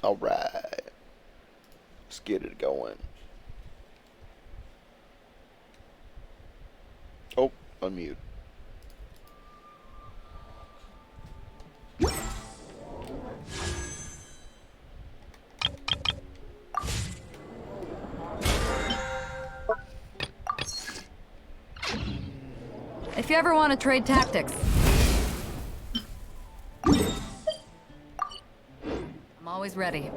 Alright. Let's get it going. Oh, unmute. If you ever want to trade tactics, I'm always ready.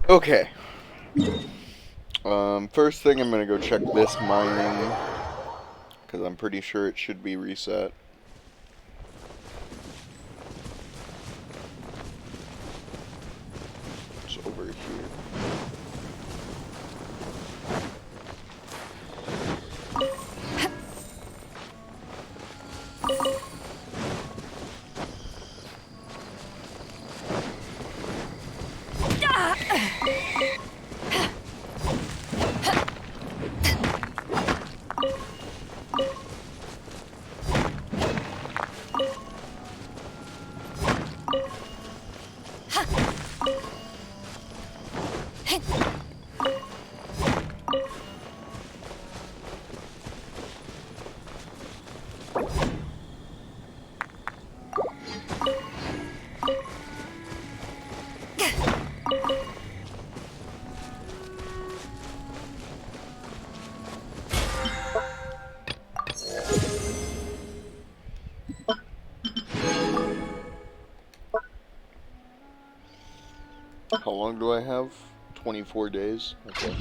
Okay. First thing I'm gonna go check this mining, because I'm pretty sure it should be reset. It's over here. How long do I have? 24 days? Okay.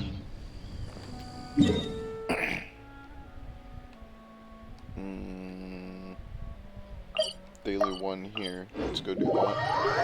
Daily one here. Let's go do that.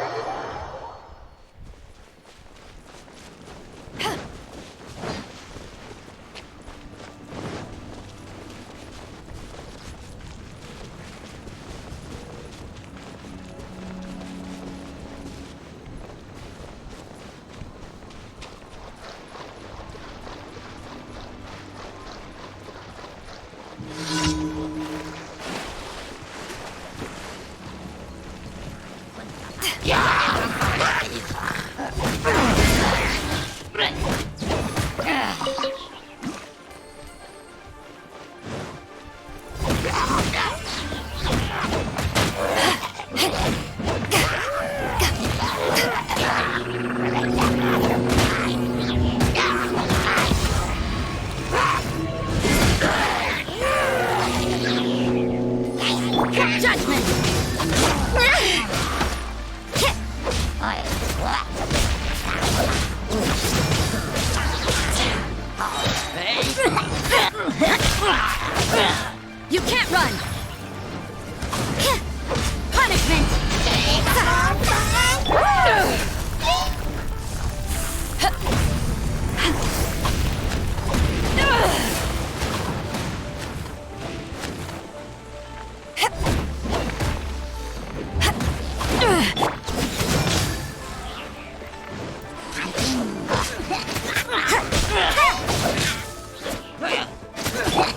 You can't run! Punishment!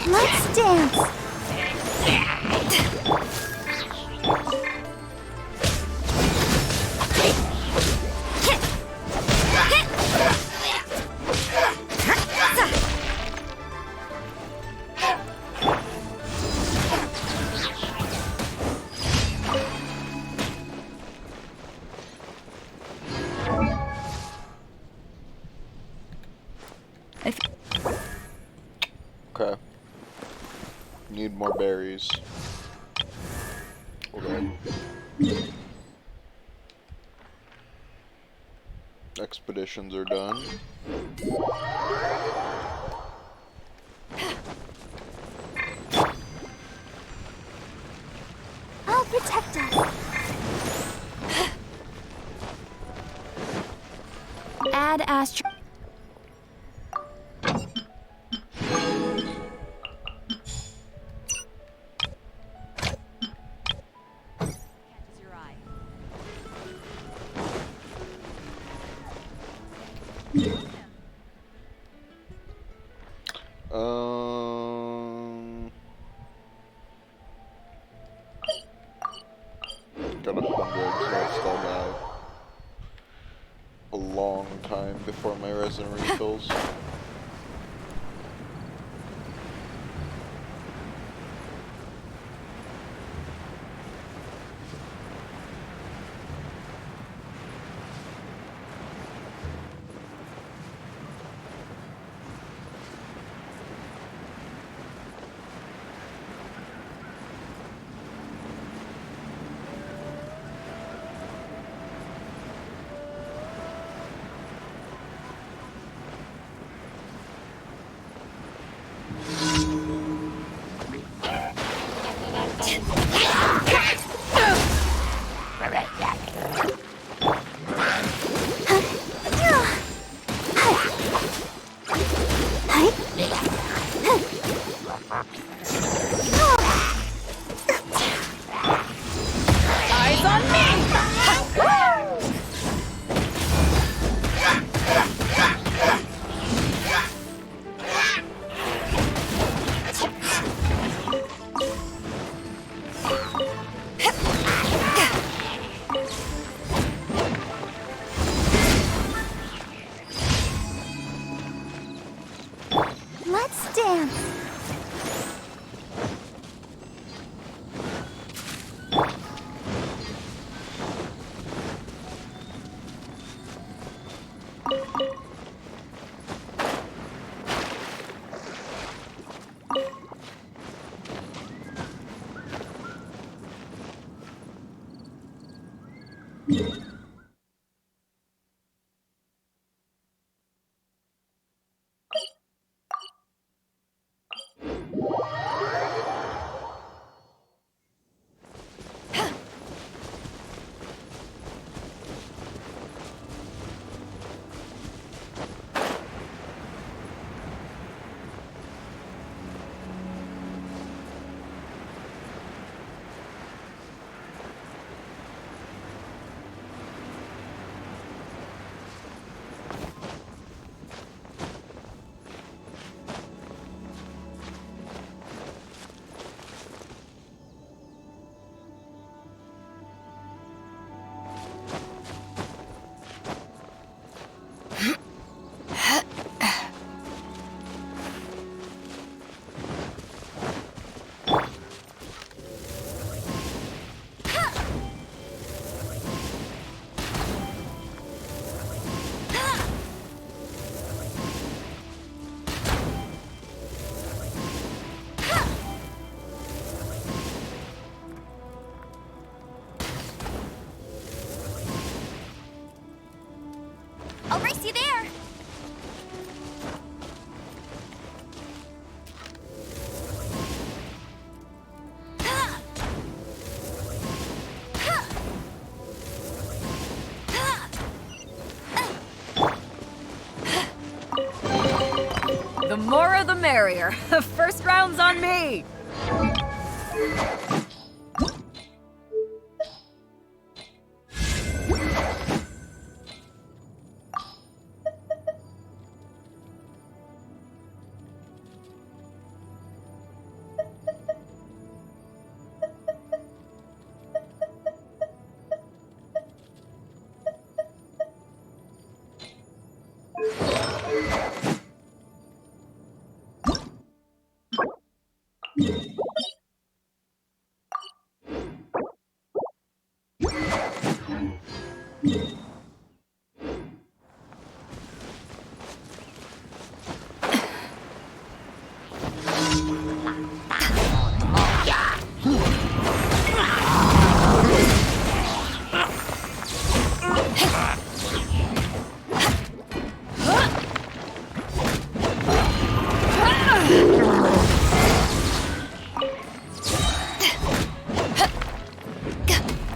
Let's dance. Okay. Need more berries. Okay. Expeditions are done. I'll protect us. Add astro. Catches your eye. Got 100, so I still got a long time before my resin refills. Eyes on me! Let's dance. More the merrier. First round's on me.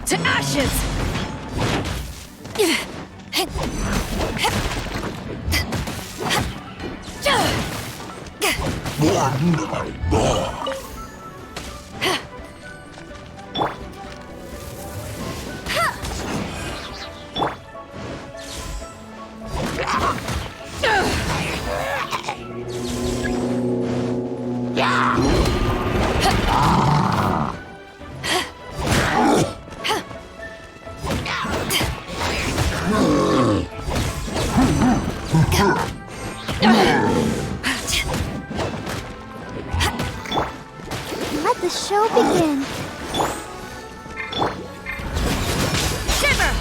To ashes! Let the show begin. Shiver!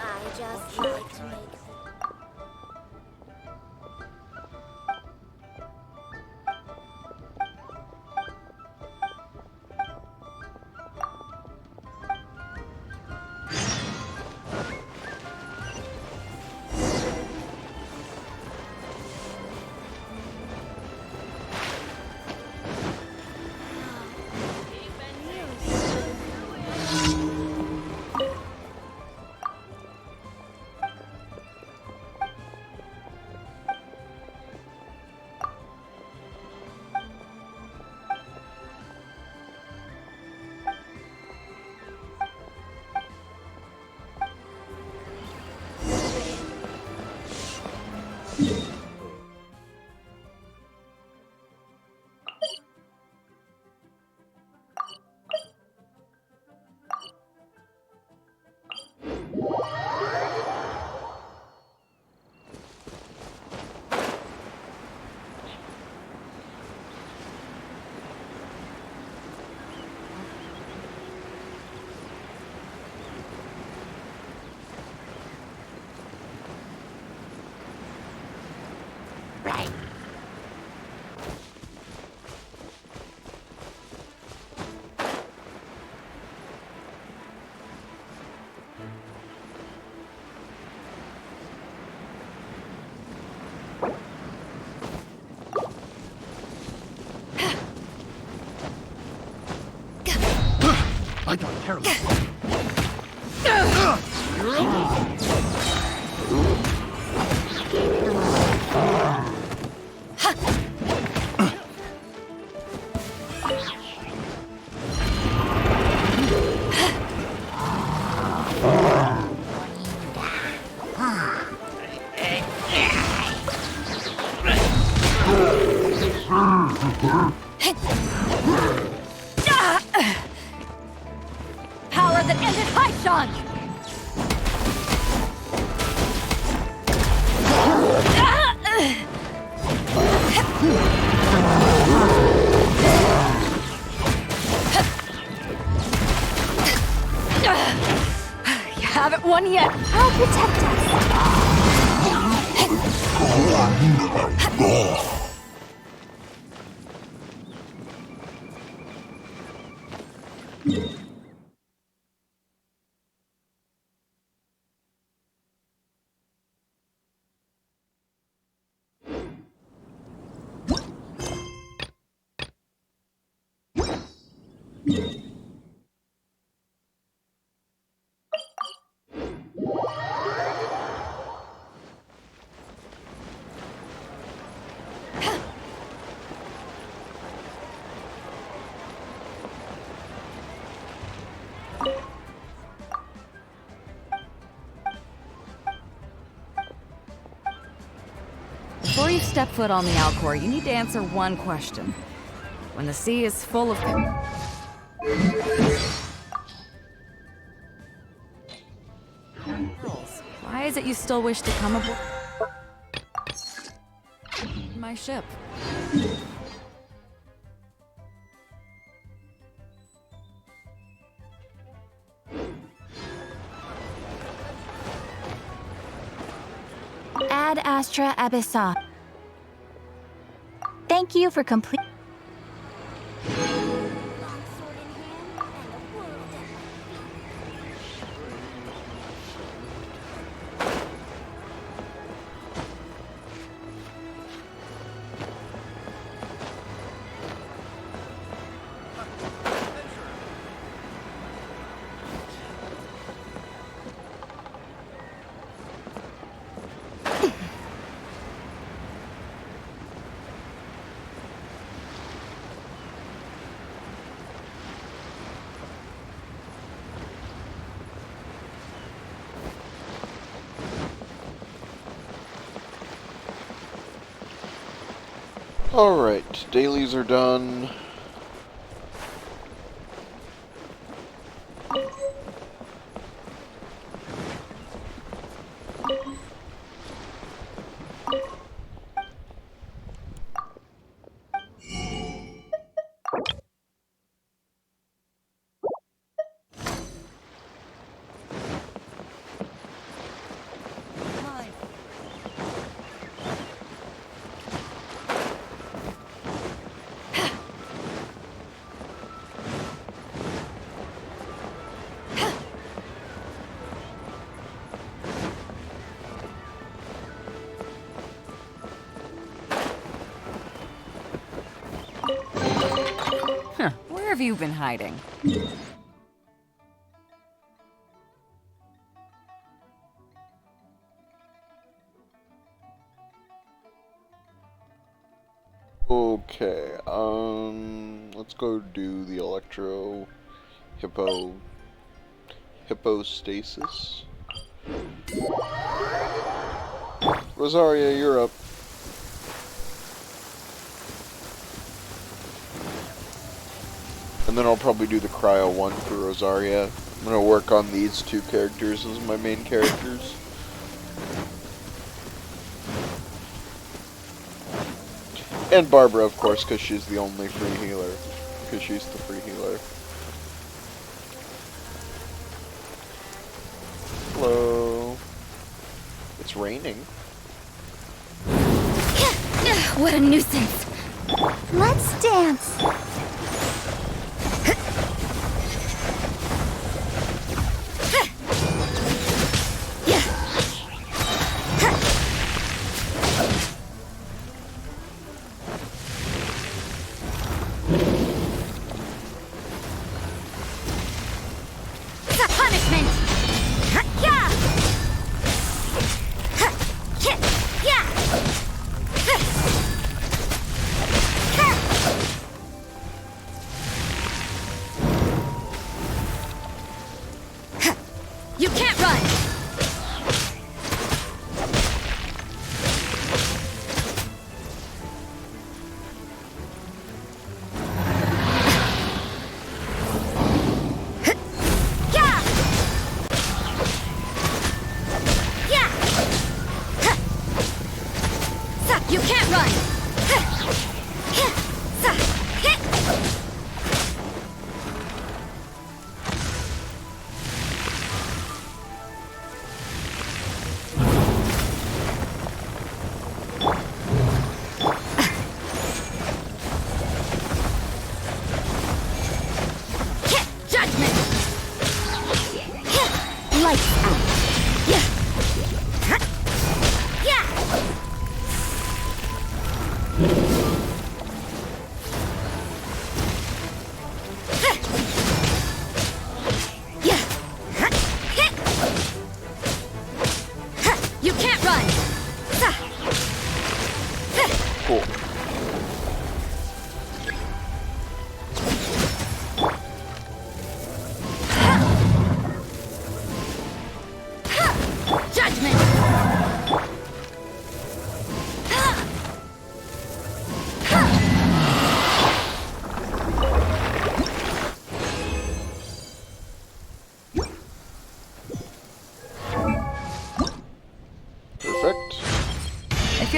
I just like to make I got careless. Power that ended Haishan! haven't won yet. I'll protect us. Before you step foot on the Alcor, you need to answer one question. When the sea is full of... Girls, why is it you still wish to come aboard my ship? Ad Astra Abyssa. Thank you for complete. Alright, dailies are done. Where have you been hiding? Okay, let's go do the hippostasis. Rosaria, you're up. And then I'll probably do the cryo one for Rosaria. I'm gonna work on these two characters as my main characters. And Barbara, of course, because she's the only free healer. Because she's the free healer. Hello. It's raining. What a nuisance. Let's dance.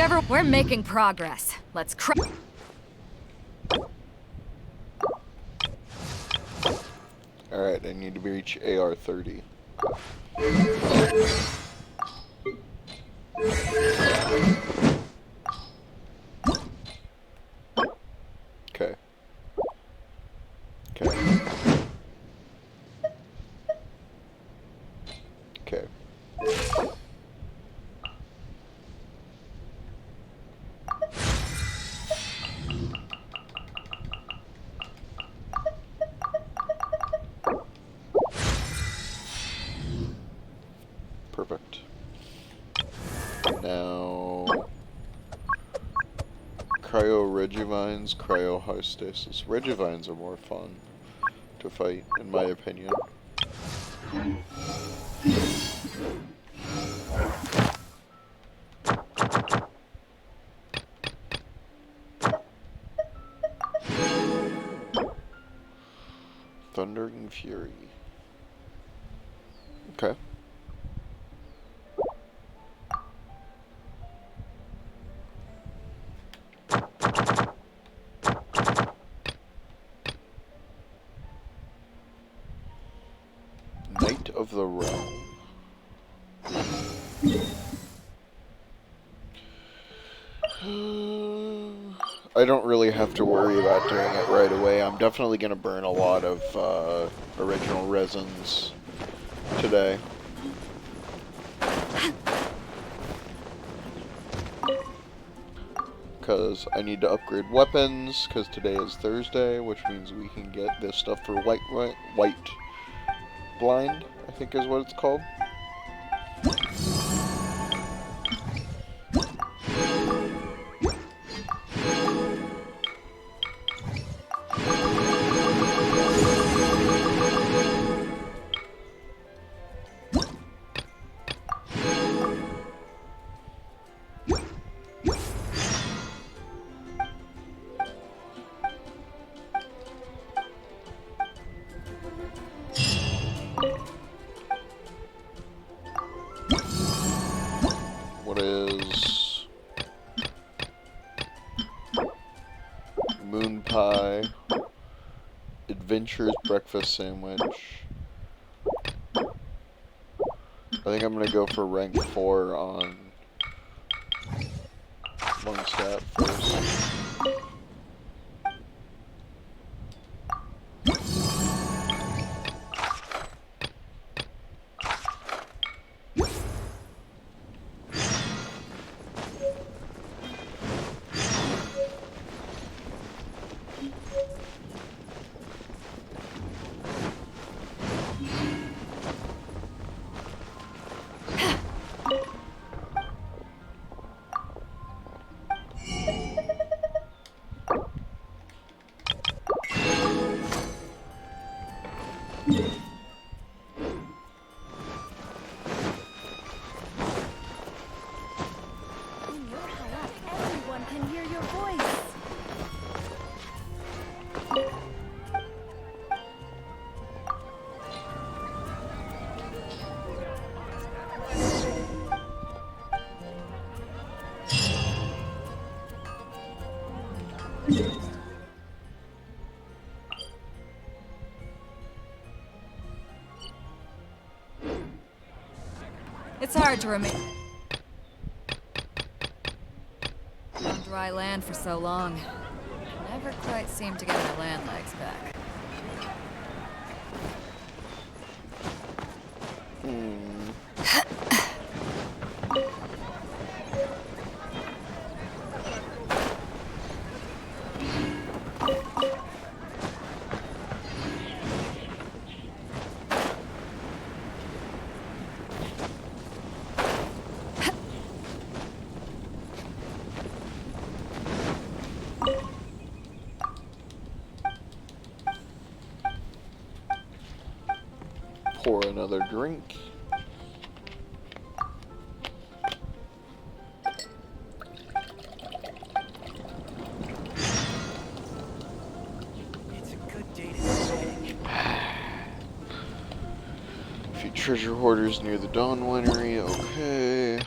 Whichever. We're making progress. Let's Alright, I need to reach AR 30. Okay. Okay. Okay. Perfect. Now, cryo regivines, cryo high stasis. Regivines are more fun to fight, in my opinion. Thundering Fury. Okay. Knight of the Realm. I don't really have to worry about doing it right away. I'm definitely going to burn a lot of original resins today. Because I need to upgrade weapons, because today is Thursday, which means we can get this stuff for white blind, I think is what it's called. What is moon pie, adventures breakfast sandwich. I think I'm gonna go for rank 4 on one stat first. Everyone can hear your voice. It's hard to remain on dry land for so long. Never quite seem to get my land legs back. Pour another drink. It's a good day to say. A few treasure hoarders near the Dawn Winery, okay.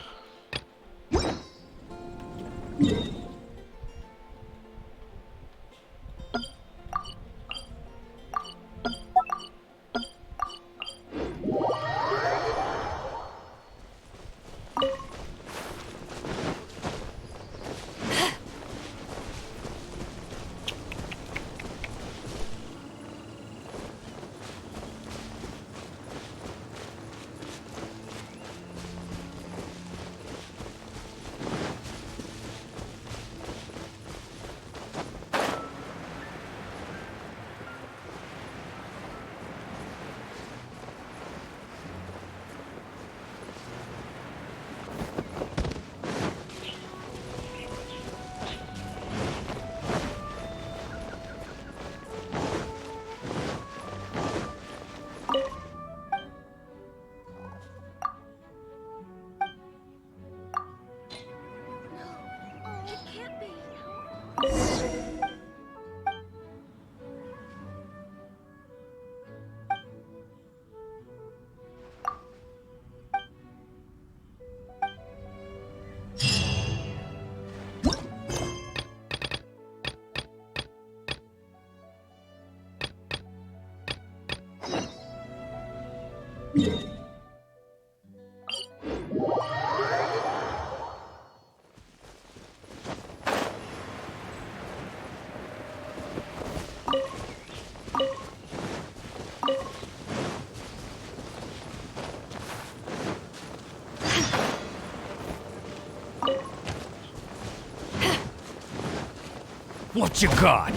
What you got?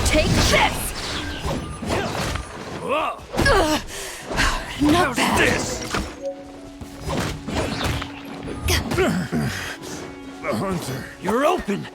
Take this! Not bad. This! The hunter. You're open!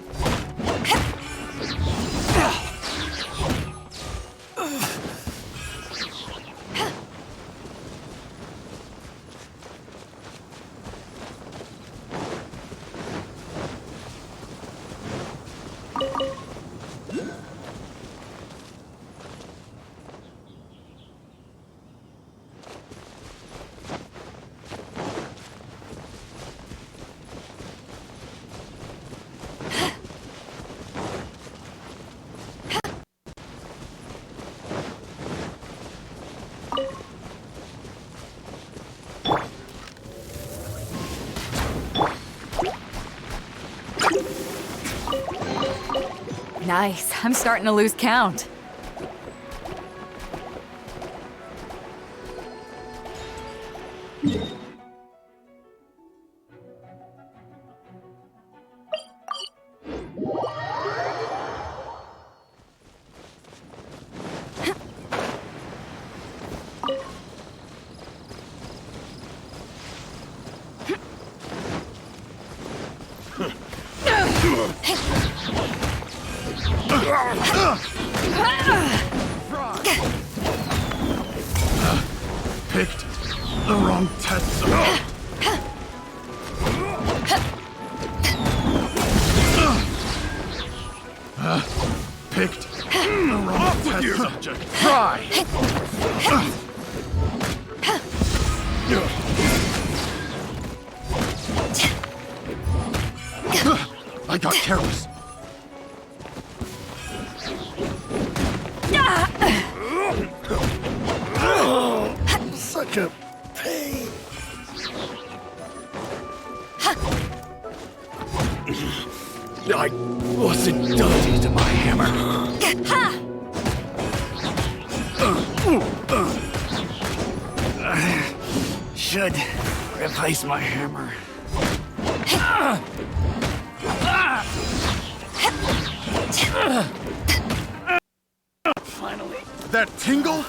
Nice. I'm starting to lose count. Picked the wrong test subject. Picked the wrong test subject. Try! I got careless. Such a pain. I wasn't done using my hammer. Should replace my hammer. Finally. That tingle?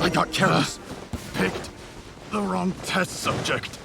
I got careless. Picked the wrong test subject.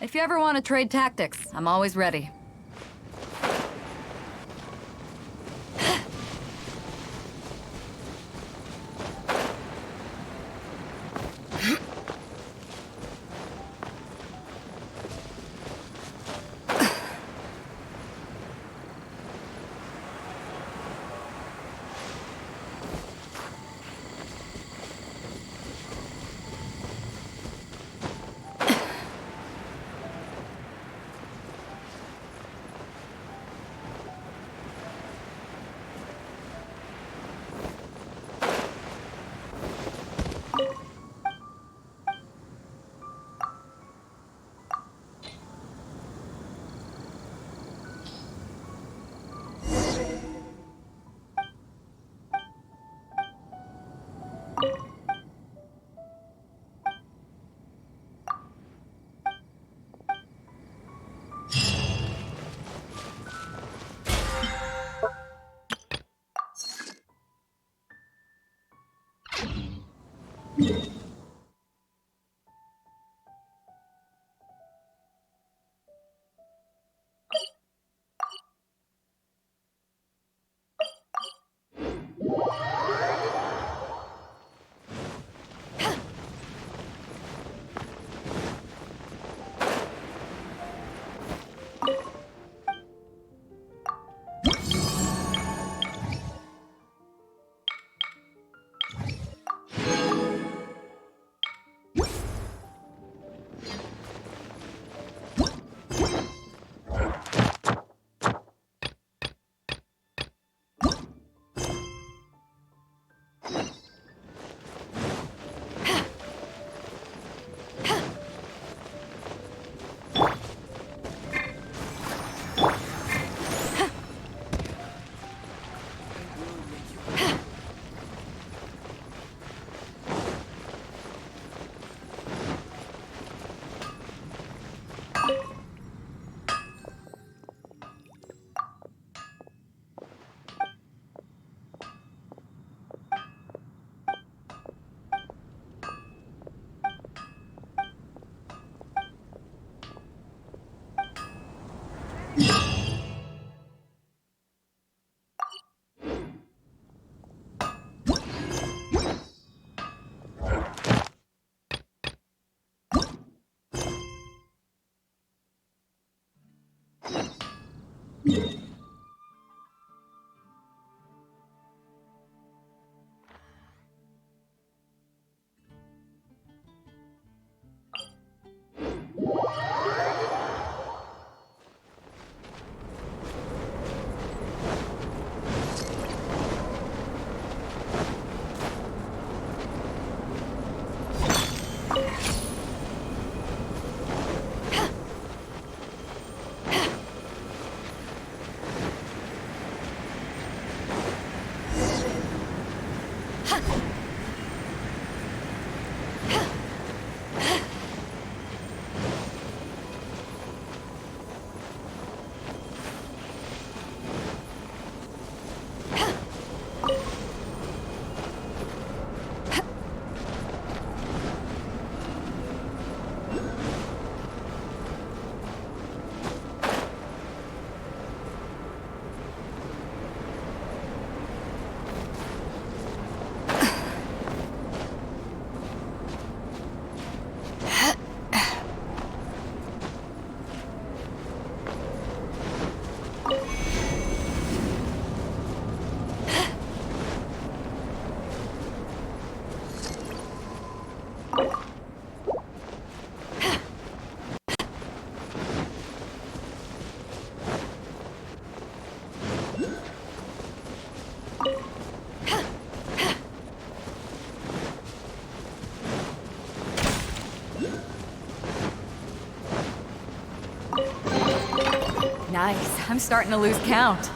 If you ever want to trade tactics, I'm always ready. Nice. I'm starting to lose count.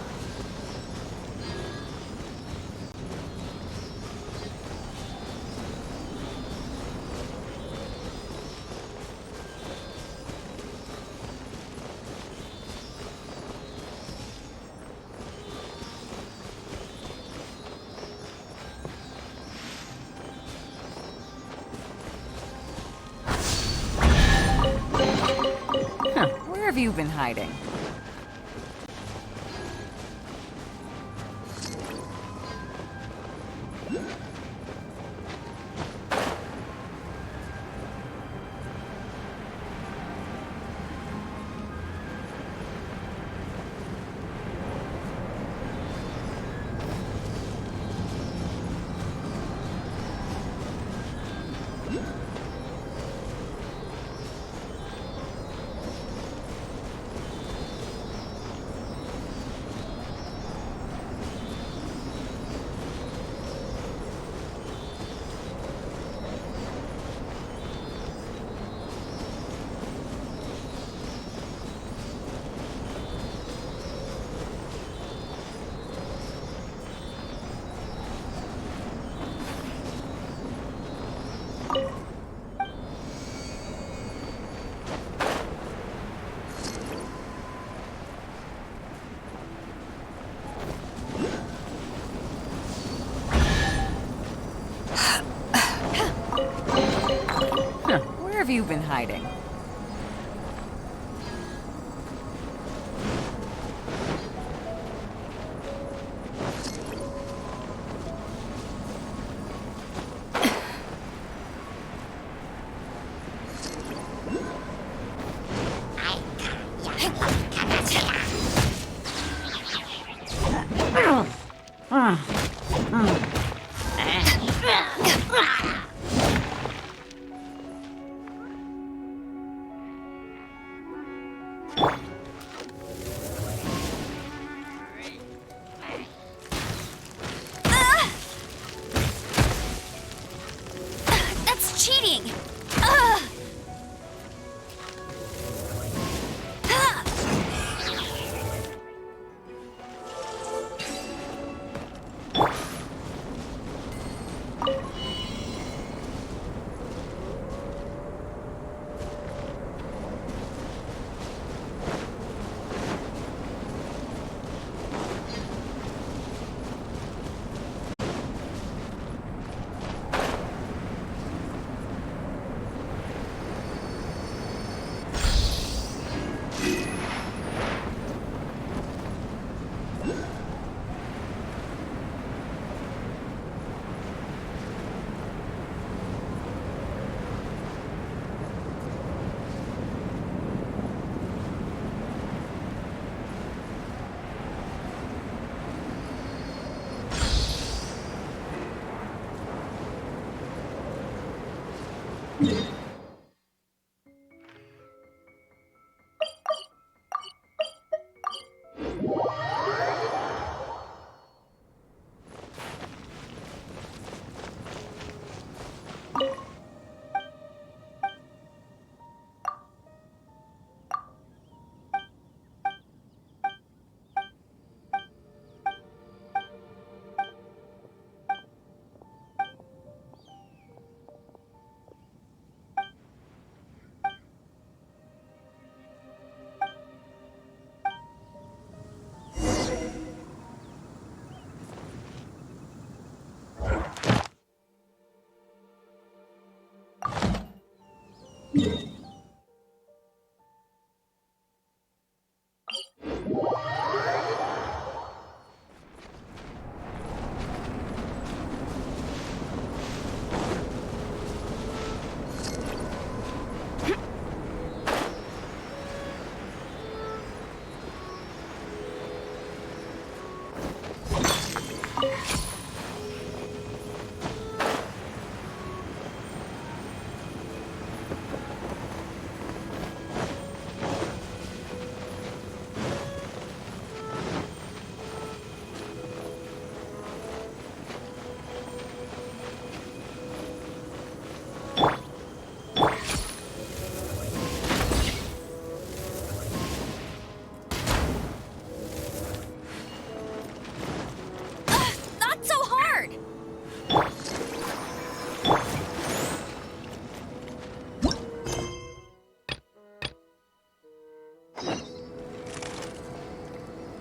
Huh. Where have you been hiding? Huh. Where have you been hiding? That's cheating! Ugh. Ah.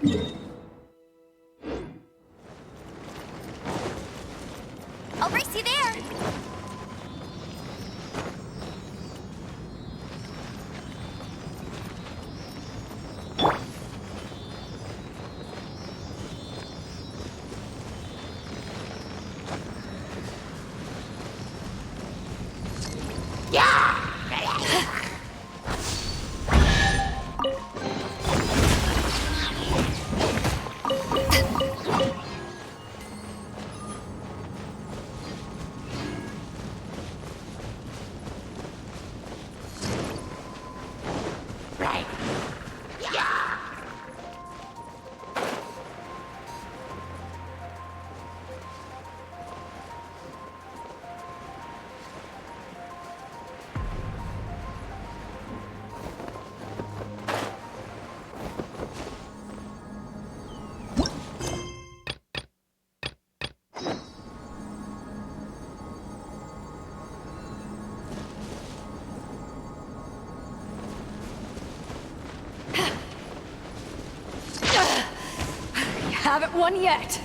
I'll race you there. Haven't won yet.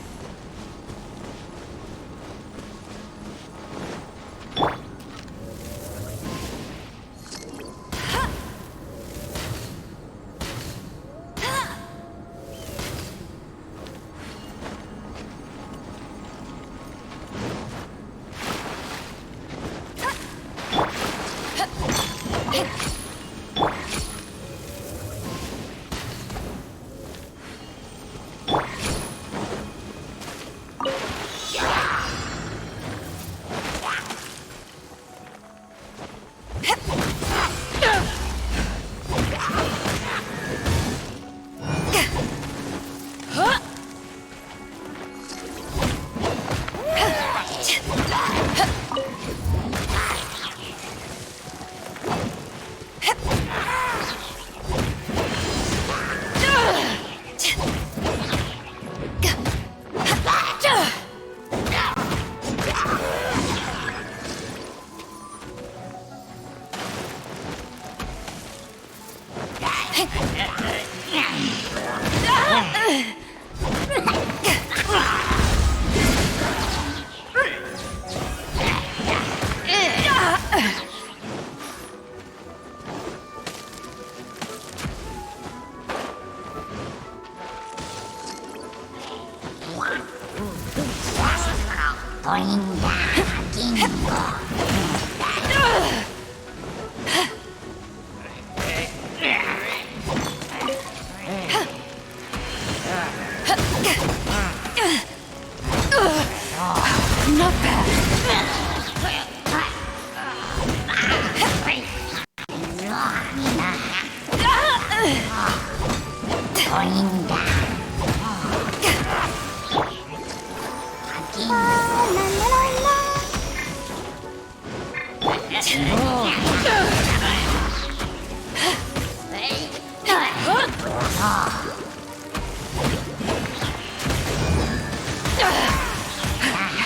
Not bad.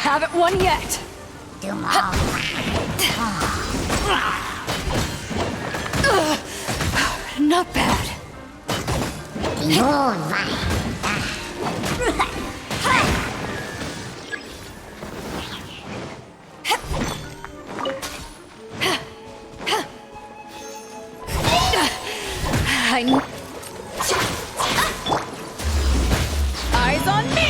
Haven't won yet. Not bad. I... Eyes on me!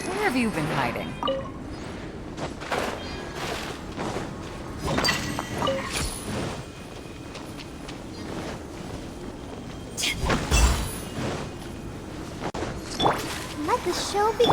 Where have you been hiding? Let the show be.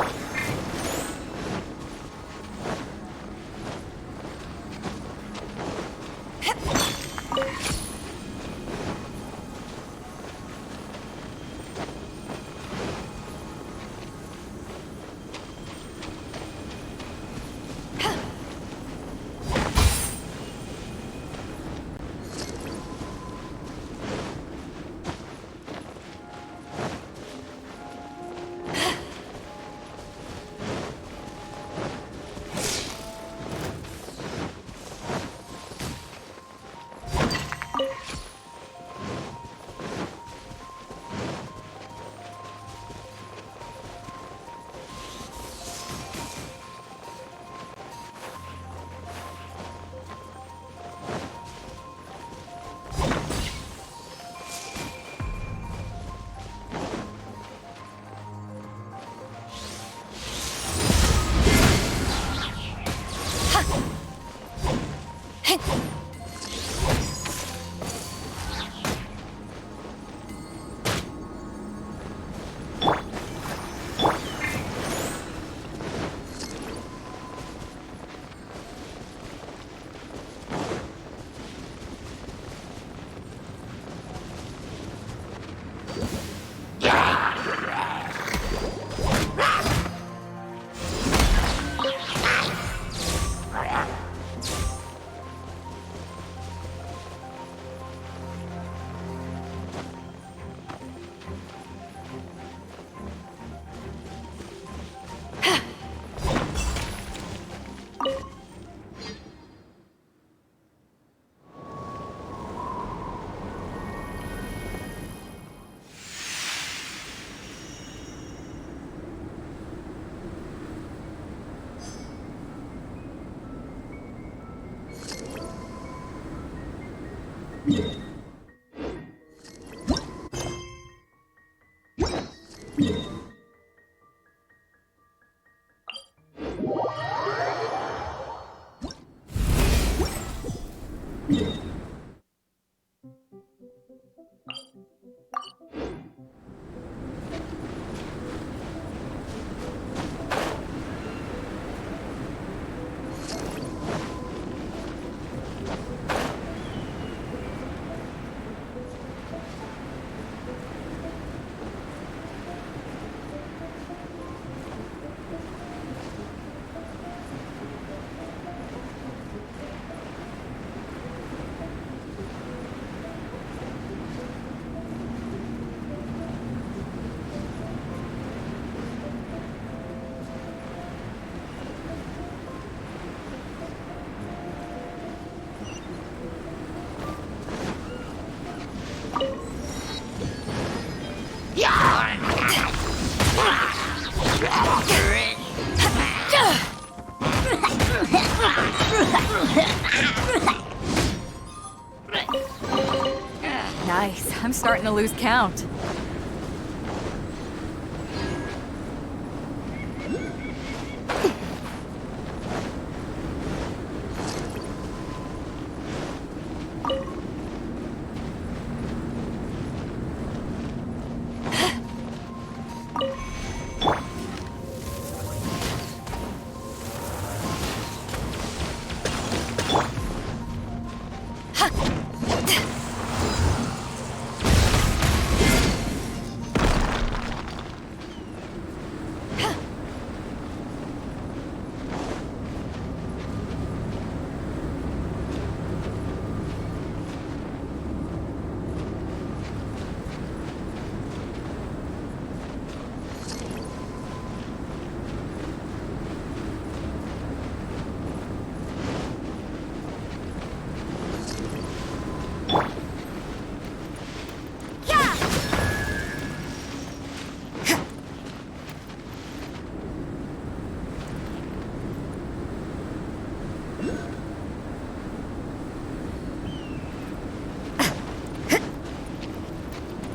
Nice. I'm starting to lose count.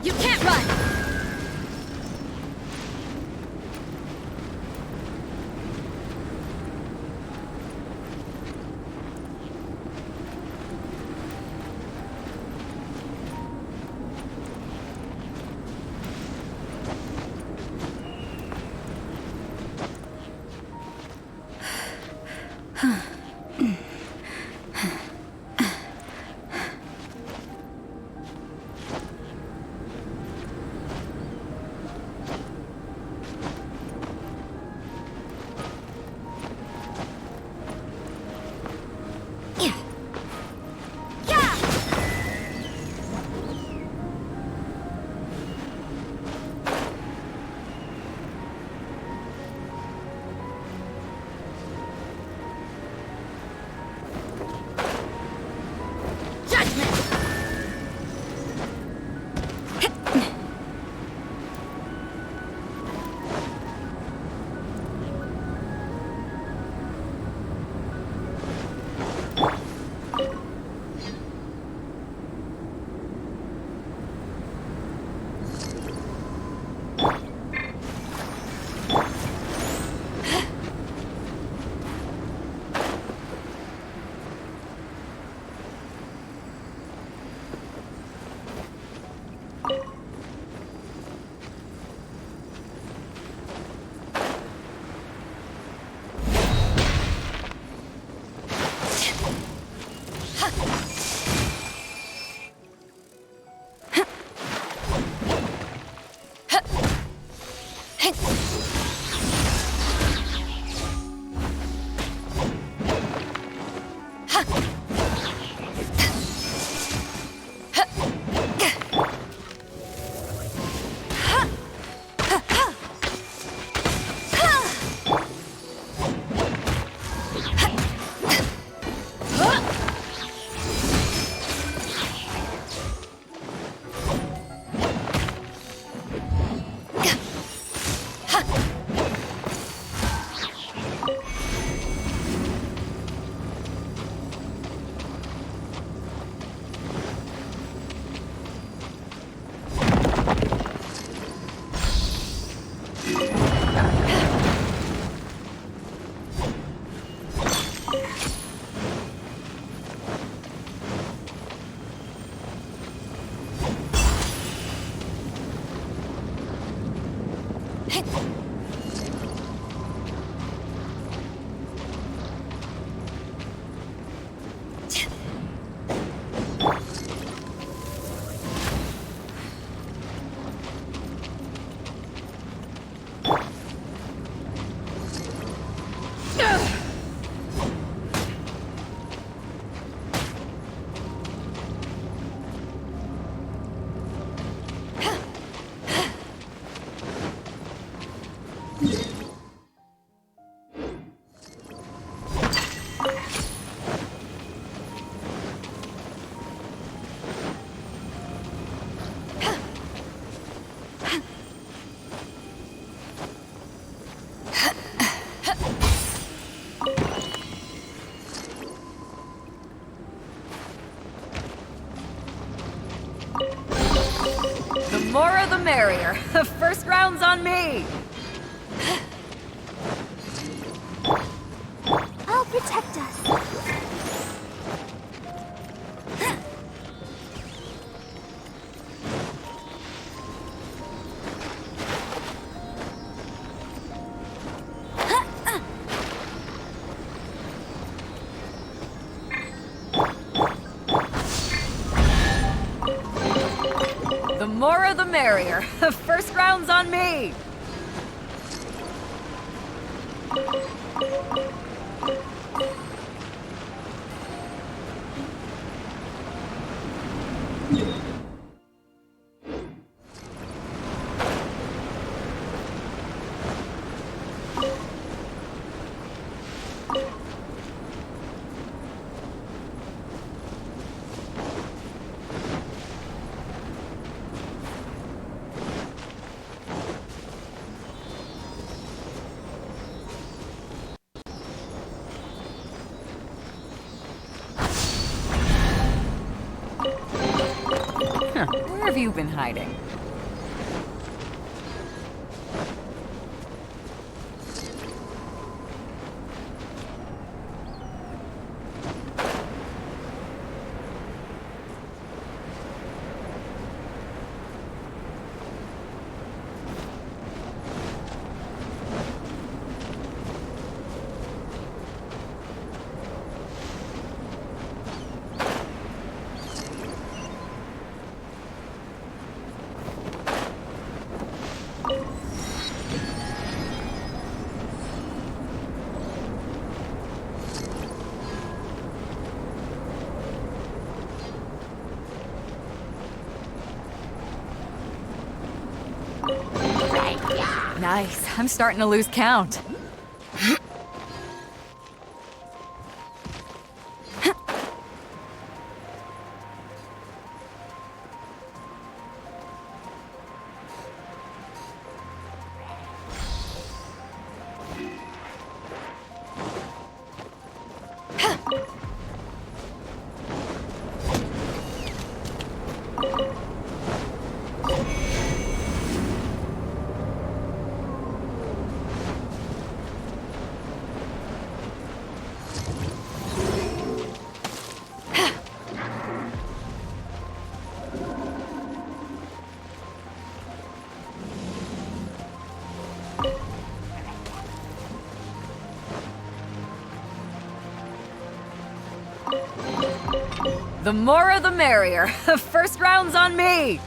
You can't run! more the merrier. First round's on me! I'll protect us. The more the merrier. First round's on me! Where have you been hiding? Nice. I'm starting to lose count. The more the merrier. First round's on me!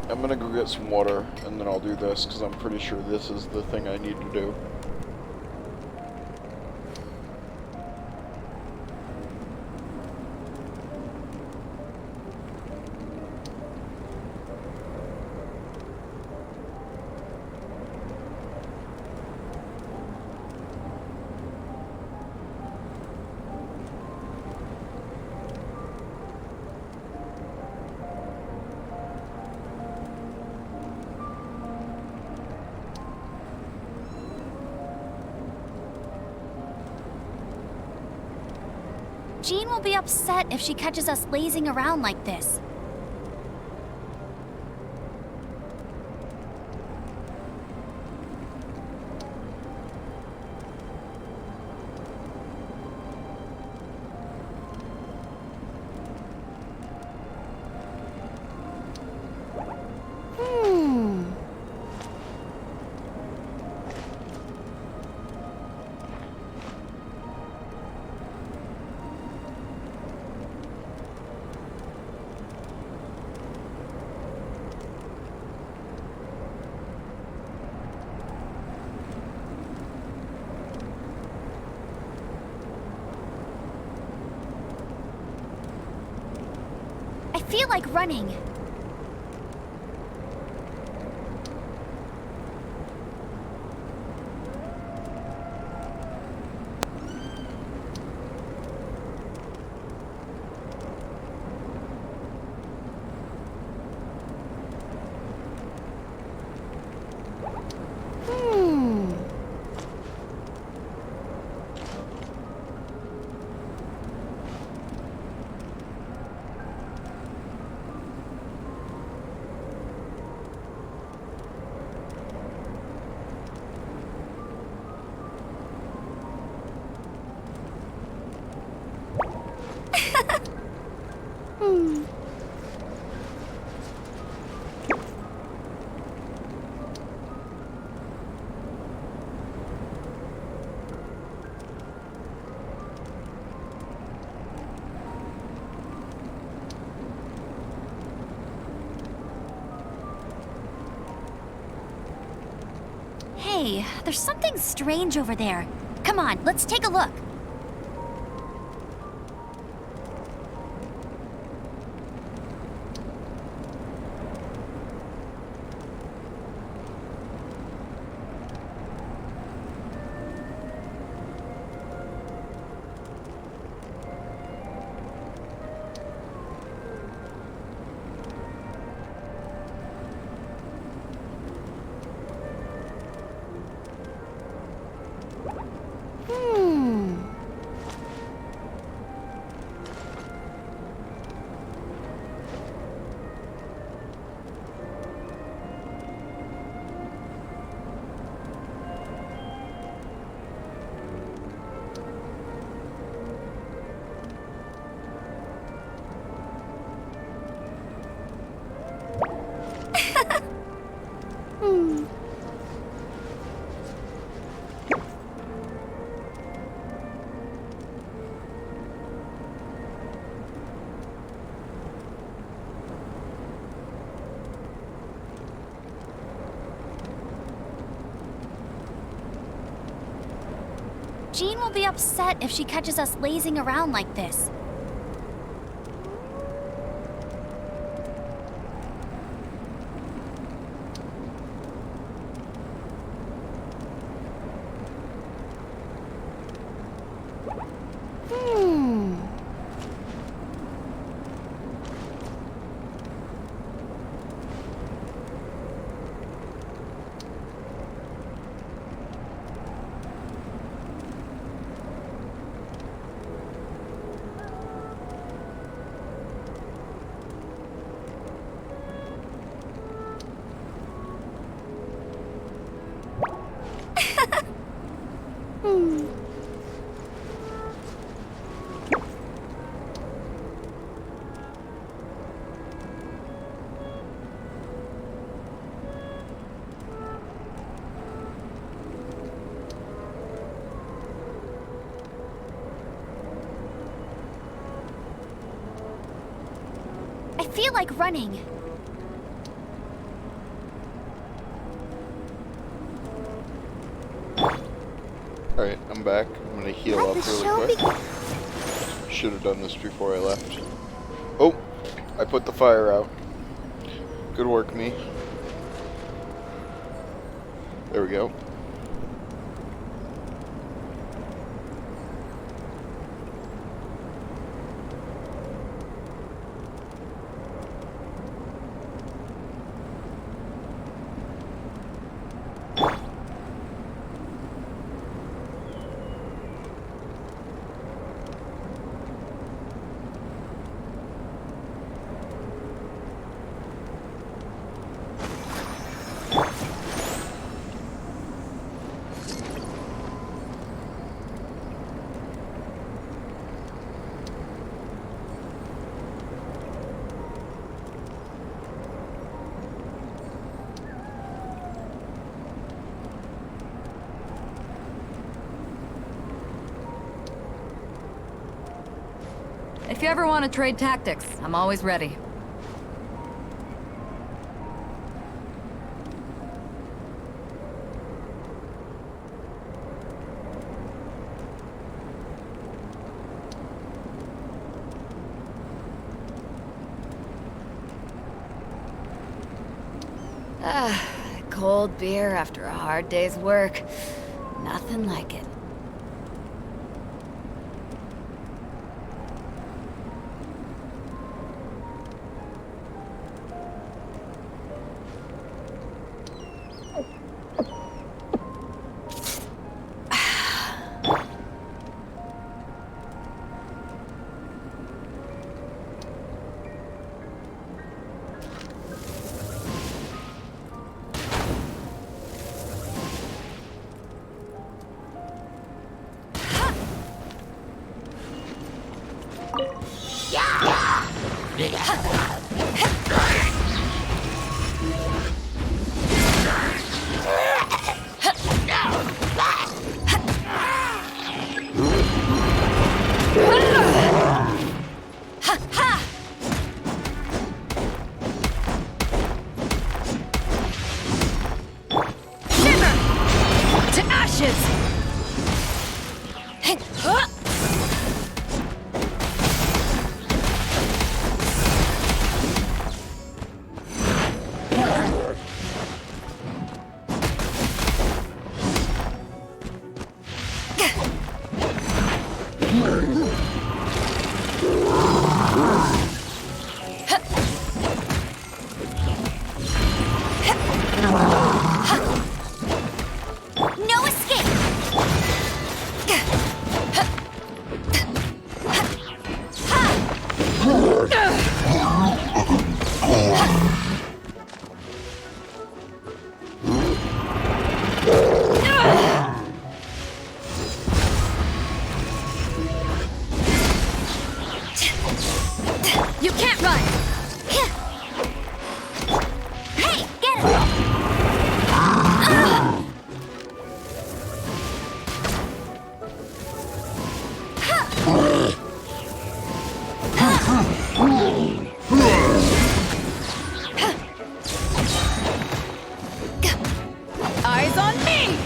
I'm gonna go get some water, and then I'll do this, because I'm pretty sure this is the thing I need to do. Jean will be upset if she catches us lazing around like this. feel like running. Hey, there's something strange over there. Come on, let's take a look. Jean will be upset if she catches us lazing around like this. I feel like running. Alright, I'm back. I'm gonna heal up really quick. Should have done this before I left. Oh! I put the fire out. Good work, me. There we go. If you ever want to trade tactics, I'm always ready. Cold beer after a hard day's work. Nothing like it. No escape! You can't run! Hey, get him! Eyes on me!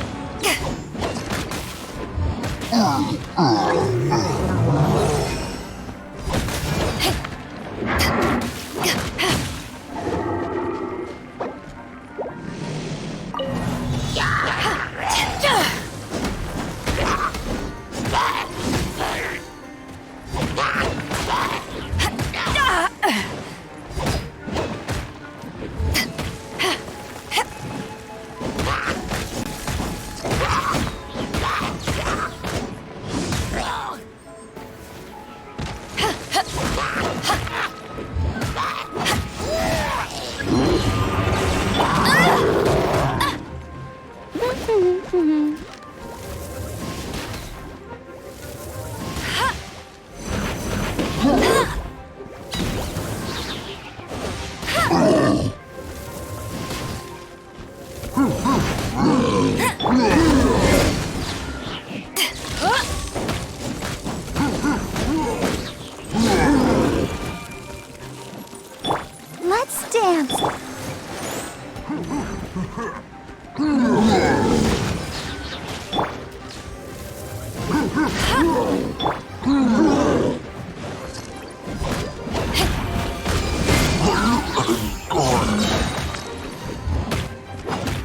Let's dance.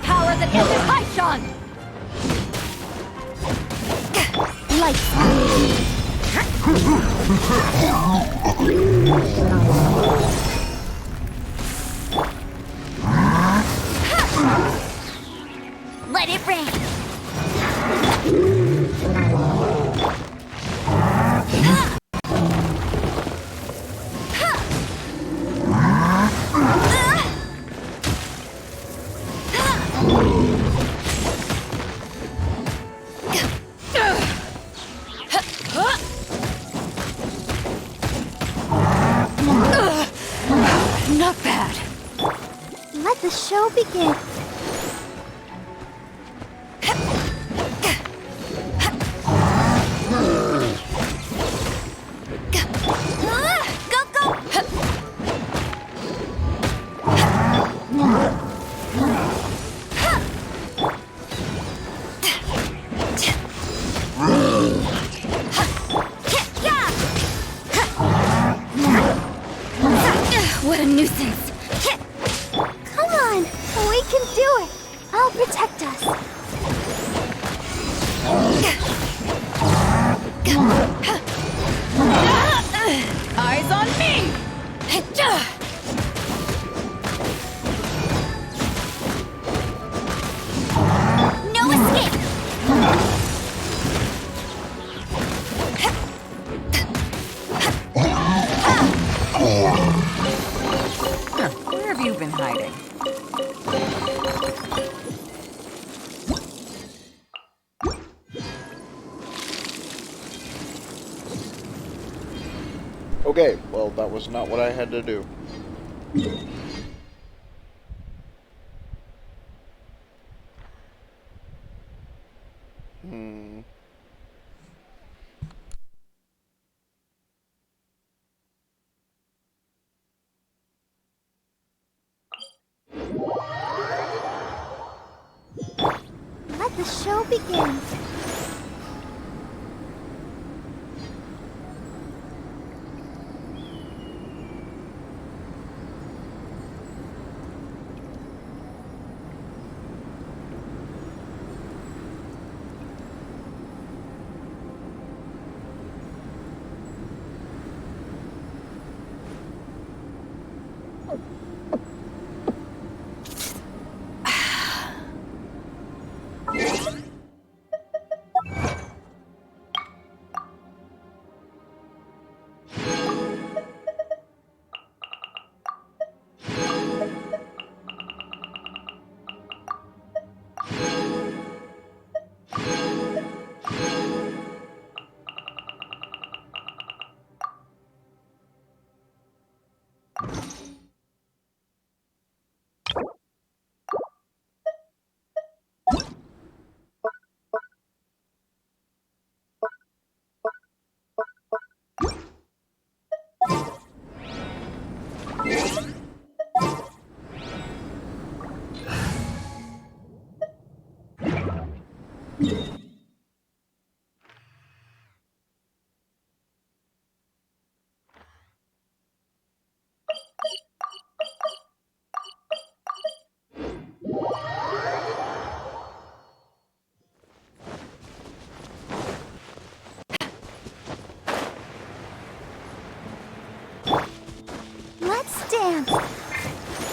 Power the Python! Let it rain. Not bad. Let the show begin. Go, go! What a nuisance. Come on, we I'll protect us. Eyes on me! No escape! Where have you been hiding? Okay, well, that was not what I had to do. Let the show begin. Let's dance.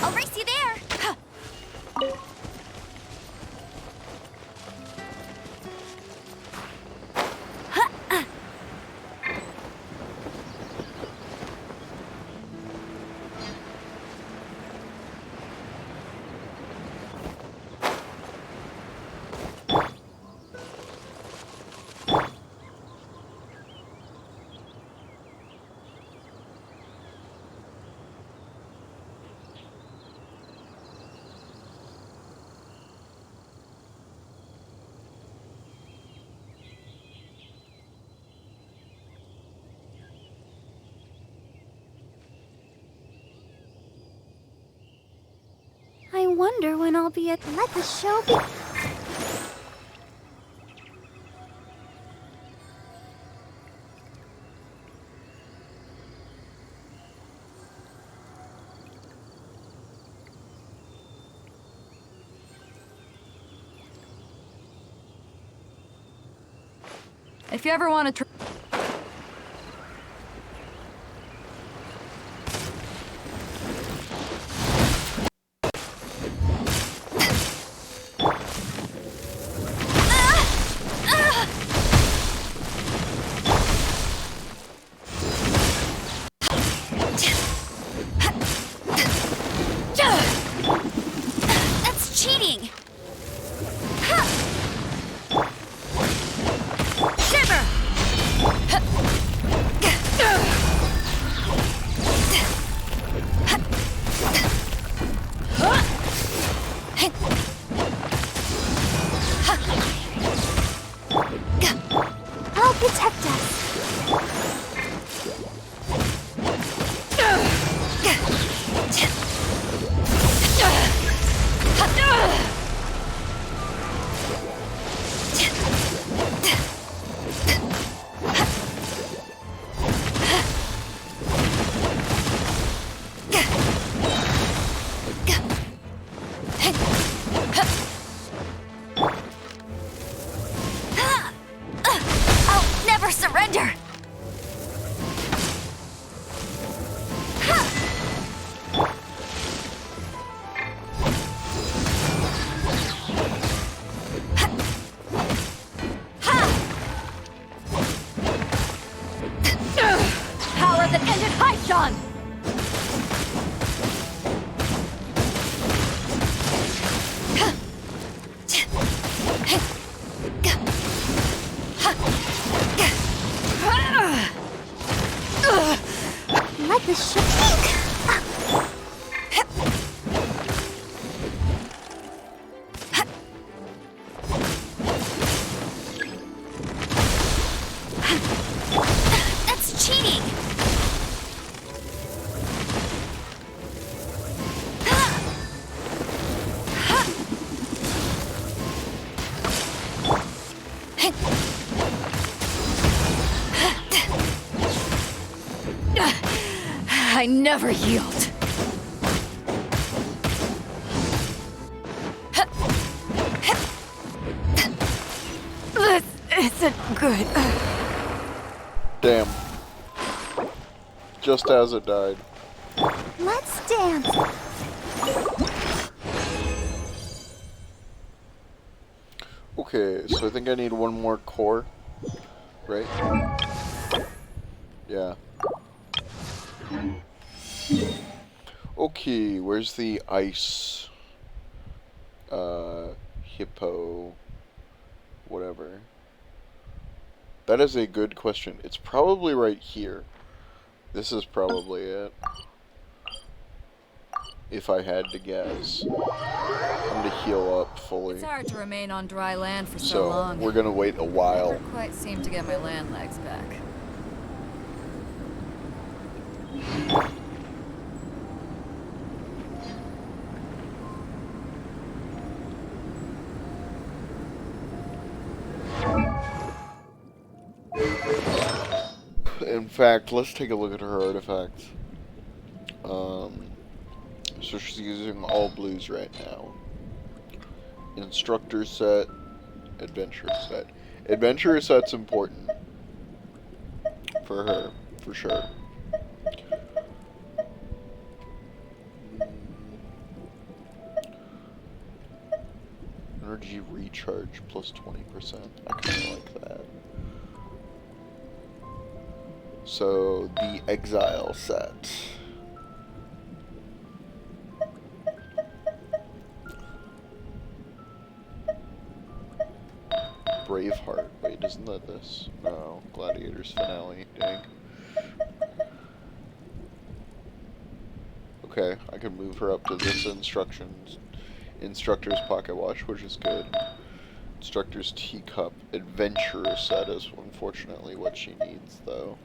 I'll race you there. I wonder when I'll be at. Let the show begin. If you ever want to That's cheating. Shiver. I never yield. This isn't good. Damn. Just as it died. Let's dance. Okay, so I think I need one more core. Right? Yeah. Okay, where's the ice? Hippo... whatever. That is a good question. It's probably right here. This is probably it. If I had to guess. I'm gonna heal up fully. It's hard to remain on dry land for so long. We're gonna wait a while. Never quite seem to get my land legs back. In fact, let's take a look at her artifacts. So she's using all blues right now. Instructor set, adventure set. Adventure set's important for her, for sure. Energy recharge plus 20%. I kind of like that. So, the exile set. Braveheart. Wait, isn't that this? No. Gladiator's finale. Dang. Okay, I can move her up to this instructor's pocket watch, which is good. Instructor's teacup. Adventurer set is unfortunately what she needs, though.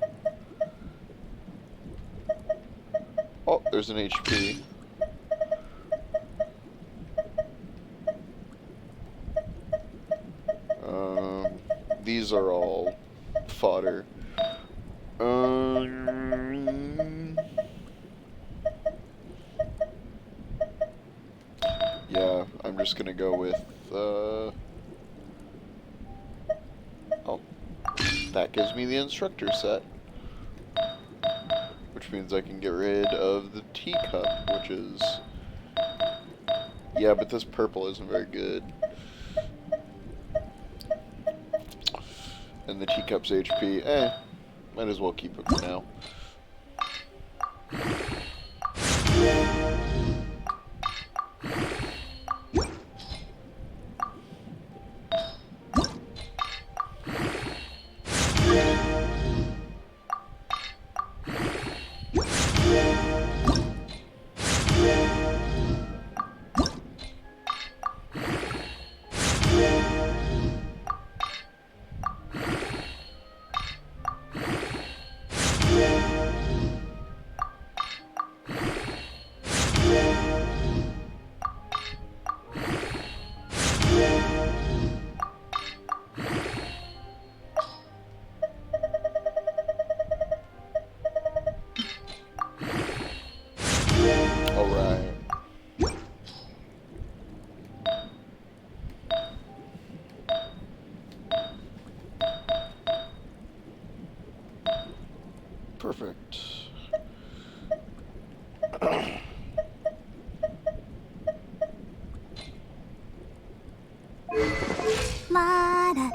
Oh, there's an HP. These are all fodder. Yeah, I'm just gonna go with, oh, that gives me the instructor set. Which means I can get rid of the teacup, which is... Yeah, but this purple isn't very good. And the teacup's HP, might as well keep it for now. Alright. Perfect. La-da.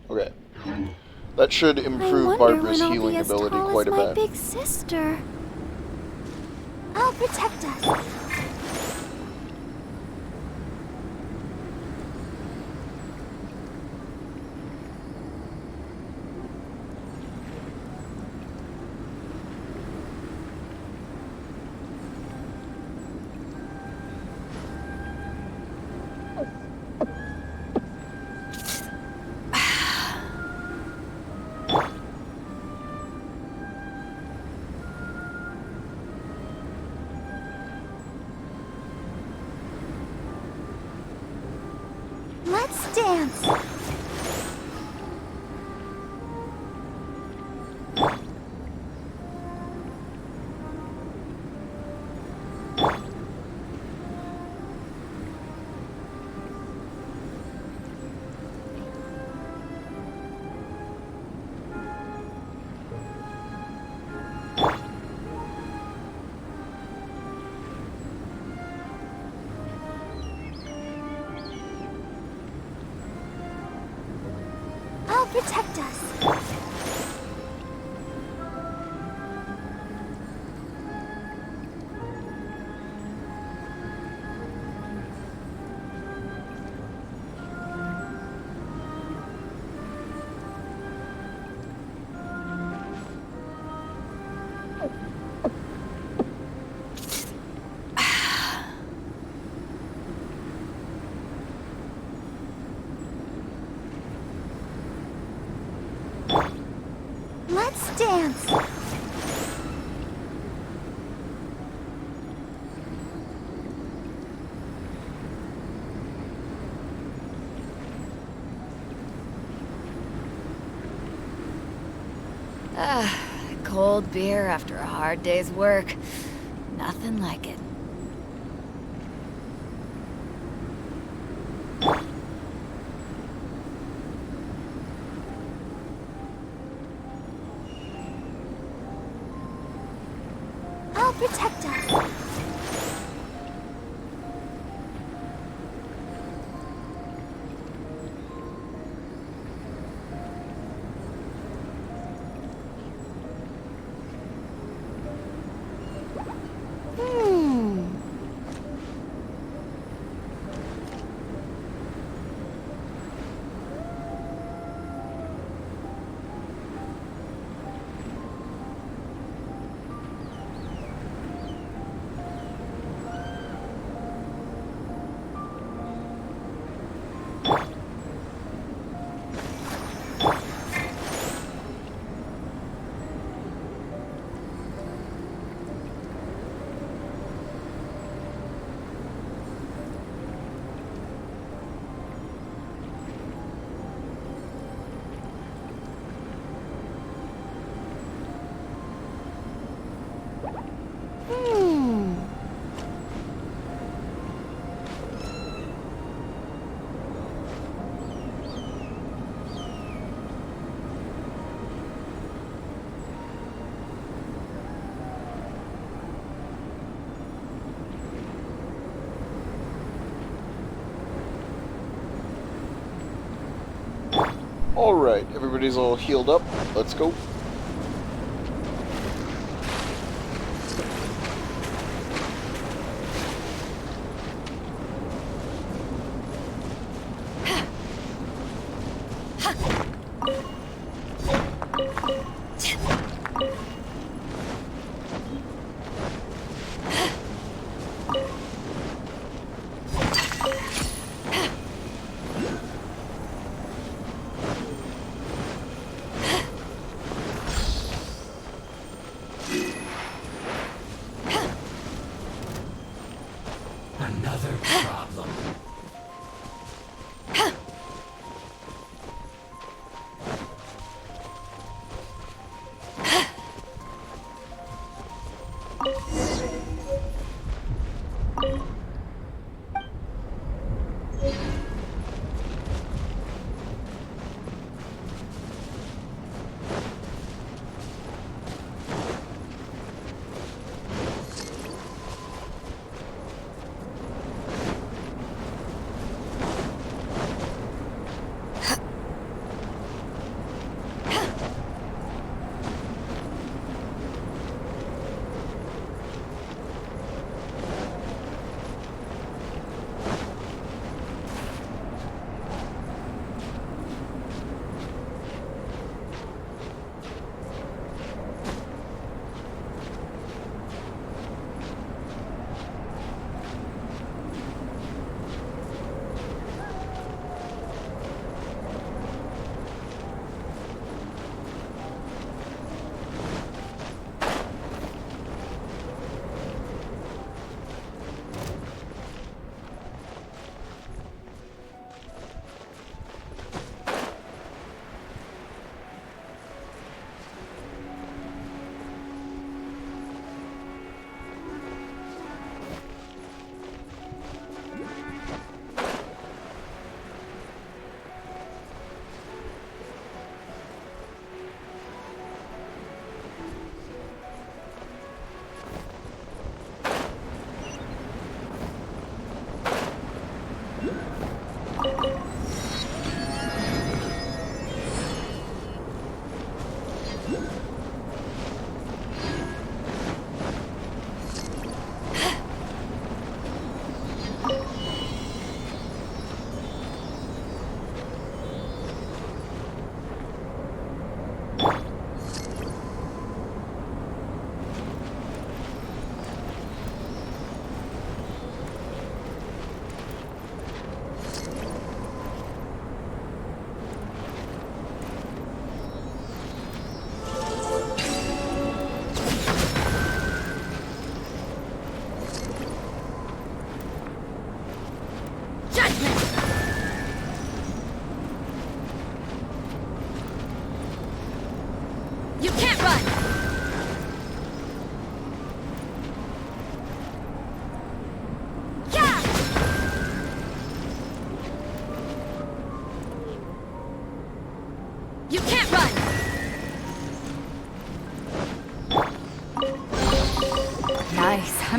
Okay. That should improve Barbara's healing ability quite a my bit. big sister. I'll protect us. dance! I'll protect us. Let's dance. Ah, cold beer after a hard day's work. Nothing like it. I'll protect us. Alright, everybody's all healed up. Let's go. Another problem.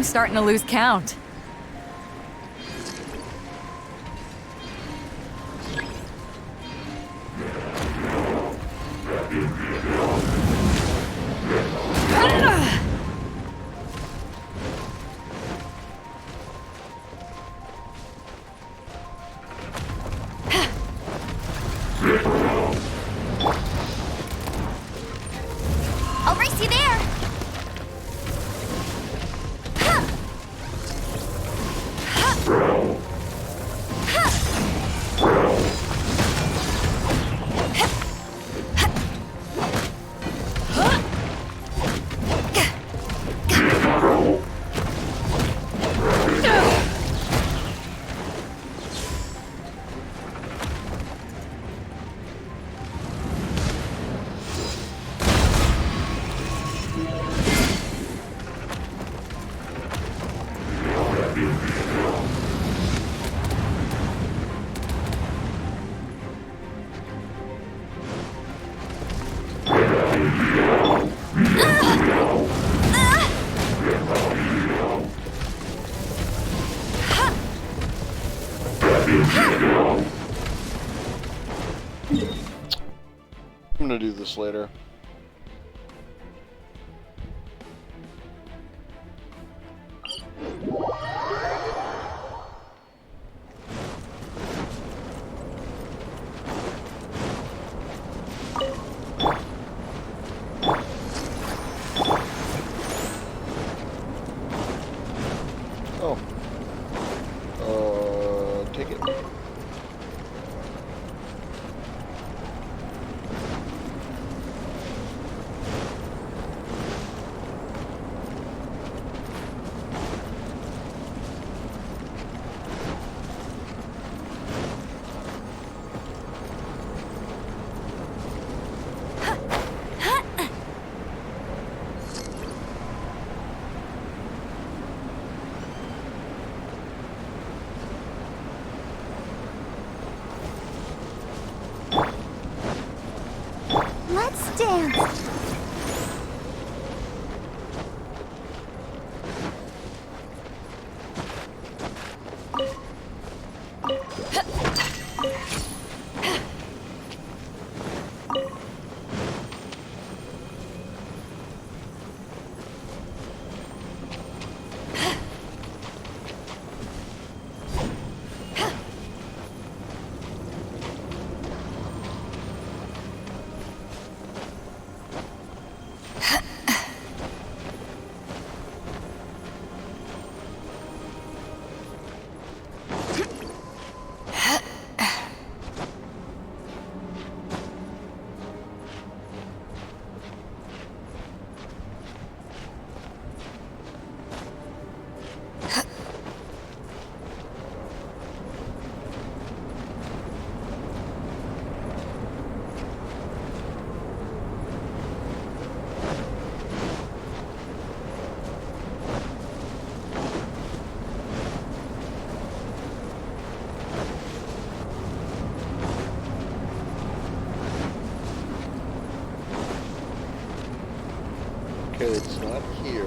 I'm starting to lose count. I'll race you there. I'm gonna do this later. Oh. Take it. Let's dance. Okay, it's not here.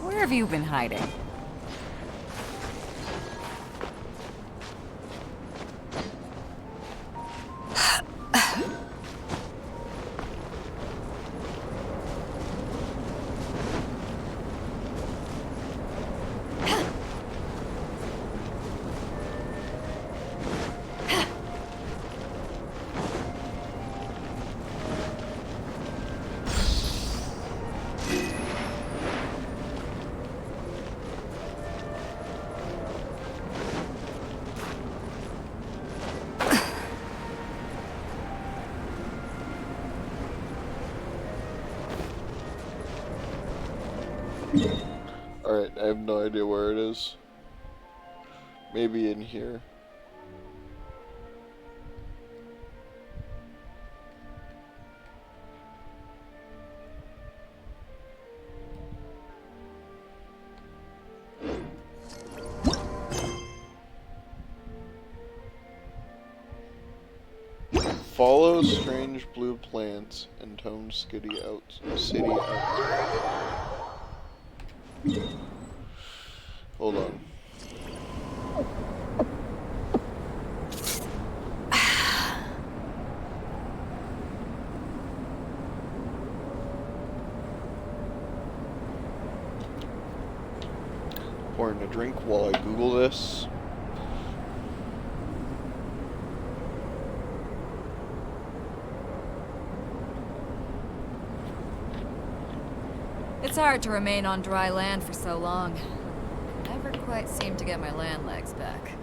Where have you been hiding? I have no idea where it is. Maybe in here. Follow strange blue plants and tone city out. Hold on. Pouring a drink while I Google this. It's hard to remain on dry land for so long. Never quite seem to get my land legs back.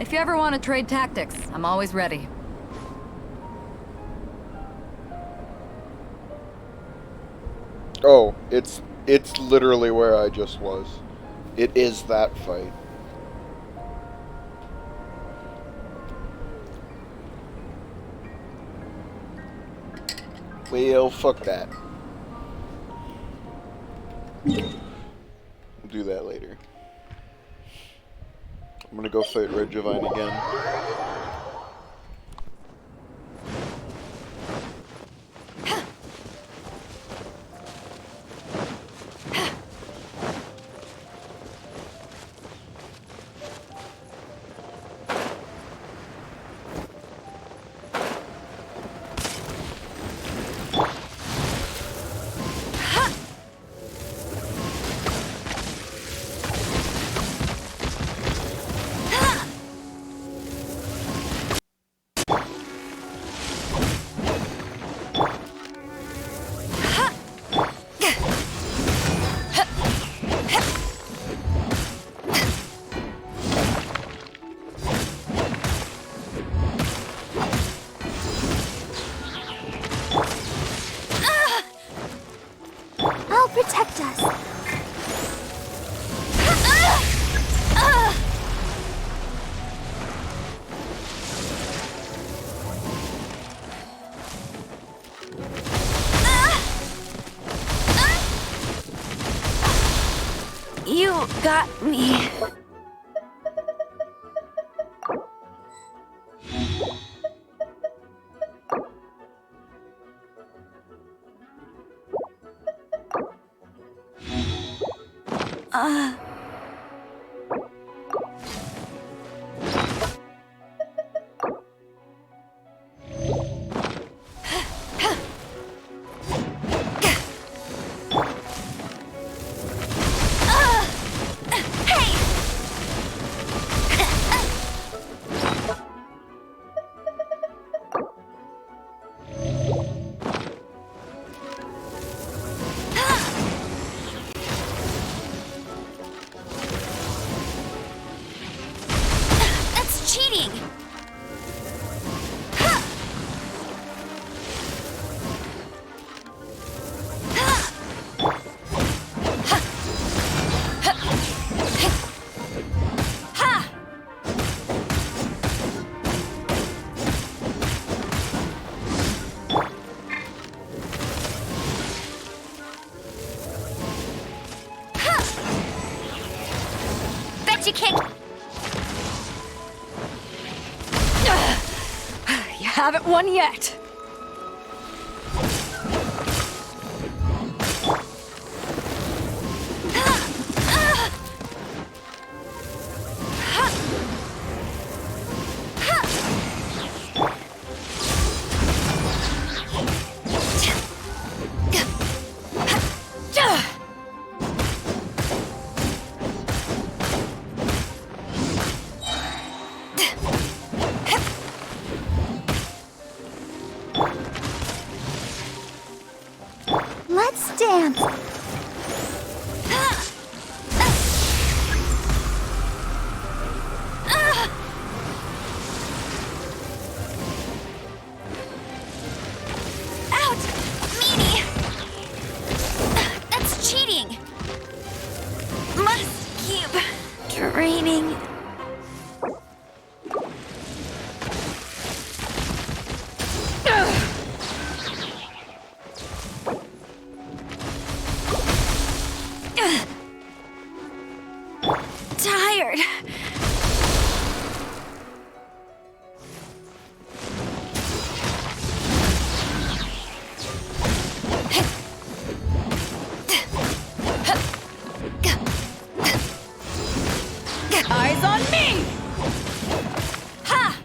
If you ever want to trade tactics, I'm always ready. Oh, it's literally where I just was. It is that fight. Well, fuck that. We'll do that later. I'm gonna go fight Regivine again. Protect us. You got me. You can't. You haven't won yet. dance! Out! Meanie! That's cheating! Must keep training. Tired. Eyes on me! Ha!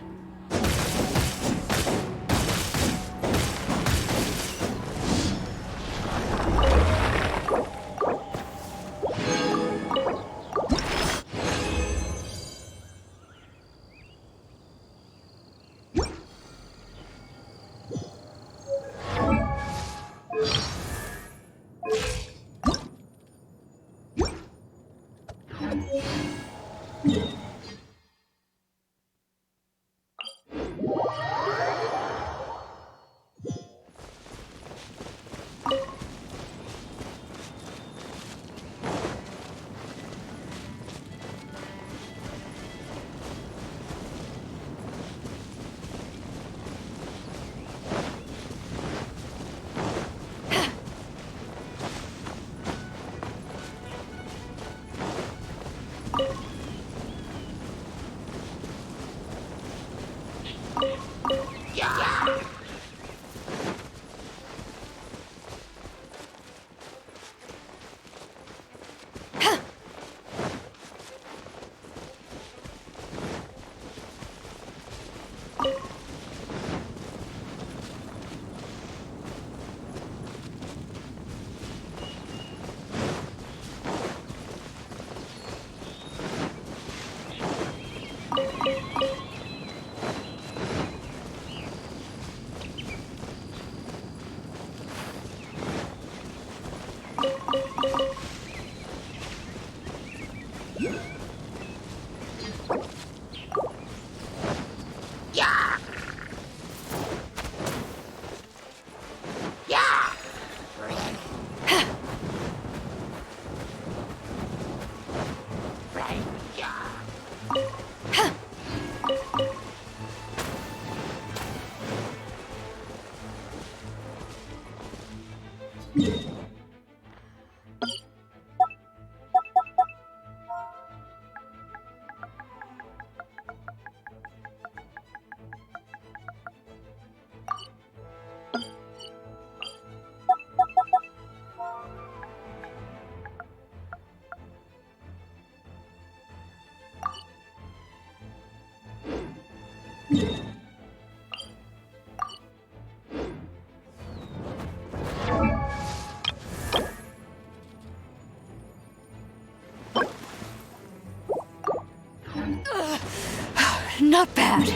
Not bad.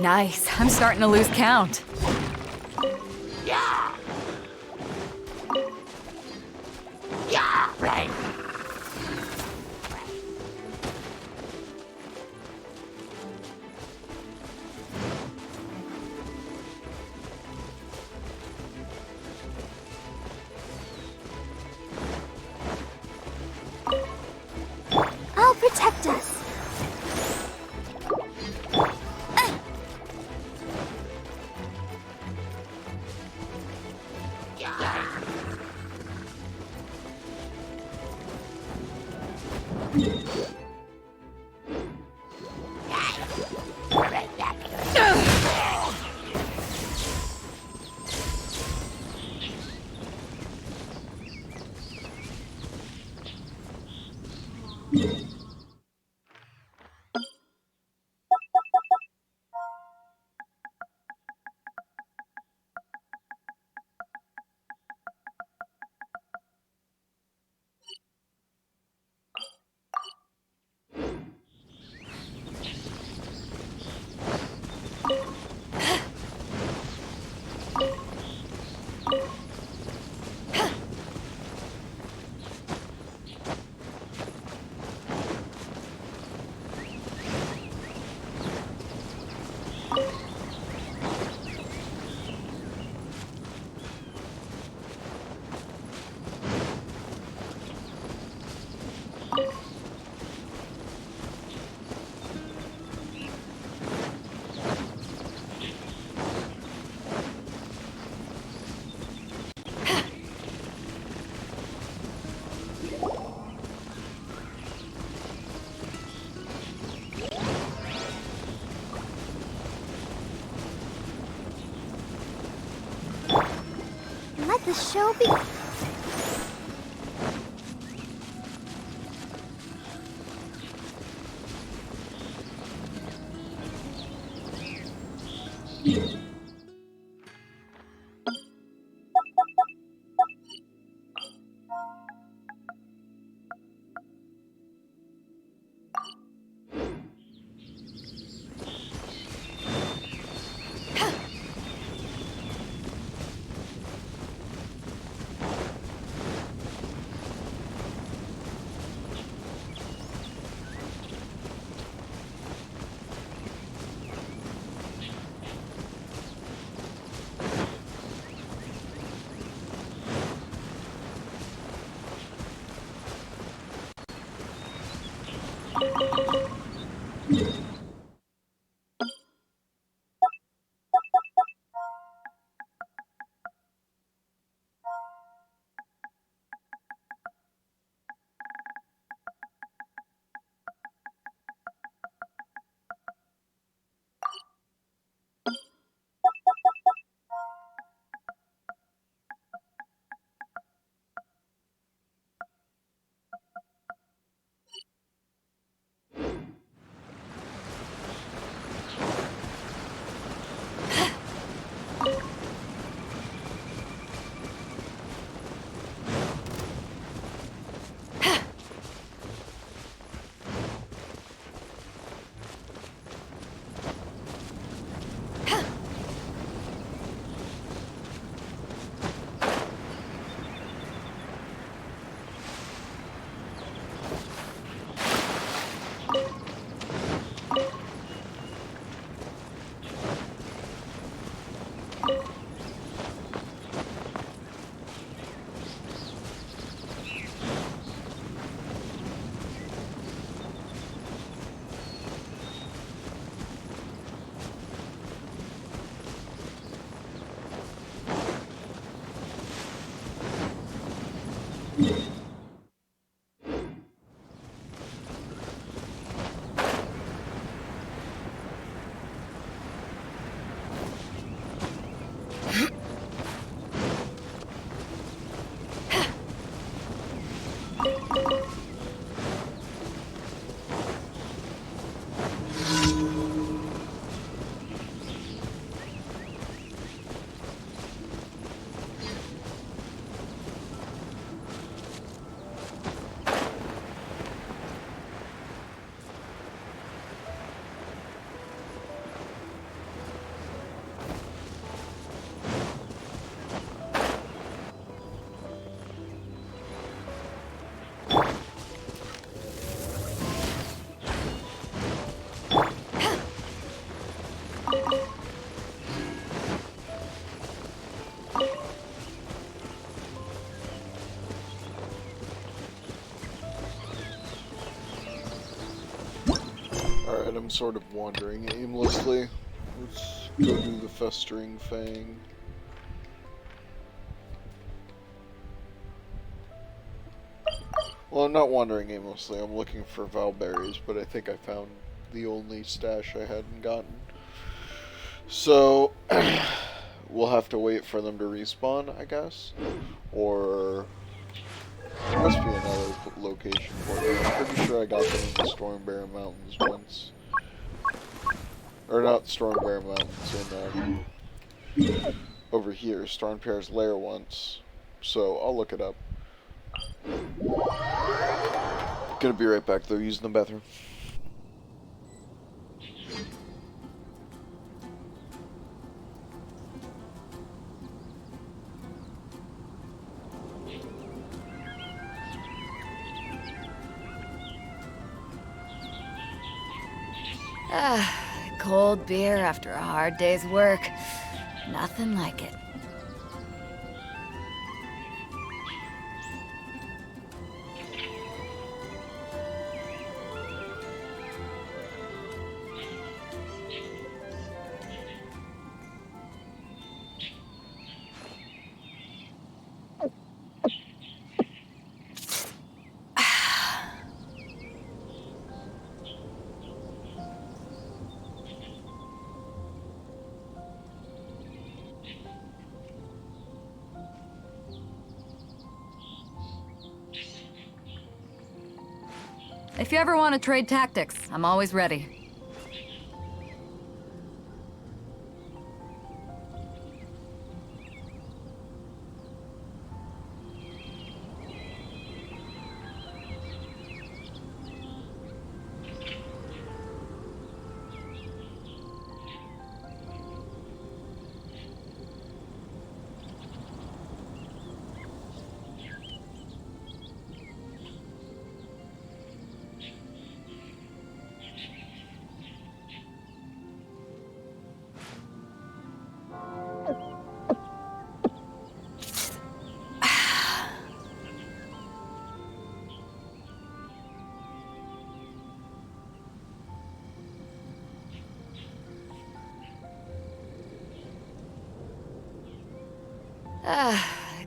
Nice. I'm starting to lose count. I'll protect us. Let the show be. Alright, I'm sort of wandering aimlessly. Let's go do the Festering Fang. Well, I'm not wandering aimlessly, I'm looking for Valberries, but I think I found the only stash I hadn't gotten. So, we'll have to wait for them to respawn, I guess. Or, there must be another location for them. I'm pretty sure I got them in the Stormbear Mountains once. Or not Stormbear Mountains, in, over here, Stormbear's Lair once. So, I'll look it up. Gonna be right back though, using the bathroom. Cold beer after a hard day's work. Nothing like it. If you ever want to trade tactics, I'm always ready.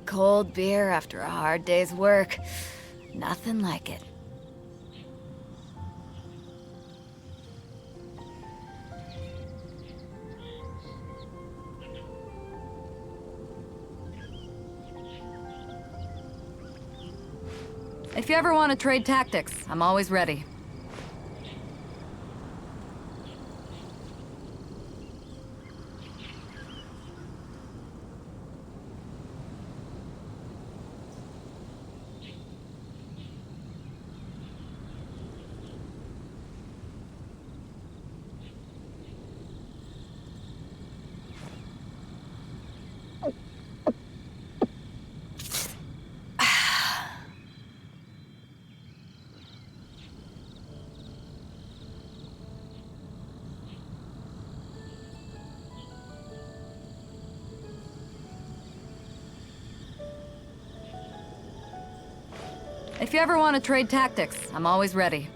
Cold beer after a hard day's work. Nothing like it. If you ever want to trade tactics, I'm always ready. If you ever want to trade tactics, I'm always ready.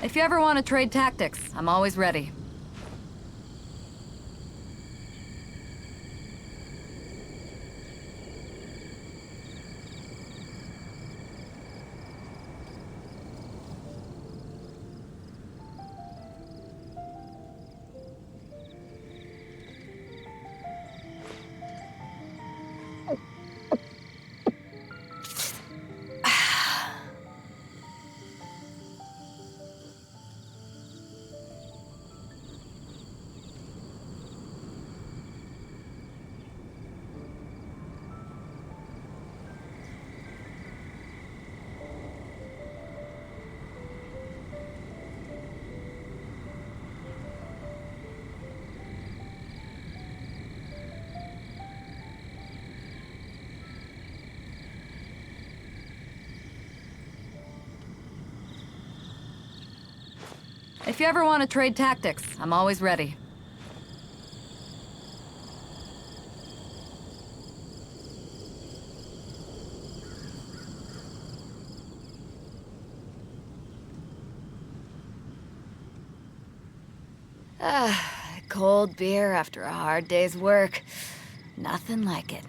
If you ever want to trade tactics, I'm always ready. If you ever want to trade tactics, I'm always ready. Cold beer after a hard day's work. Nothing like it.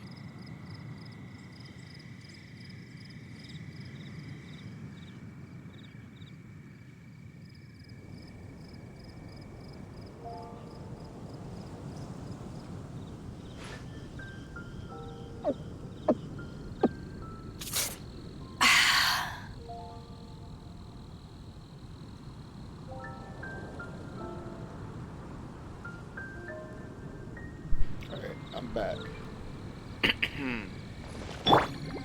Alright, I'm back.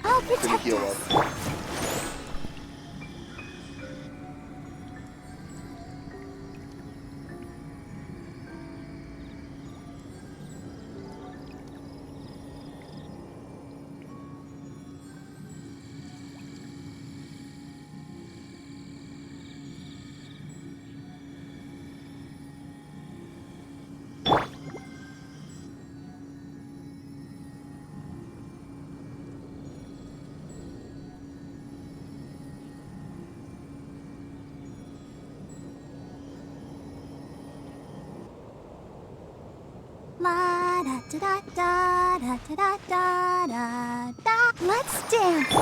I'll Gonna protect heal us. up. La da da da da da da da da da. Let's dance.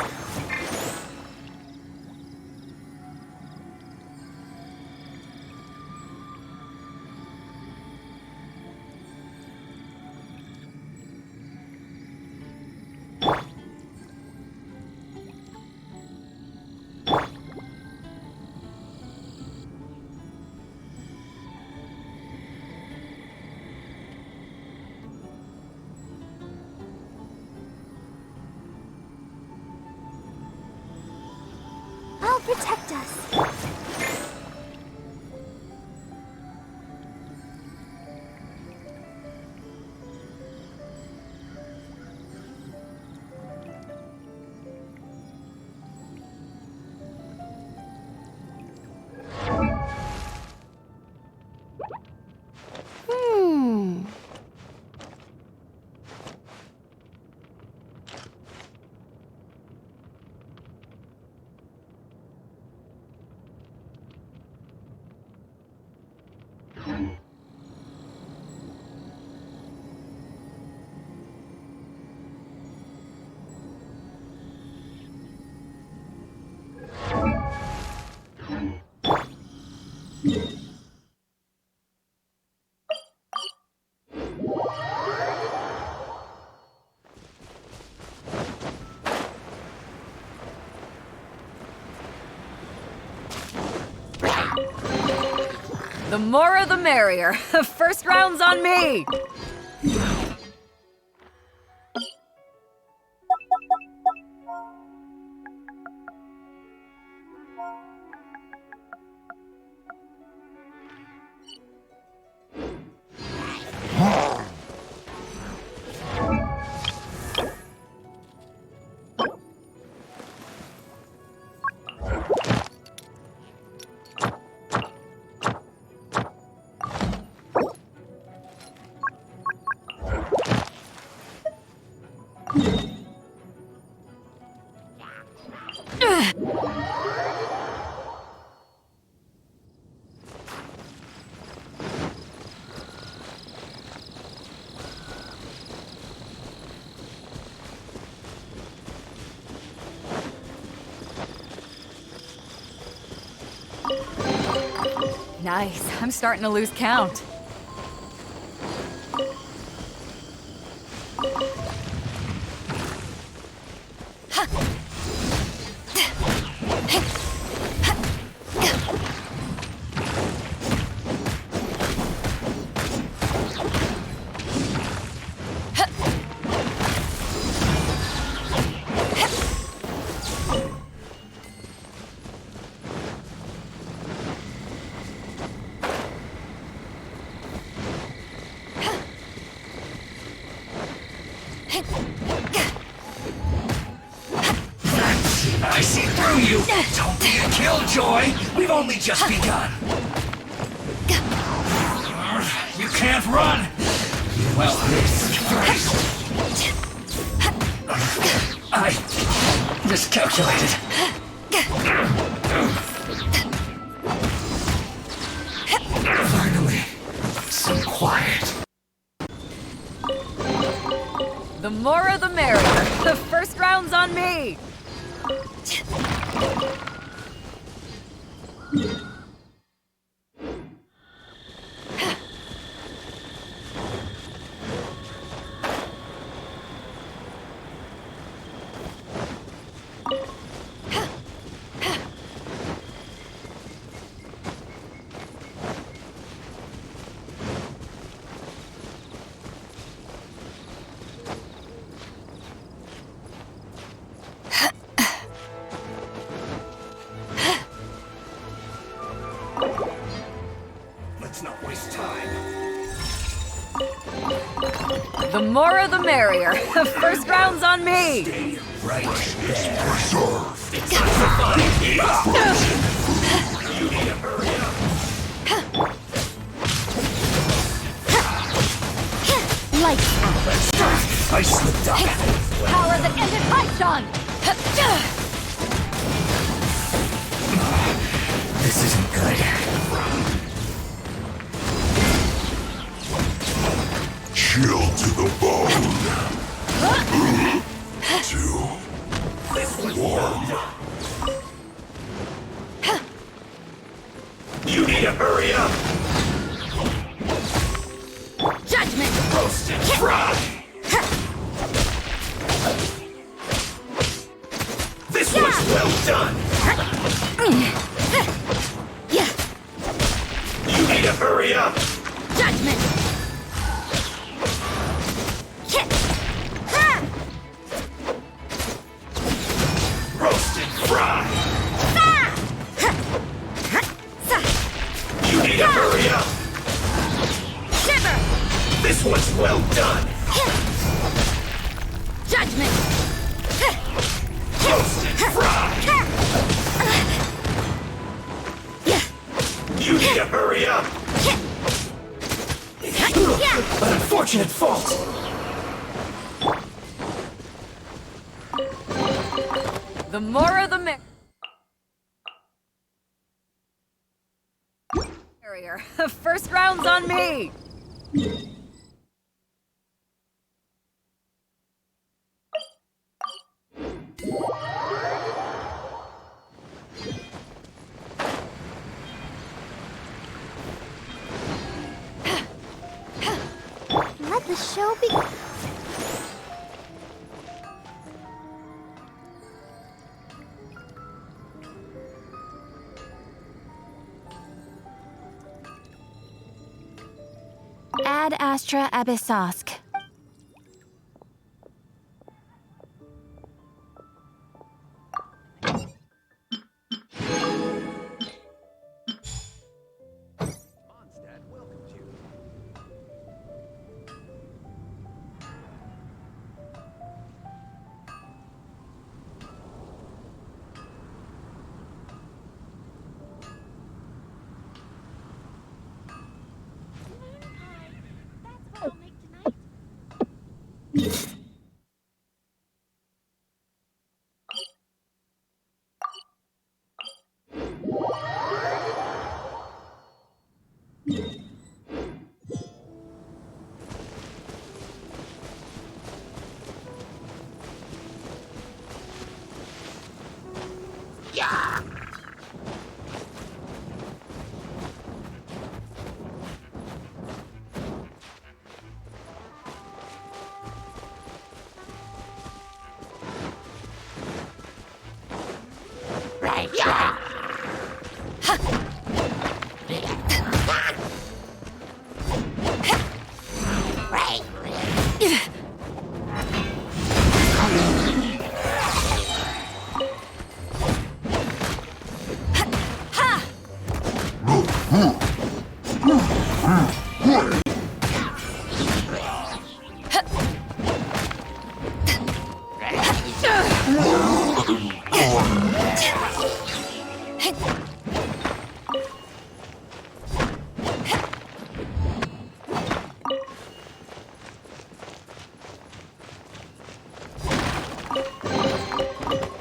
I'll protect us. The more the merrier. First round's on me! Nice. I'm starting to lose count. I see through you! Don't be a killjoy! We've only just begun! You can't run! Well, I miscalculated. Finally, some quiet. The more the merrier. The first round's on me! Let's not waste time. The more the merrier. The first round's on me! Stay right there. Lights out. I slipped up. Power that ended Python! This isn't good. Chill to the bone. 2, 1. You need to hurry up! Judgment! Roasted fry! This was well done! You need to hurry up! Judgment! Roasted fry! You need to hurry up! Shiver! This was well done! Judgment! Roasted fry! You need to hurry up! An unfortunate fault! The more the merrier. First round's on me! Let the show be. Ad Astra Abyssosk.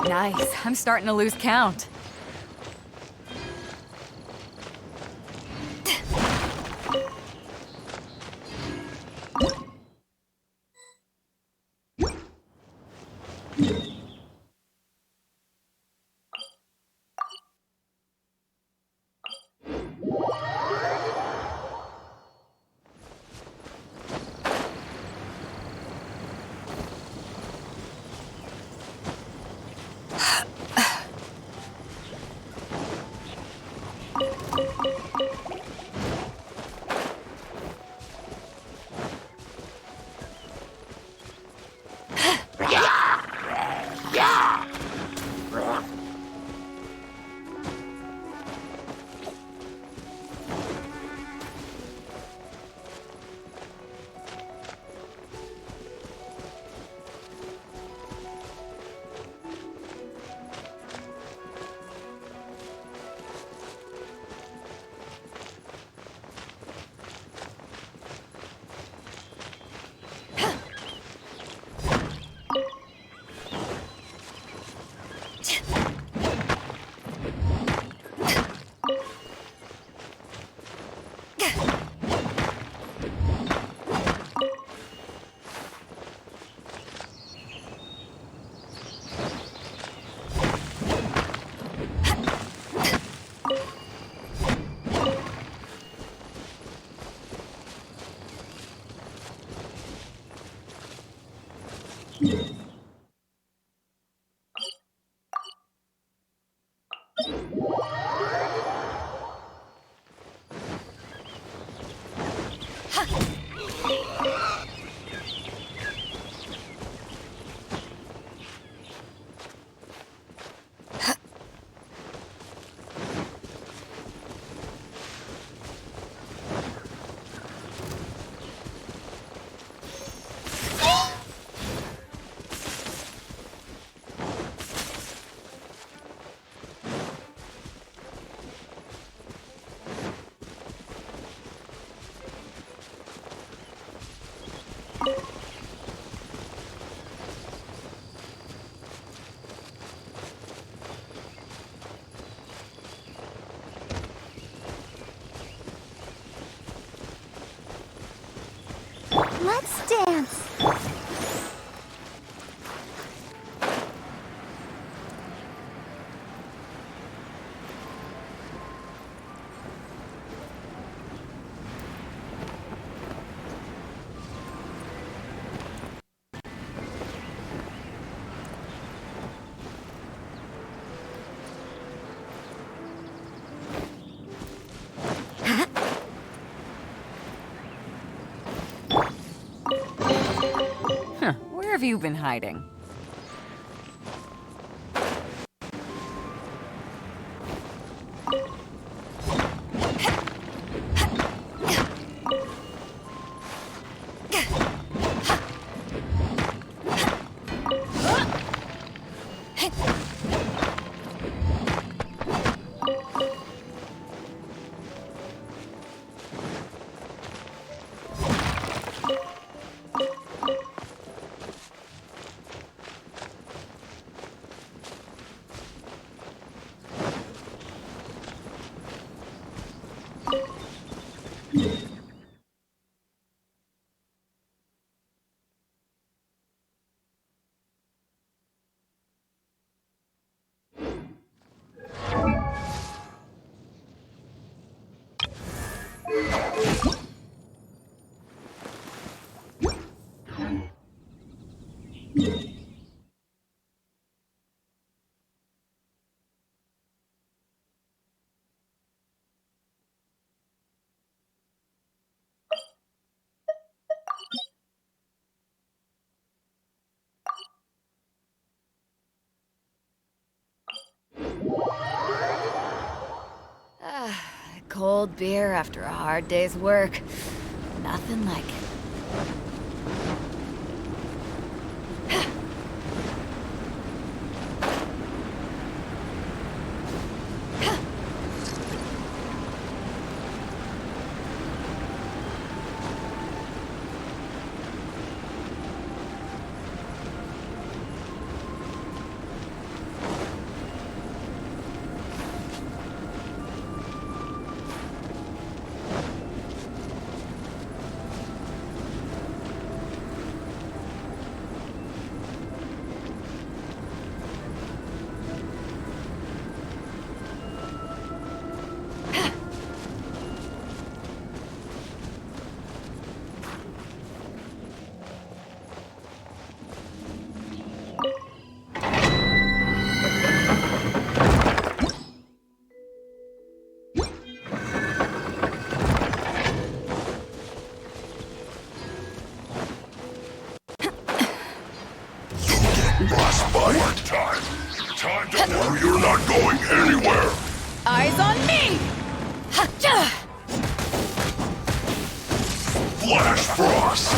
Nice. I'm starting to lose count. Let's dance. Huh. Where have you been hiding? Cold beer after a hard day's work. Nothing like it. Frostbite. Time to work. You're not going anywhere. Eyes on me! Flash Frost.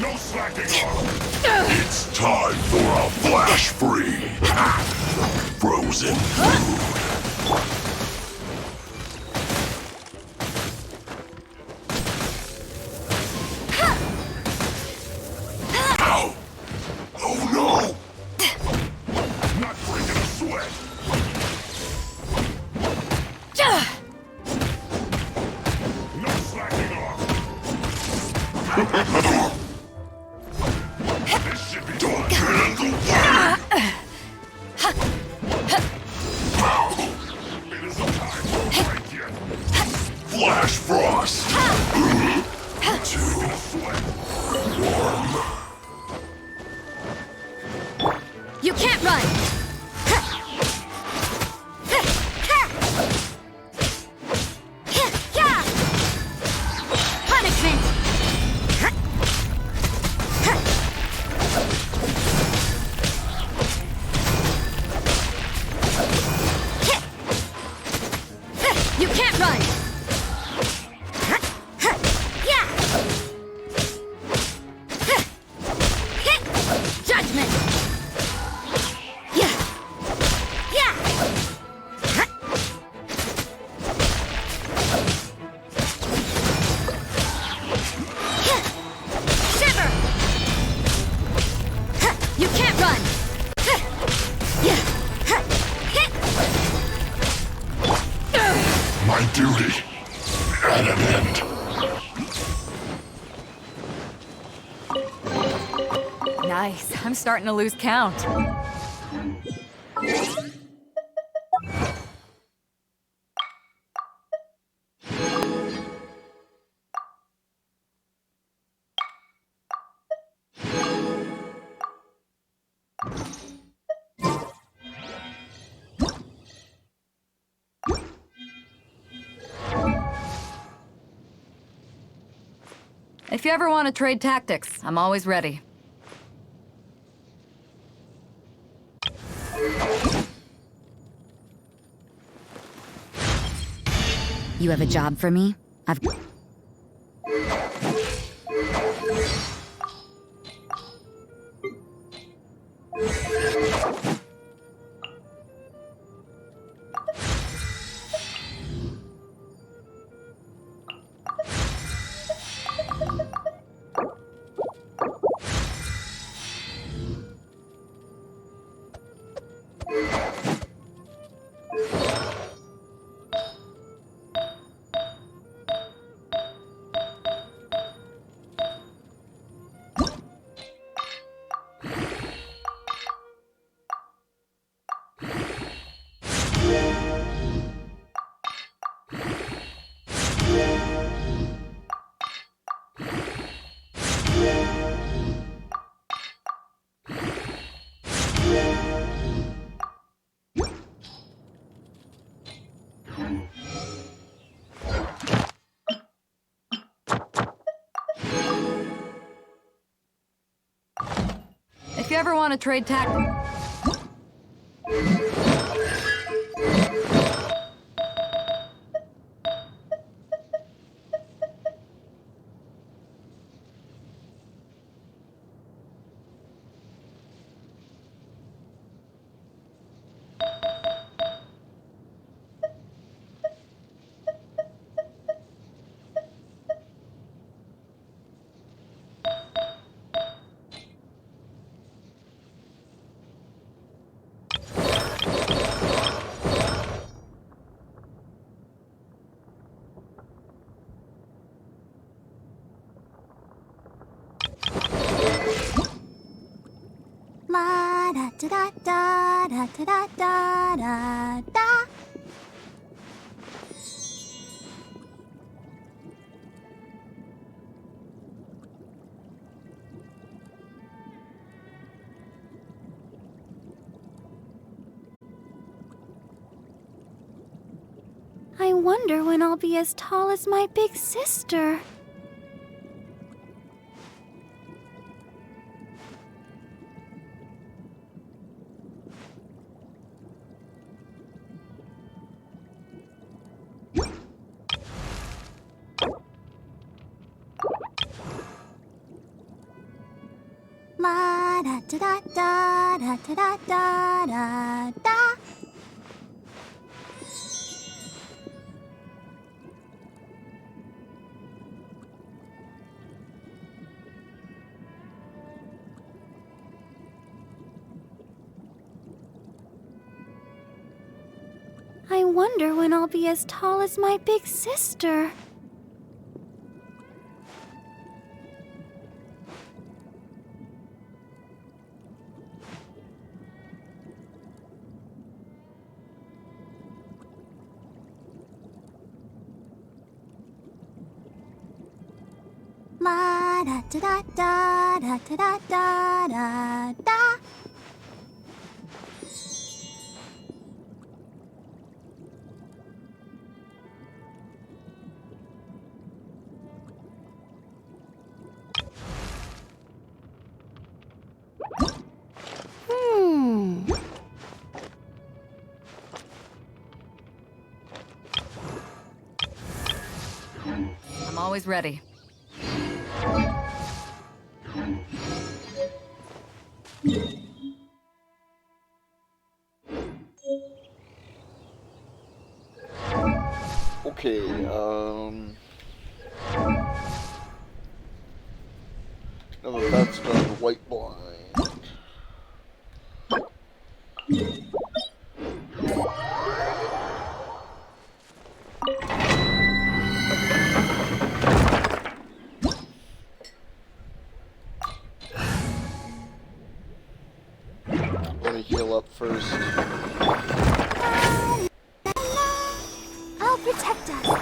No slacking off. It's time for a flash free. Frozen food. Ow! Oh no! Not breaking a sweat. No slacking off. This should be done. Handle that. It isn't time for a break yet. Flash Frost. Too warm. You can't run! My duty at an end. Nice. I'm starting to lose count. If you ever want to trade tactics, I'm always ready. You have a job for me? I've... If you ever want to trade tactics... La da da da da da da da da da. I wonder when I'll be as tall as my big sister. La da da da da da da da da da. I wonder when I'll be as tall as my big sister. La da da da da da da da da da. I'm always ready. Okay, now that that's done, white blind. heal up first. I'll protect us.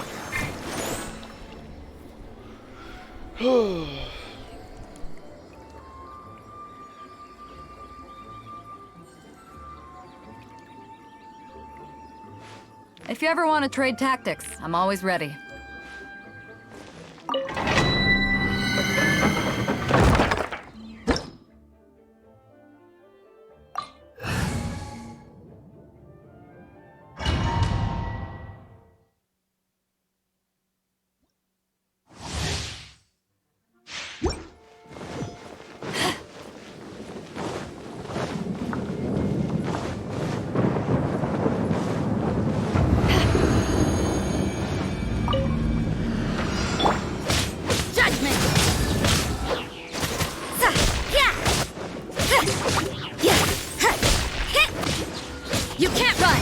If you ever want to trade tactics, I'm always ready. You can't run!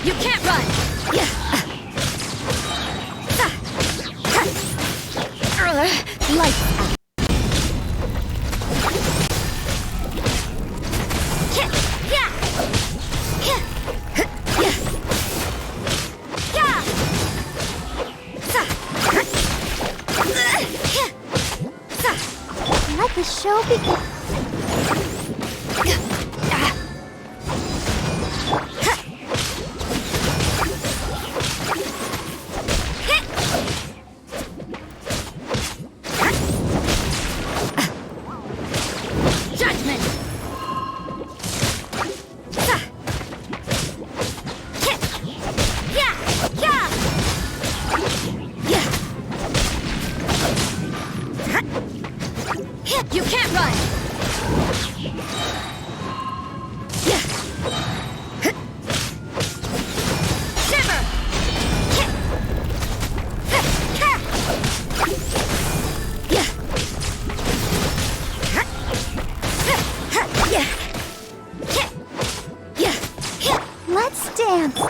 You can't run! Lights out. Let the show begin. Judgment! You can't run! Shimmer! Let's dance.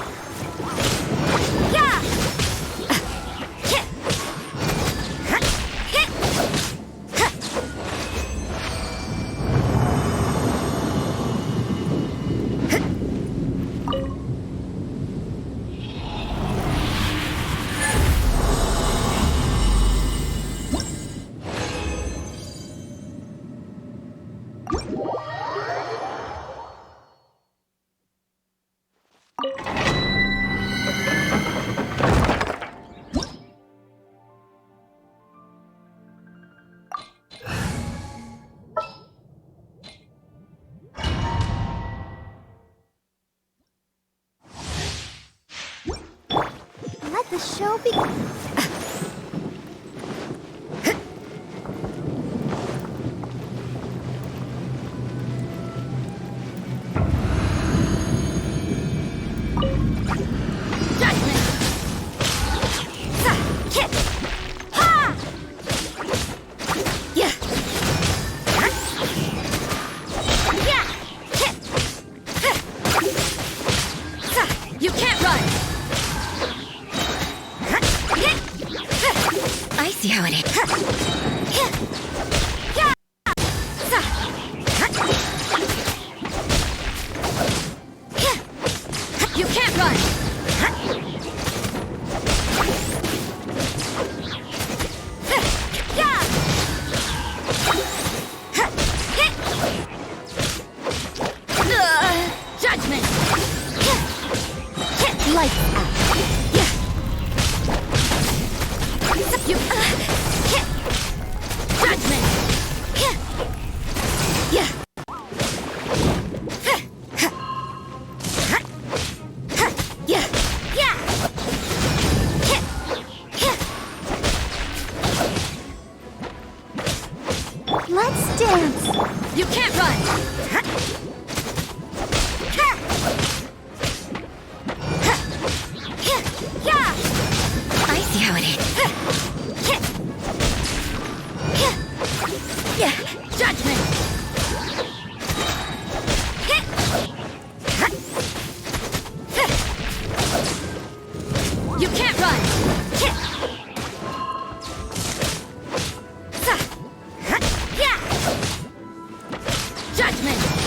Let the show begin. You can't run! I see how it is. You can't run! Judgment! Lights out. You, judgment! Let's dance. You can't run! I see how it is. Judgment! Judgment!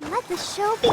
Let the show be.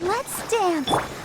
Let's dance.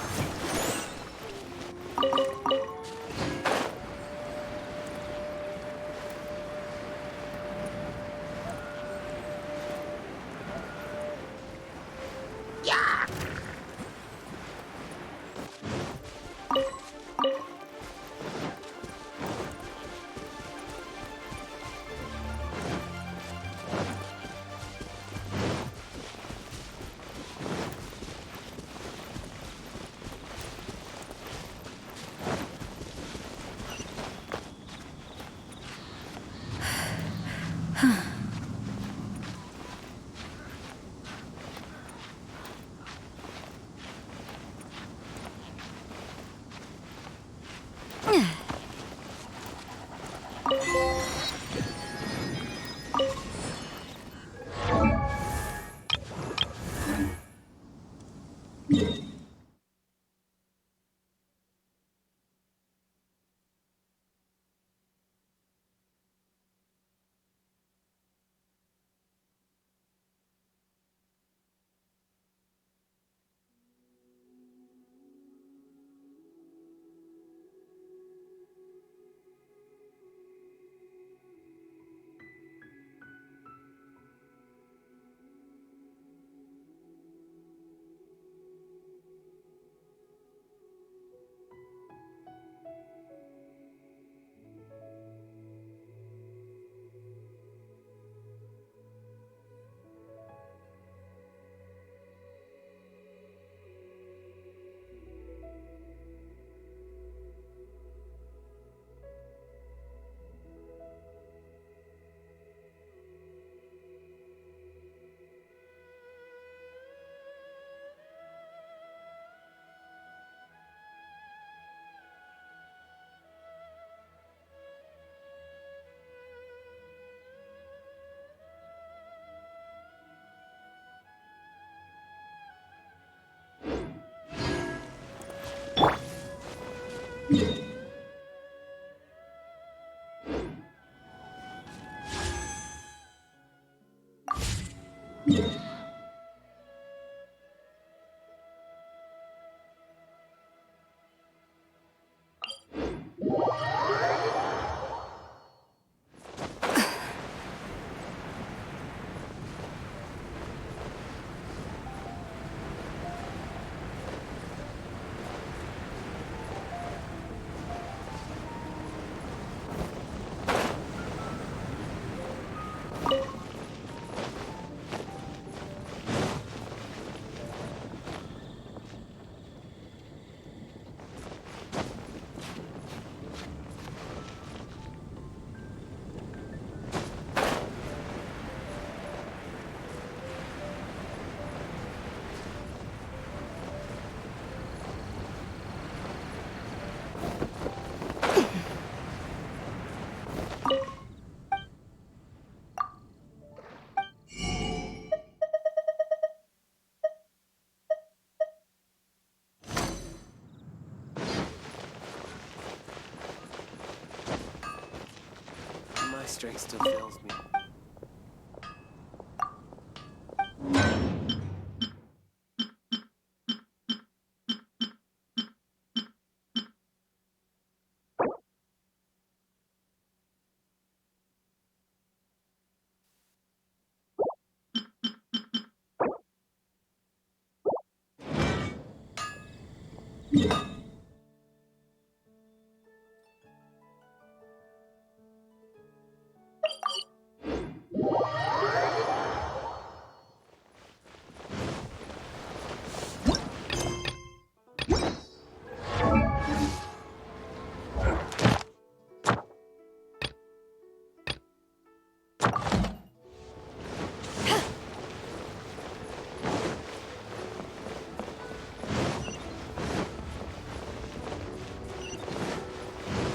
My strength still fails me.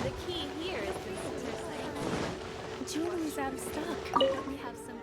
The key here is the jewelry's out of stock. Don't we have some?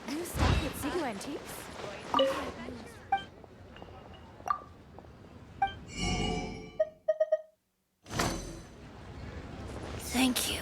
New stock at Seago Antiques? Thank you.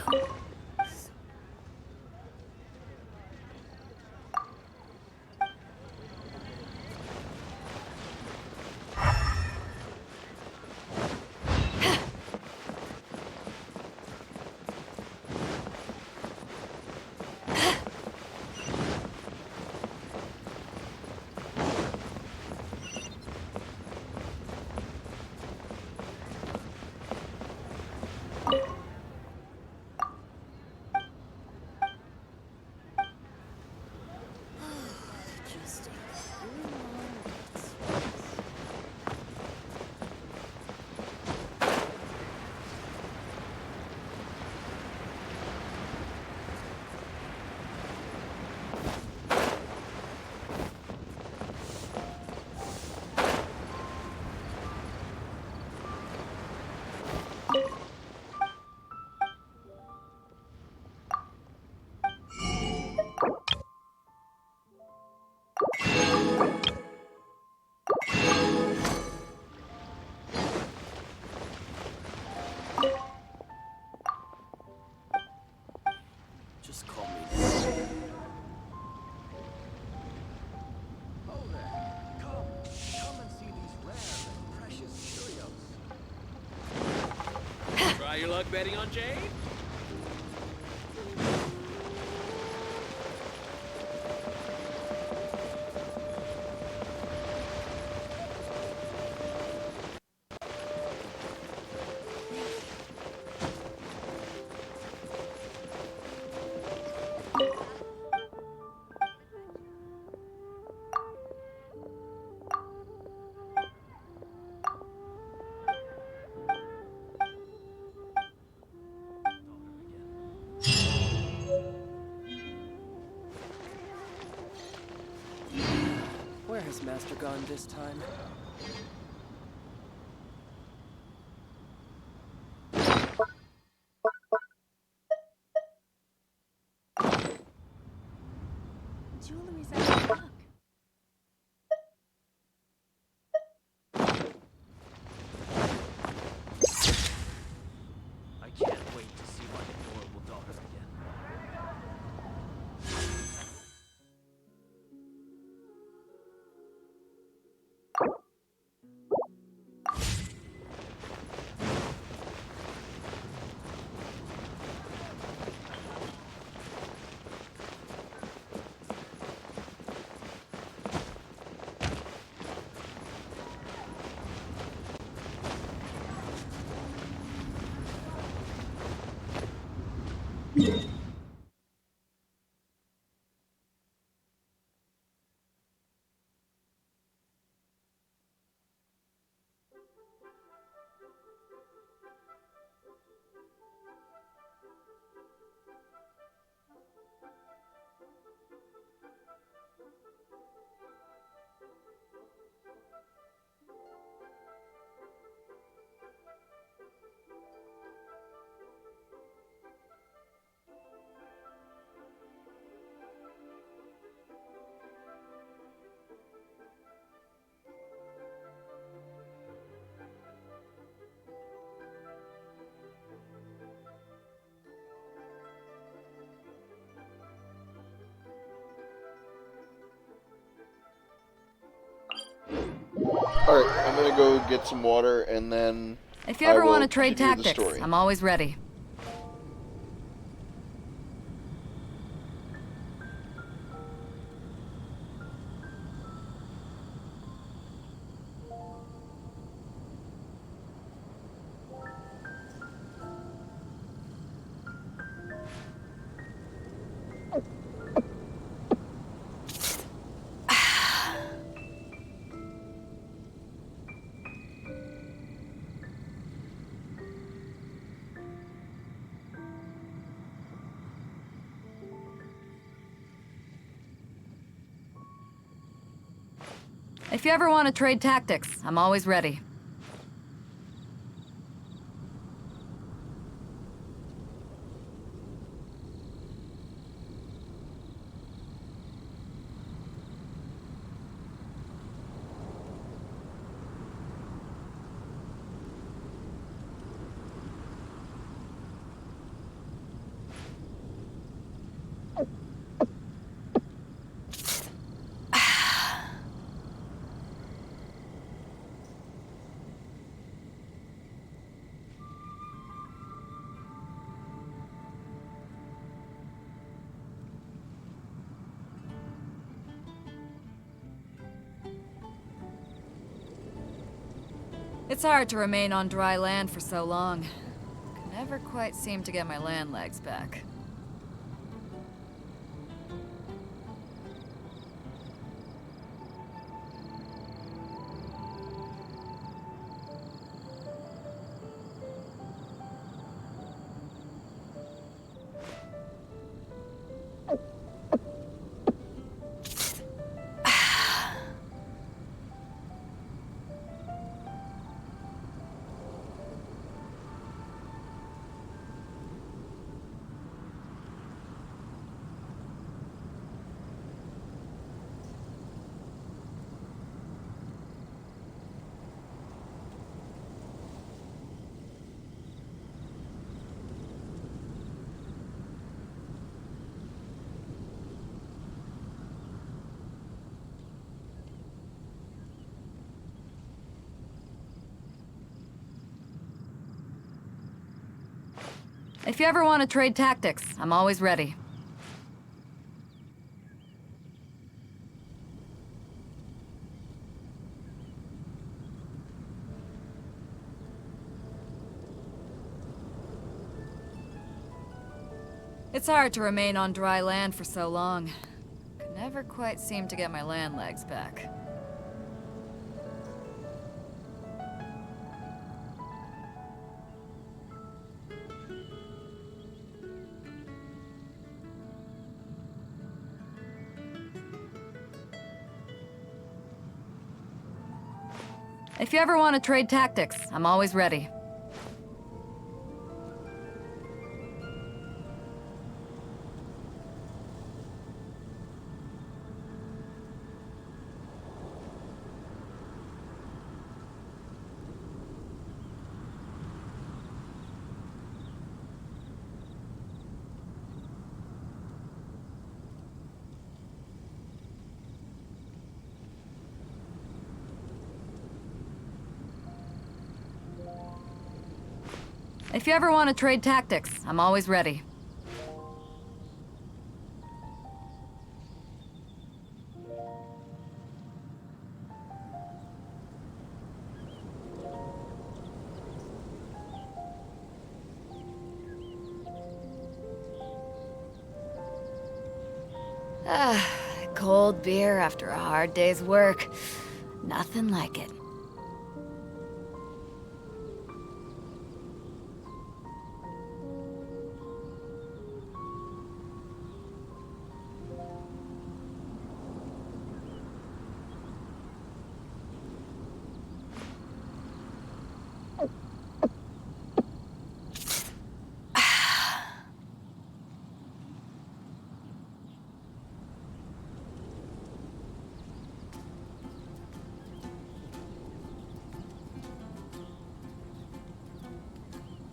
luck betting on Jade? Where has Master gone this time? Jewelry's out of stock. I can't wait to see my adorable daughter again. Alright, I'm gonna go get some water and then If you I ever will want to trade continue the tactics, story. I'm always ready. If you ever want to trade tactics, I'm always ready. It's hard to remain on dry land for so long. Can never quite seem to get my land legs back. If you ever want to trade tactics, I'm always ready. It's hard to remain on dry land for so long. Could never quite seem to get my land legs back. If you ever want to trade tactics, I'm always ready. If you ever want to trade tactics, I'm always ready. Cold beer after a hard day's work. Nothing like it.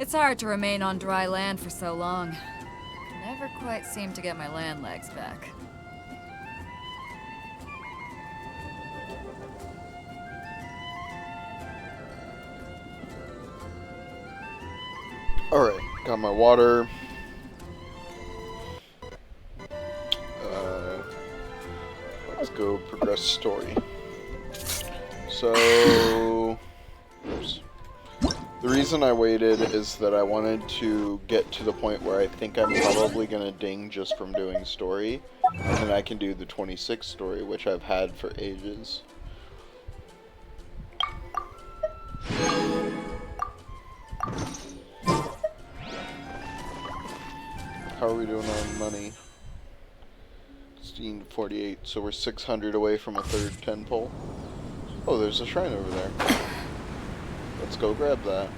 It's hard to remain on dry land for so long. Could never quite seem to get my land legs back. Alright, got my water. Let's go progress story. So, oops. The reason I waited is that I wanted to get to the point where I think I'm probably going to ding just from doing story, and then I can do the 26 story, which I've had for ages. How are we doing on money? 16 to 48, so we're 600 away from a third 10 pole. Oh, there's a shrine over there. Let's go grab that.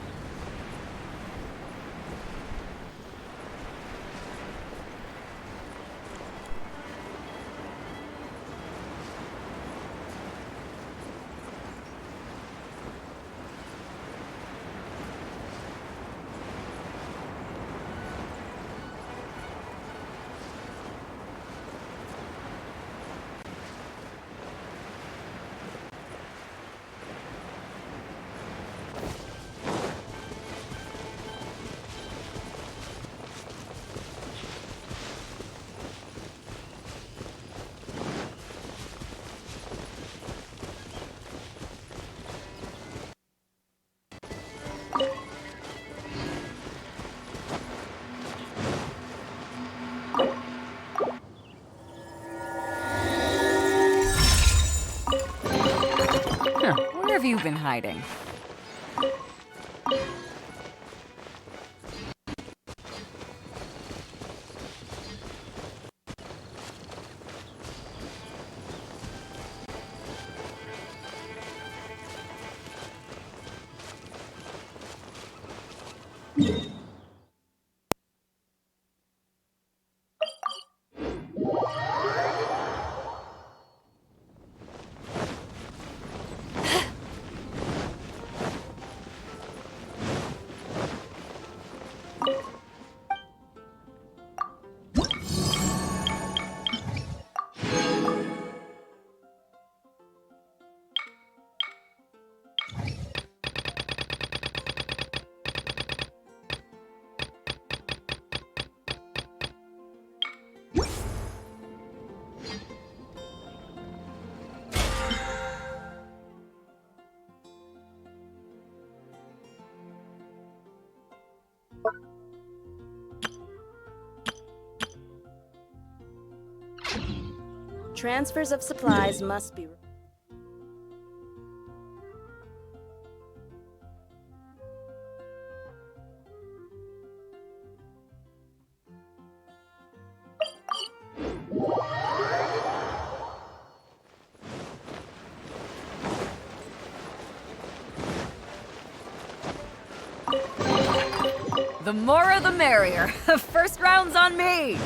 Where have you been hiding? Transfers of supplies must be... The more the merrier. First round's on me!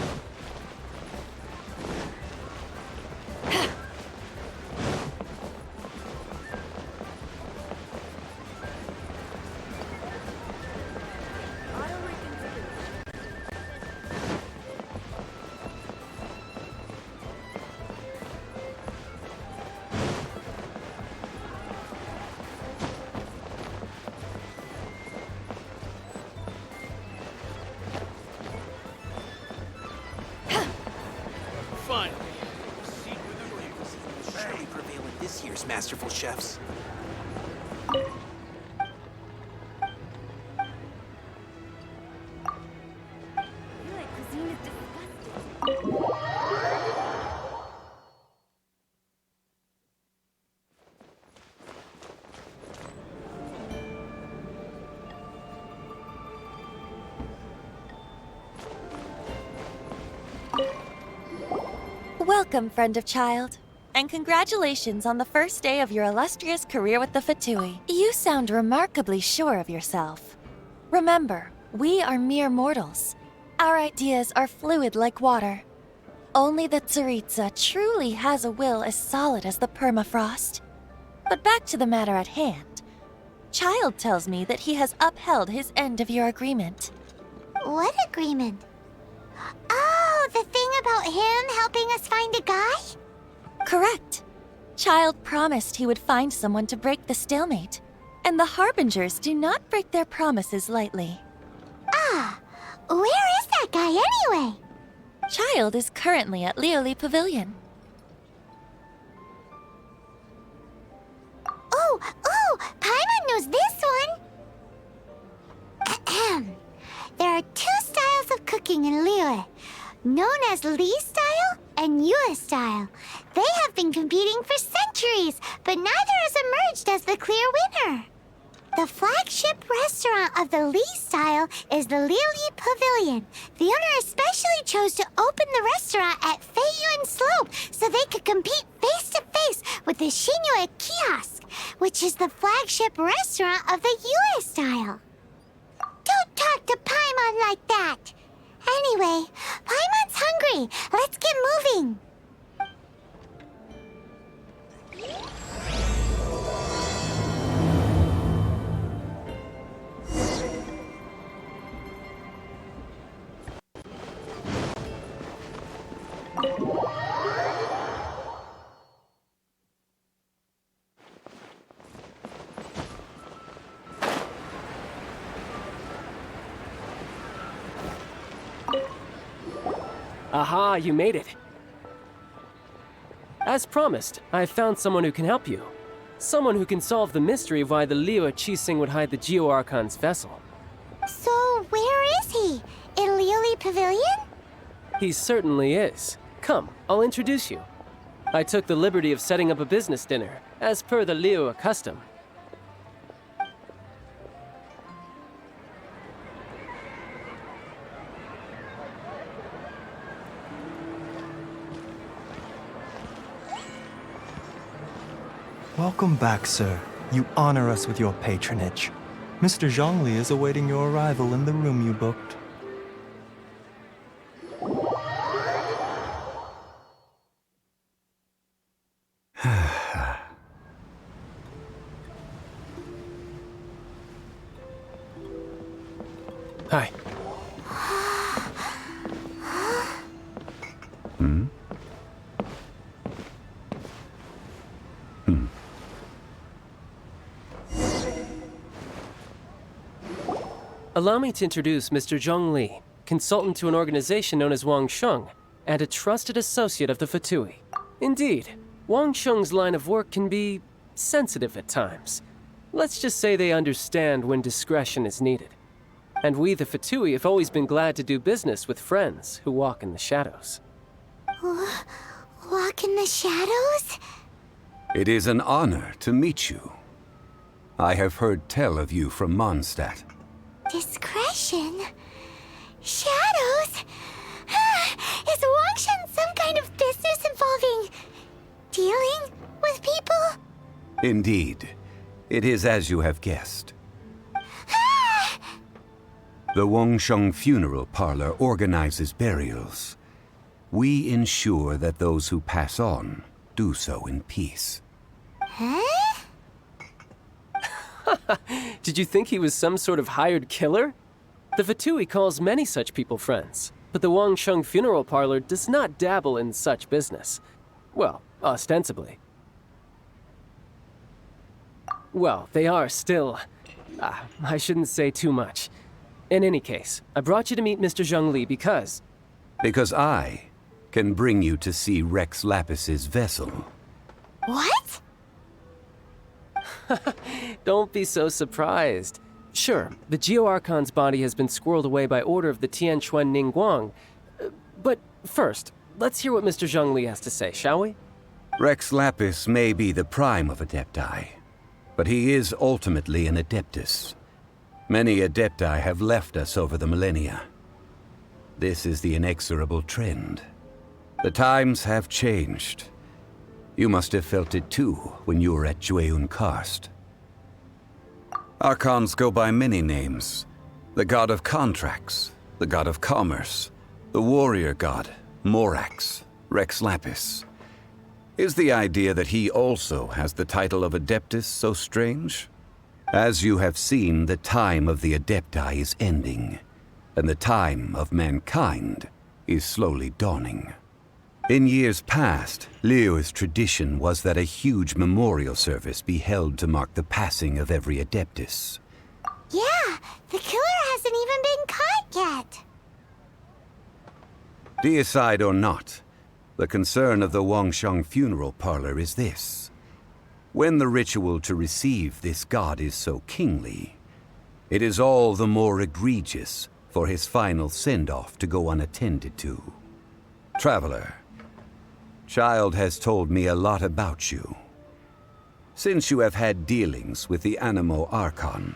Surely prevail with this year's masterful chefs. cuisine is disgusting. Welcome, friend of child. And congratulations on the first day of your illustrious career with the Fatui. You sound remarkably sure of yourself. Remember, we are mere mortals. Our ideas are fluid like water. Only the Tsaritsa truly has a will as solid as the permafrost. But back to the matter at hand. Child tells me that he has upheld his end of your agreement. What agreement? Oh, the thing about him helping us find a guy? Correct. Child promised he would find someone to break the stalemate. And the Harbingers do not break their promises lightly. Ah, where is that guy anyway? Child is currently at Lioli Pavilion. Oh, Paimon knows this one! Ahem. There are two styles of cooking in Liyue, known as Li style and Yue style. They have been competing for centuries, but neither has emerged as the clear winner. The flagship restaurant of the Li style is the Lioli Pavilion. The owner especially chose to open the restaurant at Feiyuan Slope so they could compete face to face with the Shinyue Kiosk, which is the flagship restaurant of the Yue style. Don't talk to Paimon like that. Anyway, Paimon's hungry. Let's get moving. Aha, you made it. As promised, I've found someone who can help you. Someone who can solve the mystery of why the Liyue Qixing would hide the Geo-Archon's vessel. So, where is he? In Lioli Pavilion? He certainly is. Come, I'll introduce you. I took the liberty of setting up a business dinner, as per the Liyue custom. Welcome back, sir. You honor us with your patronage. Mr. Zhongli is awaiting your arrival in the room you booked. Hi. Allow me to introduce Mr. Zhong Li, consultant to an organization known as Wang Sheng, and a trusted associate of the Fatui. Indeed, Wang Sheng's line of work can be sensitive at times. Let's just say they understand when discretion is needed. And we, the Fatui, have always been glad to do business with friends who walk in the shadows. Walk in the shadows? It is an honor to meet you. I have heard tell of you from Mondstadt. Discretion? Shadows? Is Wangshun some kind of business involving dealing with people? Indeed. It is as you have guessed. The Wangsheng Funeral Parlor organizes burials. We ensure that those who pass on do so in peace. Huh? Did you think he was some sort of hired killer? The Fatui calls many such people friends, but the Wangsheng Funeral Parlor does not dabble in such business. Well, ostensibly. Well, they are still... I shouldn't say too much. In any case, I brought you to meet Mr. Zhongli because... Because I can bring you to see Rex Lapis's vessel. What? Don't be so surprised. Sure, the Geo-Archon's body has been squirreled away by order of the Tianquan Ningguang. But first, let's hear what Mr. Zhongli has to say, shall we? Rex Lapis may be the prime of Adepti, but he is ultimately an Adeptus. Many Adepti have left us over the millennia. This is the inexorable trend. The times have changed. You must have felt it too when you were at Jueyun Karst. Archons go by many names. The god of contracts, the god of commerce, the warrior god, Morax, Rex Lapis. Is the idea that he also has the title of Adeptus so strange? As you have seen, the time of the Adepti is ending, and the time of mankind is slowly dawning. In years past, Liyue's tradition was that a huge memorial service be held to mark the passing of every Adeptus. Yeah, the killer hasn't even been caught yet. Deicide or not, the concern of the Wangsheng Funeral Parlor is this. When the ritual to receive this god is so kingly, it is all the more egregious for his final send-off to go unattended to. Traveler, Child has told me a lot about you. Since you have had dealings with the Animo Archon,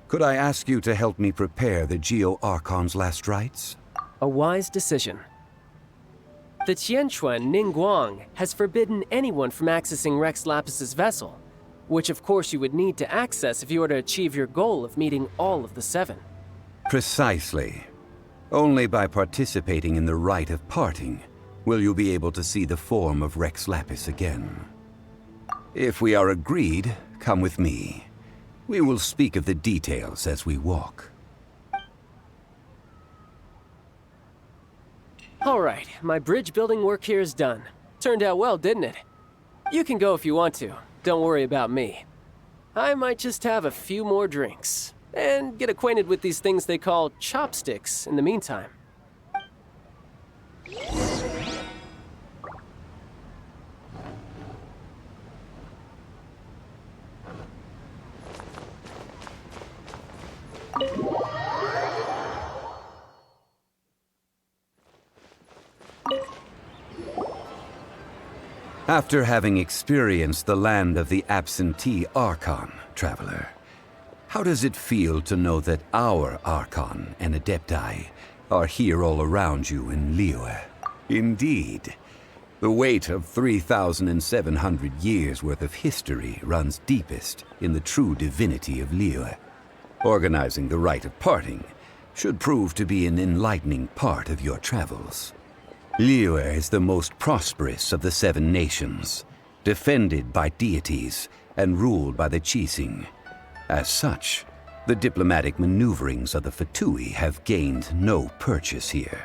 could I ask you to help me prepare the Geo-Archon's last rites? A wise decision. The Tianquan Ningguang has forbidden anyone from accessing Rex Lapis's vessel, which of course you would need to access if you were to achieve your goal of meeting all of the seven. Precisely. Only by participating in the rite of parting will you be able to see the form of Rex Lapis again. If we are agreed, come with me. We will speak of the details as we walk. All right, my bridge building work here is done. Turned out well, didn't it? You can go if you want to. Don't worry about me. I might just have a few more drinks and get acquainted with these things they call chopsticks in the meantime. After having experienced the land of the absentee Archon, Traveler, how does it feel to know that our Archon and Adepti are here all around you in Liyue? Indeed, the weight of 3,700 years' worth of history runs deepest in the true divinity of Liyue. Organizing the rite of parting should prove to be an enlightening part of your travels. Liyue is the most prosperous of the seven nations, defended by deities and ruled by the Qixing. As such, the diplomatic maneuverings of the Fatui have gained no purchase here.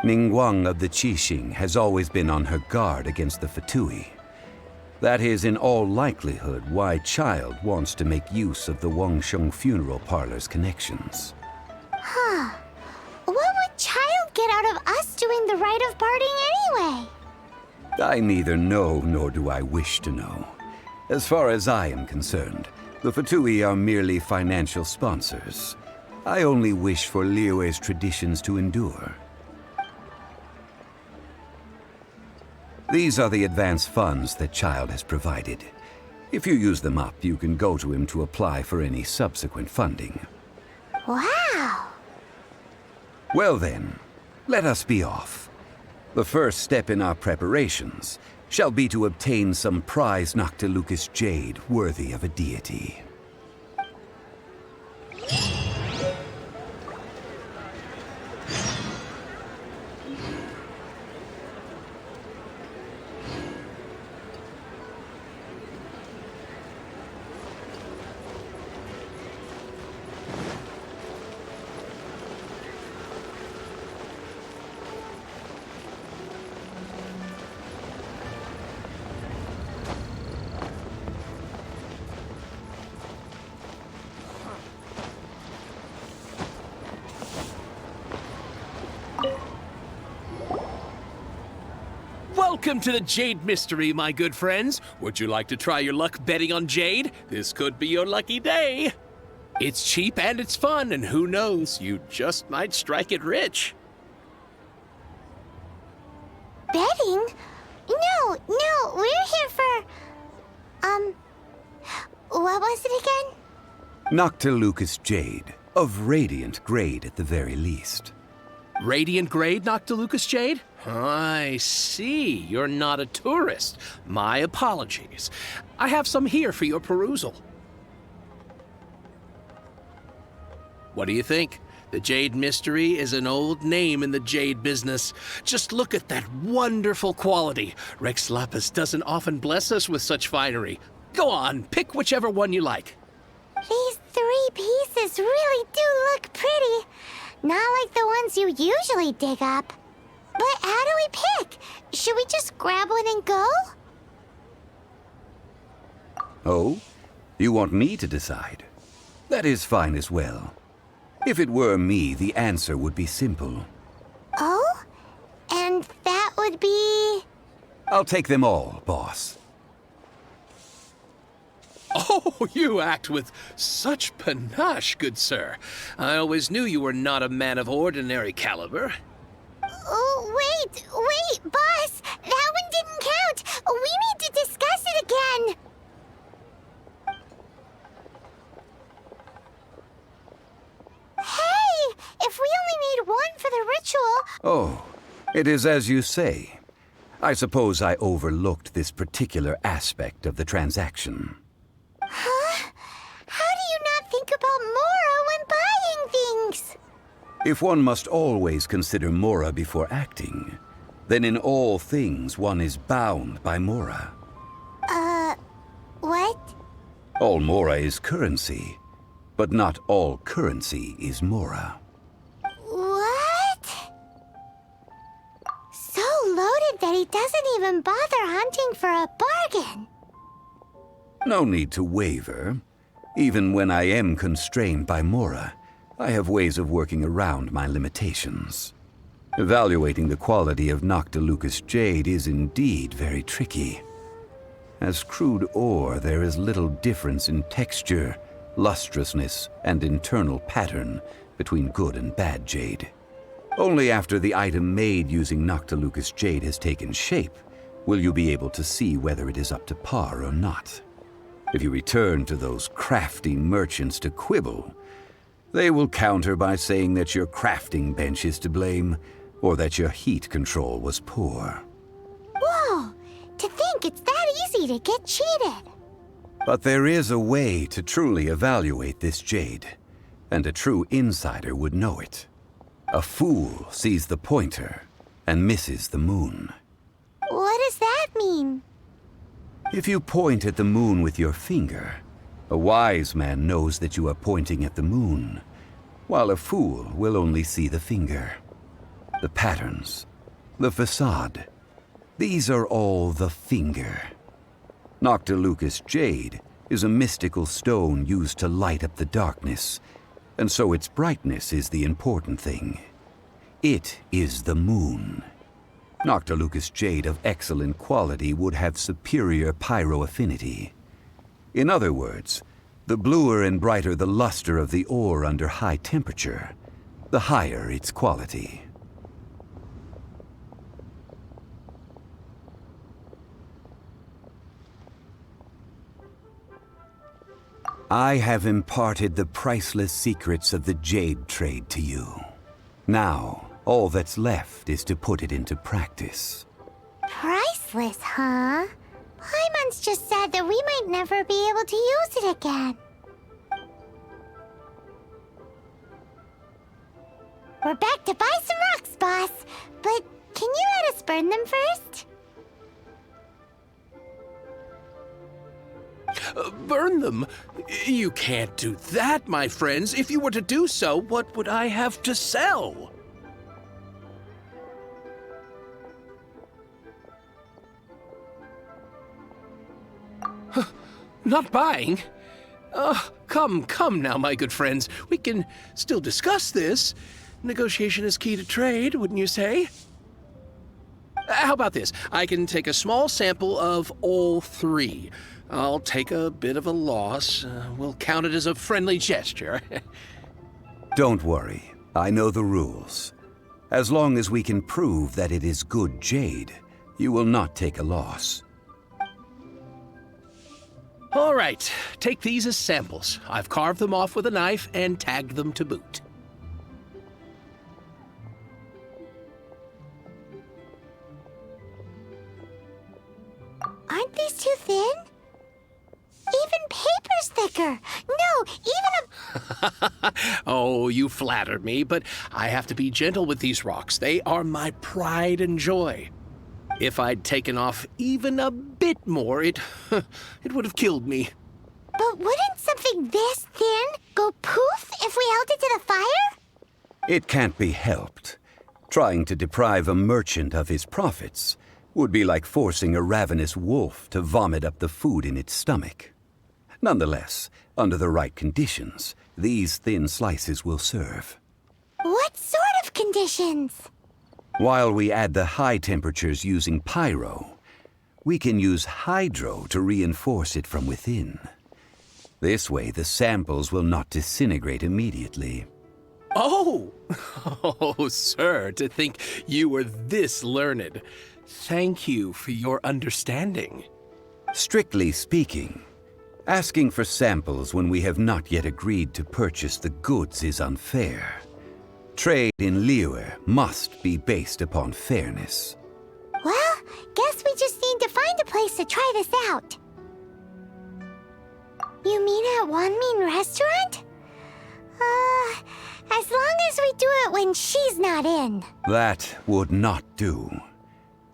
Ningguang of the Qixing has always been on her guard against the Fatui. That is in all likelihood why Child wants to make use of the Wangsheng Funeral Parlor's connections. Huh. What would Child get out of us doing the rite of parting anyway? I neither know nor do I wish to know. As far as I am concerned, the Fatui are merely financial sponsors. I only wish for Liyue's traditions to endure. These are the advance funds that Child has provided. If you use them up, you can go to him to apply for any subsequent funding. Wow! Well then, let us be off. The first step in our preparations shall be to obtain some prize Noctilucous jade worthy of a deity. Welcome to the Jade Mystery, my good friends. Would you like to try your luck betting on Jade? This could be your lucky day. It's cheap and it's fun, and who knows, you just might strike it rich. Betting? No, we're here for... what was it again? Noctilucous jade, of radiant grade at the very least. Radiant grade Noctilucous jade? I see. You're not a tourist. My apologies. I have some here for your perusal. What do you think? The Jade Mystery is an old name in the jade business. Just look at that wonderful quality. Rex Lapis doesn't often bless us with such finery. Go on, pick whichever one you like. These 3 pieces really do look pretty. Not like the ones you usually dig up. But how do we pick? Should we just grab one and go? Oh? You want me to decide? That is fine as well. If it were me, the answer would be simple. Oh? And that would be... I'll take them all, boss. Oh, you act with such panache, good sir. I always knew you were not a man of ordinary caliber. Oh, wait, boss! That one didn't count! We need to discuss it again! Hey! If we only need one for the ritual... Oh, it is as you say. I suppose I overlooked this particular aspect of the transaction. Huh? How do you not think about Mora when buying things? If one must always consider Mora before acting, then in all things one is bound by Mora. What? All Mora is currency, but not all currency is Mora. What? So loaded that he doesn't even bother hunting for a bargain. No need to waver. Even when I am constrained by Mora, I have ways of working around my limitations. Evaluating the quality of Noctilucous jade is indeed very tricky. As crude ore, there is little difference in texture, lustrousness, and internal pattern between good and bad jade. Only after the item made using Noctilucous jade has taken shape will you be able to see whether it is up to par or not. If you return to those crafty merchants to quibble, they will counter by saying that your crafting bench is to blame, or that your heat control was poor. Whoa! To think it's that easy to get cheated. But there is a way to truly evaluate this jade, and a true insider would know it. A fool sees the pointer and misses the moon. What does that mean? If you point at the moon with your finger, a wise man knows that you are pointing at the moon, while a fool will only see the finger. The patterns, the facade, these are all the finger. Noctilucous jade is a mystical stone used to light up the darkness, and so its brightness is the important thing. It is the moon. Noctilucous jade of excellent quality would have superior pyroaffinity. In other words, the bluer and brighter the luster of the ore under high temperature, the higher its quality. I have imparted the priceless secrets of the jade trade to you. Now, all that's left is to put it into practice. Priceless, huh? Paimon's just said that we might never be able to use it again. We're back to buy some rocks, boss. But can you let us burn them first? Burn them? You can't do that, my friends. If you were to do so, what would I have to sell? Not buying? Come now, my good friends. We can still discuss this. Negotiation is key to trade, wouldn't you say? How about this? I can take a small sample of all three. I'll take a bit of a loss. We'll count it as a friendly gesture. Don't worry. I know the rules. As long as we can prove that it is good jade, you will not take a loss. All right, take these as samples. I've carved them off with a knife and tagged them to boot. Aren't these too thin? Even paper's thicker. No, even a... Oh, you flatter me, but I have to be gentle with these rocks. They are my pride and joy. If I'd taken off even a bit more, it would have killed me. But wouldn't something this thin go poof if we held it to the fire? It can't be helped. Trying to deprive a merchant of his profits would be like forcing a ravenous wolf to vomit up the food in its stomach. Nonetheless, under the right conditions, these thin slices will serve. What sort of conditions? While we add the high temperatures using pyro, we can use hydro to reinforce it from within. This way, the samples will not disintegrate immediately. Oh! Oh, sir, to think you were this learned. Thank you for your understanding. Strictly speaking, asking for samples when we have not yet agreed to purchase the goods is unfair. Trade in Liyue must be based upon fairness. Well, guess we just need to find a place to try this out. You mean at Wanmin Restaurant? As long as we do it when she's not in. That would not do.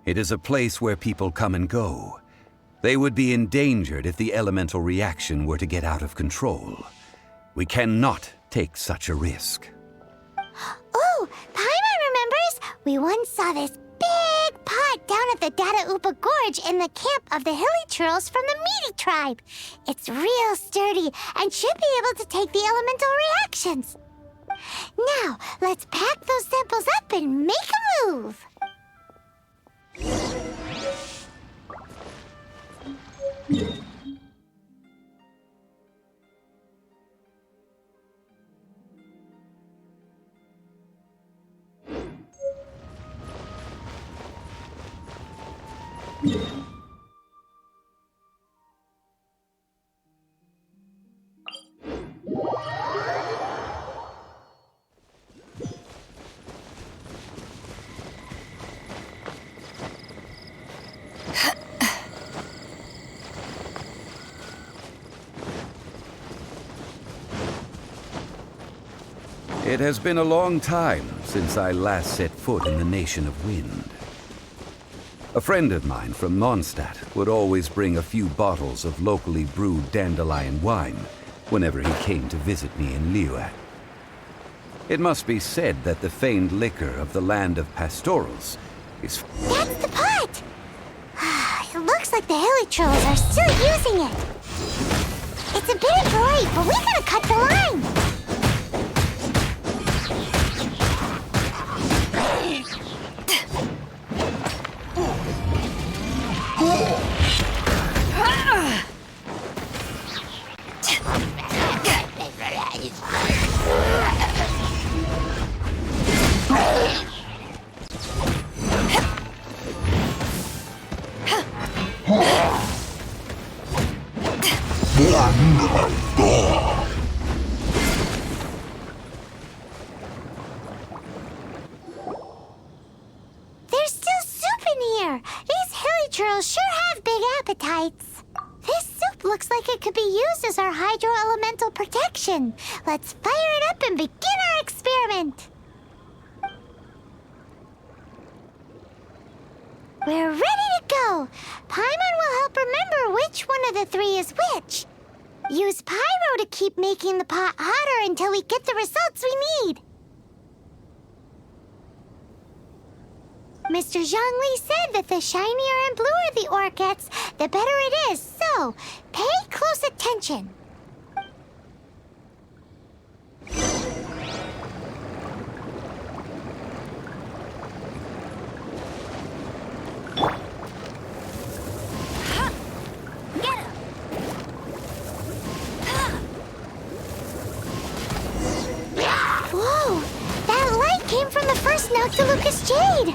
It is a place where people come and go. They would be endangered if the elemental reaction were to get out of control. We cannot take such a risk. Oh, Paimon remembers! We once saw this big pot down at the Dada Upa Gorge in the camp of the Hilly Churls from the Meaty tribe. It's real sturdy and should be able to take the elemental reactions. Now, let's pack those samples up and make a move. It has been a long time since I last set foot in the Nation of Wind. A friend of mine from Mondstadt would always bring a few bottles of locally brewed dandelion wine whenever he came to visit me in Liyue. It must be said that the famed liquor of the land of pastorals is... That's the pot! It looks like the Hilly Trolls are still using it. It's a bit bright, but we gotta cut the line. There's still soup in here. These hilly churls sure have big appetites. This soup looks like it could be used as our hydro-elemental protection. Let's fire it up and begin our experiment. We're ready to go. Paimon will help remember which one of the three is which. Use pyro to keep making the pot hotter until we get the results we need. Mr. Zhongli said that the shinier and bluer the ore gets, the better it is. So, pay close attention. Whoa! That light came from the first Noctilucous Jade!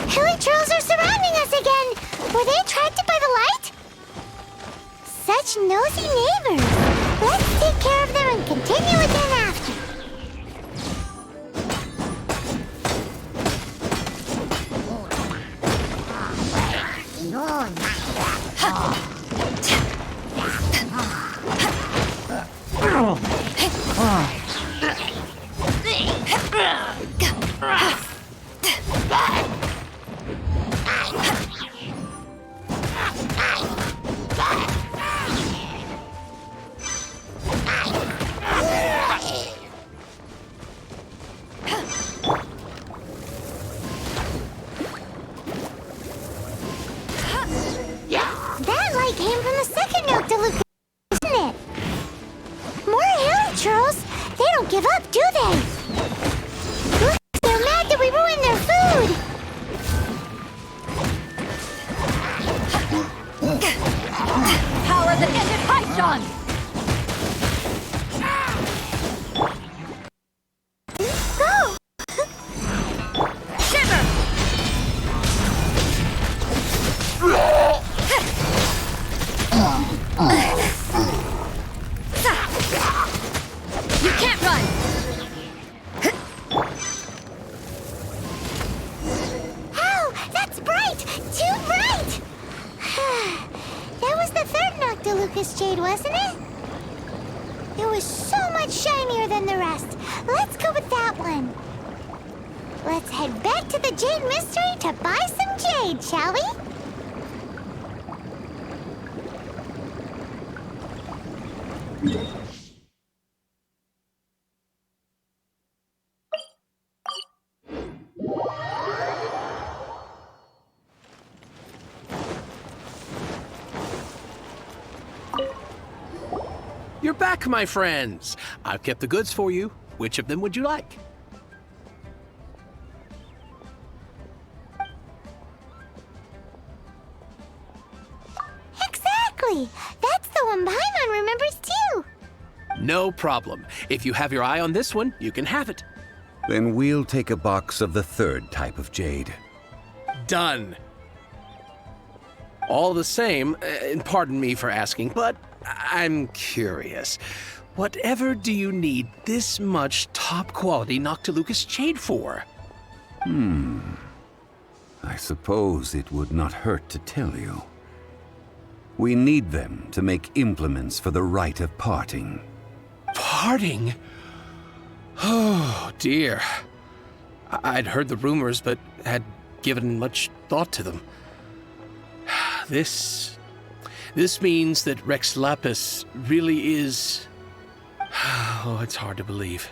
Hilly trolls are surrounding us again! Were they attracted by the light? Such nosy neighbors! Let's take care of them and continue again after. That light came from the second Noctilucous, isn't it? More hilly churls? They don't give up, do they? Look, they're mad that we ruined their food! Power that ended Haishan! Go! Shiver! You can't run! Ow! That's bright! Too bright! That was the third Noctilucous Jade, wasn't it? It was so much shinier than the rest. Let's go with that one. Let's head back to the Jade Mystery to buy some jade, shall we? You're back, my friends. I've kept the goods for you. Which of them would you like? Exactly! That's the one Paimon remembers too! No problem. If you have your eye on this one, you can have it. Then we'll take a box of the third type of jade. Done. All the same, and pardon me for asking, but I'm curious. Whatever do you need this much top-quality Noctilucous jade for? I suppose it would not hurt to tell you. We need them to make implements for the rite of parting. Parting? Oh, dear. I'd heard the rumors, but had given much thought to them. This means that Rex Lapis really is... Oh, it's hard to believe.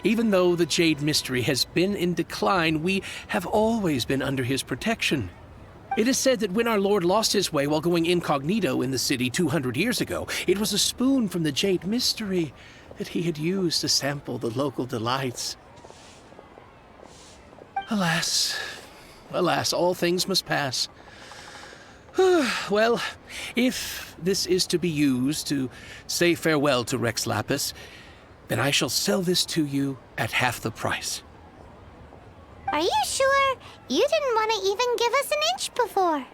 Even though the Jade Mystery has been in decline, we have always been under his protection. It is said that when our Lord lost his way while going incognito in the city 200 years ago, it was a spoon from the Jade Mystery that he had used to sample the local delights. Alas, alas, all things must pass. Well, if this is to be used to say farewell to Rex Lapis, then I shall sell this to you at half the price. Are you sure? You didn't want to even give us an inch before.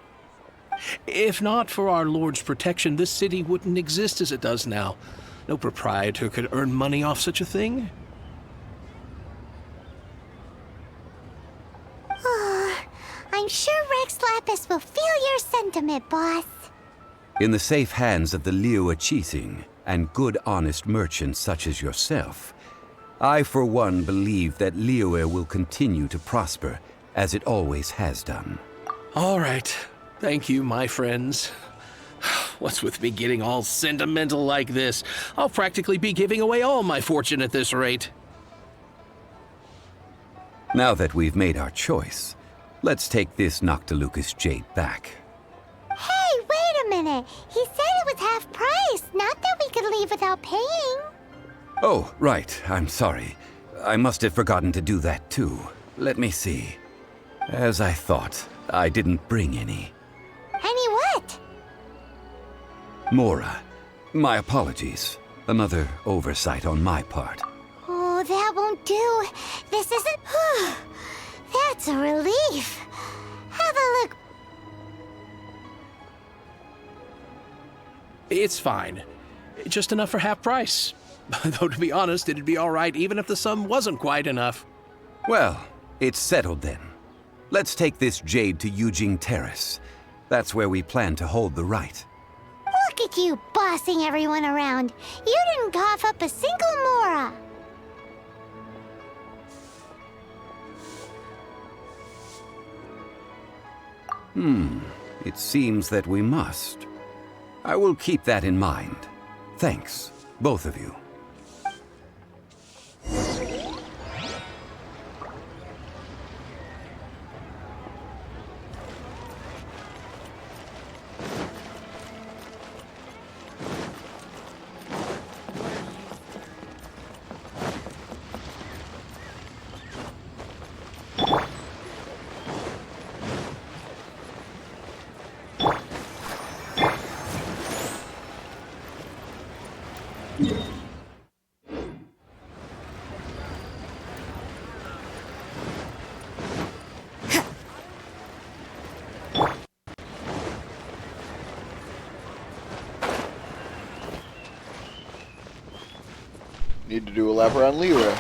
If not for our Lord's protection, this city wouldn't exist as it does now. No proprietor could earn money off such a thing. I'm sure Rex Lapis will feel your sentiment, boss. In the safe hands of the Liyue Qixing and good honest merchants such as yourself, I for one believe that Liyue will continue to prosper as it always has done. All right. Thank you, my friends. What's with me getting all sentimental like this? I'll practically be giving away all my fortune at this rate. Now that we've made our choice, let's take this Noctilucous jade back. Hey, wait a minute. He said it was half price, not that we could leave without paying. Oh, right. I'm sorry. I must have forgotten to do that too. Let me see. As I thought, I didn't bring any. Any what? Mora, my apologies. Another oversight on my part. Oh, that won't do. This isn't... That's a relief. Have a look. It's fine. Just enough for half price. Though to be honest, it'd be all right even if the sum wasn't quite enough. Well, it's settled then. Let's take this jade to Yujing Terrace. That's where we plan to hold the rite. Look at you bossing everyone around. You didn't cough up a single Mora. It seems that we must. I will keep that in mind. Thanks, both of you. Need to do a lap around Liyue.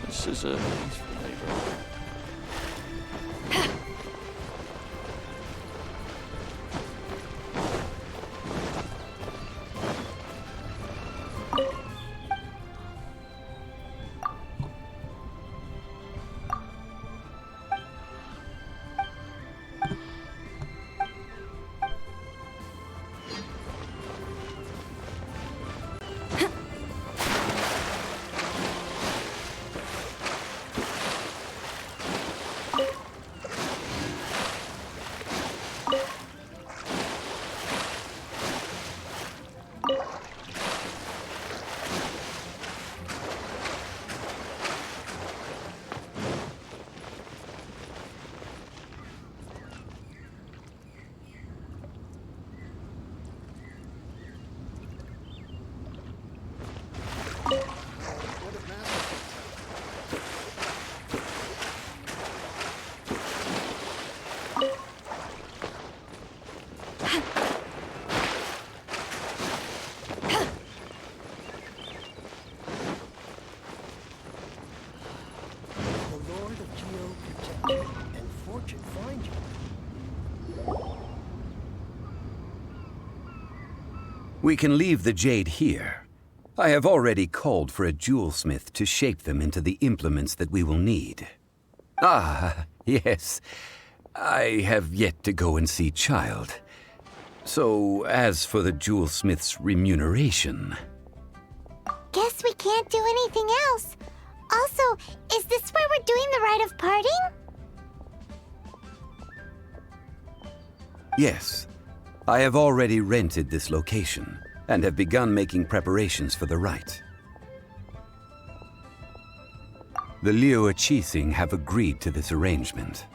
This is a nice flavor. We can leave the jade here. I have already called for a jewelsmith to shape them into the implements that we will need. Ah, yes. I have yet to go and see Child. So, as for the jewelsmith's remuneration... Guess we can't do anything else. Also, is this where we're doing the rite of parting? Yes. I have already rented this location, and have begun making preparations for the rite. The Liu Qixing have agreed to this arrangement.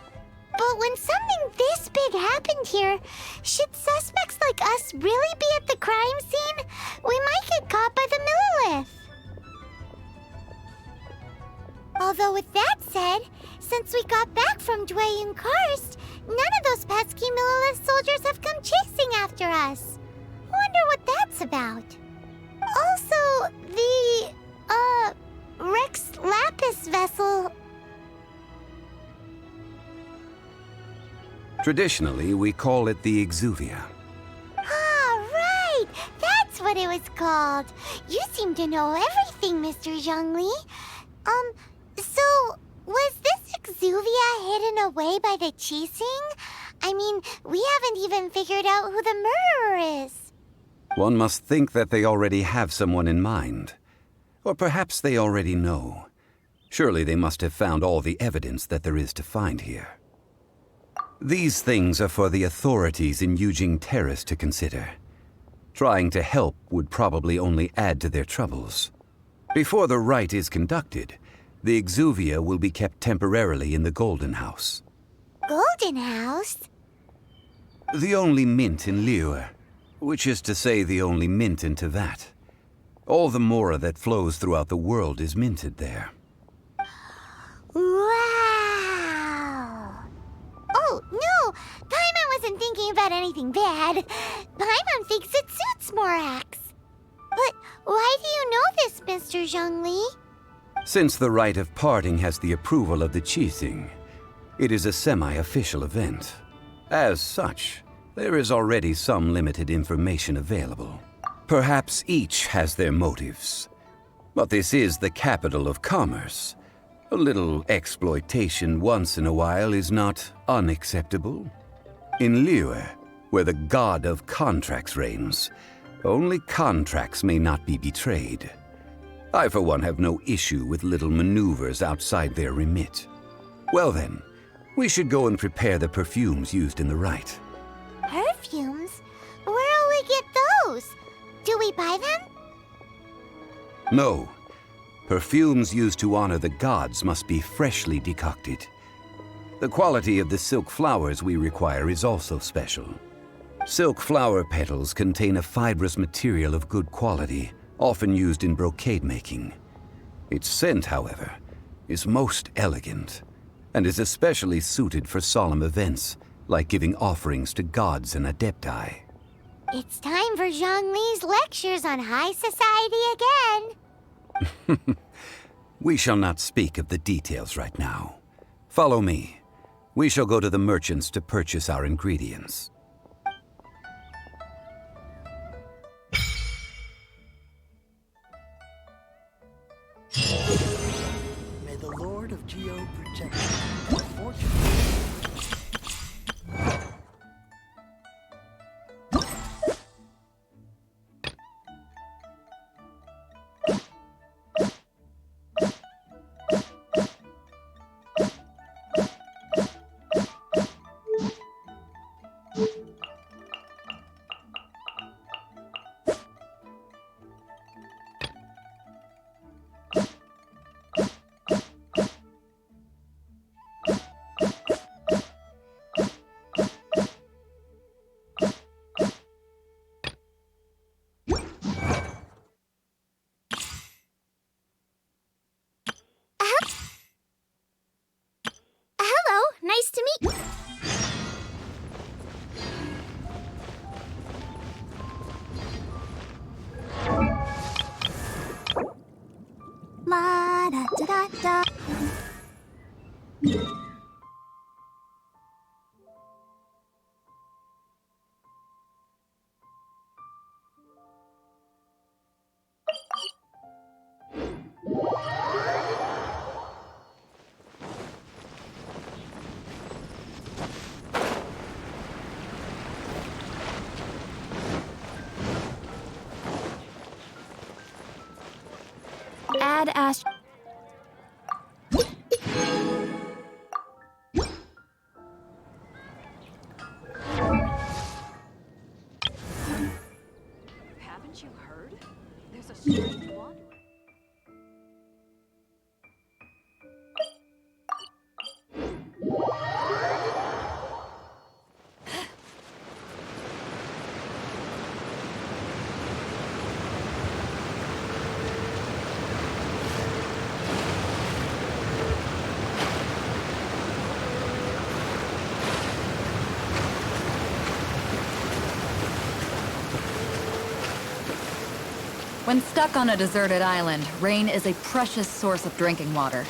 But when something this big happened here, should suspects like us really be at the crime scene? We might get caught by the Millilith. Although with that said, since we got back from Dwayne Karst, none of those pesky Millilith soldiers have come chasing after us. Wonder what that's about. Also, the, Rex Lapis vessel... Traditionally, we call it the Exuvia. Ah, right! That's what it was called. You seem to know everything, Mr. Zhongli. So, was this Exuvia hidden away by the Qixing? I mean, we haven't even figured out who the murderer is. One must think that they already have someone in mind. Or perhaps they already know. Surely they must have found all the evidence that there is to find here. These things are for the authorities in Yujing Terrace to consider. Trying to help would probably only add to their troubles. Before the rite is conducted, the Exuvia will be kept temporarily in the Golden House. Golden House? The only mint in Liyue, which is to say the only mint in Teyvat. All the mora that flows throughout the world is minted there. Wow! Oh, no! Paimon wasn't thinking about anything bad. Paimon thinks it suits Morax. But why do you know this, Mr. Zhongli? Since the rite of parting has the approval of the Qixing, it is a semi-official event. As such, there is already some limited information available. Perhaps each has their motives. But this is the capital of commerce. A little exploitation once in a while is not unacceptable. In Liyue, where the god of contracts reigns, only contracts may not be betrayed. I, for one, have no issue with little maneuvers outside their remit. Well then, we should go and prepare the perfumes used in the rite. Perfumes? Where'll we get those? Do we buy them? No. Perfumes used to honor the gods must be freshly decocted. The quality of the silk flowers we require is also special. Silk flower petals contain a fibrous material of good quality, often used in brocade making. Its scent, however, is most elegant, and is especially suited for solemn events, like giving offerings to gods and adepti. It's time for Zhongli's lectures on high society again. We shall not speak of the details right now. Follow me. We shall go to the merchants to purchase our ingredients. May the Lord of Geo protect you. Fortune. Hello, nice to meet you. La da da da da. Add Ash. Haven't you heard? There's a strange one. When stuck on a deserted island, rain is a precious source of drinking water.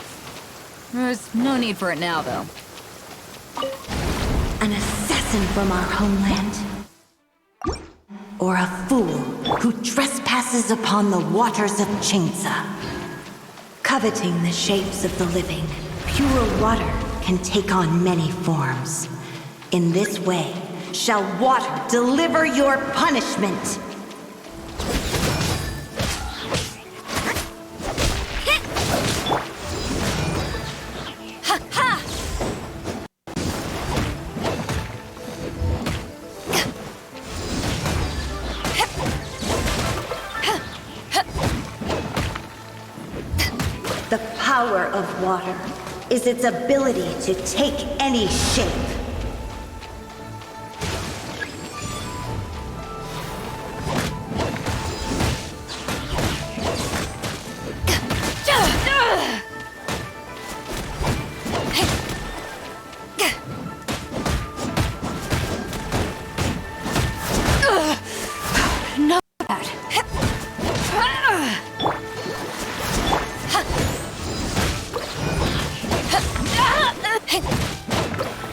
There's no need for it now, though. An assassin from our homeland? Or a fool who trespasses upon the waters of Chingsa? Coveting the shapes of the living, pure water can take on many forms. In this way, shall water deliver your punishment! The power of water is its ability to take any shape. No.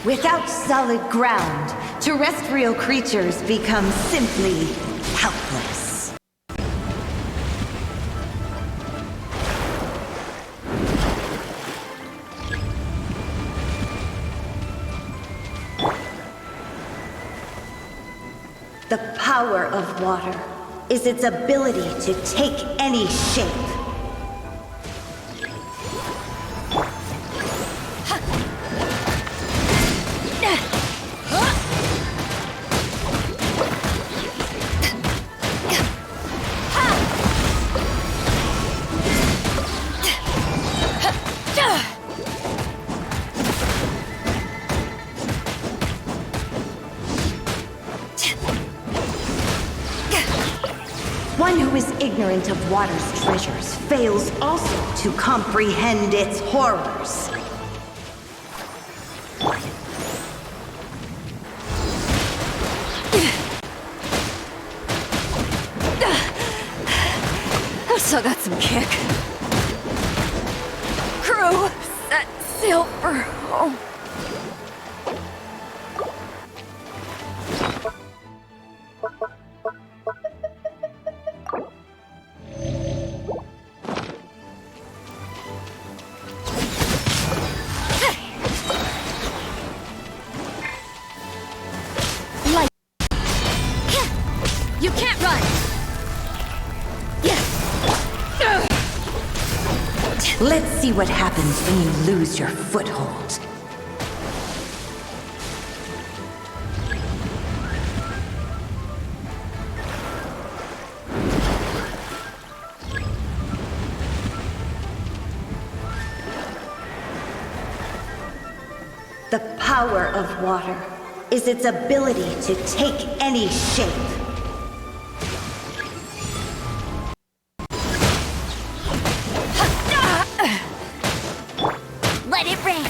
Without solid ground, terrestrial creatures become simply helpless. The power of water is its ability to take any shape. One who is ignorant of water's treasures fails also to comprehend its horrors. So got some kick. Crew, set sail for home. You can't run! Let's see what happens when you lose your foothold. The power of water is its ability to take any shape. Let it rain.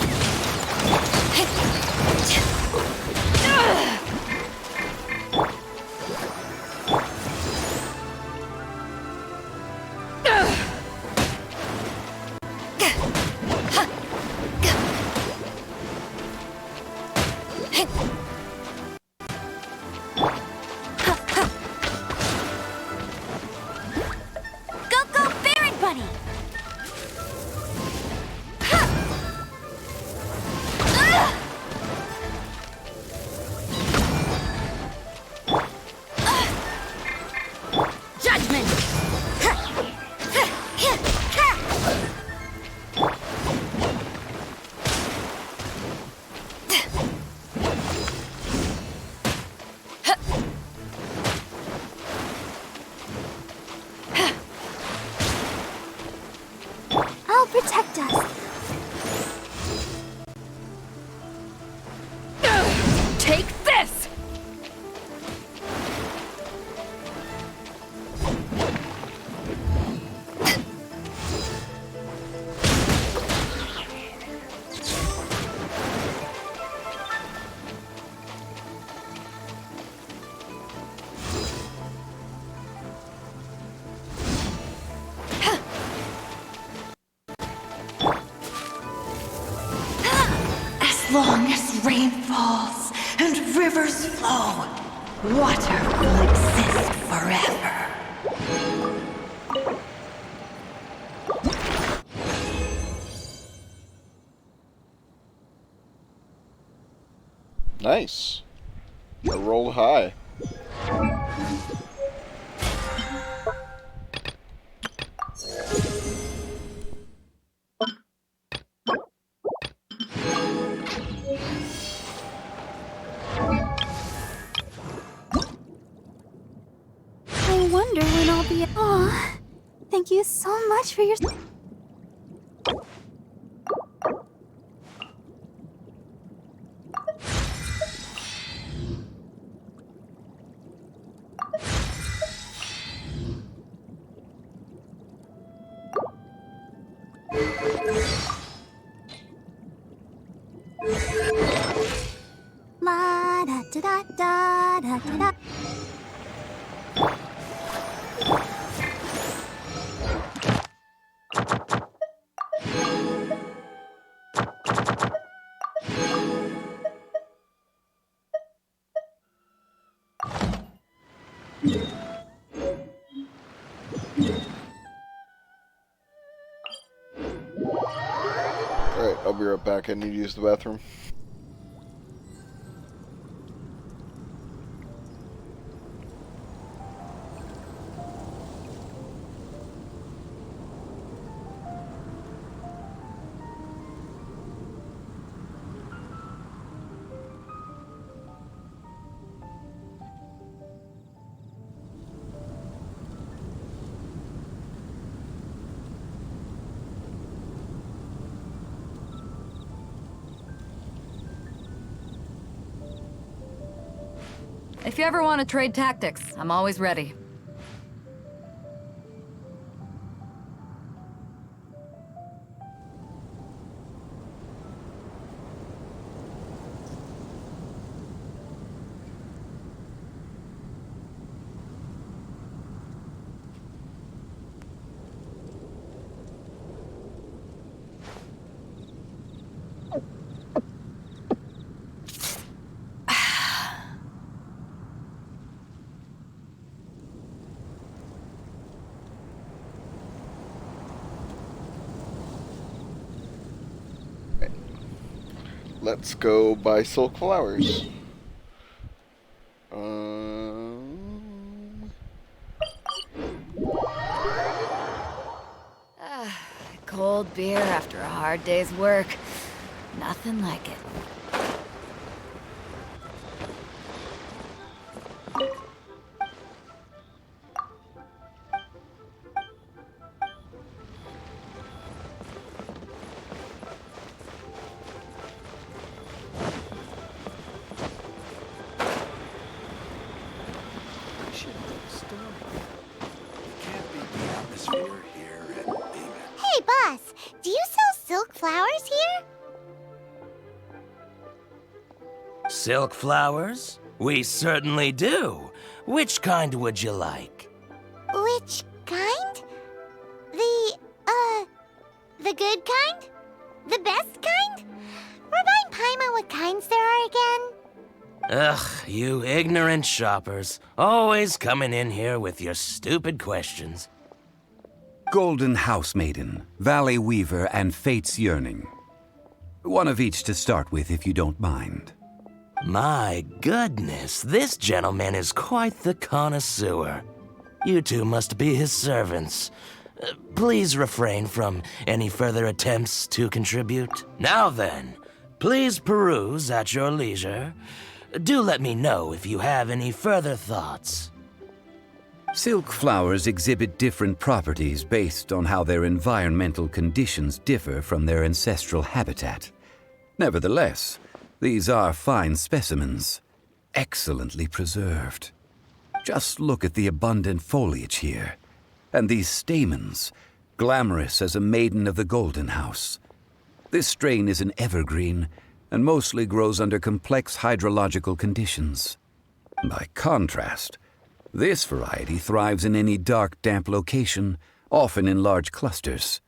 long as rain falls and rivers flow, water will exist forever. Nice. I rolled high. I wonder when I'll be. Aw, thank you so much for your. La da da da da da da da. Alright, I'll be right back. I need to use the bathroom. If you ever want to trade tactics, I'm always ready. Let's go buy silk flowers. Cold beer after a hard day's work. Nothing like it. Hey, boss, do you sell silk flowers here? Silk flowers? We certainly do. Which kind would you like? Which kind? The good kind? The best kind? Remind Paimon what kinds there are again? Ugh, you ignorant shoppers. Always coming in here with your stupid questions. Golden Housemaiden, Valley Weaver, and Fate's Yearning. One of each to start with, if you don't mind. My goodness, this gentleman is quite the connoisseur. You two must be his servants. Please refrain from any further attempts to contribute. Now then, please peruse at your leisure. Do let me know if you have any further thoughts. Silk flowers exhibit different properties based on how their environmental conditions differ from their ancestral habitat. Nevertheless, these are fine specimens, excellently preserved. Just look at the abundant foliage here, and these stamens, glamorous as a maiden of the Golden House. This strain is an evergreen, and mostly grows under complex hydrological conditions. By contrast, this variety thrives in any dark, damp location, often in large clusters.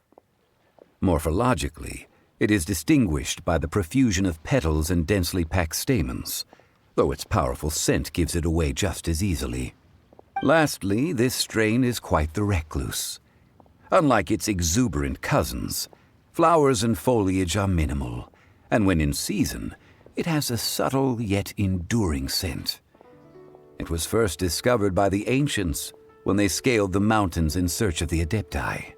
Morphologically, It is distinguished by the profusion of petals and densely packed stamens, though its powerful scent gives it away just as easily. Lastly, this strain is quite the recluse. Unlike its exuberant cousins, flowers and foliage are minimal, and when in season, it has a subtle yet enduring scent. It was first discovered by the ancients when they scaled the mountains in search of the Adepti.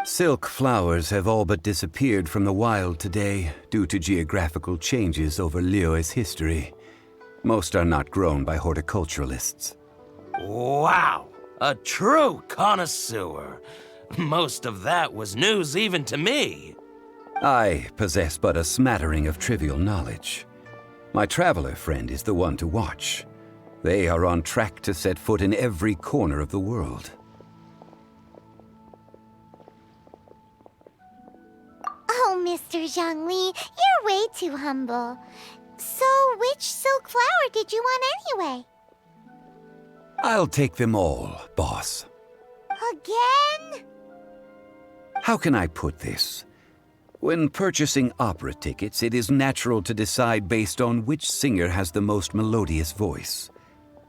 Silk flowers have all but disappeared from the wild today due to geographical changes over Liyue's history. Most are not grown by horticulturalists. Wow! A true connoisseur. Most of that was news even to me. I possess but a smattering of trivial knowledge. My traveler friend is the one to watch. They are on track to set foot in every corner of the world. Oh, Mr. Zhongli, you're way too humble. So, which silk flower did you want anyway? I'll take them all, boss. Again? How can I put this? When purchasing opera tickets, it is natural to decide based on which singer has the most melodious voice.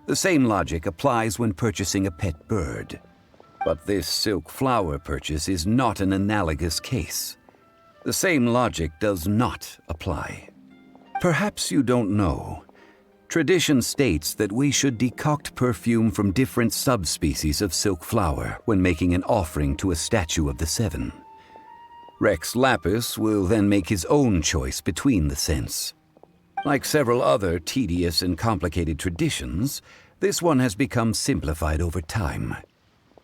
The same logic applies when purchasing a pet bird. But this silk flower purchase is not an analogous case. The same logic does not apply. Perhaps you don't know. Tradition states that we should decoct perfume from different subspecies of silk flower when making an offering to a statue of the Seven. Rex Lapis will then make his own choice between the scents. Like several other tedious and complicated traditions, this one has become simplified over time.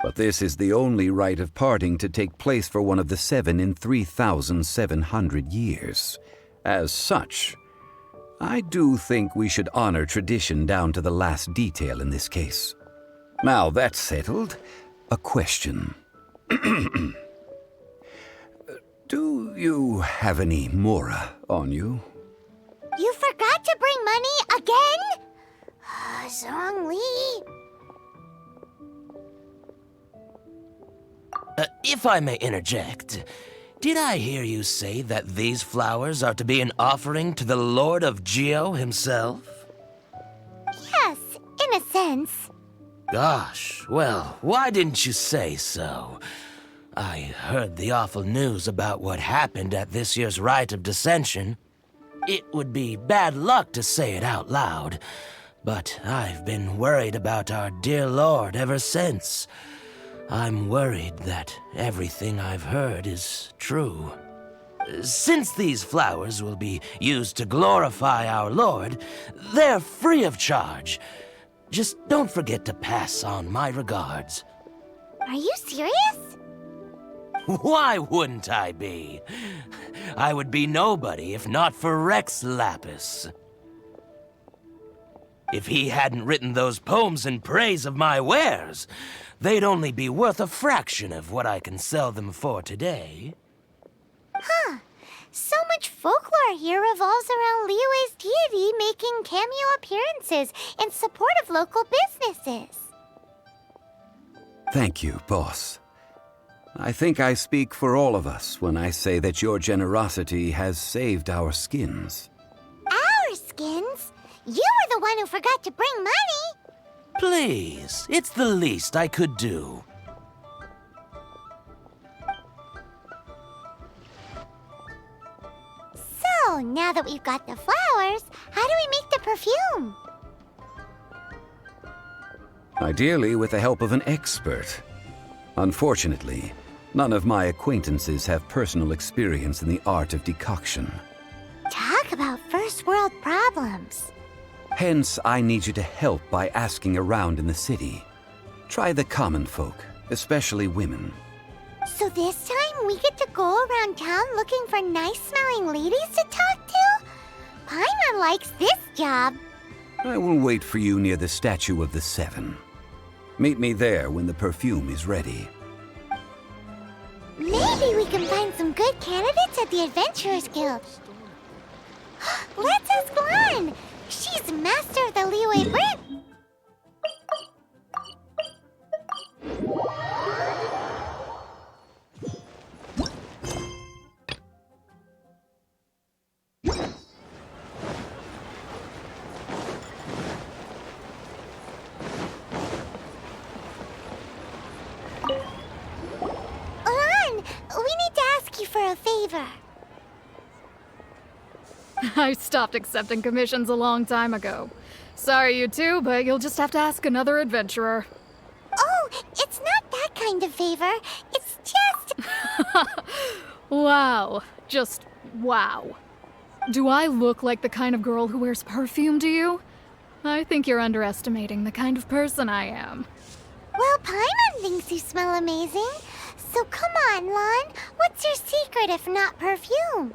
But this is the only rite of parting to take place for one of the Seven in 3,700 years. As such, I do think we should honor tradition down to the last detail in this case. Now that's settled, a question. Do you have any mora on you? You forgot to bring money again? Zhongli. If I may interject, did I hear you say that these flowers are to be an offering to the Lord of Geo himself? Yes, in a sense. Gosh, well, why didn't you say so? I heard the awful news about what happened at this year's Rite of Dissension. It would be bad luck to say it out loud, but I've been worried about our dear Lord ever since. I'm worried that everything I've heard is true. Since these flowers will be used to glorify our Lord, they're free of charge. Just don't forget to pass on my regards. Are you serious? Why wouldn't I be? I would be nobody if not for Rex Lapis. If he hadn't written those poems in praise of my wares, they'd only be worth a fraction of what I can sell them for today. Huh. So much folklore here revolves around Liyue's deity making cameo appearances in support of local businesses. Thank you, boss. I think I speak for all of us when I say that your generosity has saved our skins. Our skins? You were the one who forgot to bring money! Please, it's the least I could do. So, now that we've got the flowers, how do we make the perfume? Ideally with the help of an expert. Unfortunately, none of my acquaintances have personal experience in the art of decoction. Talk about first world problems. Hence, I need you to help by asking around in the city. Try the common folk, especially women. So this time we get to go around town looking for nice-smelling ladies to talk to? Paimon likes this job. I will wait for you near the statue of the Seven. Meet me there when the perfume is ready. Maybe we can find some good candidates at the Adventurers Guild. Let's ask Lan. She's master of the Liyue brand. for a favor. I stopped accepting commissions a long time ago. Sorry, you two, but you'll just have to ask another adventurer. Oh, it's not that kind of favor. It's just... Wow. Just wow. Do I look like the kind of girl who wears perfume to you? I think you're underestimating the kind of person I am. Well, Paimon thinks you smell amazing. So come on, Lon. What's your secret if not perfume?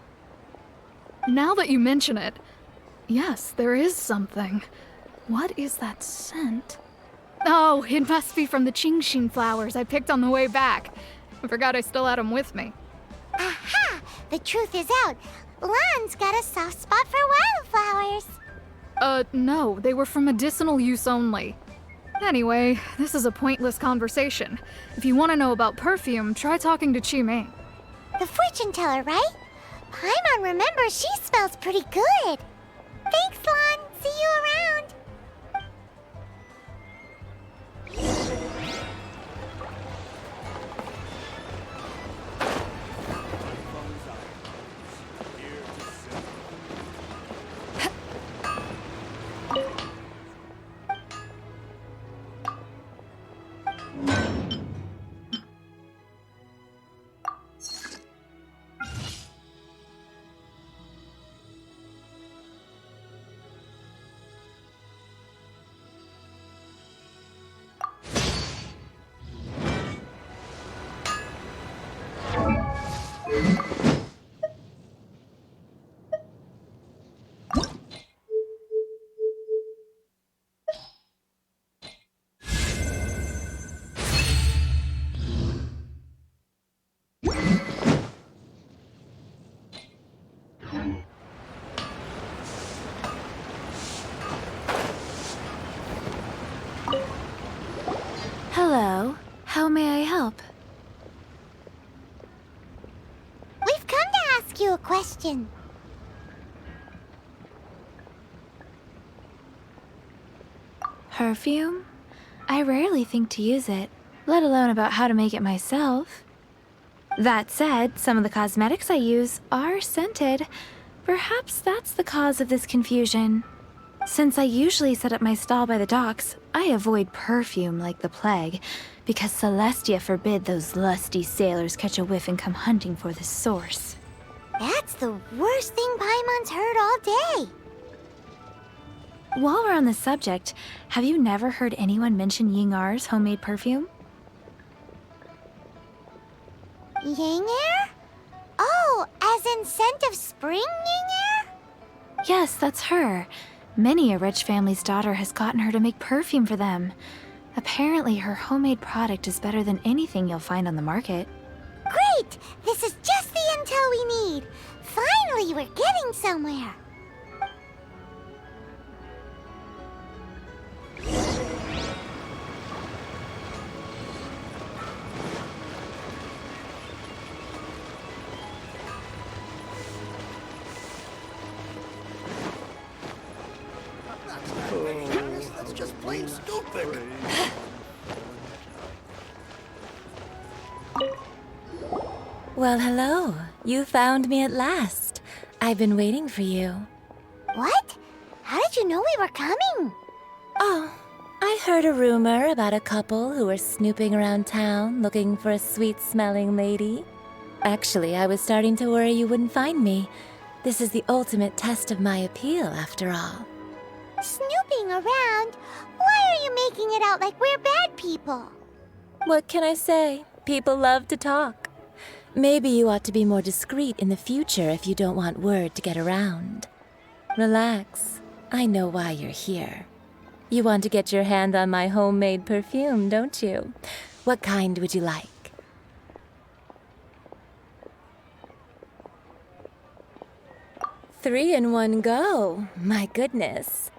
Now that you mention it, yes, there is something. What is that scent? Oh, it must be from the Qingxin flowers I picked on the way back. I forgot I still had them with me. Aha! The truth is out. Lon's got a soft spot for wildflowers. No, they were for medicinal use only. Anyway, this is a pointless conversation. If you want to know about perfume, try talking to Qimei. The fortune teller, right? Paimon remembers she smells pretty good. Thanks, Lon. See you around. Hello. How may I help? We've come to ask you a question. Perfume? I rarely think to use it, let alone about how to make it myself. That said, some of the cosmetics I use are scented. Perhaps that's the cause of this confusion. Since I usually set up my stall by the docks, I avoid perfume like the plague, because Celestia forbid those lusty sailors catch a whiff and come hunting for the source. That's the worst thing Paimon's heard all day. While we're on the subject, have you never heard anyone mention Yingar's homemade perfume? Yingar? Oh, as in scent of spring, Yingar? Yes, that's her. Many a rich family's daughter has gotten her to make perfume for them. Apparently, her homemade product is better than anything you'll find on the market. Great! This is just the intel we need. Finally, we're getting somewhere. That's just plain stupid. Well, hello. You found me at last. I've been waiting for you. What? How did you know we were coming? Oh, I heard a rumor about a couple who were snooping around town looking for a sweet-smelling lady. Actually, I was starting to worry you wouldn't find me. This is the ultimate test of my appeal, after all. Snooping around? Why are you making it out like we're bad people? What can I say? People love to talk. Maybe you ought to be more discreet in the future if you don't want word to get around. Relax. I know why you're here. You want to get your hand on my homemade perfume, don't you? What kind would you like? Three in one go. My goodness.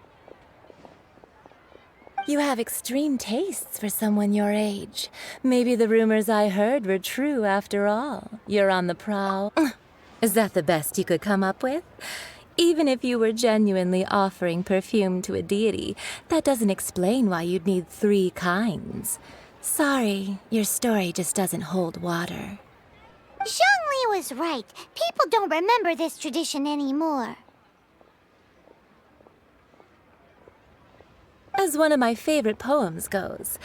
You have extreme tastes for someone your age. Maybe the rumors I heard were true after all. You're on the prowl. Is that the best you could come up with? Even if you were genuinely offering perfume to a deity, that doesn't explain why you'd need 3 kinds. Sorry, your story just doesn't hold water. Zhongli was right. People don't remember this tradition anymore. As one of my favorite poems goes,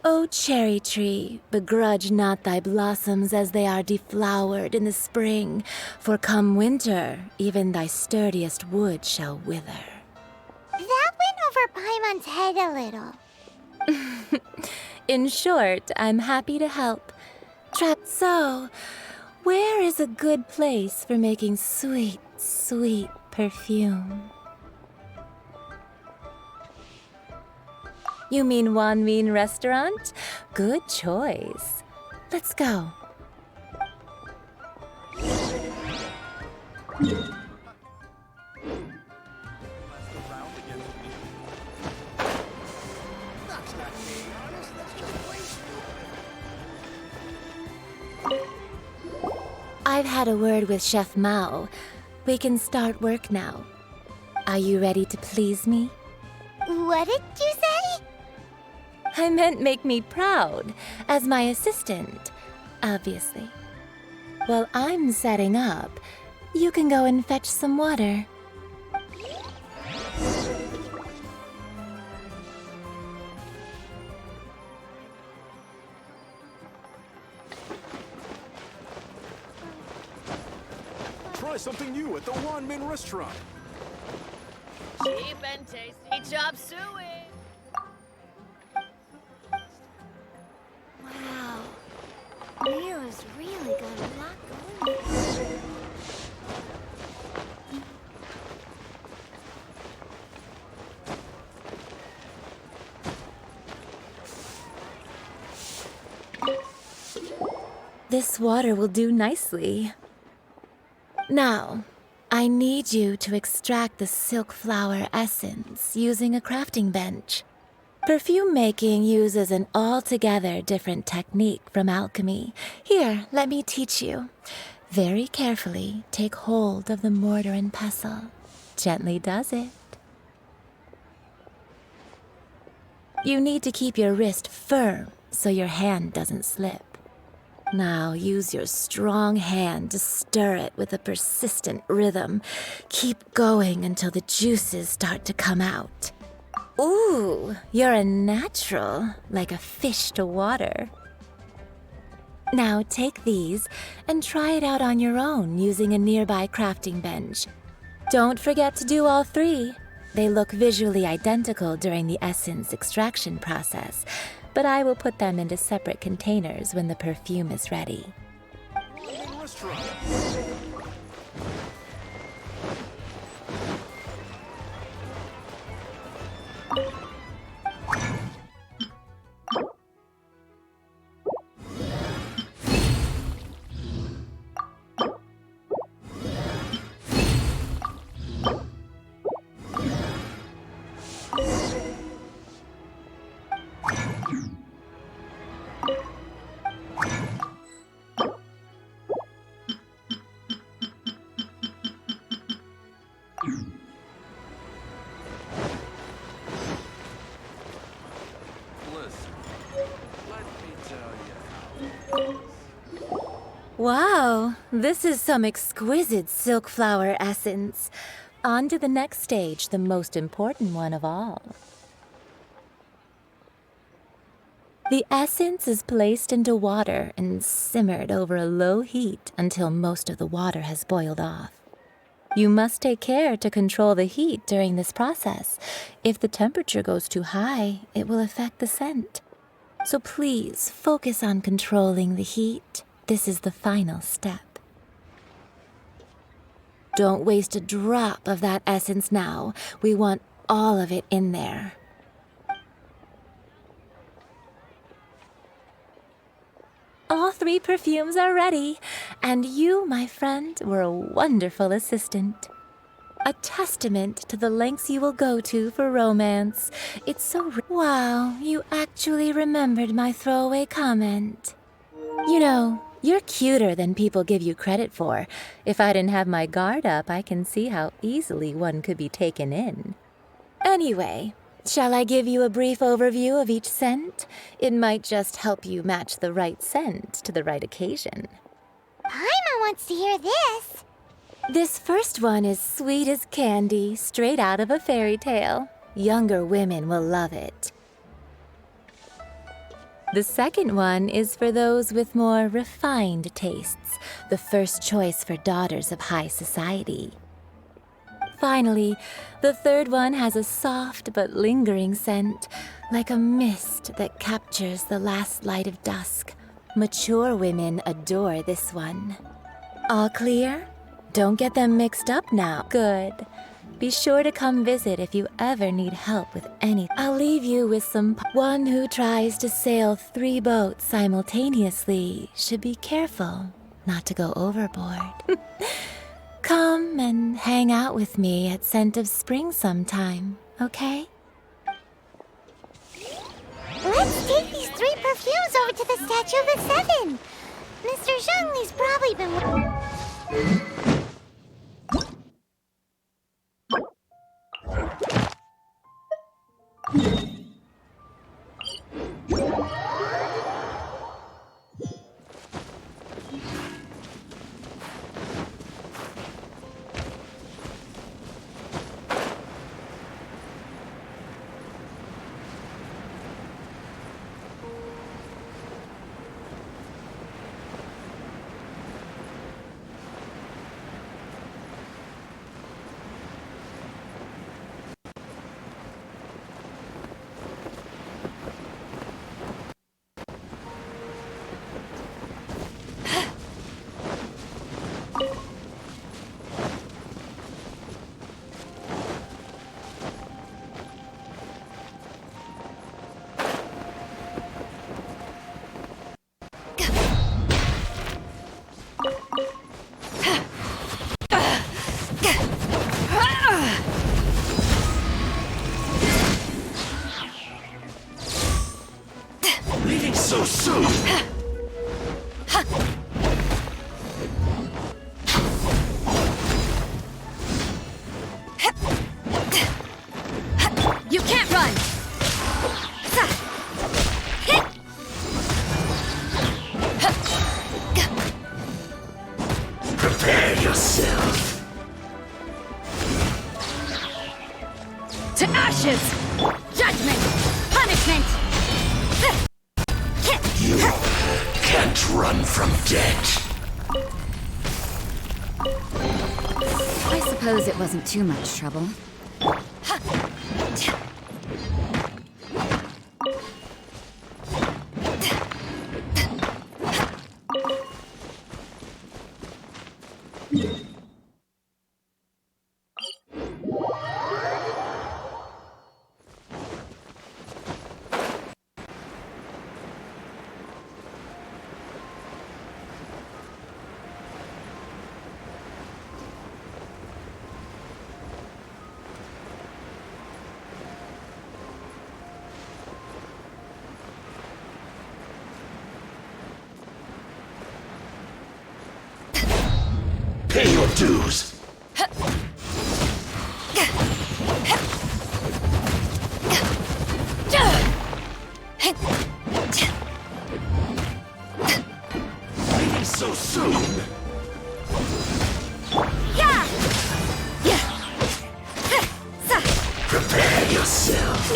O cherry tree, begrudge not thy blossoms as they are deflowered in the spring, for come winter, even thy sturdiest wood shall wither. That went over Paimon's head a little. In short, I'm happy to help. So, where is a good place for making sweet, sweet perfume? You mean Wan Min Restaurant? Good choice. Let's go. I've had a word with Chef Mao. We can start work now. Are you ready to please me? What did you say? I meant make me proud, as my assistant, obviously. While I'm setting up, you can go and fetch some water. Try something new at the Wan Min Restaurant. Cheap and tasty chop suey. Wow. Mira's really got a lot going for her. This water will do nicely. Now, I need you to extract the silk flower essence using a crafting bench. Perfume making uses an altogether different technique from alchemy. Here, let me teach you. Very carefully, take hold of the mortar and pestle. Gently does it. You need to keep your wrist firm so your hand doesn't slip. Now use your strong hand to stir it with a persistent rhythm. Keep going until the juices start to come out. Ooh, you're a natural, like a fish to water. Now take these and try it out on your own using a nearby crafting bench. Don't forget to do all three. They look visually identical during the essence extraction process, but I will put them into separate containers when the perfume is ready. Wow, this is some exquisite silk flower essence. On to the next stage, the most important one of all. The essence is placed into water and simmered over a low heat until most of the water has boiled off. You must take care to control the heat during this process. If the temperature goes too high, it will affect the scent. So please focus on controlling the heat. This is the final step. Don't waste a drop of that essence now. We want all of it in there. All three perfumes are ready, and you, my friend, were a wonderful assistant. A testament to the lengths you will go to for romance. It's so wow, you actually remembered my throwaway comment. You know, you're cuter than people give you credit for. If I didn't have my guard up, I can see how easily one could be taken in. Anyway, shall I give you a brief overview of each scent? It might just help you match the right scent to the right occasion. Paimon wants to hear this. This first one is sweet as candy, straight out of a fairy tale. Younger women will love it. The second one is for those with more refined tastes, the first choice for daughters of high society. Finally, the third one has a soft but lingering scent, like a mist that captures the last light of dusk. Mature women adore this one. All clear? Don't get them mixed up now. Good. Be sure to come visit if you ever need help with anything. I'll leave you with one who tries to sail 3 boats simultaneously should be careful not to go overboard. Come and hang out with me at Scent of Spring sometime, okay? Let's take these 3 perfumes over to the Statue of the Seven. Mr. Zhongli's probably been... Leaving so soon! You can't run! Prepare yourself! To ashes! Judgment! Punishment! You can't run from death. I suppose it wasn't too much trouble. Pay your dues. Leaving so soon. Prepare yourself.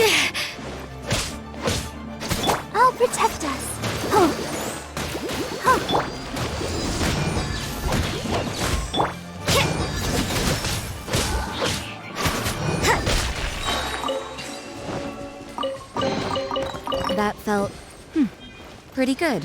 I'll protect us. That felt pretty good.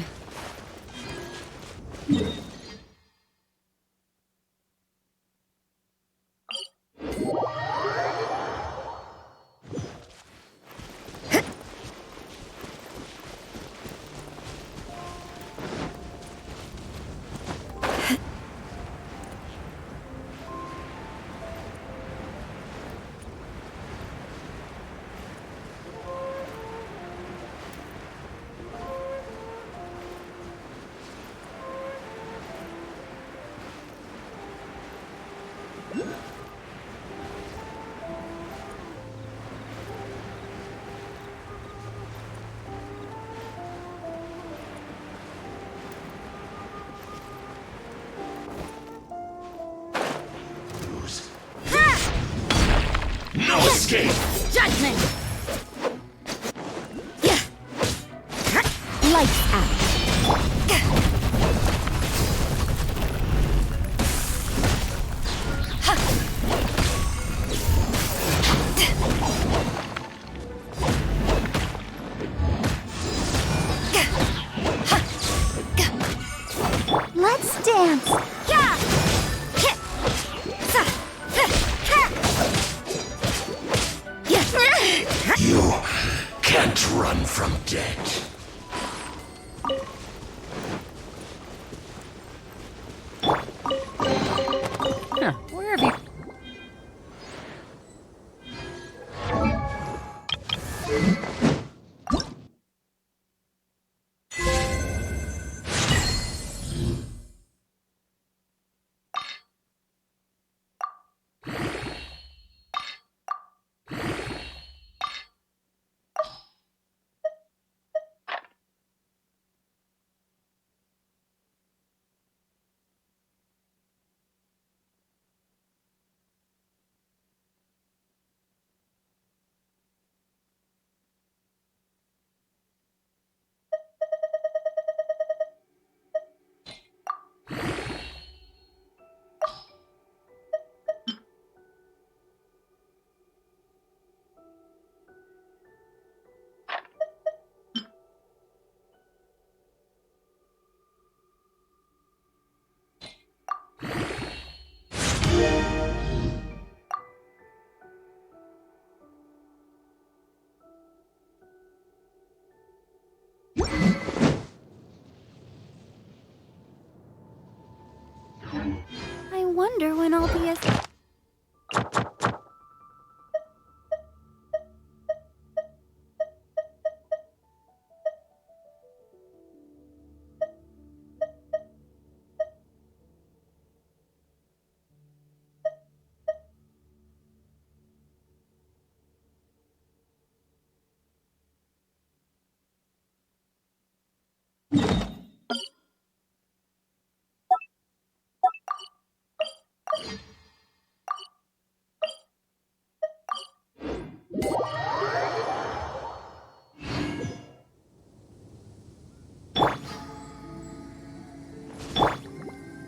dance! Yeah! You can't run from death. Where have you... I wonder when I'll be as...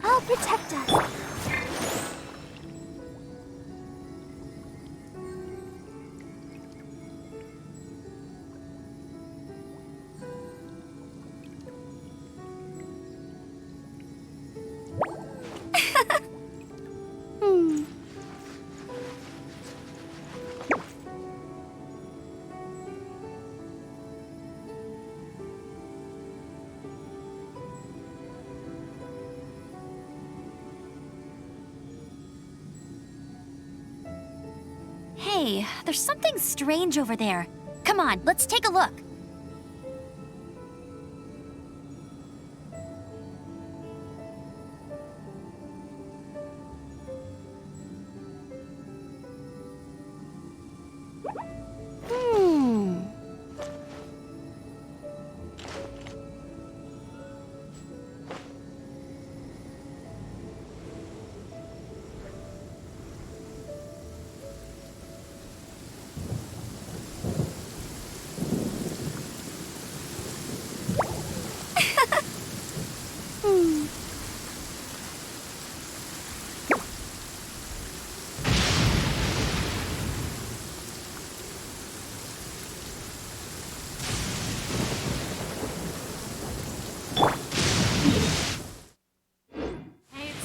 I'll protect us. Hey, there's something strange over there. Come on, let's take a look.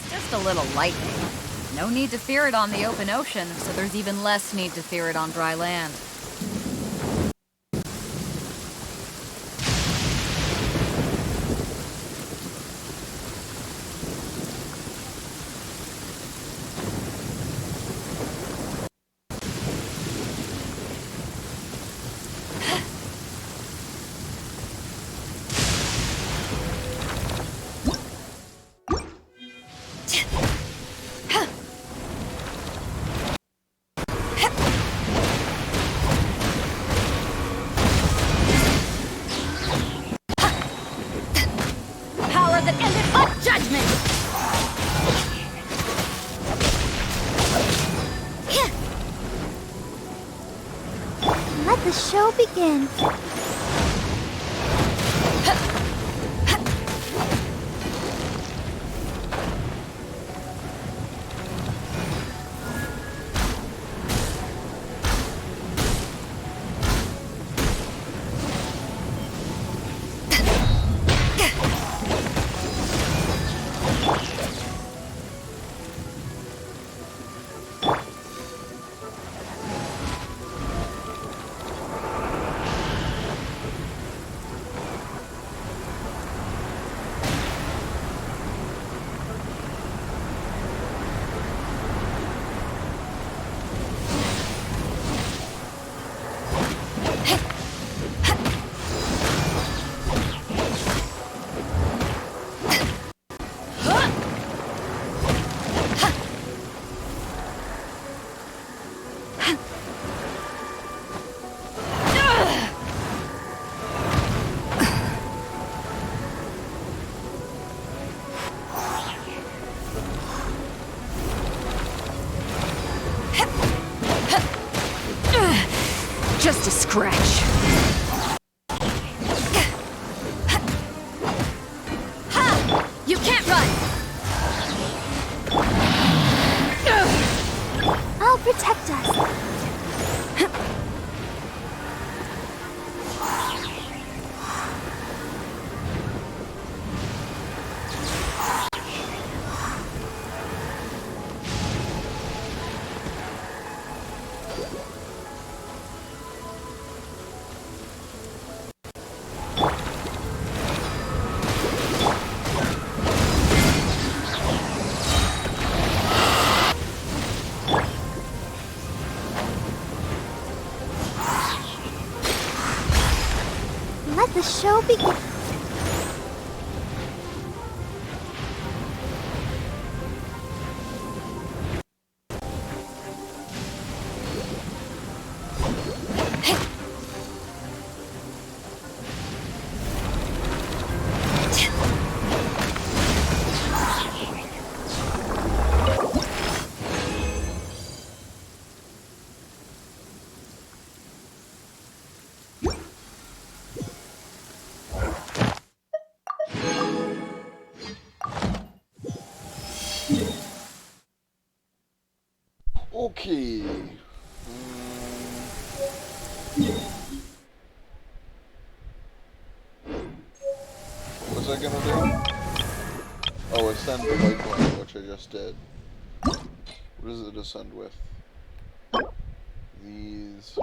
Just a little lightning. No need to fear it on the open ocean, so there's even less need to fear it on dry land. Let the show begin. scratch. Ha! You can't run! I'll protect us. Let the show begin. Okay. What was I gonna do? Oh, ascend the pipeline, which I just did. What does it ascend with? These.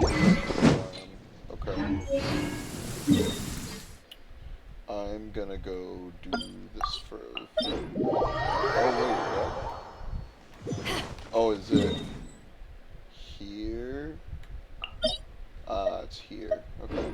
Okay. I'm gonna go do this first. Oh, wait, what? Oh, is it here? It's here. Okay.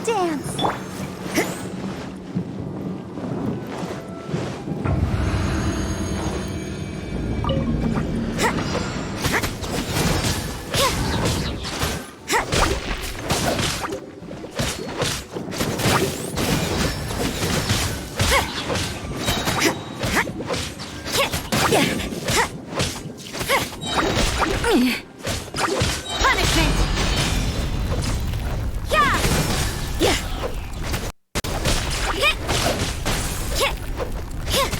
dance. Punishment! Yeah! Yeah! Hit! Hit! Hit!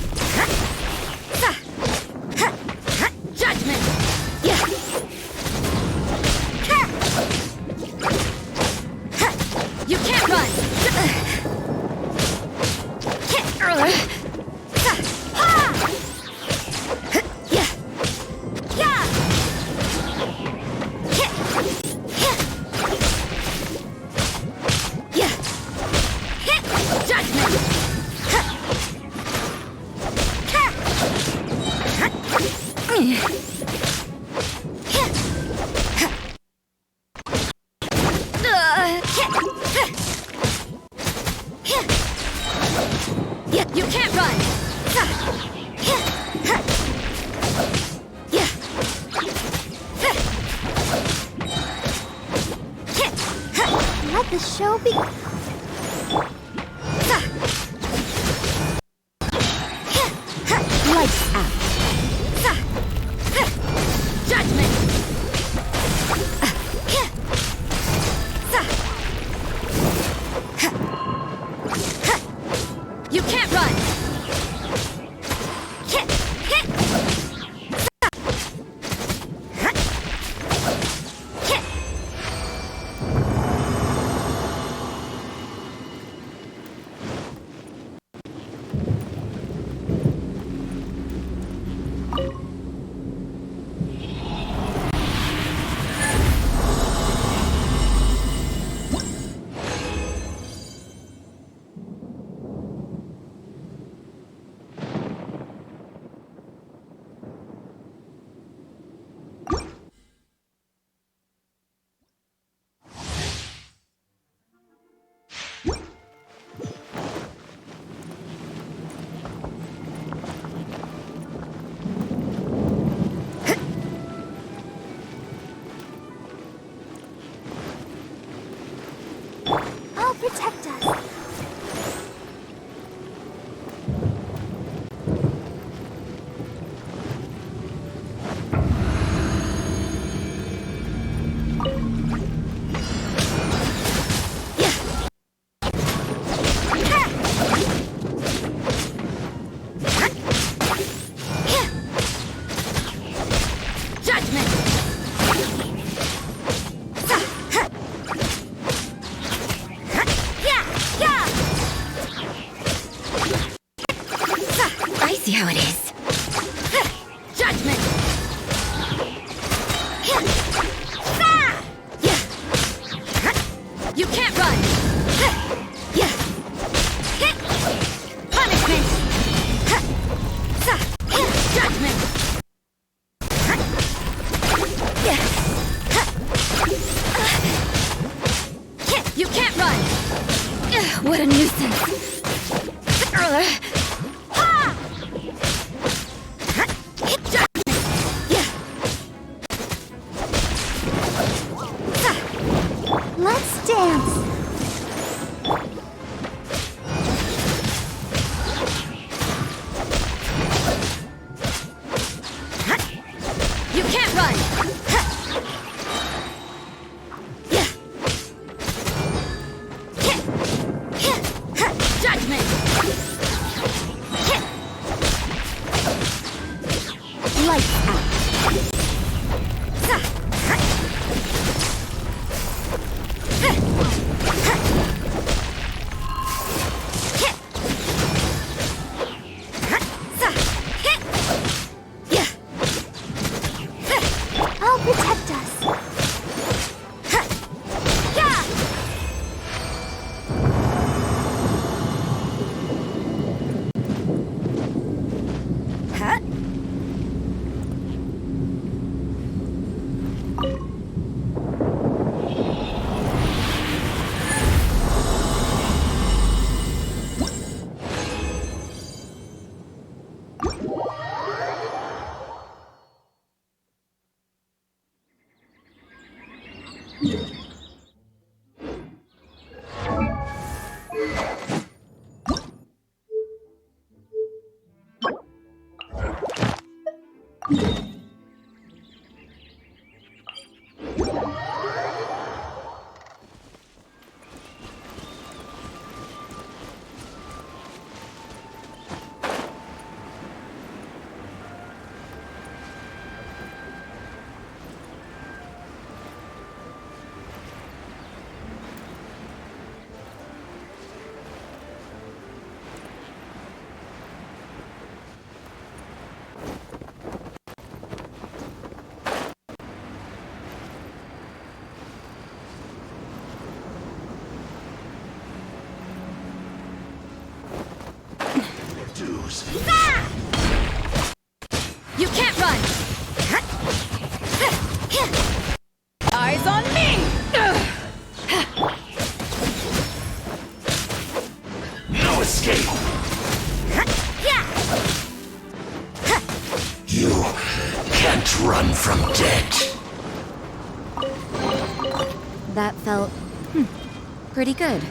Judgment! Yeah! You can't run! Yeah! Yeah! Yeah! Hit! Judgment! Yeah, you can't run! Yeah! Let the show be. Lights out! Judgment! You can't run! I'll protect us. Judgment! I see how it is. Judgment! You can't run! Punishment! Judgment! You can't run! What a nuisance. Let's dance. You can't run! Judgment! Lights out. I'll protect us. You can't run! Eyes on me! No escape! You can't run from death. That felt pretty good.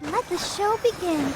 Let the show begin.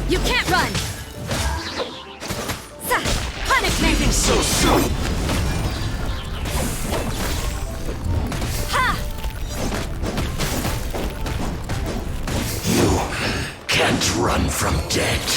You can't run! Punishment! So soon! Ha! You can't run from death.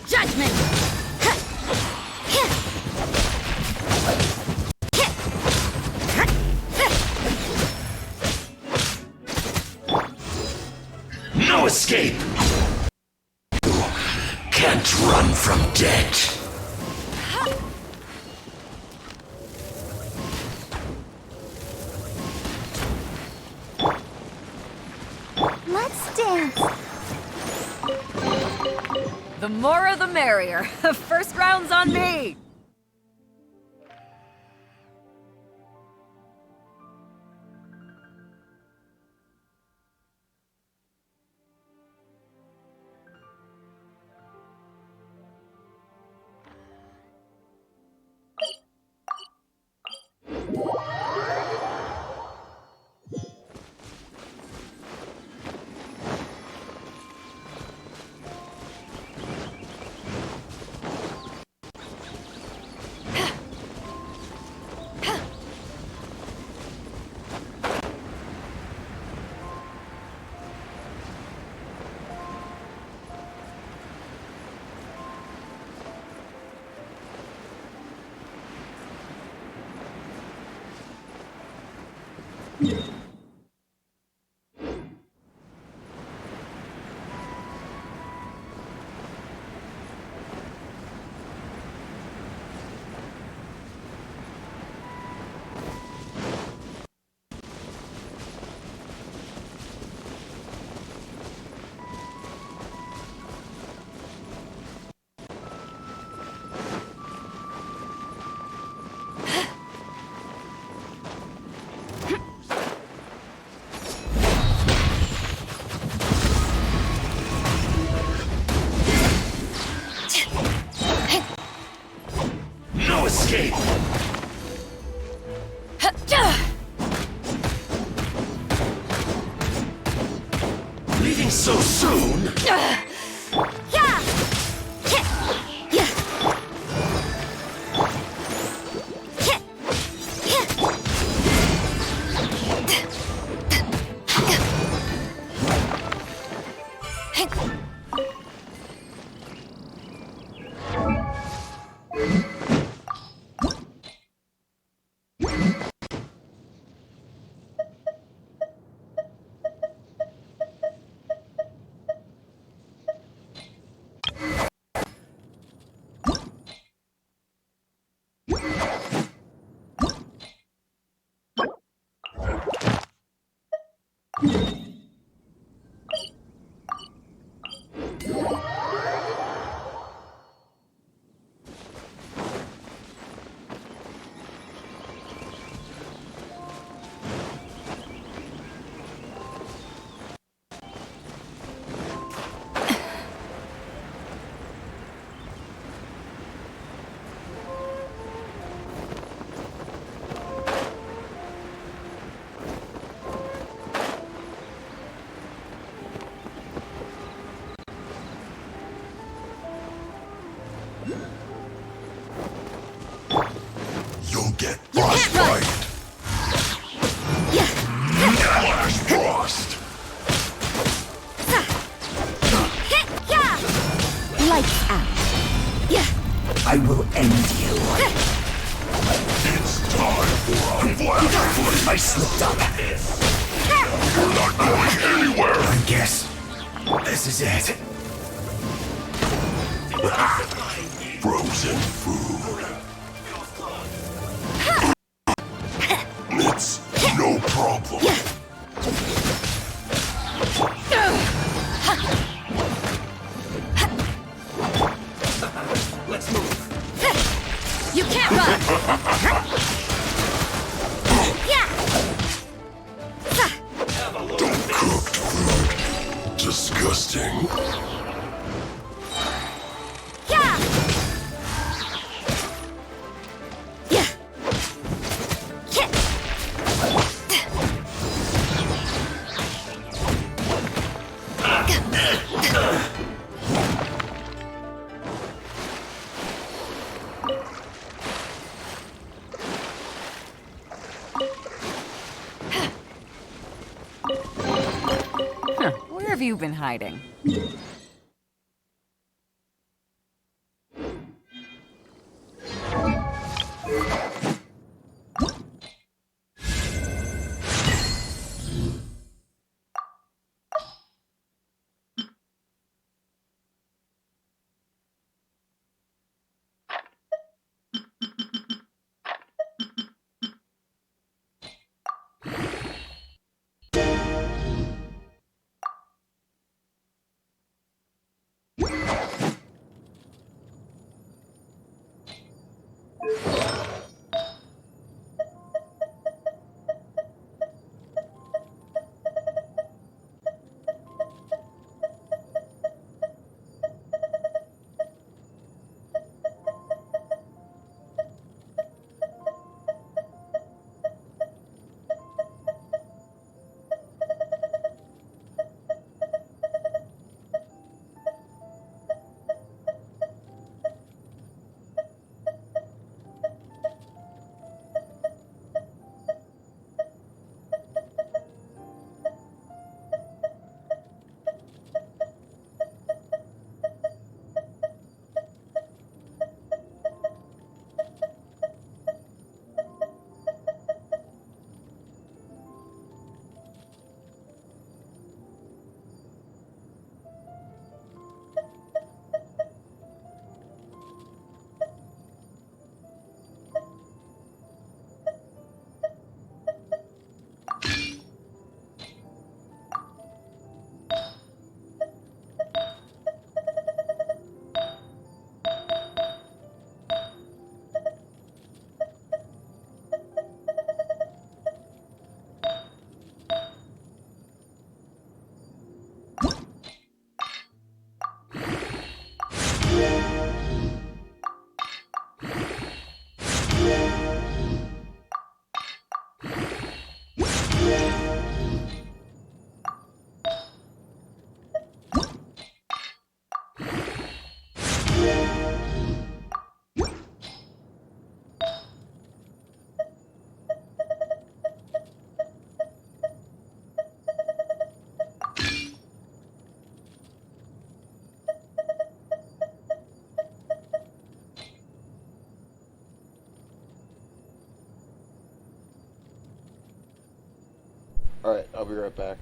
Judgment! No escape! You can't run from death. Let's dance. The more the merrier. First round's on me! escape! Leaving so soon? You'll get frostbite! Flash frost! Lights out. I will end you. It's time for a flash! I slipped up. You're not going anywhere! I guess this is it. Frozen food. It's no problem. Let's move. You can't run! Don't cooked food. Disgusting. Where have you been hiding? Alright, I'll be right back.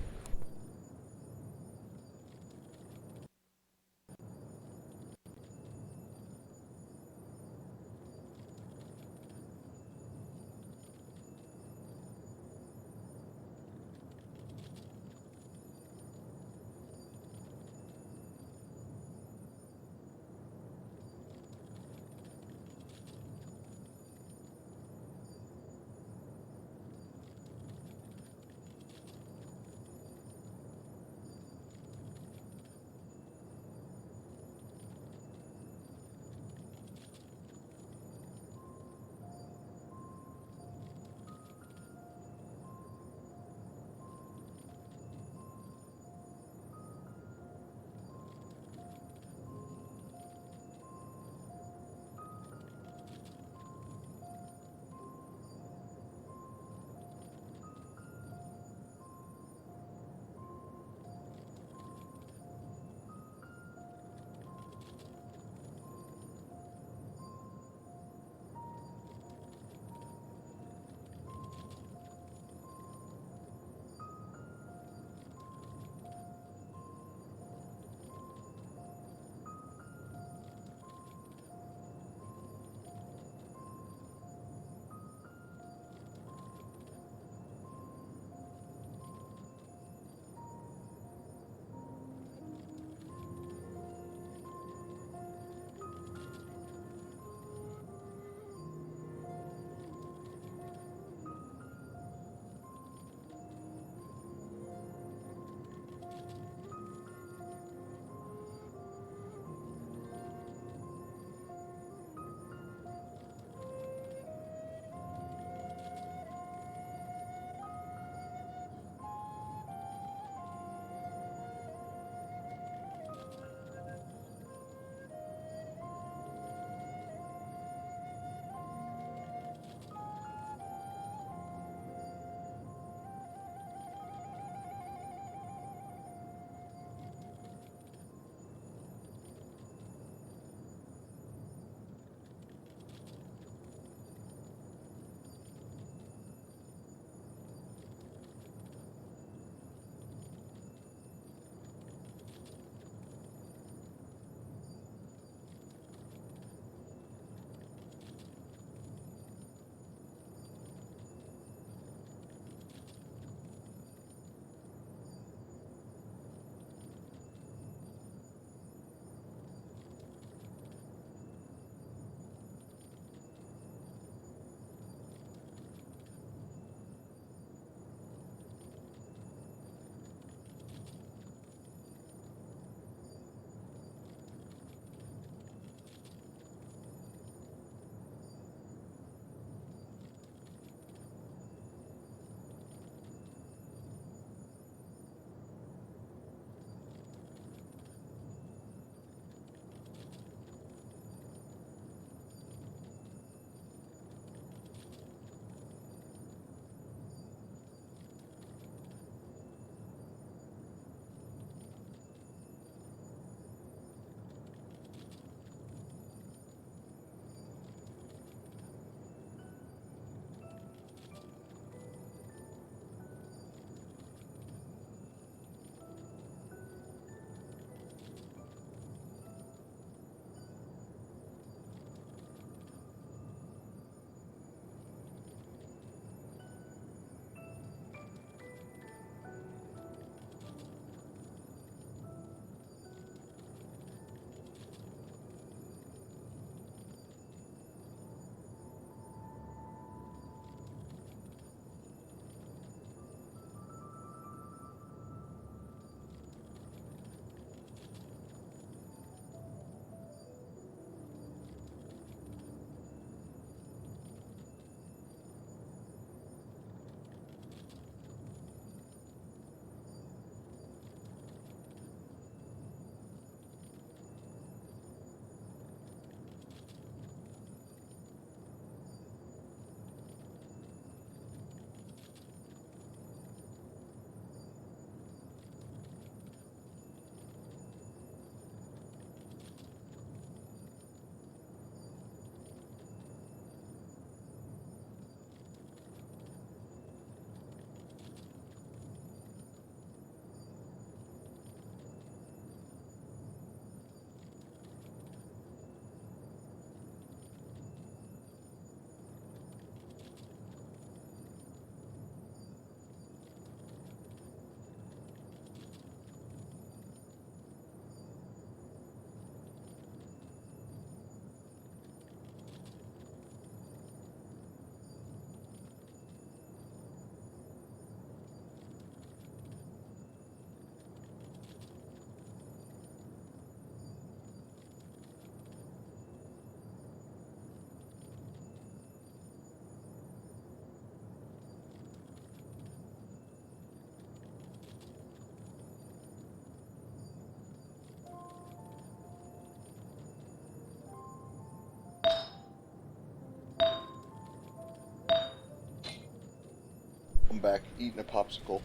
back eating a popsicle.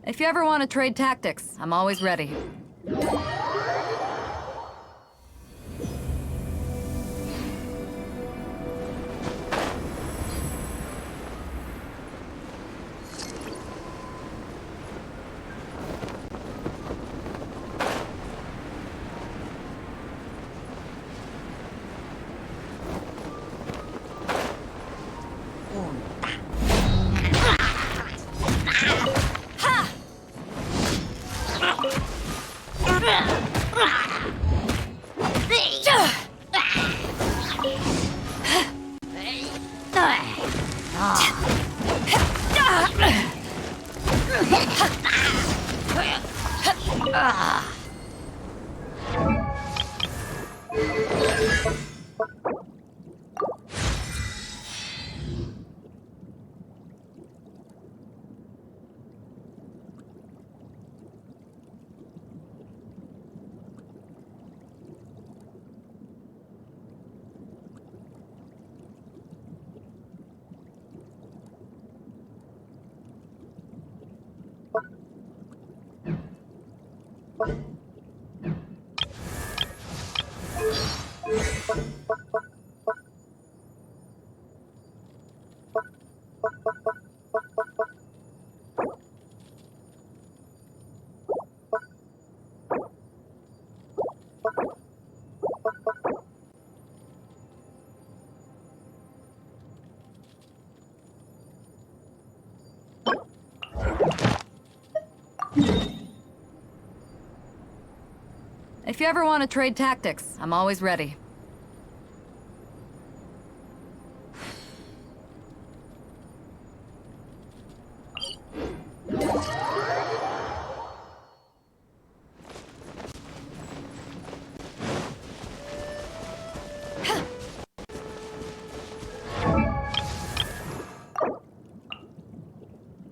If you ever want to trade tactics, I'm always ready. If you ever want to trade tactics, I'm always ready.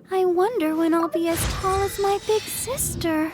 I wonder when I'll be as tall as my big sister.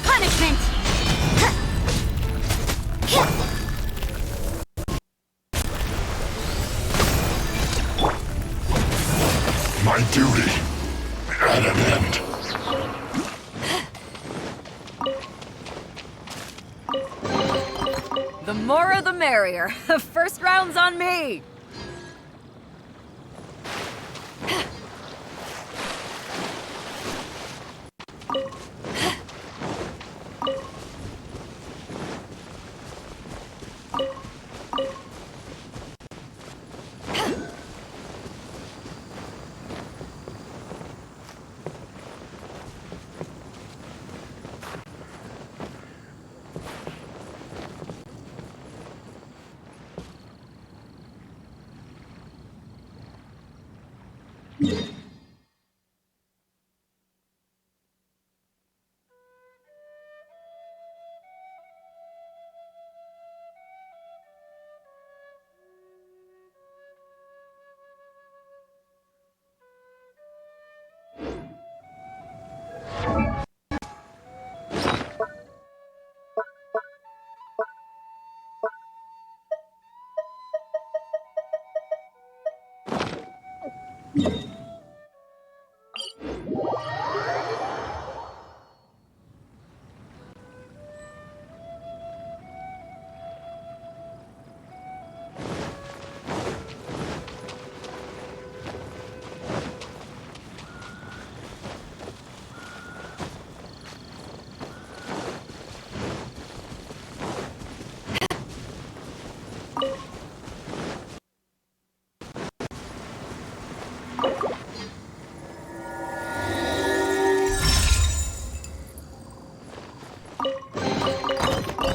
Punishment! My duty at an end. The more the merrier. First round's on me!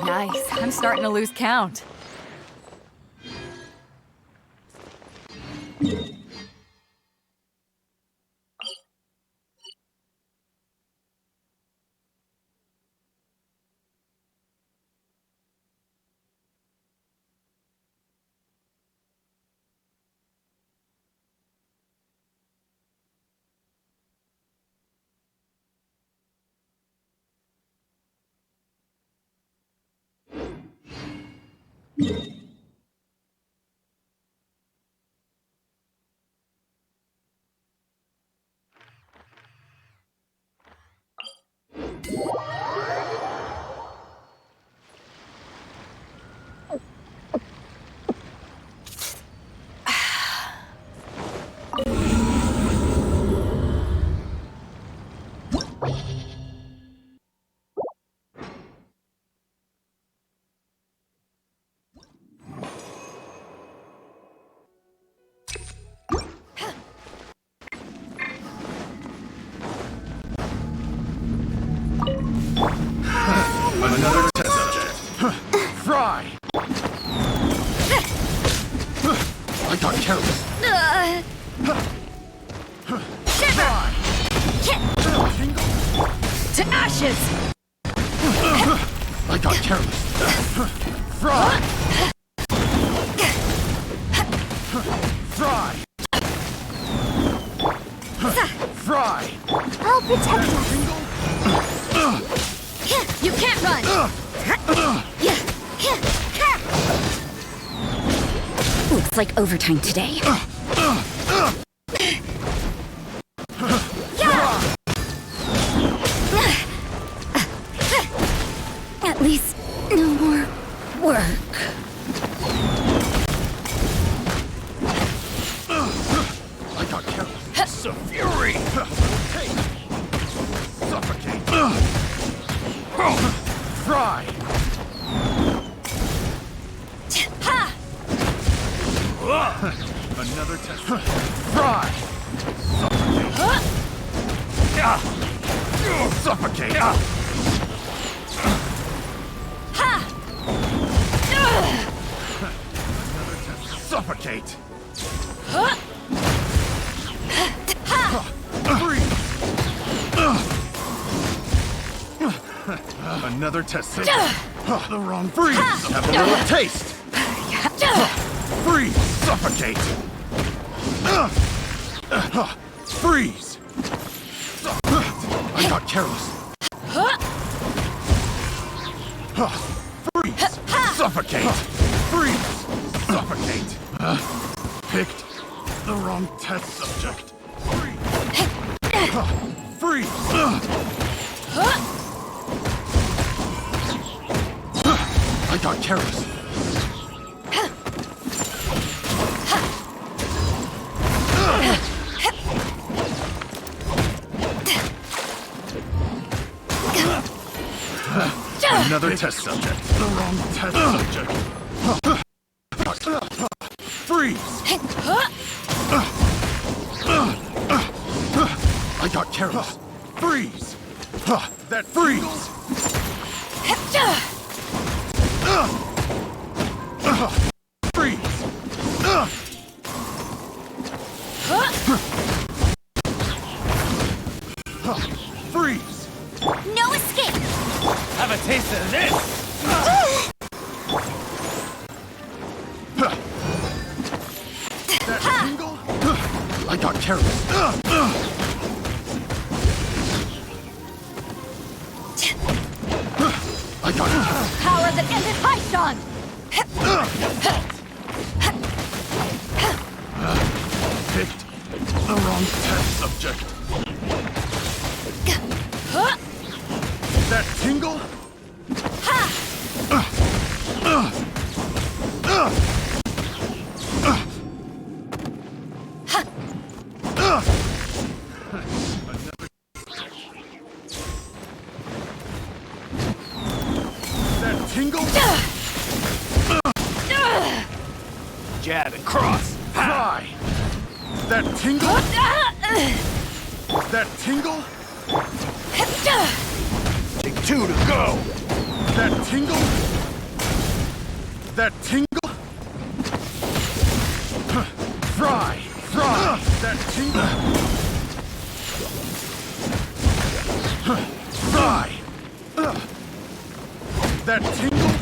Nice. I'm starting to lose count. Another test subject. Fry! I got careless. Fry! To ashes! I got careless. Fry! Fry! Fry! I'll protect us. You can't run! Looks like overtime today. At least no more work. I got careless. Some fury! Suffocate! Fry! Another test. Fry! Suffocate! Suffocate! Another test. Suffocate! Freeze! Another test. The wrong freeze! Have a little taste! Freeze! Suffocate! Freeze! I got careless. Freeze! Suffocate! Freeze! Suffocate! Picked the wrong test subject. Freeze! I got careless. Another test subject. The wrong test subject. Freeze! I got careless. Freeze! That freeze! Freeze! Freeze! No escape! Have a taste of this! That tingle? I got careless. I got Power that ended Haishan! picked the wrong test subject. That tingle? That tingle? Jab and cross. Fly! That tingle? That tingle? Take two to go. That tingle? That tingle? Fry! Fry! That tingle? Fry! That tingle?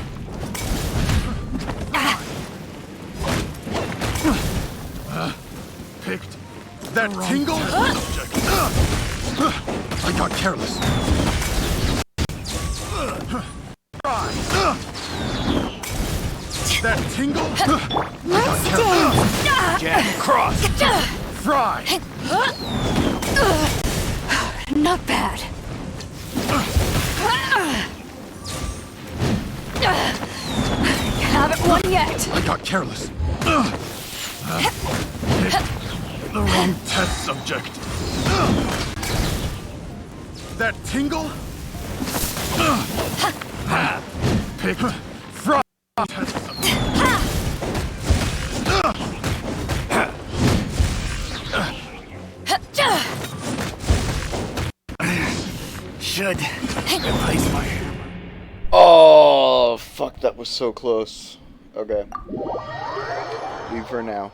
Picked that tingle? Subject. I got careless. Fry! That tingle? Let's dance! Jab and cross. Fry! Not bad. Haven't won yet. I got careless. Picked the wrong test subject. That tingle? Picked from test subject. Should replace my hammer. Oh, fuck, that was so close. Okay. Leave her now.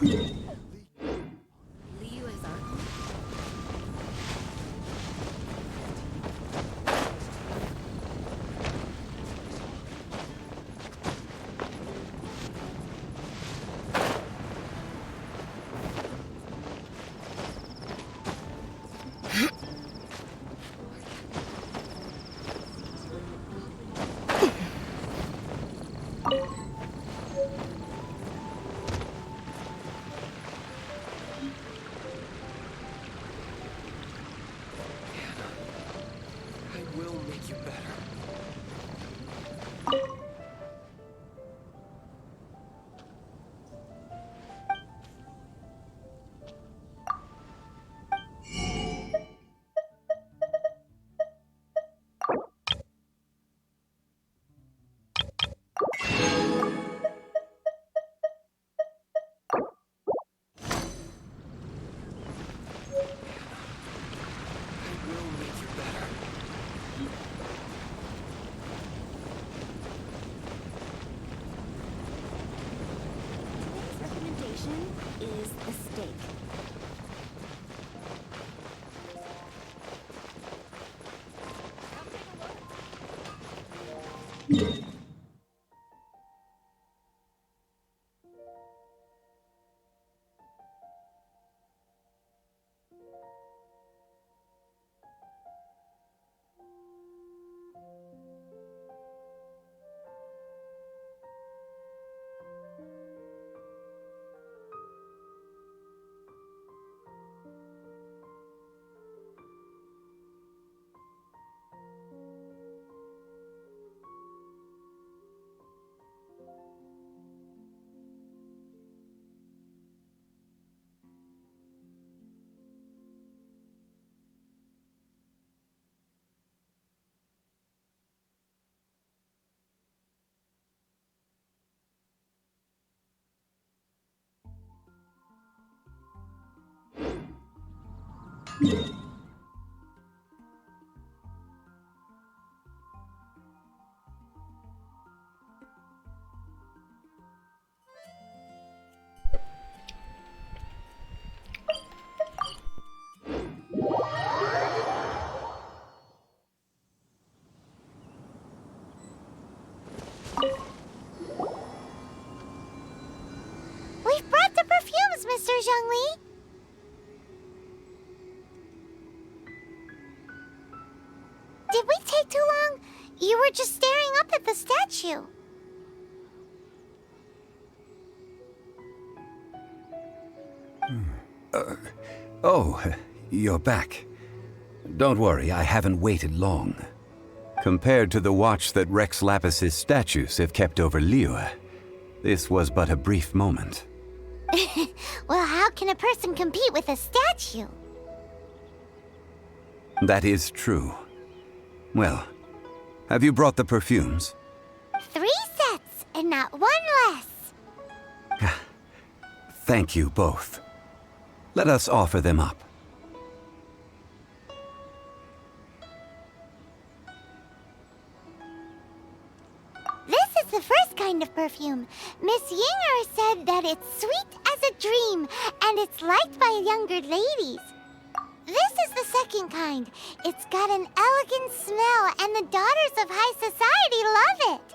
Liu is Archon? I will make you better. I will make you better. Today's recommendation is the steak. We've brought the perfumes, Mr. Zhongli. Did we take too long? You were just staring up at the statue. Oh, you're back. Don't worry, I haven't waited long. Compared to the watch that Rex Lapis's statues have kept over Liyue, this was but a brief moment. Well, how can a person compete with a statue? That is true. Well, have you brought the perfumes? 3 sets, and not one less. Thank you both. Let us offer them up. This is the first kind of perfume. Miss Yinger said that it's sweet as a dream, and it's liked by younger ladies. This is the second kind. It's got an elegant smell, and the daughters of high society love it.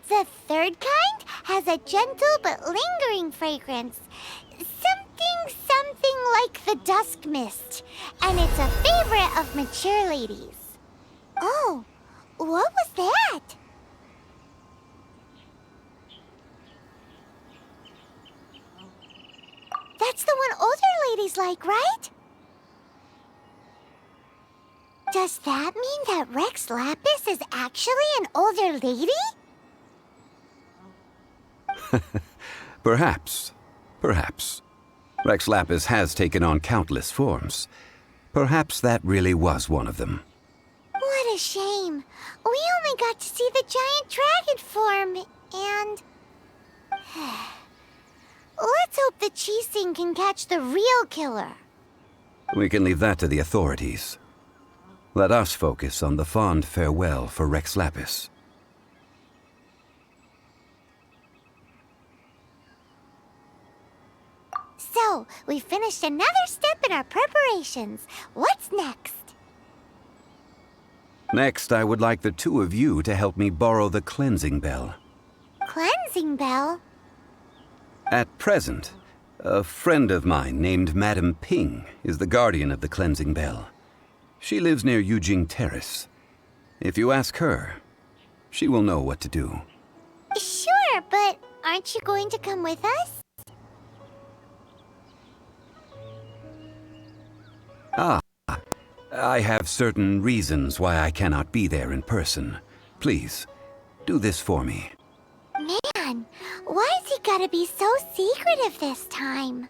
The third kind has a gentle but lingering fragrance. Something like the dusk mist. And it's a favorite of mature ladies. Oh, what was that? That's the one older ladies like, right? Does that mean that Rex Lapis is actually an older lady? Perhaps. Perhaps. Rex Lapis has taken on countless forms. Perhaps that really was one of them. What a shame. We only got to see the giant dragon form, and... Let's hope the Qixing can catch the real killer. We can leave that to the authorities. Let us focus on the fond farewell for Rex Lapis. So, we finished another step in our preparations. What's next? Next, I would like the two of you to help me borrow the cleansing bell. Cleansing bell? At present, a friend of mine named Madame Ping is the guardian of the cleansing bell. She lives near Yujing Terrace. If you ask her, she will know what to do. Sure, but aren't you going to come with us? Ah, I have certain reasons why I cannot be there in person. Please, do this for me. Man, why has he gotta be so secretive this time?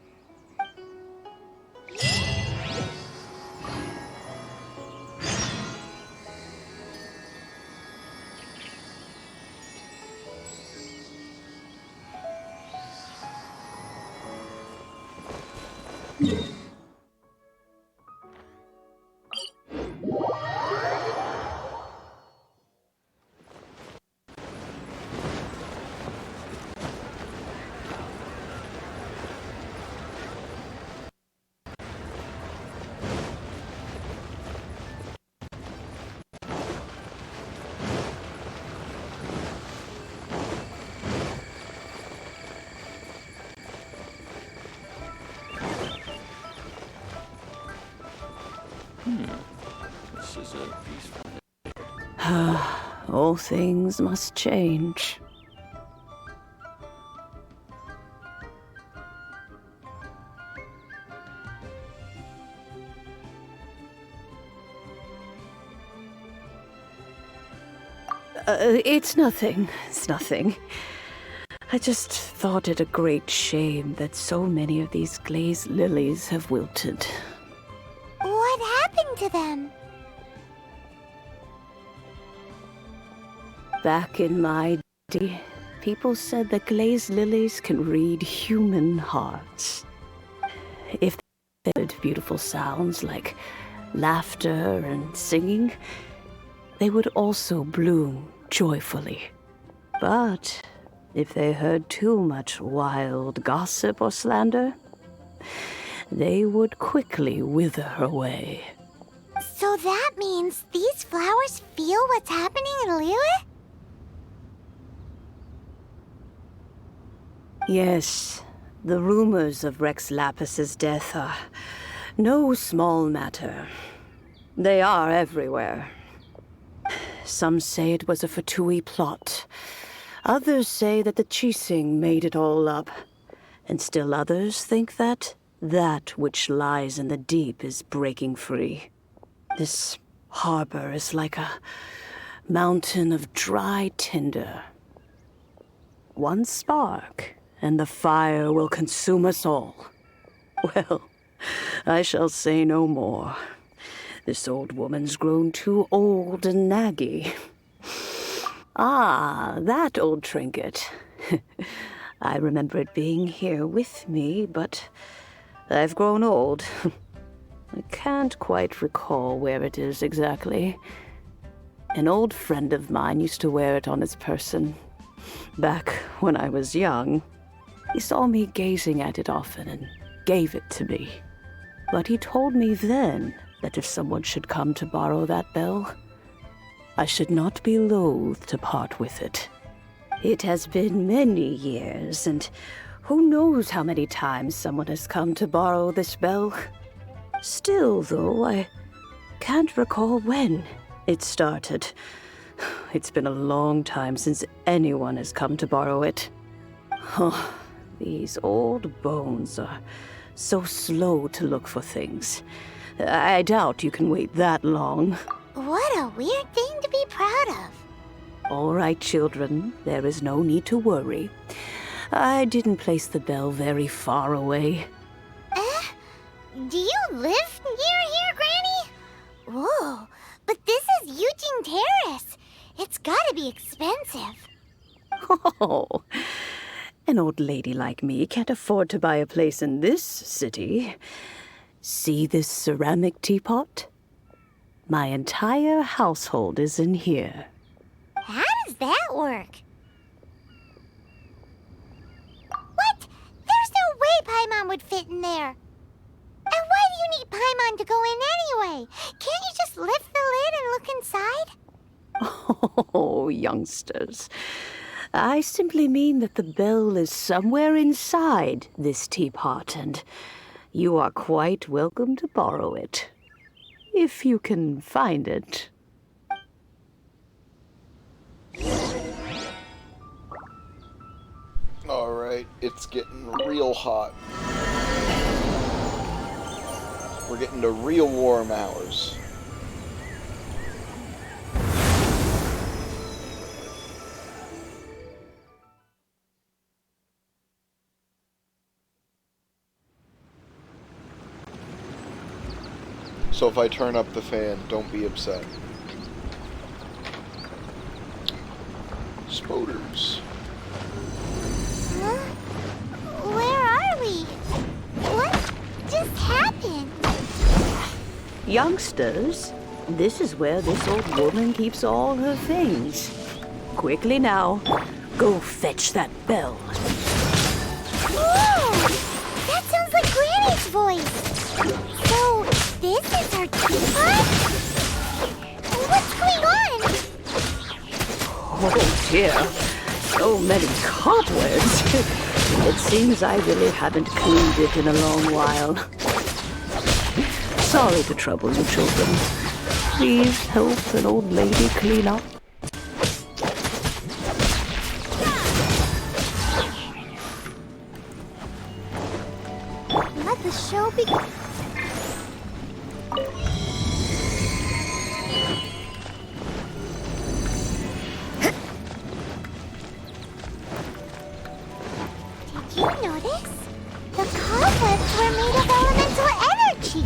This is a peaceful. All things must change. It's nothing. It's nothing. I just thought it a great shame that so many of these glazed lilies have wilted. What happened to them? Back in my day, people said that glazed lilies can read human hearts. If they heard beautiful sounds like laughter and singing, they would also bloom joyfully. But if they heard too much wild gossip or slander, they would quickly wither away. So that means these flowers feel what's happening in Liyue? Yes, the rumors of Rex Lapis's death are no small matter. They are everywhere. Some say it was a Fatui plot. Others say that the Chising made it all up. And still others think that which lies in the deep is breaking free. This harbor is like a mountain of dry tinder. One spark, and the fire will consume us all. Well, I shall say no more. This old woman's grown too old and naggy. Ah, that old trinket. I remember it being here with me, but I've grown old. I can't quite recall where it is exactly. An old friend of mine used to wear it on his person. Back when I was young, he saw me gazing at it often and gave it to me. But he told me then that if someone should come to borrow that bell, I should not be loath to part with it. It has been many years, and who knows how many times someone has come to borrow this bell. Still, though, I can't recall when it started. It's been a long time since anyone has come to borrow it. Oh, these old bones are so slow to look for things. I doubt you can wait that long. What a weird thing to be proud of. All right, children, there is no need to worry. I didn't place the bell very far away. Do you live near here, Granny? Whoa, but this is Yujing Terrace. It's gotta be expensive. Oh, an old lady like me can't afford to buy a place in this city. See this ceramic teapot? My entire household is in here. How does that work? What? There's no way Paimon would fit in there. And why do you need Paimon to go in anyway? Can't you just lift the lid and look inside? Oh, youngsters. I simply mean that the bell is somewhere inside this teapot, and you are quite welcome to borrow it. If you can find it. Alright, it's getting real hot. We're getting to real warm hours. So if I turn up the fan, don't be upset. Spoders. Huh? Where are we? What just happened? Youngsters, this is where this old woman keeps all her things. Quickly now, go fetch that bell. Whoa! That sounds like Granny's voice. So, this is her teapot? What's going on? Oh dear, so many cobwebs. It seems I really haven't cleaned it in a long while. Sorry to trouble you, children. Please help an old lady clean up. Let the show begin. Did you notice? The cobwebs were made of elemental energy.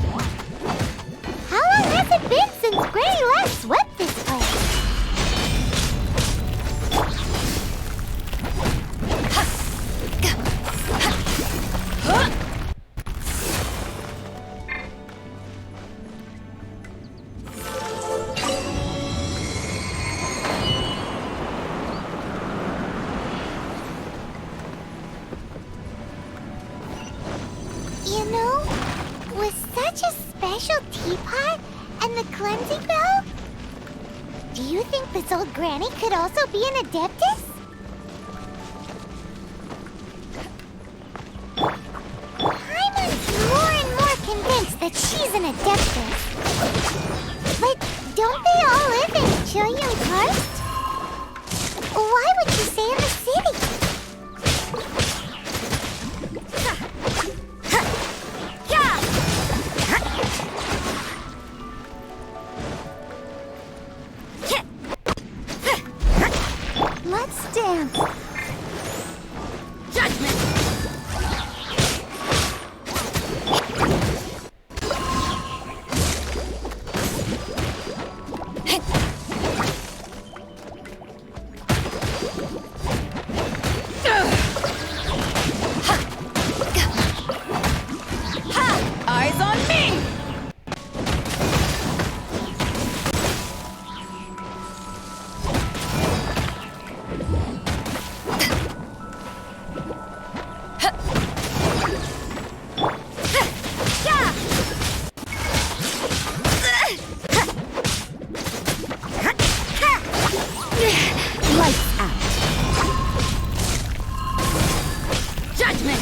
How long has it been since Granny last swept this place? You know, with such a special teapot and the cleansing bell, do you think this old granny could also be an adeptus? I'm more and more convinced that she's an adeptus. But don't they all live in Chilyun Karst? Why would she stay in the city? Let's dance. Judgment. Eyes on me! Lights out. Judgment!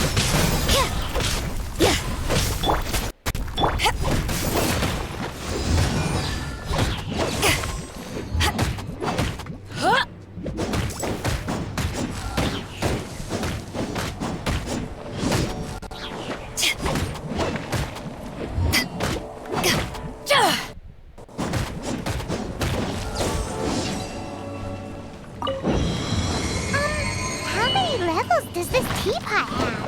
How many levels does this teapot have?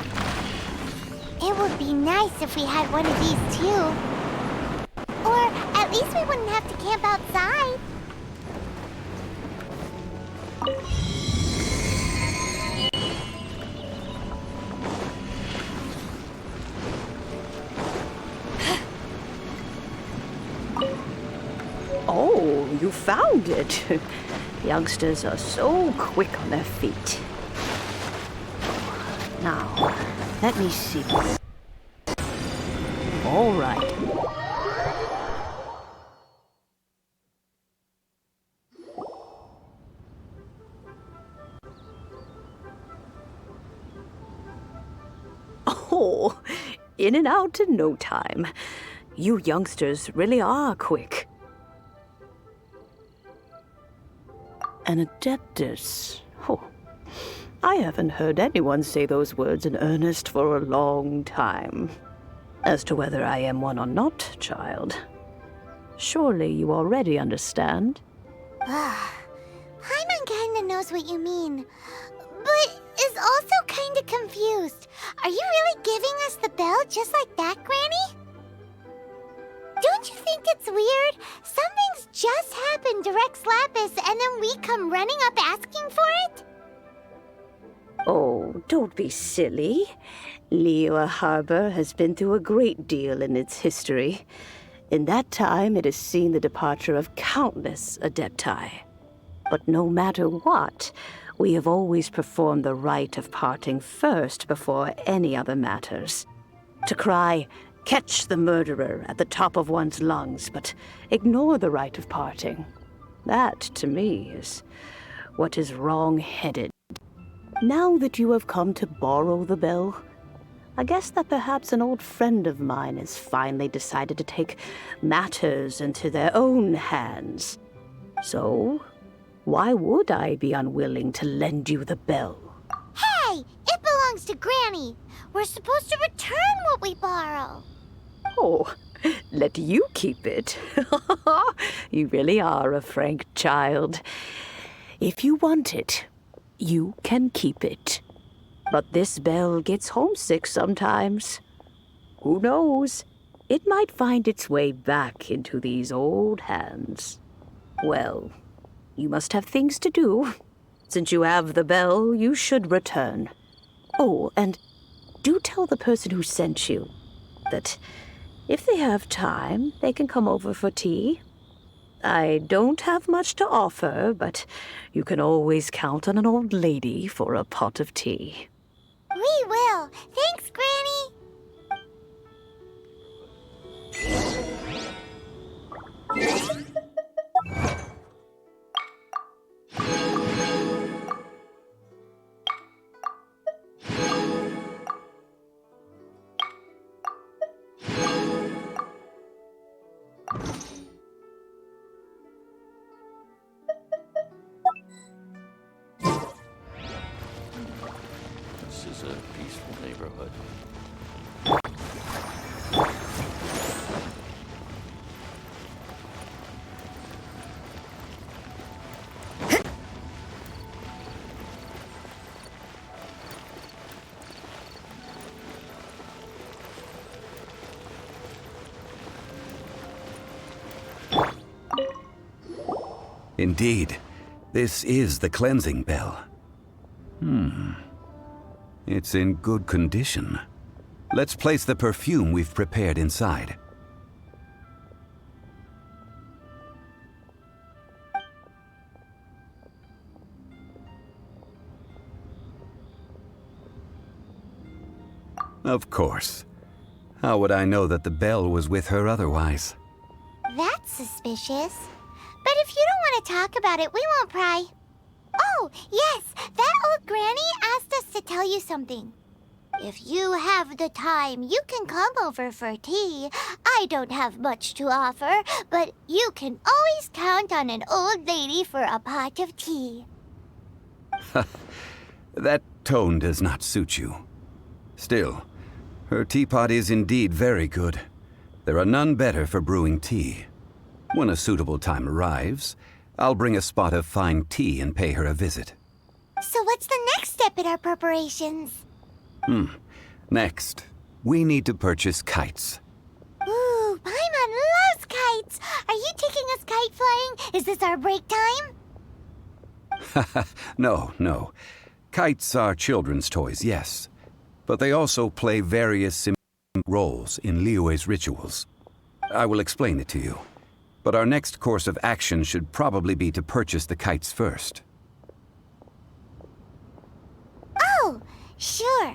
It would be nice if we had one of these too. Or at least we wouldn't have to camp outside. Oh, you found it. Youngsters are so quick on their feet. Now, let me see. All right. Oh, in and out in no time. You youngsters really are quick. An Adeptus. Oh, I haven't heard anyone say those words in earnest for a long time. As to whether I am one or not, child, surely you already understand. Paimon kinda knows what you mean, but is also kinda confused. Are you really giving us the bell just like that, Granny? Don't you think it's weird? Something's just happened to Rex Lapis and then we come running up asking for it? Oh, don't be silly. Liyue Harbor has been through a great deal in its history. In that time, it has seen the departure of countless Adepti. But no matter what, we have always performed the rite of parting first before any other matters. To cry, "Catch the murderer," at the top of one's lungs, but ignore the rite of parting. That, to me, is what is wrong-headed. Now that you have come to borrow the bell, I guess that perhaps an old friend of mine has finally decided to take matters into their own hands. So, why would I be unwilling to lend you the bell? Hey! It belongs to Granny! We're supposed to return what we borrow! Oh, let you keep it. You really are a frank child. If you want it, you can keep it. But this bell gets homesick sometimes. Who knows? It might find its way back into these old hands. Well, you must have things to do. Since you have the bell, you should return. Oh, and do tell the person who sent you that if they have time, they can come over for tea. I don't have much to offer, but you can always count on an old lady for a pot of tea. We will. Thanks, Granny. This is a peaceful neighborhood. Indeed, this is the cleansing bell. It's in good condition. Let's place the perfume we've prepared inside. Of course. How would I know that the bell was with her otherwise? That's suspicious. But if you don't want to talk about it, we won't pry. Oh, yes, that old granny asked us to tell you something. If you have the time, you can come over for tea. I don't have much to offer, but you can always count on an old lady for a pot of tea. That tone does not suit you. Still, her teapot is indeed very good. There are none better for brewing tea. When a suitable time arrives, I'll bring a spot of fine tea and pay her a visit. So what's the next step in our preparations? Next, we need to purchase kites. Ooh, Paimon loves kites! Are you taking us kite flying? Is this our break time? No. Kites are children's toys, yes. But they also play various symbolic roles in Liyue's rituals. I will explain it to you. But our next course of action should probably be to purchase the kites first. Oh, sure.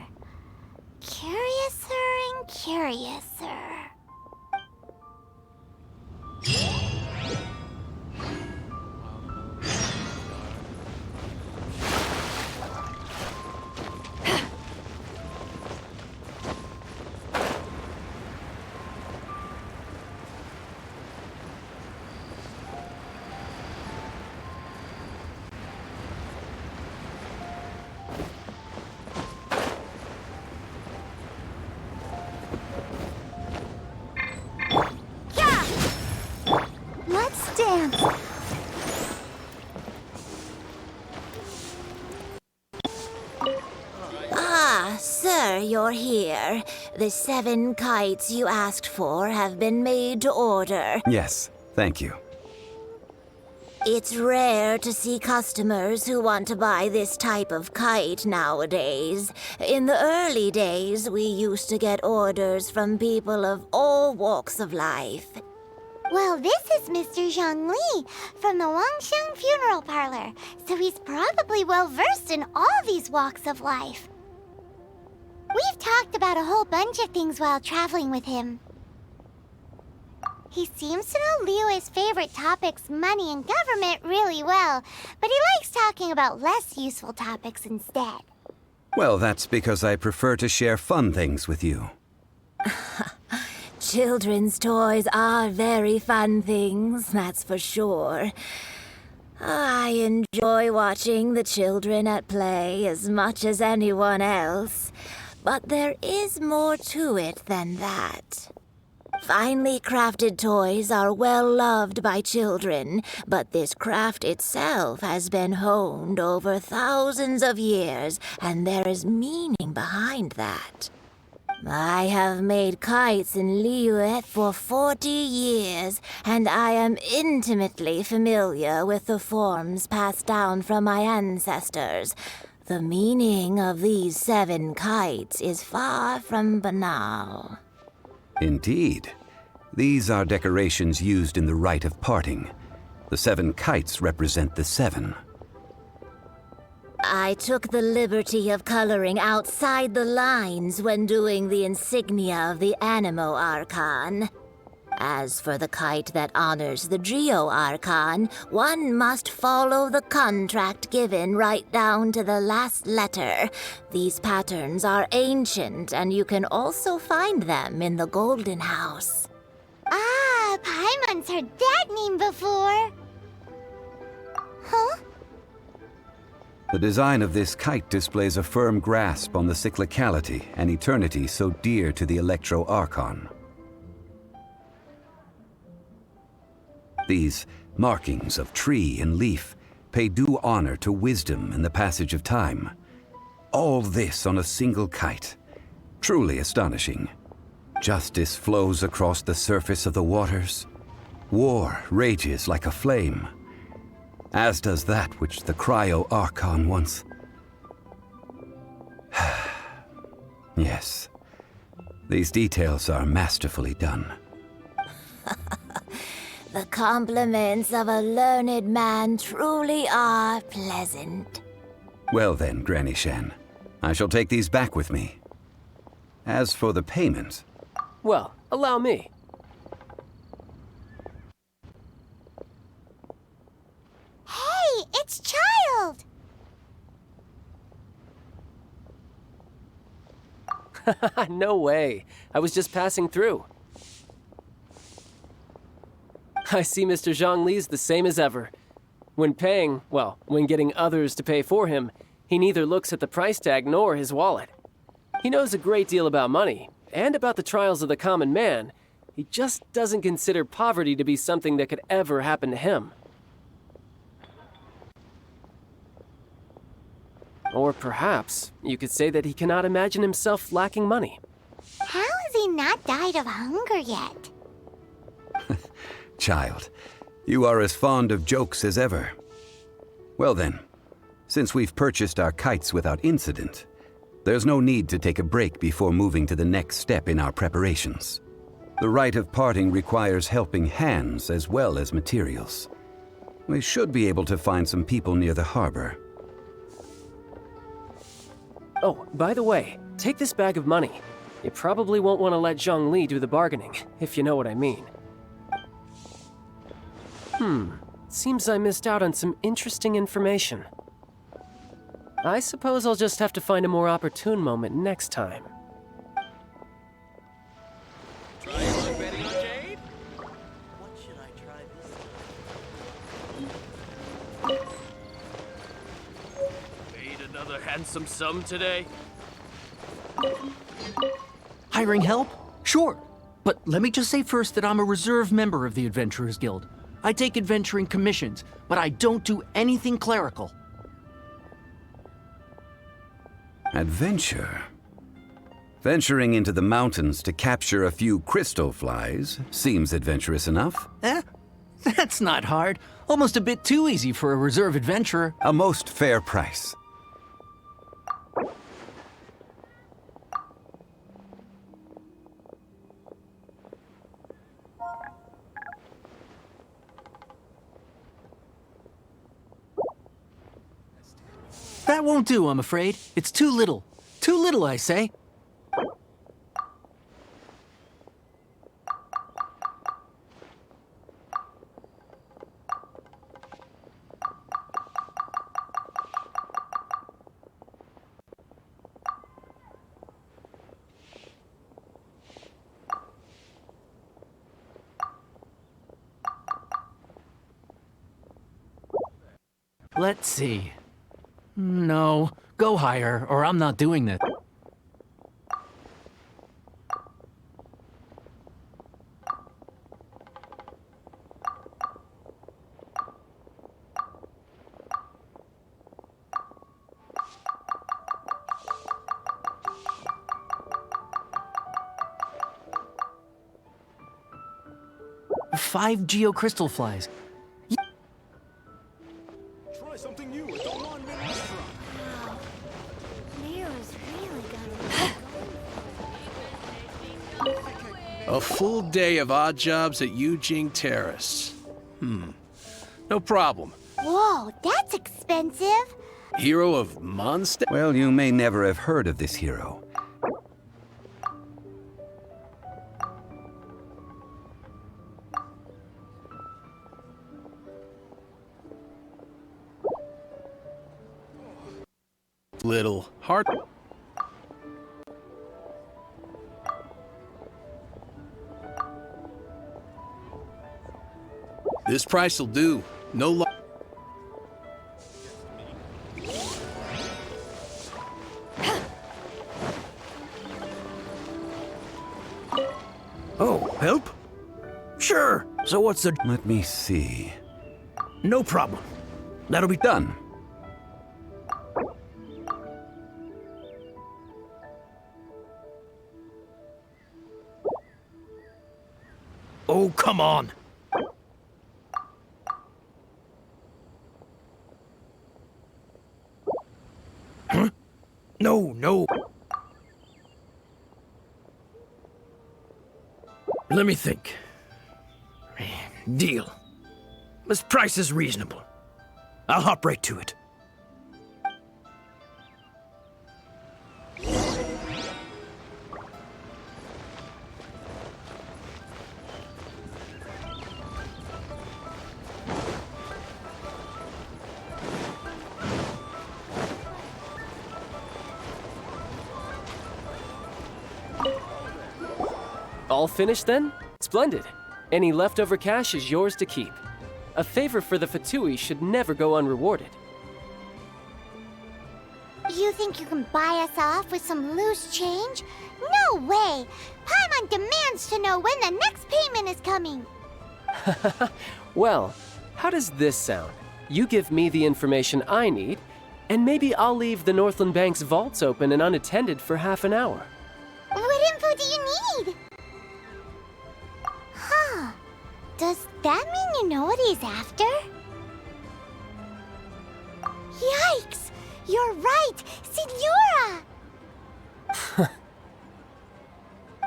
Curiouser and curiouser. you're here. The 7 kites you asked for have been made to order. Yes, thank you. It's rare to see customers who want to buy this type of kite nowadays. In the early days, we used to get orders from people of all walks of life. Well, this is Mr. Zhongli from the Wangsheng Funeral Parlor, so he's probably well-versed in all these walks of life. We've talked about a whole bunch of things while traveling with him. He seems to know Liyue's favorite topics, money and government, really well, but he likes talking about less useful topics instead. Well, that's because I prefer to share fun things with you. Children's toys are very fun things, that's for sure. I enjoy watching the children at play as much as anyone else, but there is more to it than that. Finely crafted toys are well loved by children, but this craft itself has been honed over thousands of years, and there is meaning behind that. I have made kites in Liyue for 40 years, and I am intimately familiar with the forms passed down from my ancestors. The meaning of these 7 kites is far from banal. Indeed. These are decorations used in the rite of parting. The 7 kites represent the 7. I took the liberty of coloring outside the lines when doing the insignia of the Animo Archon. As for the kite that honors the Geo Archon, one must follow the contract given right down to the last letter. These patterns are ancient, and you can also find them in the Golden House. Ah, Paimon's heard that name before. Huh? The design of this kite displays a firm grasp on the cyclicality and eternity so dear to the Electro Archon. These markings of tree and leaf pay due honor to wisdom and the passage of time. All this on a single kite. Truly astonishing. Justice flows across the surface of the waters. War rages like a flame. As does that which the Cryo Archon once... Yes. These details are masterfully done. The compliments of a learned man truly are pleasant. Well then, Granny Shan, I shall take these back with me. As for the payment... Well, allow me. Hey, it's Child! No way. I was just passing through. I see Mr. Zhongli's the same as ever. When paying, well, when getting others to pay for him, he neither looks at the price tag nor his wallet. He knows a great deal about money, and about the trials of the common man. He just doesn't consider poverty to be something that could ever happen to him. Or perhaps you could say that he cannot imagine himself lacking money. How has he not died of hunger yet? Child, you are as fond of jokes as ever. Well then, since we've purchased our kites without incident, there's no need to take a break before moving to the next step in our preparations. The rite of parting requires helping hands as well as materials. We should be able to find some people near the harbor. Oh, by the way, take this bag of money. You probably won't want to let Zhongli do the bargaining, if you know what I mean. Seems I missed out on some interesting information. I suppose I'll just have to find a more opportune moment next time. What should I try this time? Made another handsome sum today? Hiring help? Sure. But let me just say first that I'm a reserve member of the Adventurers Guild. I take adventuring commissions, but I don't do anything clerical. Adventure? Venturing into the mountains to capture a few crystal flies seems adventurous enough. That's not hard. Almost a bit too easy for a reserve adventurer. A most fair price. That won't do, I'm afraid. It's too little. Too little, I say. Let's see. No, go higher, or I'm not doing this. Five geocrystal flies. Try something new at the Lonmin restaurant. Leo's really got A full day of odd jobs at Eugene Terrace. No problem. Whoa, that's expensive. Hero of Mondstadt? Well, you may never have heard of this hero. Little heart. This price will do. No lo- Oh, help? Sure. So what's the... Let me see. No problem. That'll be Done. Oh, come on. Huh? No, no. Let me think. Deal. This price is reasonable. I'll hop right to it. All finished then? Splendid. Any leftover cash is yours to keep. A favor for the Fatui should never go unrewarded. You think you can buy us off with some loose change? No way! Paimon demands to know when the next payment is coming. Well, how does this sound? You give me the information I need, and maybe I'll leave the Northland Bank's vaults open and unattended for half an hour. What info do you need? Huh. Does that mean you know what he's after? Yikes! You're right! Signora!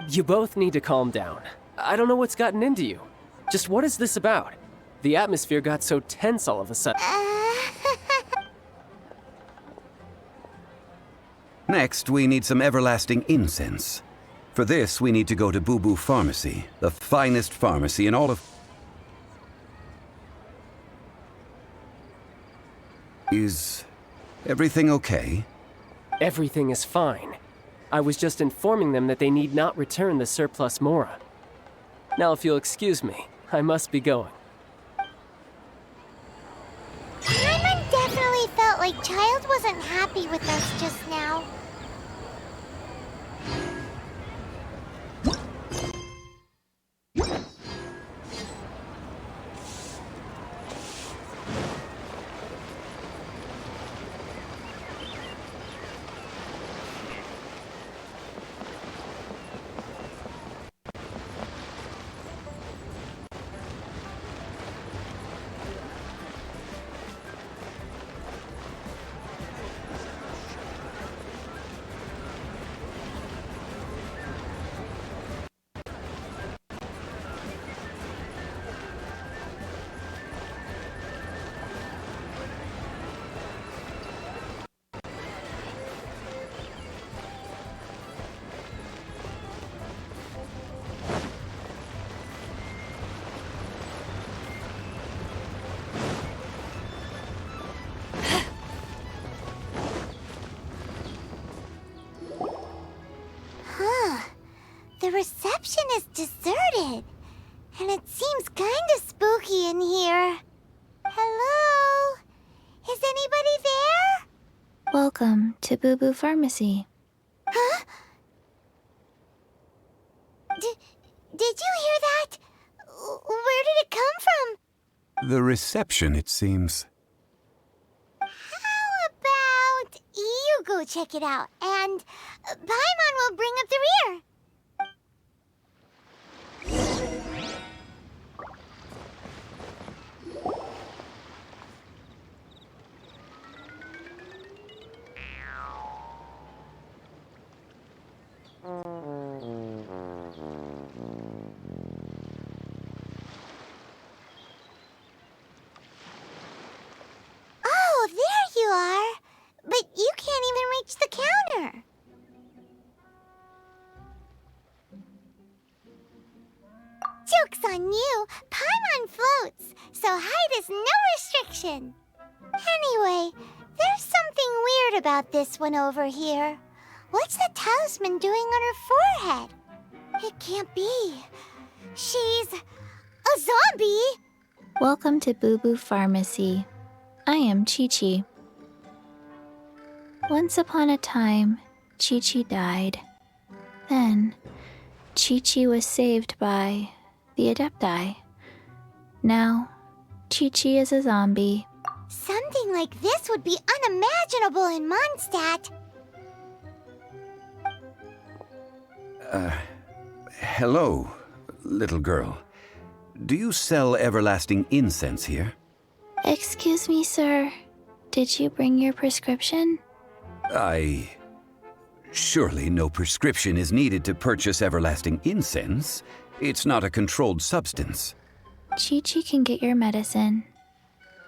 You both need to calm down. I don't know what's gotten into you. Just what is this about? The atmosphere got so tense all of a sudden. Next, we need some everlasting incense. For this, we need to go to Beidou Pharmacy, the finest pharmacy in all of... Is everything okay? Everything is fine. I was just informing them that they need not return the surplus Mora. Now, if you'll excuse me, I must be going. Paimon definitely felt like Child wasn't happy with us just now. reception is deserted. And it seems kinda spooky in here. Hello? Is anybody there? Welcome to Boo Boo Pharmacy. Huh? Did you hear that? Where did it come from? The reception, it seems. How about you go check it out, and Paimon will bring up the rear. Oh, there you are. But you can't even reach the counter. Joke's on you. Paimon floats, so height is no restriction. Anyway, there's something weird about this one over here. What's the talisman doing on her forehead? It can't be. She's a zombie. Welcome to Boo Boo Pharmacy. I am Chi-Chi. Once upon a time, Chi-Chi died. Then, Chi-Chi was saved by the Adepti. Now, Chi-Chi is a zombie. Something like this would be unimaginable in Mondstadt. Hello, little girl. Do you sell everlasting incense here? Excuse me, sir. Did you bring your prescription? Surely no prescription is needed to purchase everlasting incense. It's not a controlled substance. Chi-Chi can get your medicine,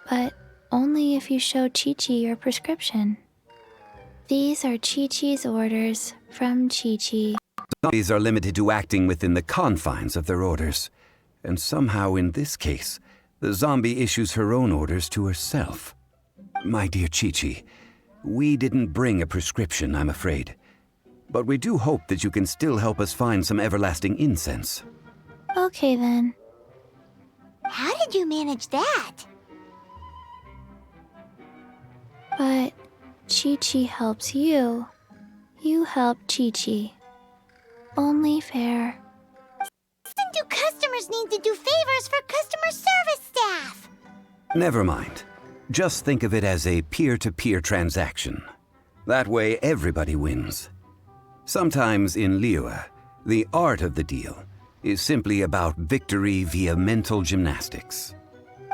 but only if you show Chi-Chi your prescription. These are Chi-Chi's orders from Chi-Chi. Zombies are limited to acting within the confines of their orders. And somehow in this case, the zombie issues her own orders to herself. My dear Chi-Chi, we didn't bring a prescription, I'm afraid. But we do hope that you can still help us find some everlasting incense. Okay then. How did you manage that? But Chi-Chi helps you. You help Chi-Chi. Only fair. Then do customers need to do favors for customer service staff? Never mind. Just think of it as a peer-to-peer transaction. That way everybody wins. Sometimes in Liyue, the art of the deal is simply about victory via mental gymnastics.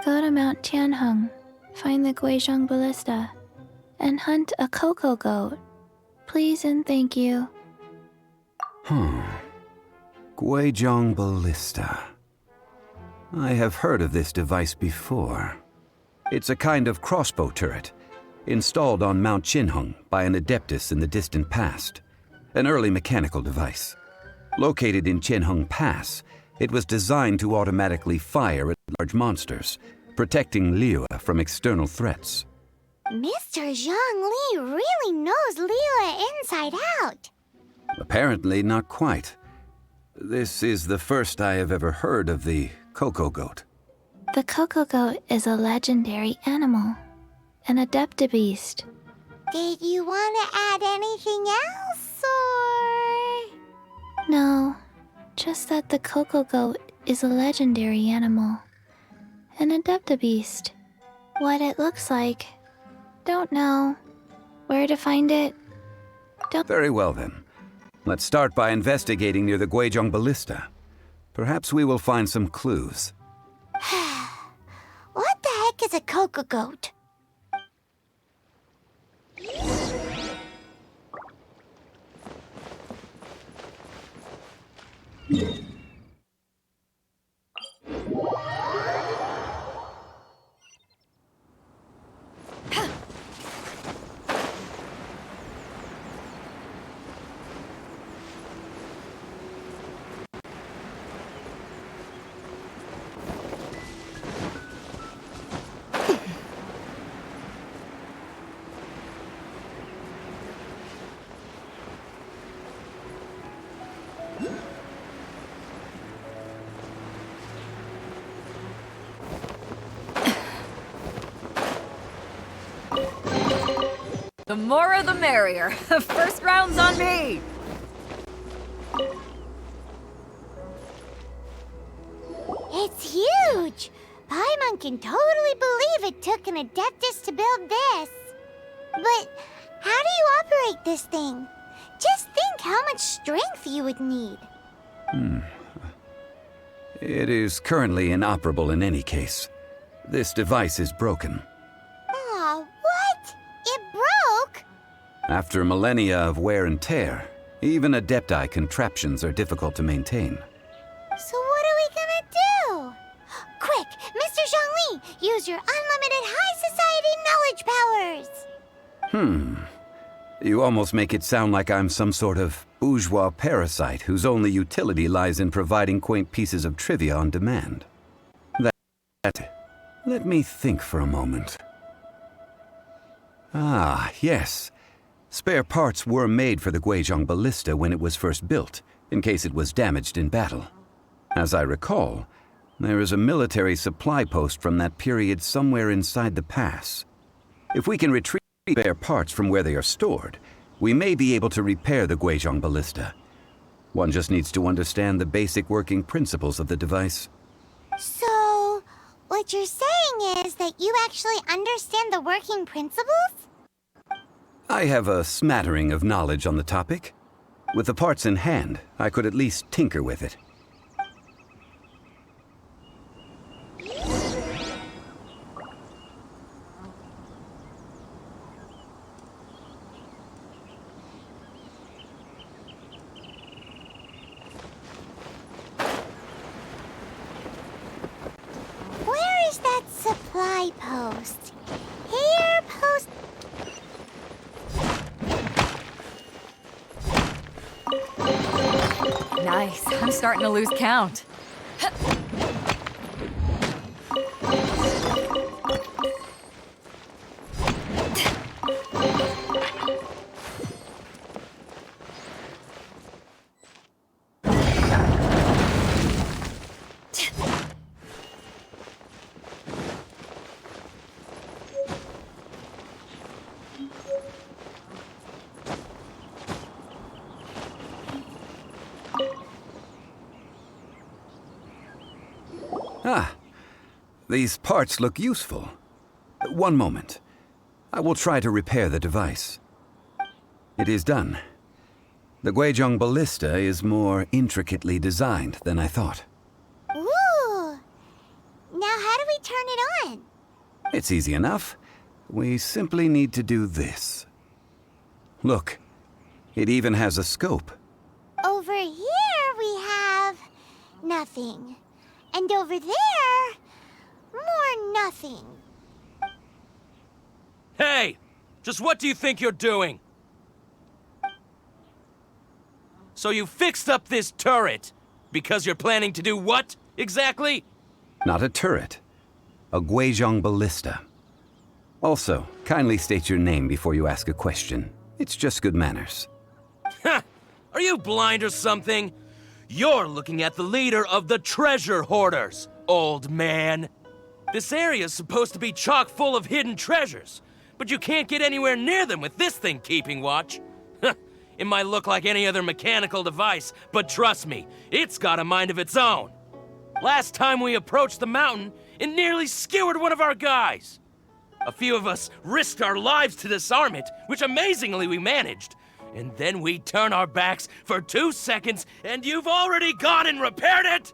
Go to Mount Tianheng, find the Guizhong Ballista, and hunt a cocoa goat. Please and thank you. Guizhong Ballista. I have heard of this device before. It's a kind of crossbow turret, installed on Mount Tianheng by an adeptus in the distant past. An early mechanical device. Located in Tianheng Pass, it was designed to automatically fire at large monsters, protecting Liyue from external threats. Mr. Zhang Li really knows Liyue inside out. Apparently not quite. This is the first I have ever heard of the cocoa goat. The cocoa goat is a legendary animal, an adeptabeast. Did you want to add anything else, or...? No, just that the cocoa goat is a legendary animal, an adeptabeast. What it looks like, don't know. Where to find it, don't... Very well then. Let's start by investigating near the Guizhong Ballista. Perhaps we will find some clues. What the heck is a cocoa goat? The more the merrier. First round's on me! It's huge! Paimon can totally believe it took an Adeptus to build this. But how do you operate this thing? Just think how much strength you would need. It is currently inoperable in any case. This device is broken. Aw, what? It broke? After millennia of wear and tear, even Adepti contraptions are difficult to maintain. So what are we gonna do? Quick, Mr. Zhongli, use your unlimited high society knowledge powers! You almost make it sound like I'm some sort of bourgeois parasite whose only utility lies in providing quaint pieces of trivia on demand. Let me think for a moment. Ah, yes. Spare parts were made for the Guizhong ballista when it was first built, in case it was damaged in battle. As I recall, there is a military supply post from that period somewhere inside the pass. If we can retrieve spare parts from where they are stored, we may be able to repair the Guizhong ballista. One just needs to understand the basic working principles of the device. So, what you're saying is that you actually understand the working principles? I have a smattering of knowledge on the topic. With the parts in hand, I could at least tinker with it. Where is that supply post? Here, post... Nice. I'm starting to lose count. Ah, these parts look useful. One moment. I will try to repair the device. It is done. The Guizhong ballista is more intricately designed than I thought. Ooh! Now how do we turn it on? It's easy enough. We simply need to do this. Look, it even has a scope. Over here we have... nothing. And over there... more nothing. Hey! Just what do you think you're doing? So you fixed up this turret because you're planning to do what, exactly? Not a turret. A Guizhong ballista. Also, kindly state your name before you ask a question. It's just good manners. Ha! Are you blind or something? You're looking at the leader of the treasure hoarders, old man. This area's supposed to be chock full of hidden treasures, but you can't get anywhere near them with this thing keeping watch. It might look like any other mechanical device, but trust me, it's got a mind of its own. Last time we approached the mountain, it nearly skewered one of our guys. A few of us risked our lives to disarm it, which amazingly we managed. And then we turn our backs for 2 seconds, and you've already gone and repaired it!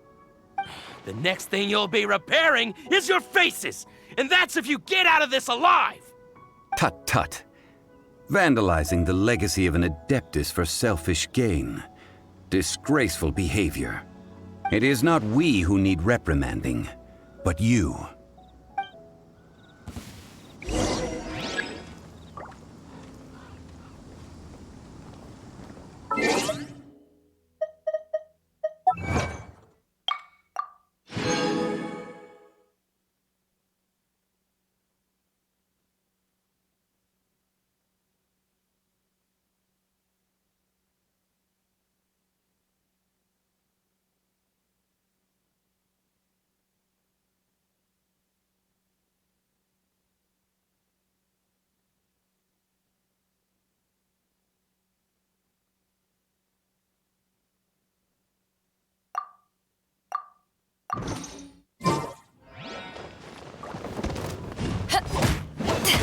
The next thing you'll be repairing is your faces, and that's if you get out of this alive! Tut tut. Vandalizing the legacy of an Adeptus for selfish gain. Disgraceful behavior. It is not we who need reprimanding, but you.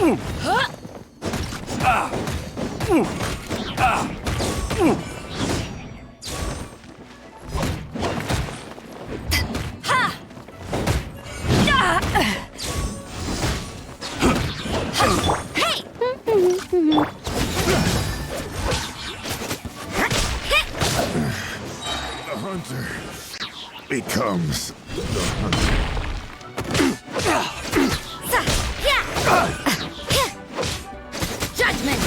The hunter becomes the hunter. Judgment!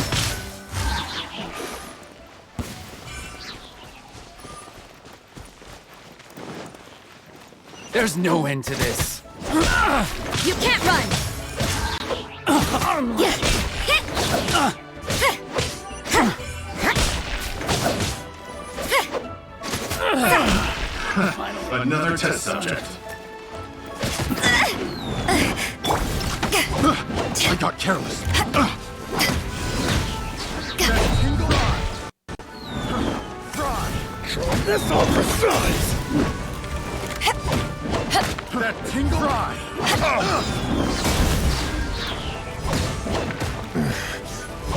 There's no end to this. You can't run! Another test subject. I got careless. This all for size. That tingle fry.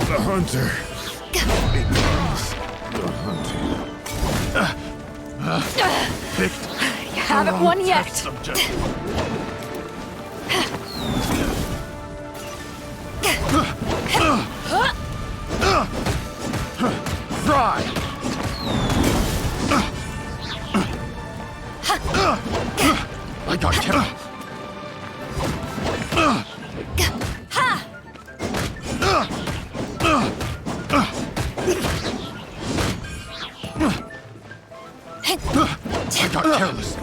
The hunter becomes the hunted. Picked. You haven't won yet. Subject. Fry. I got careless. I got careless.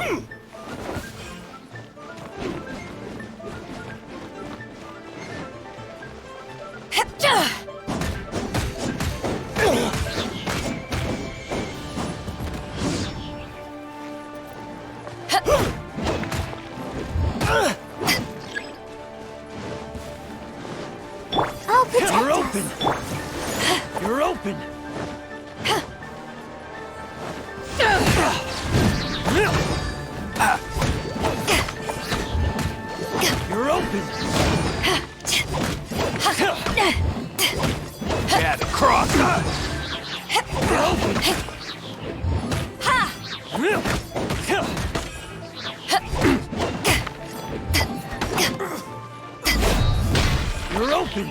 I'll protect You're us. open! You're open! You're open! Get across. You're open! You're open! You're open!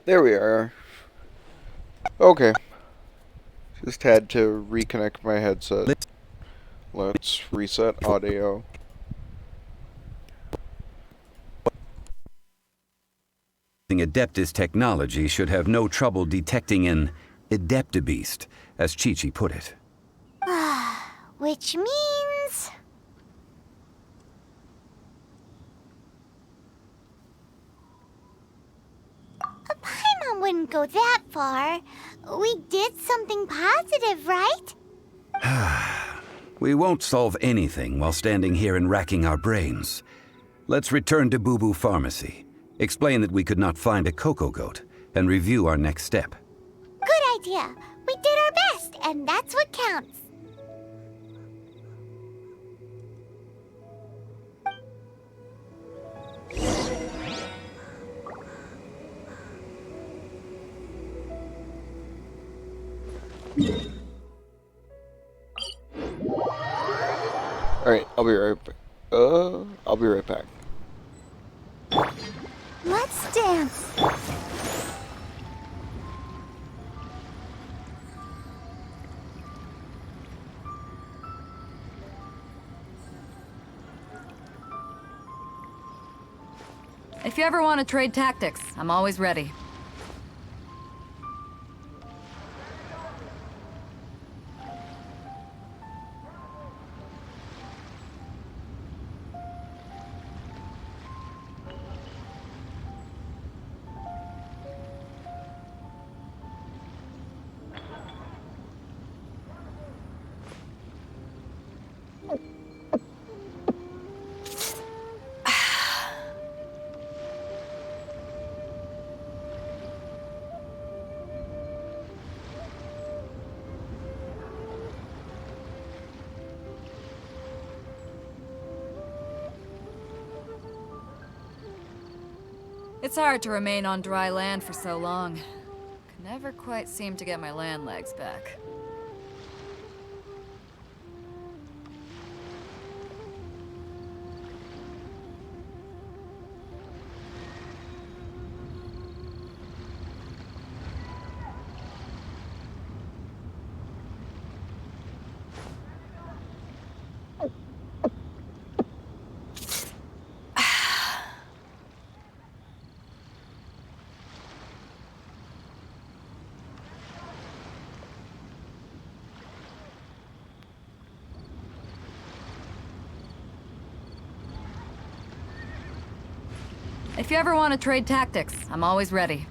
There we are. Okay. Just had to reconnect my headset. Let's reset audio. Adeptus technology should have no trouble detecting an Adeptabeast, as Chi-Chi put it. Which means... a Paimon wouldn't go that far. We did something positive, right? We won't solve anything while standing here and racking our brains. Let's return to Boo Boo Pharmacy, explain that we could not find a Coco Goat, and review our next step. Good idea. We did our best, and that's what counts. Alright, I'll be right back. I'll be right back. Let's dance. If you ever want to trade tactics, I'm always ready. It's hard to remain on dry land for so long. Could never quite seem to get my land legs back. If you ever want to trade tactics, I'm always ready.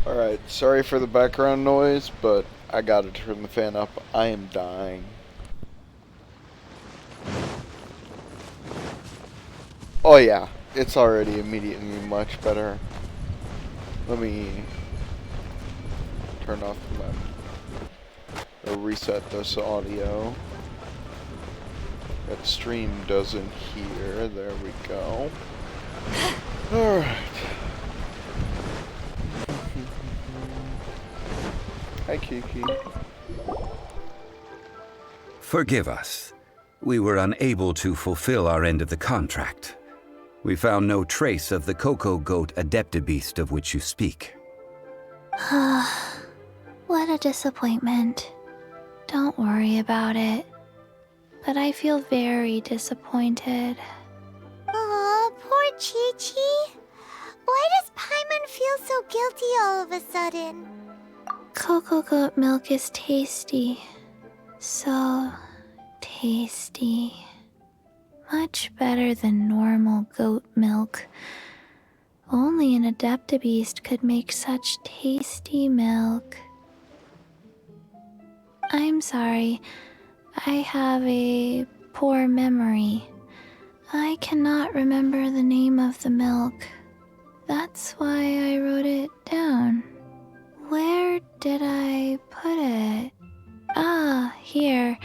Alright, sorry for the background noise, but I gotta turn the fan up. I am dying. Oh yeah, it's already immediately much better. Let me turn off the map. Or reset this audio. That stream doesn't hear. There we go. Alright. Hi, Kiki. Forgive us. We were unable to fulfill our end of the contract. We found no trace of the Cocoa Goat Adeptabeast of which you speak. What a disappointment. Don't worry about it. But I feel very disappointed. Aw, poor Chi-Chi. Why does Paimon feel so guilty all of a sudden? Cocoa goat milk is tasty. So tasty. Much better than normal goat milk. Only an Adeptabeast could make such tasty milk. I'm sorry. I have a poor memory. I cannot remember the name of the milk. That's why I wrote it down. Where did I put it? Ah, here.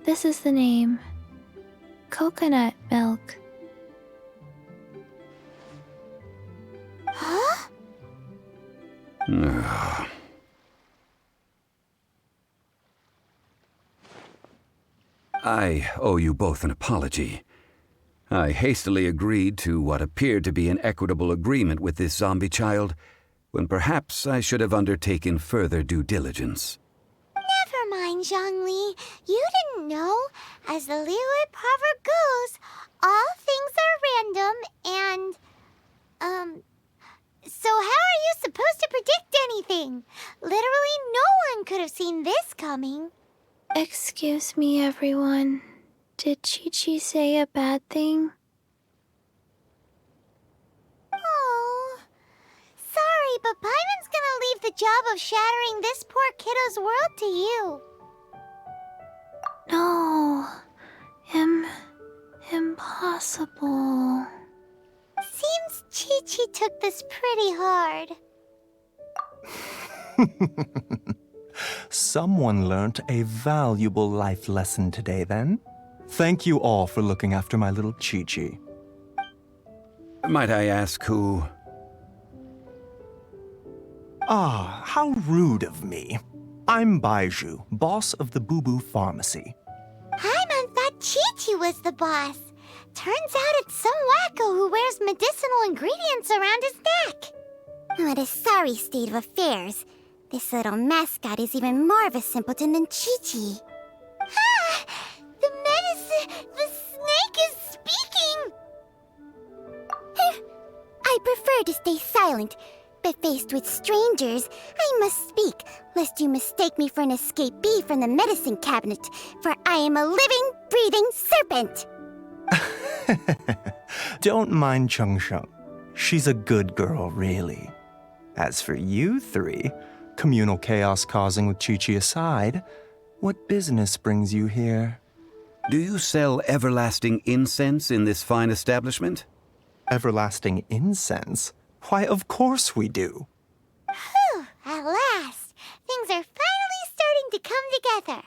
This is the name. Coconut milk. Huh? I owe you both an apology. I hastily agreed to what appeared to be an equitable agreement with this zombie child, when perhaps I should have undertaken further due diligence. Never mind, Zhongli. You didn't know. As the Liyue proverb goes, all things are random and, so how are you supposed to predict anything? Literally no one could have seen this coming. Excuse me, everyone. Did Chi-Chi say a bad thing? Oh, sorry, but Paimon's gonna leave the job of shattering this poor kiddo's world to you. No. Impossible. Seems Chi-Chi took this pretty hard. Someone learned a valuable life lesson today, then. Thank you all for looking after my little Chi-Chi. Might I ask who? Ah, how rude of me. I'm Beidou, boss of the Beidou Pharmacy. Paimon thought Chi-Chi was the boss. Turns out it's some wacko who wears medicinal ingredients around his neck. What a sorry state of affairs. This little mascot is even more of a simpleton than Chi-Chi. Ah! The medicine... the snake is speaking! I prefer to stay silent, but faced with strangers, I must speak, lest you mistake me for an escapee from the medicine cabinet, for I am a living, breathing serpent! Don't mind Chengsheng. She's a good girl, really. As for you three, communal chaos causing with Chi-Chi aside, what business brings you here? Do you sell everlasting incense in this fine establishment? Everlasting incense? Why, of course we do. Whew, at last! Things are finally starting to come together.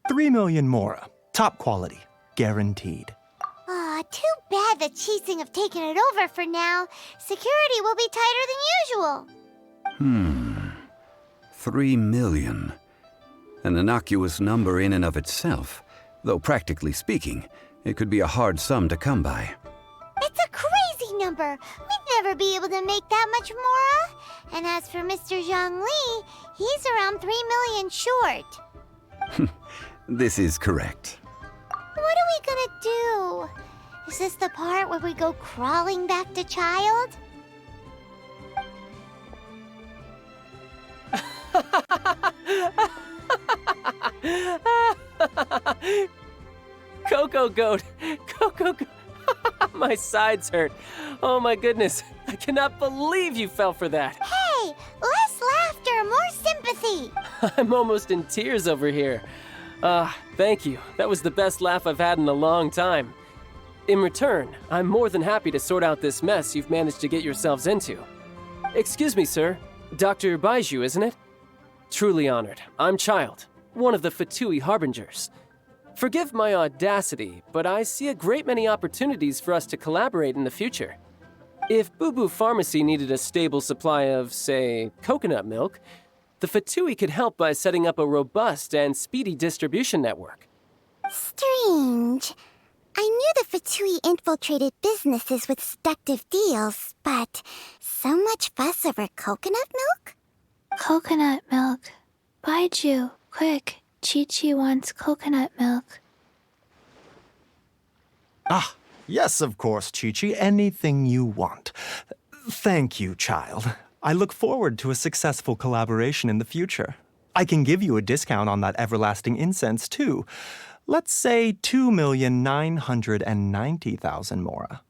3 million mora. Top quality. Guaranteed. Aw, too bad the Chising have taken it over for now. Security will be tighter than usual. 3 million. An innocuous number in and of itself, though practically speaking, it could be a hard sum to come by. It's a crazy number. We'd never be able to make that much mora. And as for Mr. Zhongli, he's around 3 million short. This is correct. What are we gonna do? Is this the part where we go crawling back to Child? Coco Goat! Coco Goat! My sides hurt. Oh my goodness. I cannot believe you fell for that. Hey, less laughter, more sympathy. I'm almost in tears over here. Thank you. That was the best laugh I've had in a long time. In return, I'm more than happy to sort out this mess you've managed to get yourselves into. Excuse me, sir. Dr. Beidou, isn't it? Truly honored. I'm Child, one of the Fatui Harbingers. Forgive my audacity, but I see a great many opportunities for us to collaborate in the future. If Beidou Pharmacy needed a stable supply of, say, coconut milk, the Fatui could help by setting up a robust and speedy distribution network. Strange. I knew the Fatui infiltrated businesses with seductive deals, but so much fuss over coconut milk? Coconut milk. Beidou, quick. Chi-Chi wants coconut milk. Ah, yes, of course, Chi-Chi. Anything you want. Thank you, Child. I look forward to a successful collaboration in the future. I can give you a discount on that everlasting incense, too. Let's say 2,990,000 mora.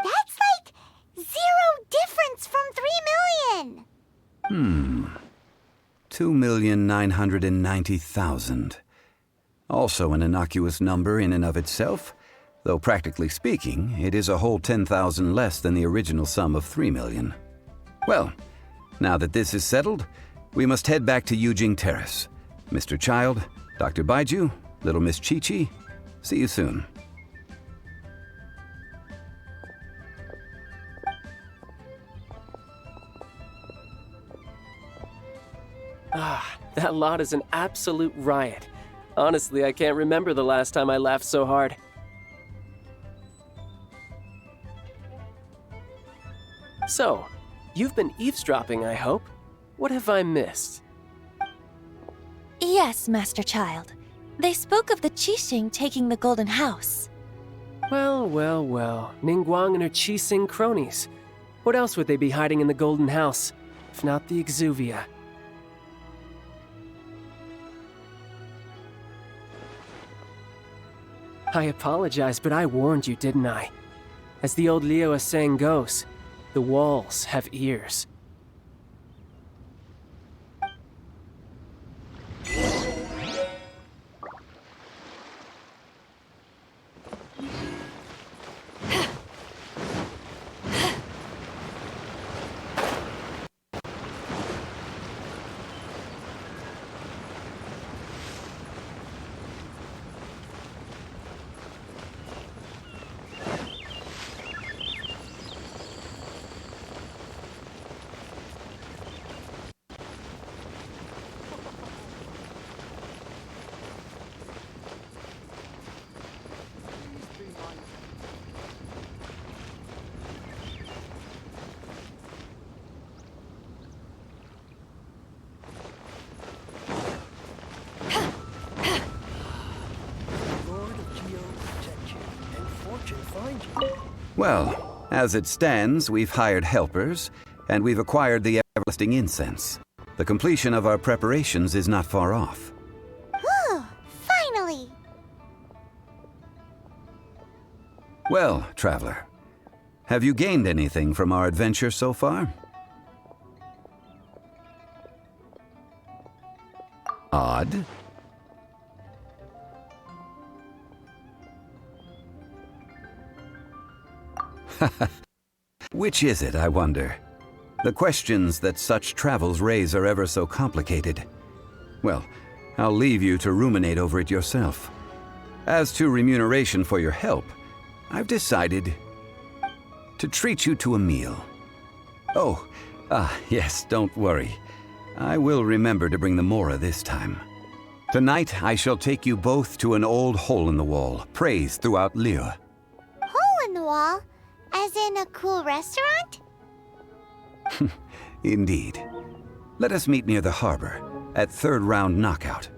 That's like 0 difference from 3 million. 2,990,000. Also an innocuous number in and of itself, though practically speaking, it is a whole 10,000 less than the original sum of 3 million. Well, now that this is settled, we must head back to Yujing Terrace. Mr. Child, Dr. Beidou, little Miss Chi-Chi, see you soon. That lot is an absolute riot. Honestly, I can't remember the last time I laughed so hard. So, you've been eavesdropping, I hope? What have I missed? Yes, Master Child. They spoke of the Qixing taking the Golden House. Well, well, well. Ningguang and her Qixing cronies. What else would they be hiding in the Golden House, if not the Exuvia? I apologize, but I warned you, didn't I? As the old Liu saying goes, the walls have ears. Well, as it stands, we've hired helpers, and we've acquired the everlasting incense. The completion of our preparations is not far off. Whew, finally! Well, traveler, have you gained anything from our adventure so far? Odd. Which is it, I wonder? The questions that such travels raise are ever so complicated. Well, I'll leave you to ruminate over it yourself. As to remuneration for your help, I've decided to treat you to a meal. Oh, yes, don't worry. I will remember to bring the Mora this time. Tonight, I shall take you both to an old hole-in-the-wall, praised throughout Liyue. Hole in the wall? As in a cool restaurant? Indeed. Let us meet near the harbor, at third round knockout.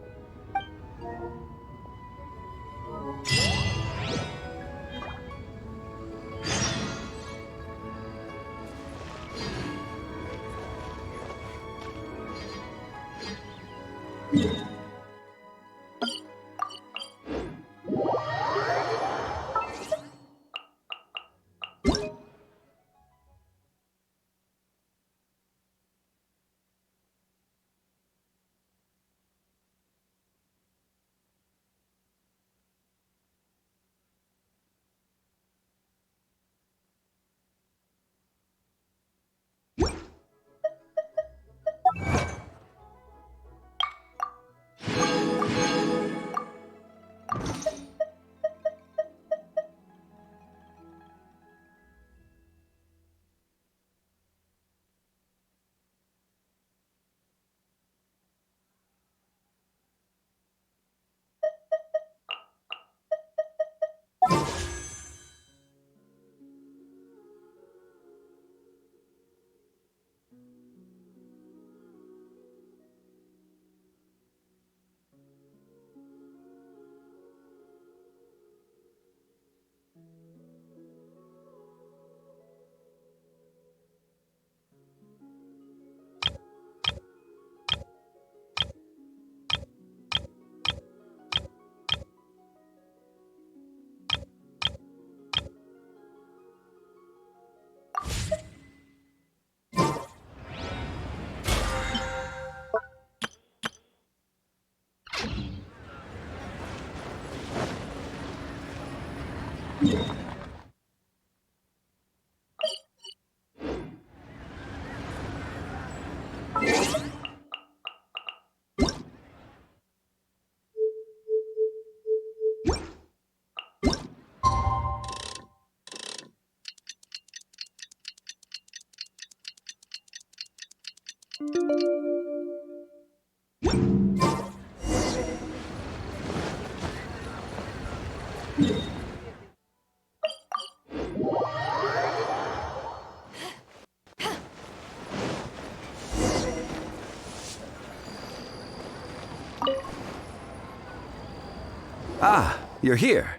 Ah, you're here.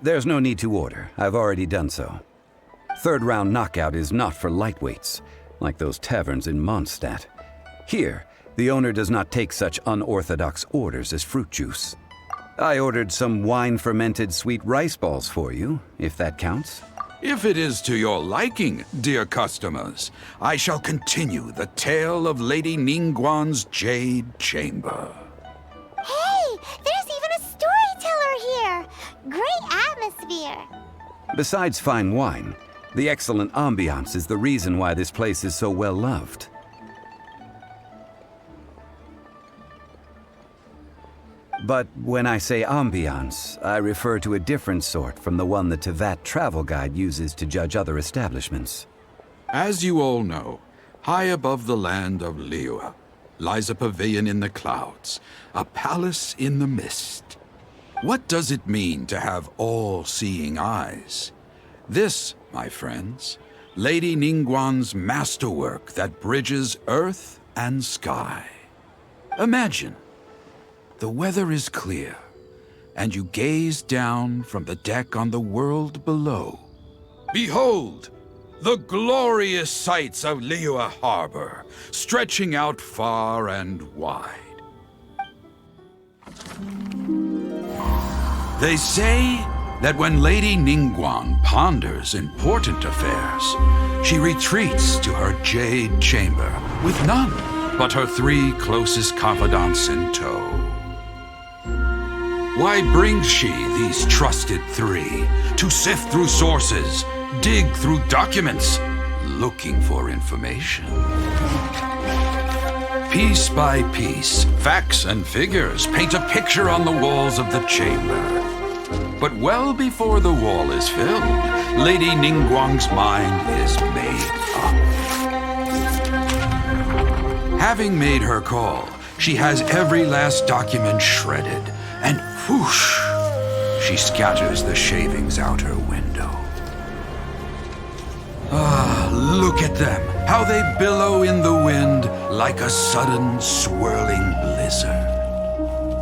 There's no need to order. I've already done so. Third round knockout is not for lightweights, like those taverns in Mondstadt. Here, the owner does not take such unorthodox orders as fruit juice. I ordered some wine-fermented sweet rice balls for you, if that counts. If it is to your liking, dear customers, I shall continue the tale of Lady Ningguang's Jade Chamber. Hey, there's even a storyteller here! Great atmosphere! Besides fine wine, the excellent ambiance is the reason why this place is so well loved. But when I say ambiance, I refer to a different sort from the one the Tevat travel guide uses to judge other establishments. As you all know, high above the land of Liyue lies a pavilion in the clouds, a palace in the mist. What does it mean to have all-seeing eyes? This, my friends, Lady Ningguang's masterwork that bridges earth and sky. Imagine, the weather is clear, and you gaze down from the deck on the world below. Behold, the glorious sights of Liyue Harbor, stretching out far and wide. They say that when Lady Ningguang ponders important affairs, she retreats to her jade chamber with none but her 3 closest confidants in tow. Why brings she these trusted 3 to sift through sources, dig through documents, looking for information? Piece by piece, facts and figures paint a picture on the walls of the chamber. But well before the wall is filled, Lady Ningguang's mind is made up. Having made her call, she has every last document shredded, and whoosh, she scatters the shavings out her window. Ah, look at them, how they billow in the wind like a sudden swirling blizzard.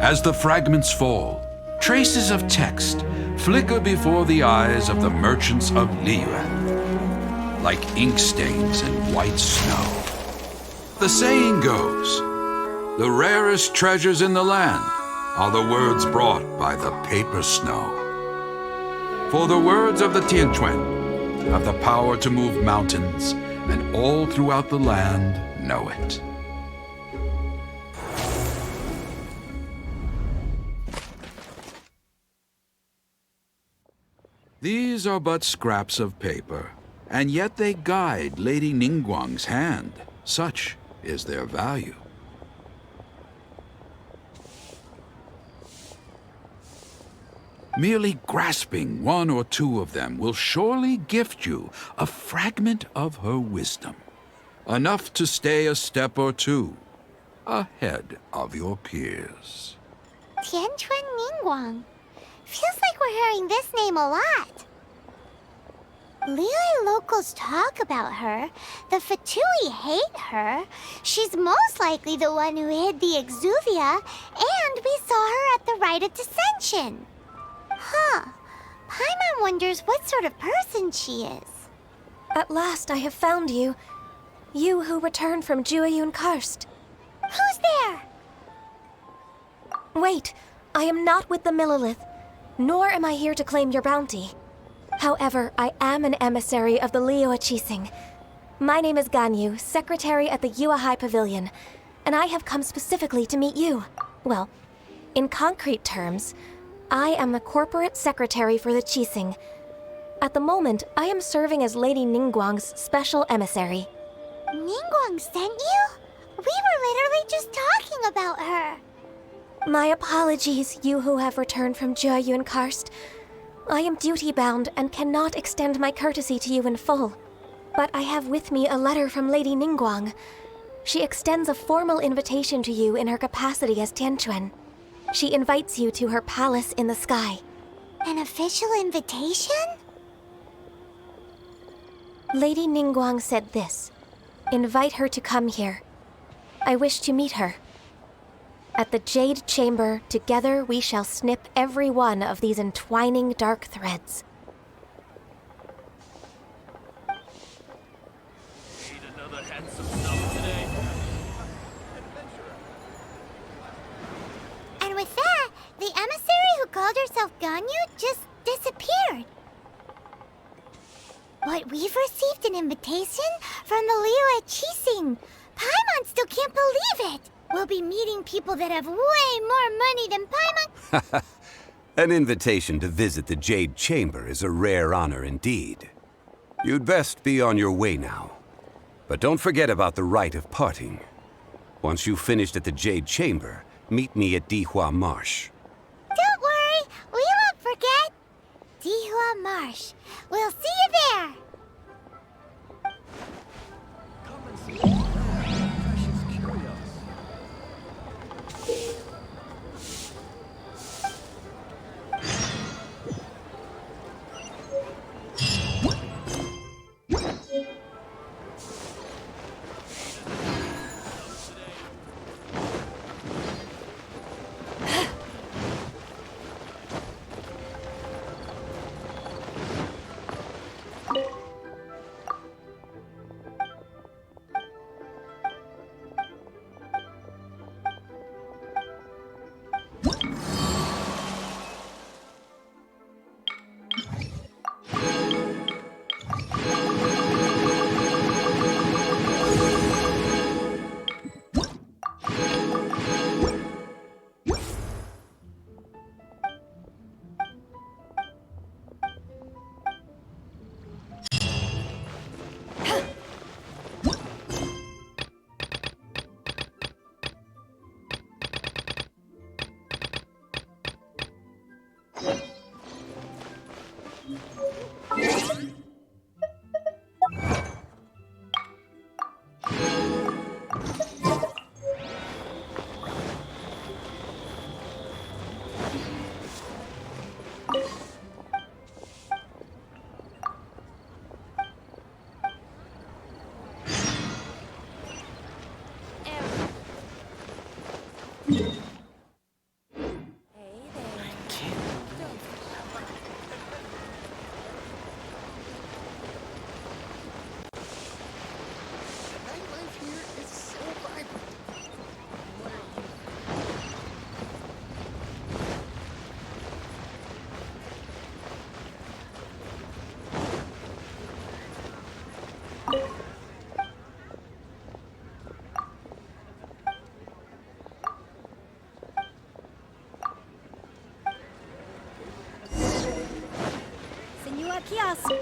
As the fragments fall, traces of text flicker before the eyes of the merchants of Liyue, like ink stains in white snow. The saying goes, the rarest treasures in the land are the words brought by the paper snow. For the words of the Tianquan have the power to move mountains, and all throughout the land know it. These are but scraps of paper, and yet they guide Lady Ningguang's hand. Such is their value. Merely grasping 1 or 2 of them will surely gift you a fragment of her wisdom, enough to stay a step or 2 ahead of your peers. Tianquan Ningguang. Feels like we're hearing this name a lot. Liyue locals talk about her. The Fatui hate her. She's most likely the one who hid the Exuvia, and we saw her at the Rite of Dissension. Huh. Paimon wonders what sort of person she is. At last I have found you. You who returned from Jueyun Karst. Who's there? Wait, I am not with the Millelith, nor am I here to claim your bounty. However, I am an emissary of the Liyue Qixing. My name is Ganyu, secretary at the Yue High Pavilion, and I have come specifically to meet you. Well, in concrete terms, I am the corporate secretary for the Qixing. At the moment, I am serving as Lady Ningguang's special emissary. Ningguang sent you? We were literally just talking about her. My apologies, you who have returned from Jueyun Karst. I am duty-bound and cannot extend my courtesy to you in full. But I have with me a letter from Lady Ningguang. She extends a formal invitation to you in her capacity as Tianquan. She invites you to her palace in the sky. An official invitation? Lady Ningguang said this. Invite her to come here. I wish to meet her. At the Jade Chamber, together we shall snip every one of these entwining dark threads. And with that, the emissary who called herself Ganyu just disappeared. But we've received an invitation from the Liyue Qixing. Paimon still can't believe it. We'll be meeting people that have way more money than Paimon. An invitation to visit the Jade Chamber is a rare honor indeed. You'd best be on your way now. But don't forget about the rite of parting. Once you've finished at the Jade Chamber, meet me at Dihua Marsh. Don't worry, we won't forget. Dihua Marsh. We'll see you there. Nightlife here is so vibrant. Senor Kiosk.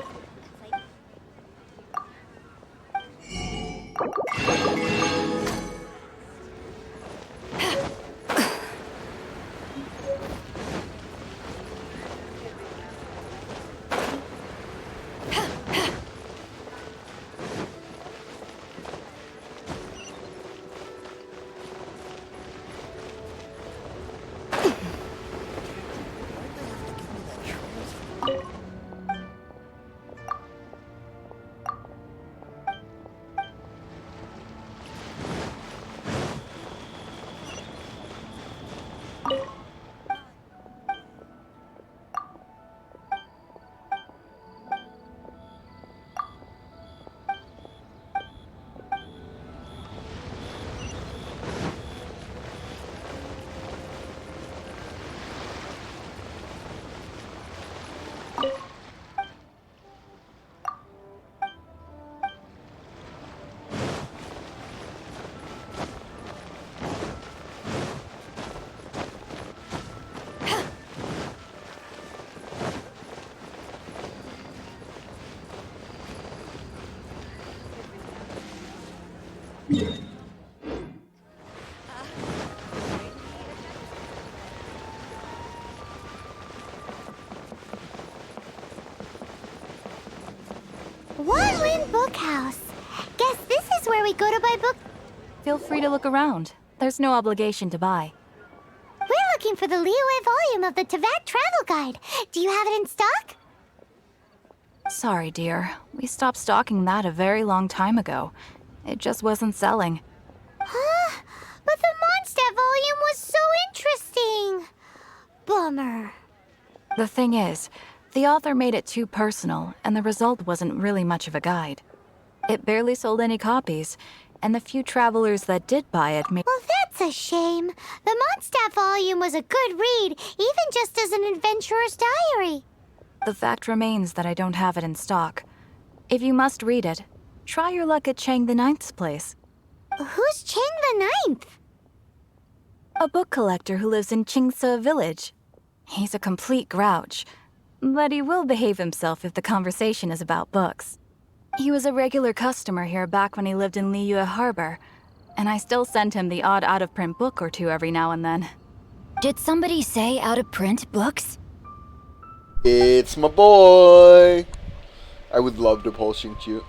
One Win Bookhouse. Guess this is where we go to buy book. Feel free to look around. There's no obligation to buy. We're looking for the Liyue volume of the Tevat Travel Guide. Do you have it in stock? Sorry, dear. We stopped stocking that a very long time ago. It just wasn't selling. Huh? But the Mondstadt volume was so interesting. Bummer. The thing is, the author made it too personal, and the result wasn't really much of a guide. It barely sold any copies, and the few travelers that did buy it made— Well, that's a shame. The Mondstadt volume was a good read, even just as an adventurer's diary. The fact remains that I don't have it in stock. If you must read it, try your luck at Chang the Ninth's place. Who's Chang the Ninth? A book collector who lives in Qingce Village. He's a complete grouch, but he will behave himself if the conversation is about books. He was a regular customer here back when he lived in Liyue Harbor, and I still send him the odd out-of-print book or two every now and then. Did somebody say out-of-print books? It's my boy! I would love to pull Xingqiu.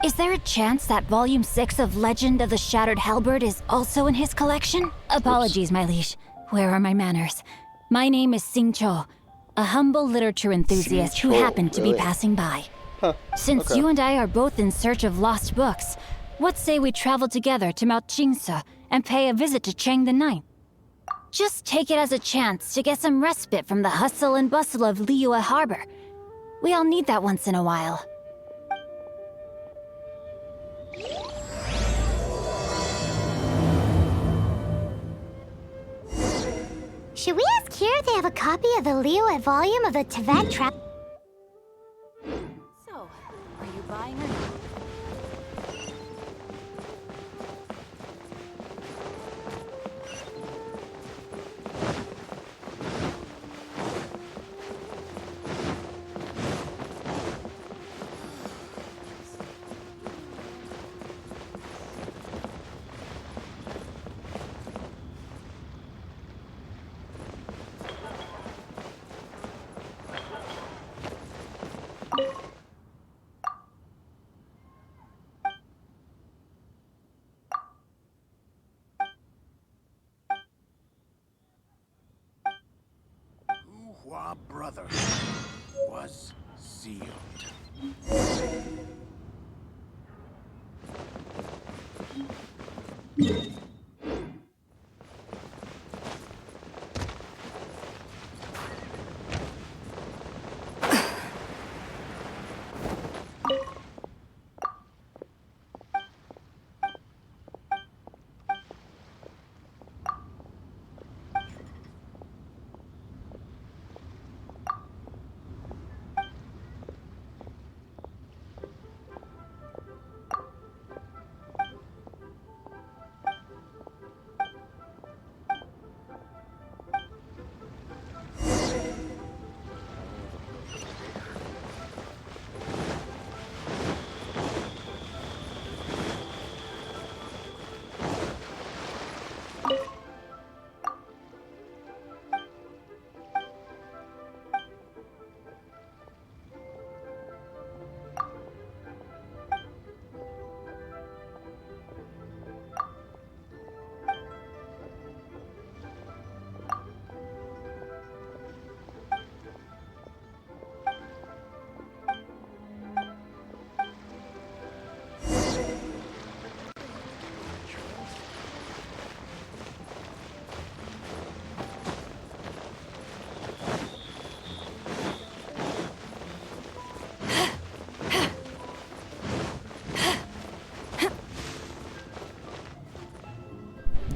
Is there a chance that Volume 6 of Legend of the Shattered Halberd is also in his collection? Apologies, my liege. Where are my manners? My name is Xingqiu, a humble literature enthusiast who happened to be passing by. Since you and I are both in search of lost books, what say we travel together to Mount Qingce and pay a visit to Chang the Ninth? Just take it as a chance to get some respite from the hustle and bustle of Liyue Harbor. We all need that once in a while. Should we ask here if they have a copy of the Liyue volume of the Tevat Travel? So, are you buying or not? qua brother was sealed.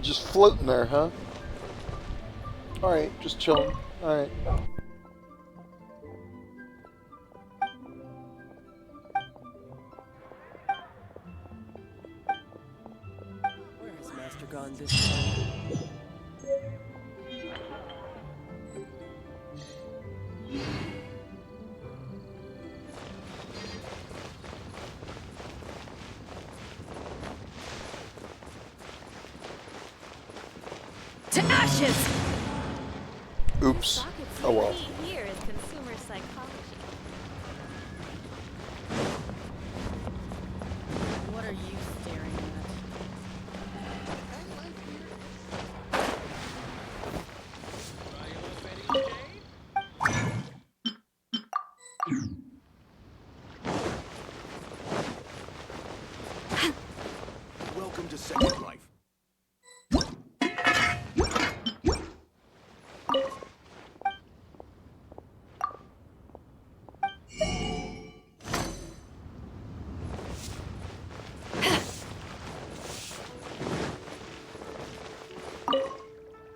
Just floating there, huh? Alright, just chilling. Alright. Where has Master gone this time? To ashes! Oops. Oh well. Here is consumer psychology. What are you staring at? Welcome to Second Life.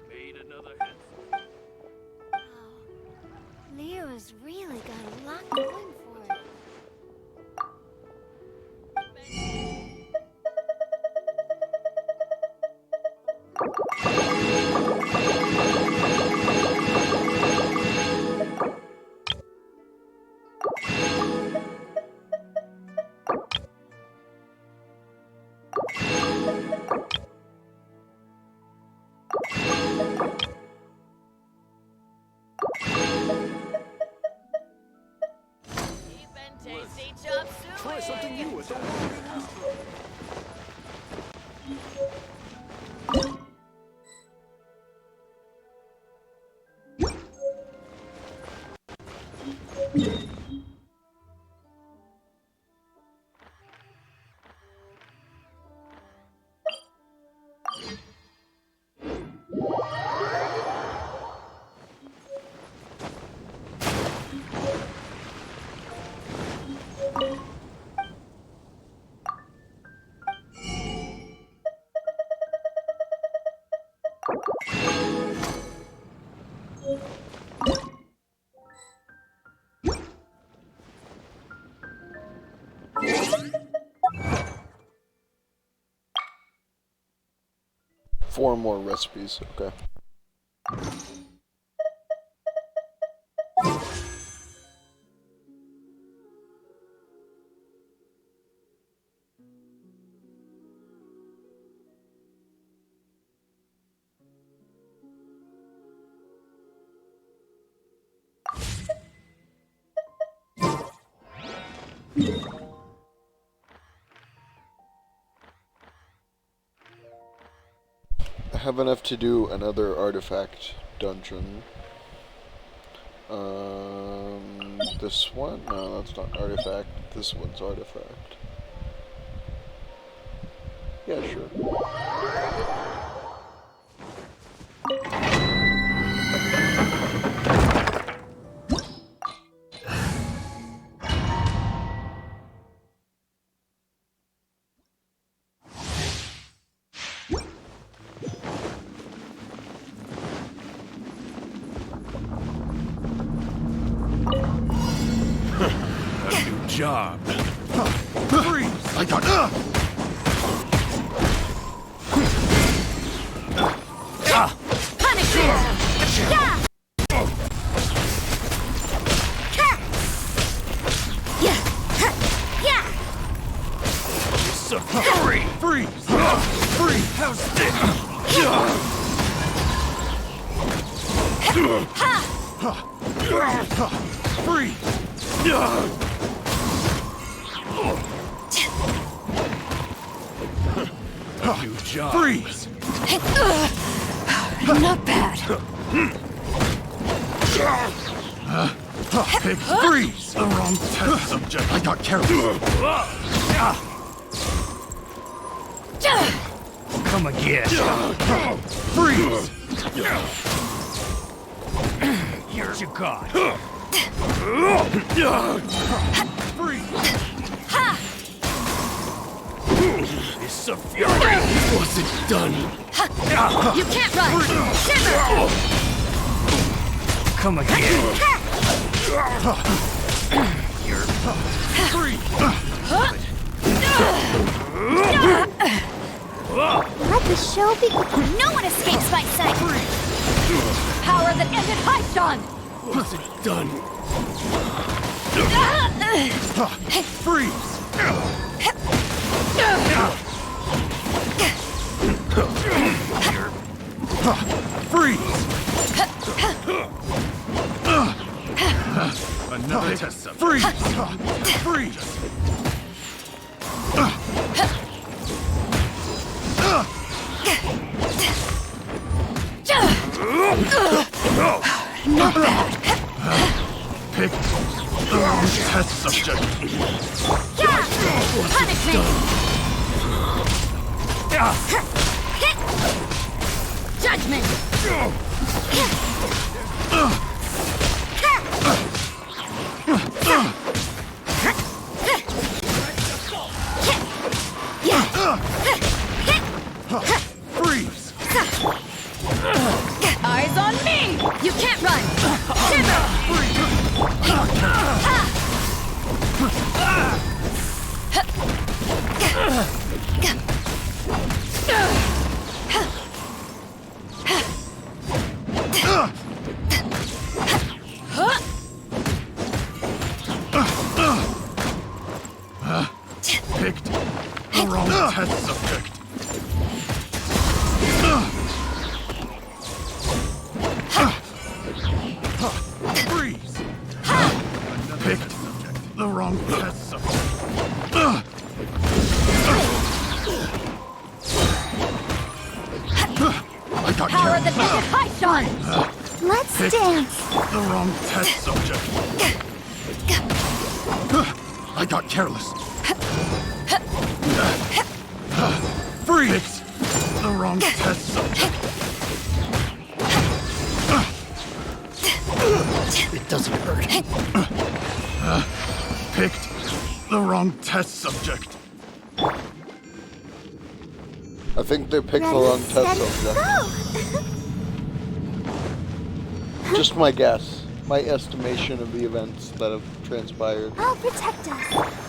Made another hit. Leo has really got a lot going for it. Tasty chop suey! Try something new at the Four more recipes. Okay. I have enough to do another artifact dungeon. This one? No, that's not artifact. This one's artifact. Yeah, sure. New job. Freeze! I got. Punish him! Yeah! Yeah! So fury! Freeze! Freeze! How's this? Freeze! New job. Freeze! Not bad. Pick freeze! The wrong test subject. I got careless. Come again. Freeze! Here's your god. Freeze! It's a fury! Was it done? You can't run! Shiver! Come again. You're free. Let the show begin. No one escapes my sight! Power that ended Haishan! Was it done? Freeze! Freeze! Another test subject. Freeze! Freeze! Not bad. Pick the wrong test subject. Yeah! Punish me! Judgment! Freeze! Eyes on me! You can't run! Shiver! Picked the wrong test subject. Freeze! Picked the wrong test subject. I got Power careless. that ended Haishan! Let's Picked dance. the wrong test subject. I got careless. Freeze! The wrong test subject. It doesn't hurt. Picked the wrong test subject. I think they picked the wrong test subject. Just my guess. My estimation of the events that have transpired. I'll protect us.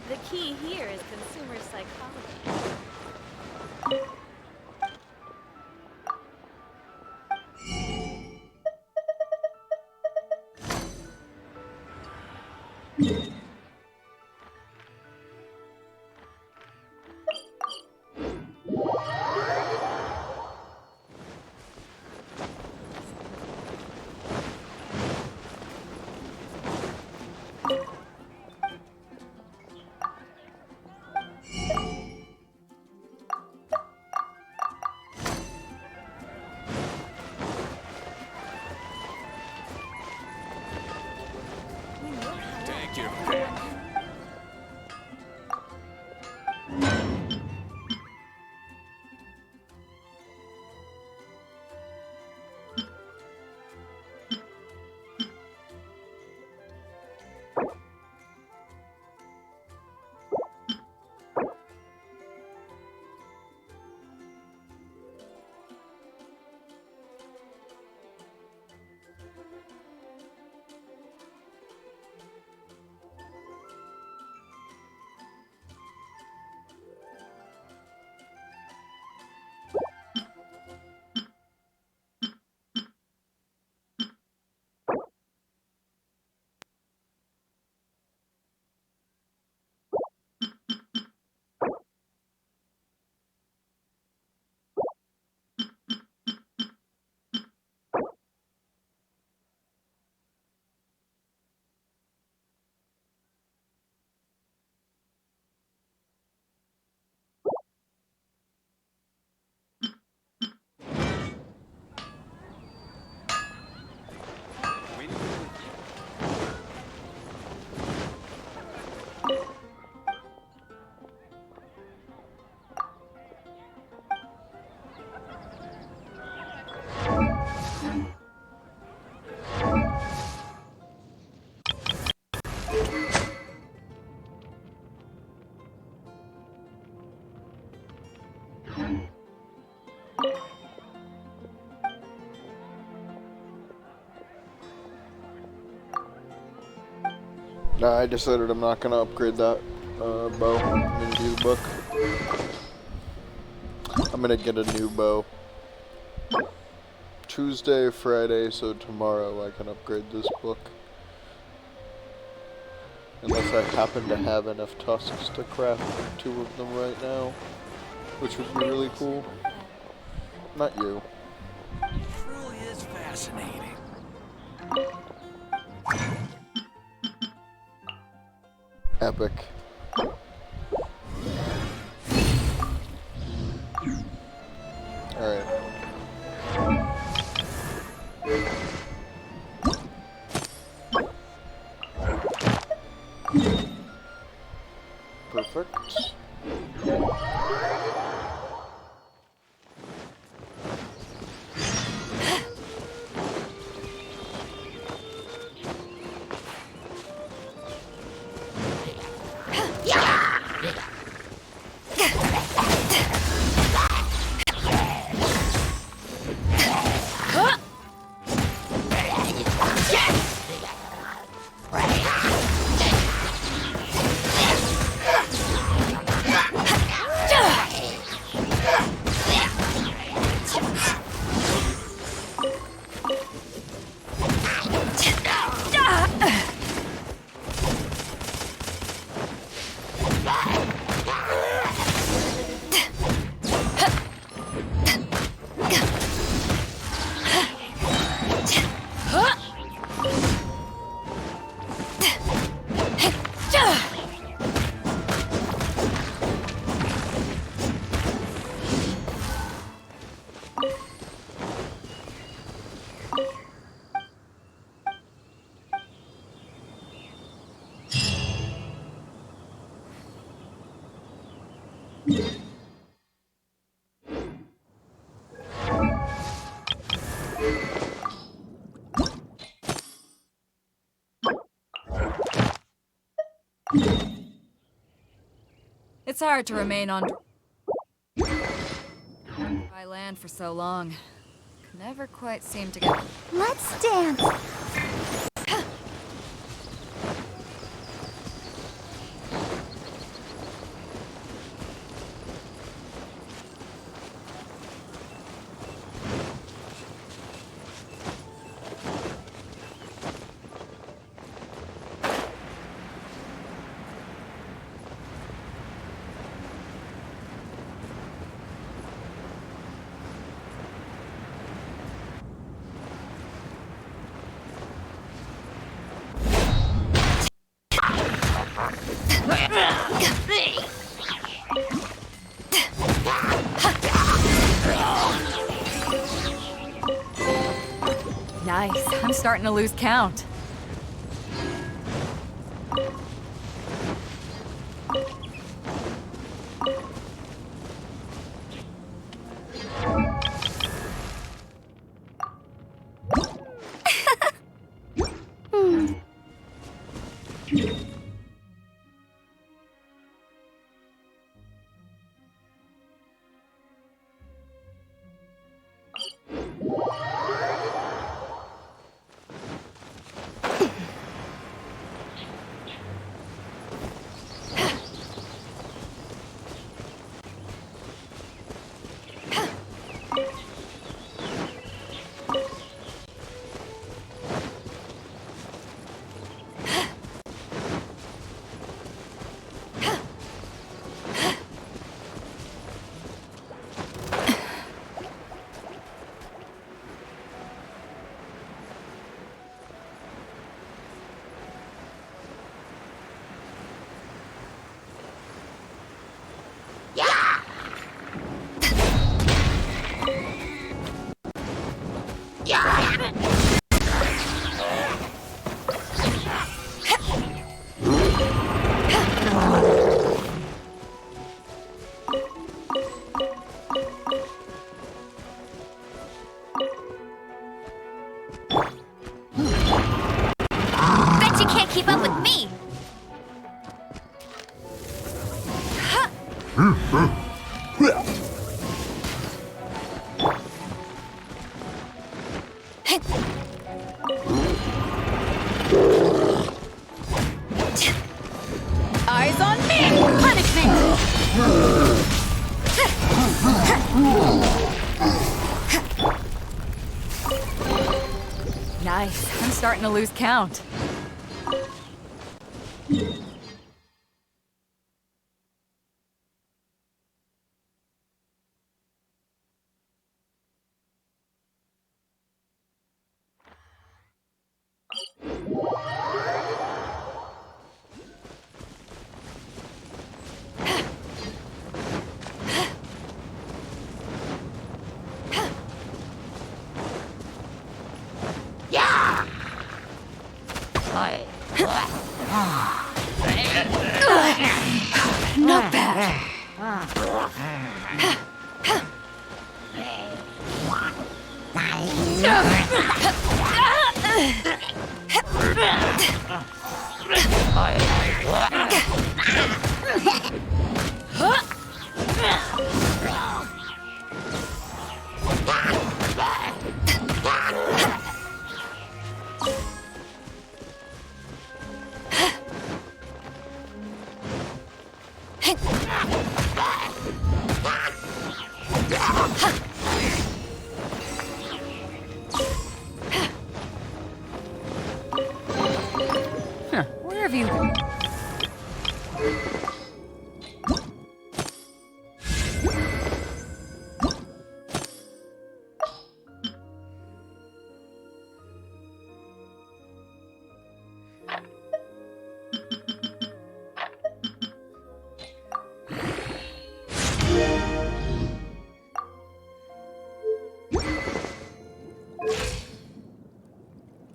The key here is consumer psychology. Take your pick. Nah, I decided I'm not gonna upgrade that bow. I'm gonna do the book. I'm gonna get a new bow. Tuesday, Friday, so tomorrow I can upgrade this book. Unless I happen to have enough tusks to craft 2 of them right now, which would be really cool. Not you. Truly is fascinating. Epic. Alright. Perfect. It's hard to remain on dry land for so long. Never quite seem to get... Let's dance. Nice. I'm starting to lose count. Bet you can't keep up with me. Eyes on me! Punishment! Nice. I'm starting to lose count. Not bad. Where have you been?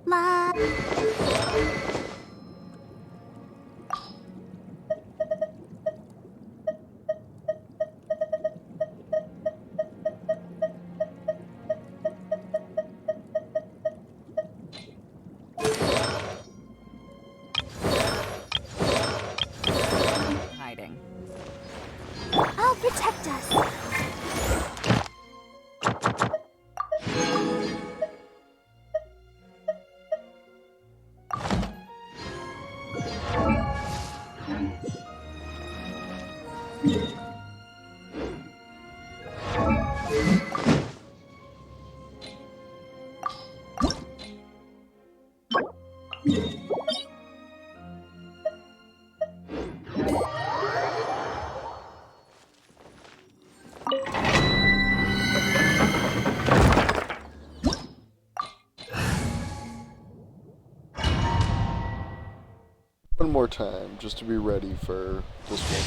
Mom. Hiding. I'll protect us. One more time, just to be ready for this one.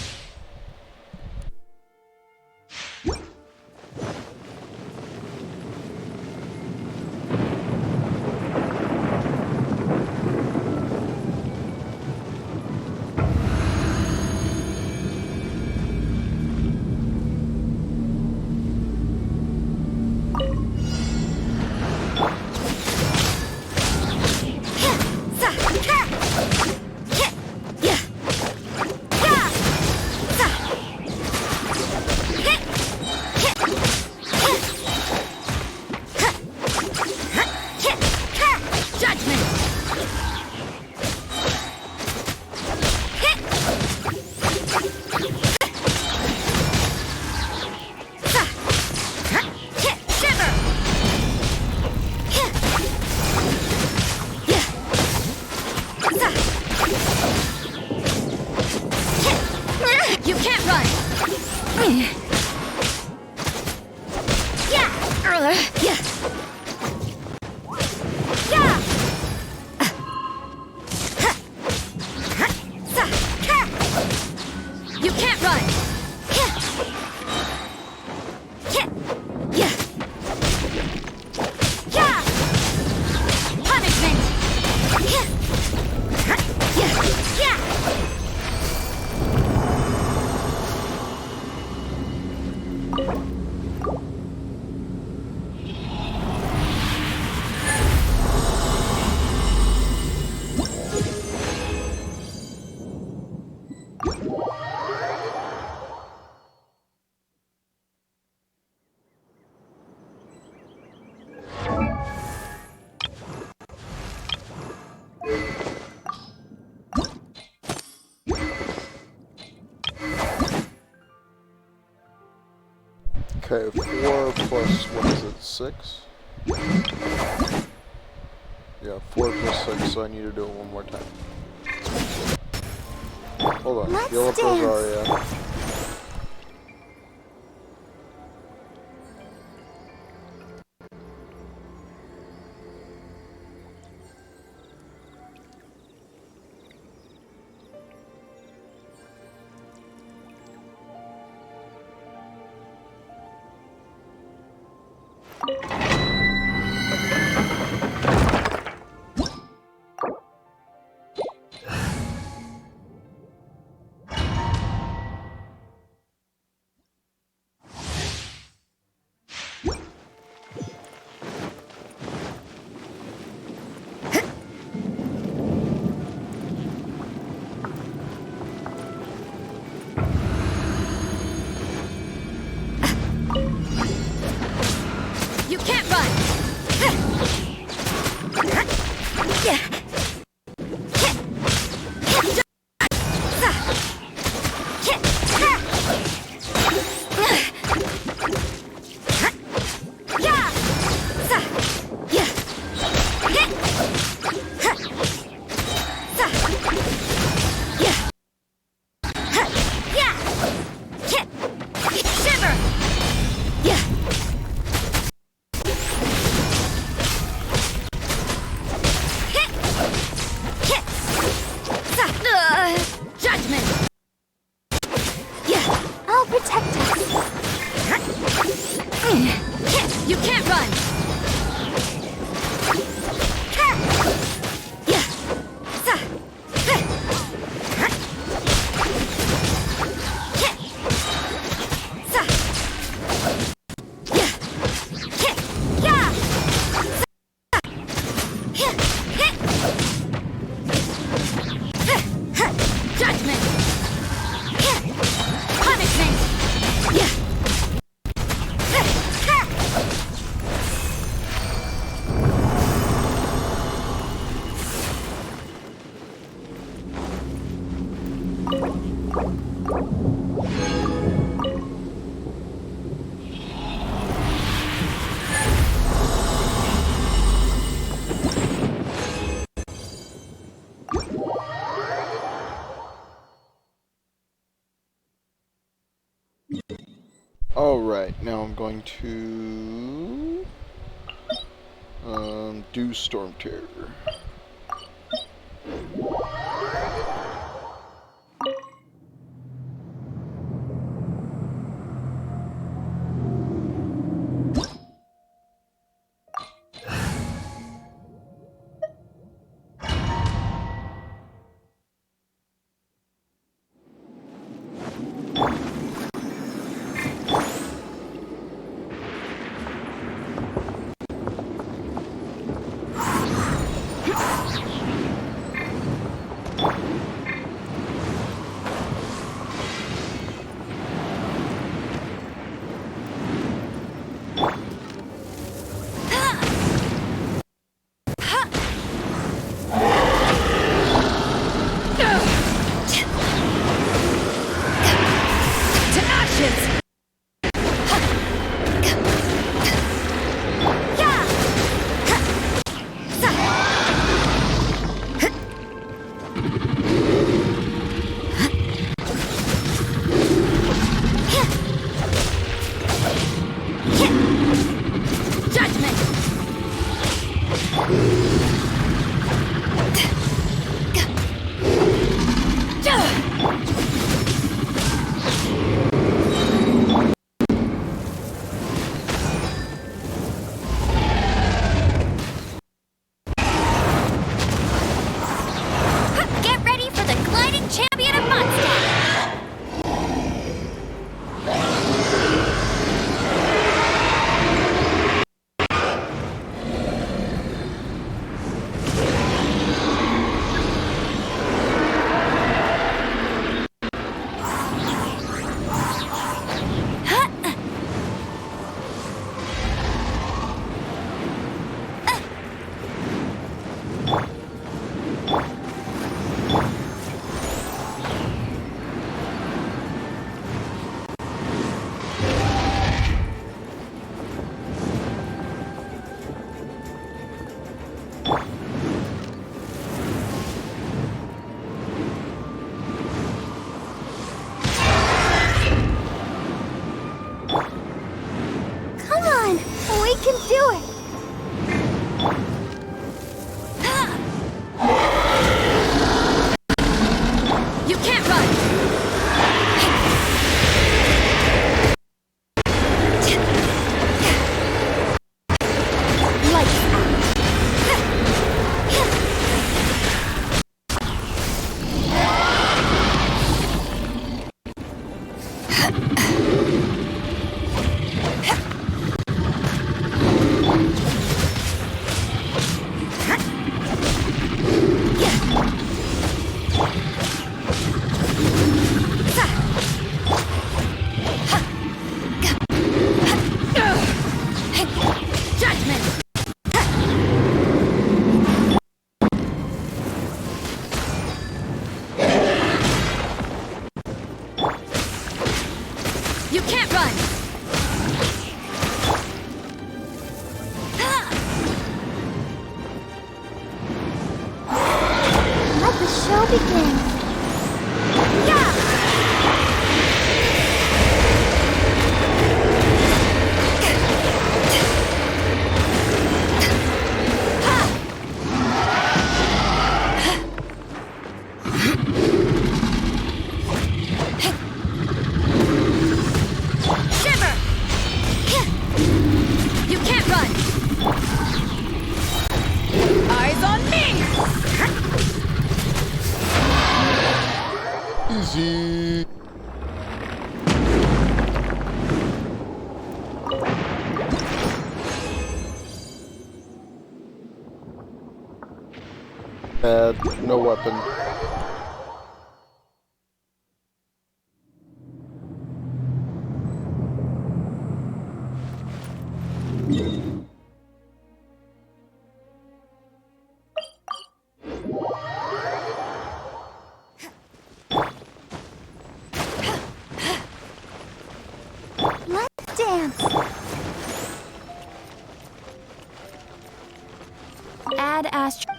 You can't run! Yeah! Yeah! Yeah! You can't run! Yeah! Yeah! Punishment! Yeah! Okay, 4 plus, what is it, 6? Yeah, 4 plus 6, so I need to do it one more time. Hold on, Let's heal up dance. Rosaria. Judgment! I'll protect us. You can't run! Judgment! Punishment! Alright, now I'm going to do Storm Terror. show begins. Shiver! You can't run! Eyes on me! Easy. No weapon. Let's dance. Add Astro.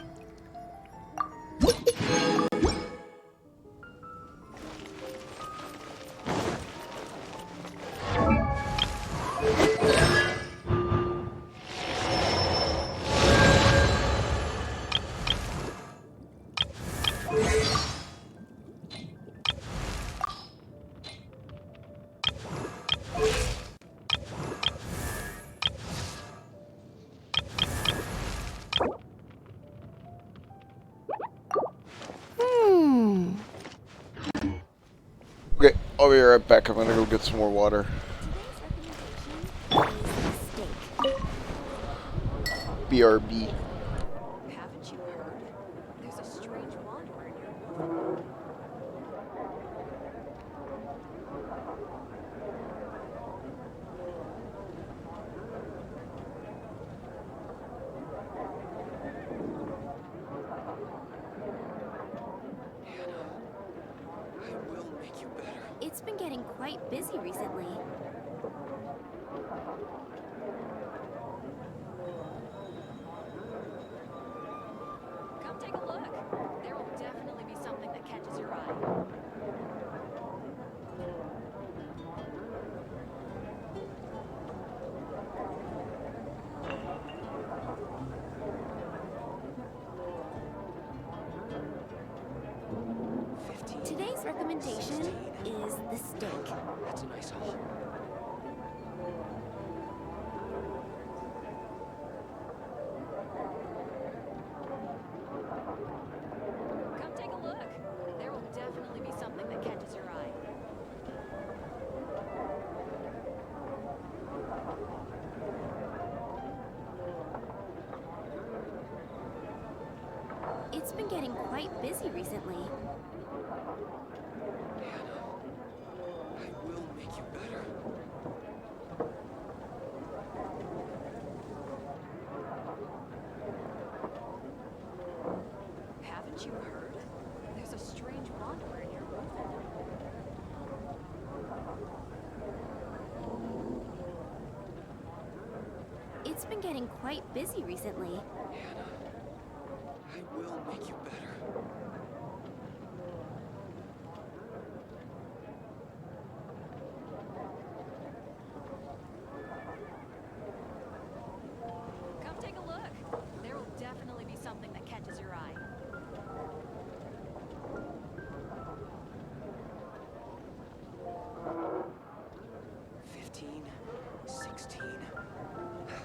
Okay, I'll be right back. I'm gonna go get some more water. BRB. Haven't you heard? There's a strange wanderer near one. It's been getting quite busy recently. Come take a look. There will definitely be something that catches your eye. Today's recommendation is the steak. That's a nice haul. Come take a look. There will definitely be something that catches your eye. It's been getting quite busy recently. I will make you better. Haven't you heard? There's a strange wanderer near one. It's been getting quite busy recently. I will make you better. Come take a look. There will definitely be something that catches your eye.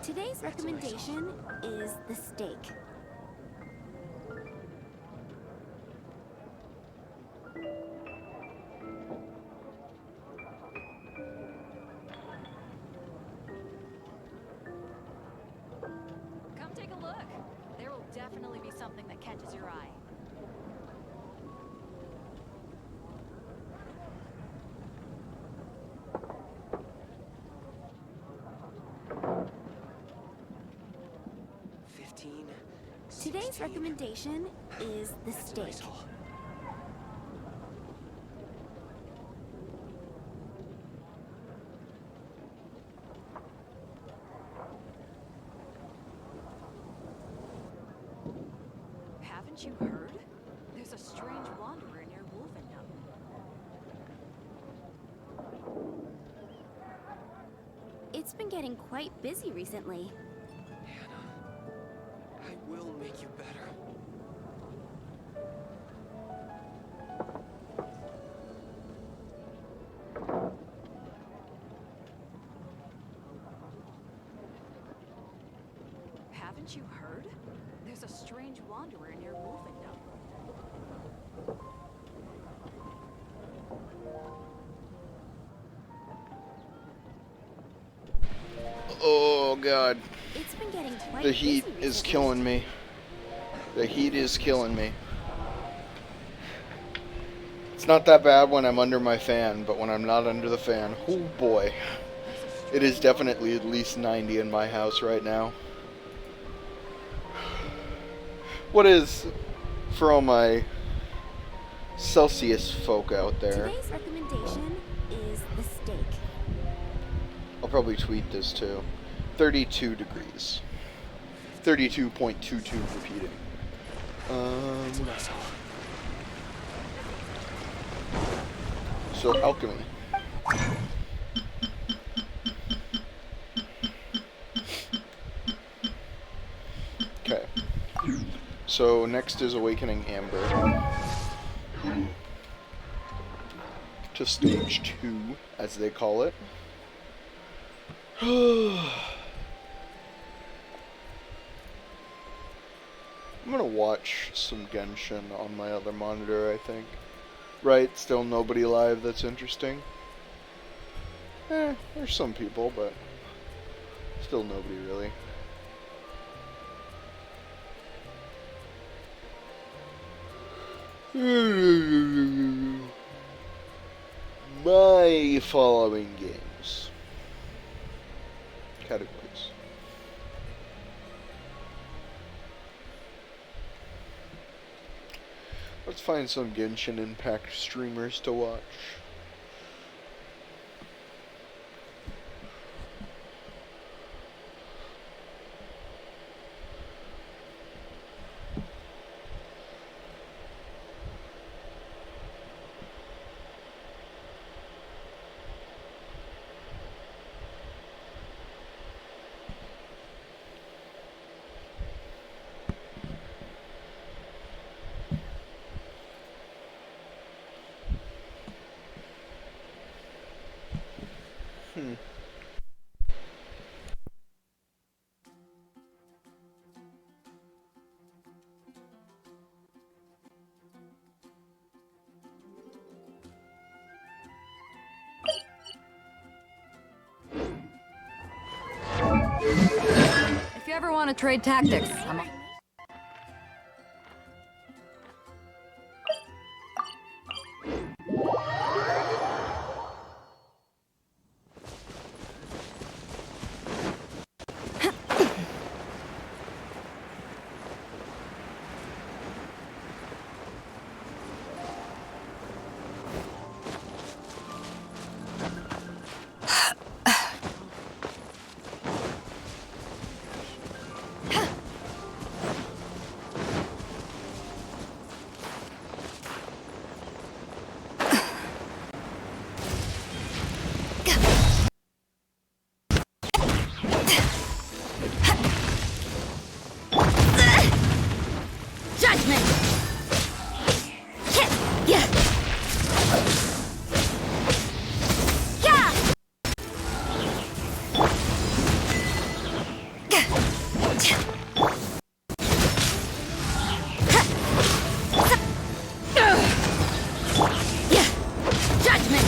Today's recommendation is the steak. Come take a look. There will definitely be something that catches your eye. Today's recommendation is the steak. Haven't you heard? There's a strange It's been getting quite busy recently. I will make you better. Haven't you heard? There's a strange wanderer near Wolfendom. Oh god. It's been getting quite The heat busy is recently. killing me. The heat is killing me. It's not that bad when I'm under my fan, but when I'm not under the fan, oh boy. It is definitely at least 90 in my house right now. What is, for all my Celsius folk out there, Today's recommendation is the steak. I'll probably tweet this too. 32 degrees. 32.22 repeating. So alchemy. Okay. So next is Awakening Amber. To stage 2, as they call it. I'm gonna watch some Genshin on my other monitor, I think. Right, still nobody live that's interesting. There's some people, but still nobody really. My following games. Categories. Let's find some Genshin Impact streamers to watch. If you ever want to trade tactics, I'm Judgment! Yeah! Judgment!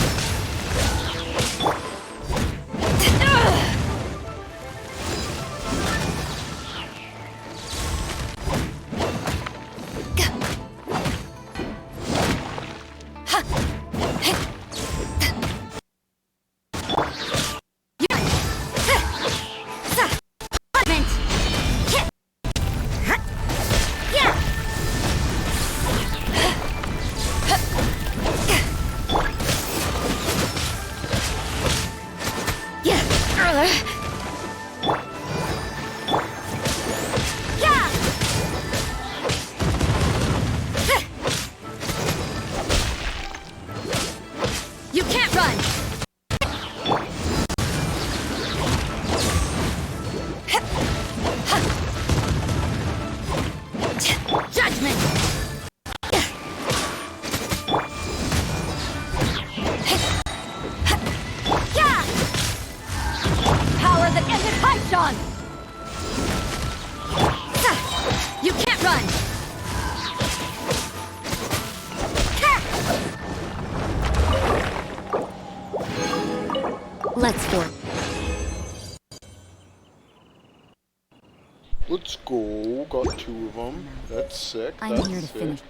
go. Got 2 of them. That's sick. I'm That's here to sick. finish.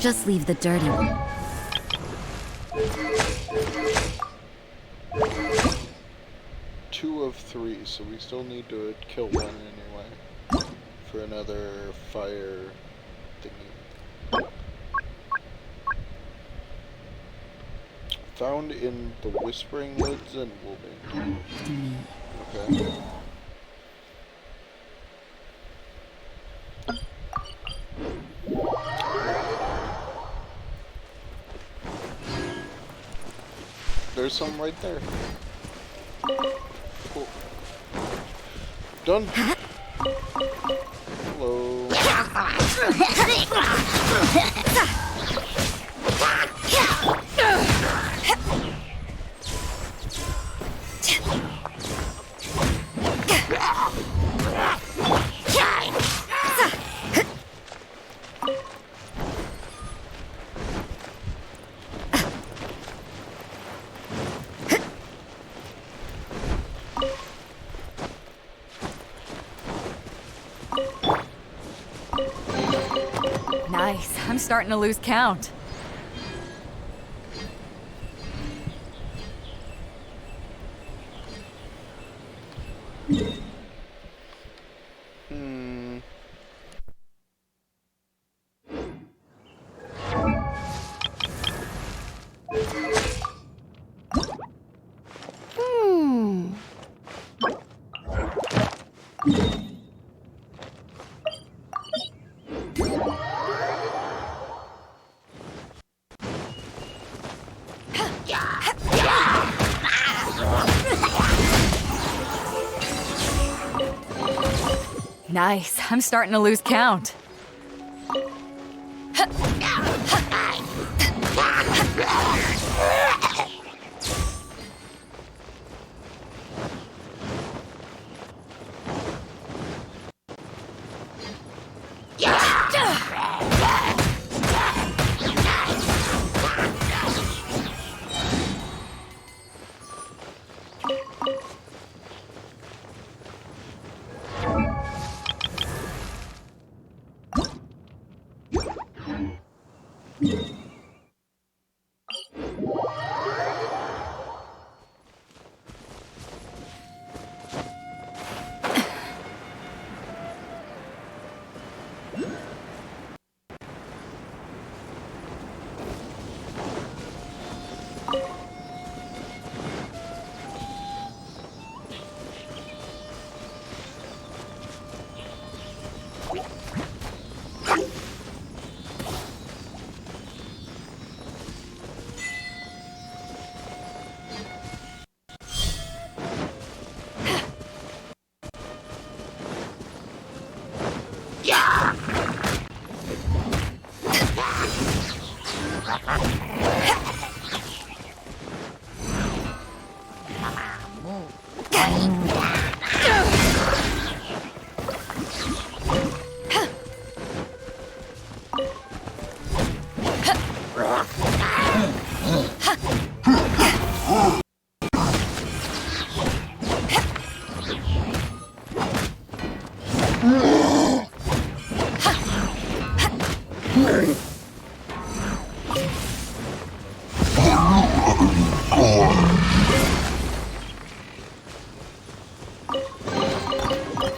Just leave the dirty one. Two of 3, so we still need to kill one anyway. For another fire thingy. Found in the Whispering Woods and Woolbane. Okay. There's some right there. Cool. Done. Hello. Nice. I'm starting to lose count. Nice. I'm starting to lose count.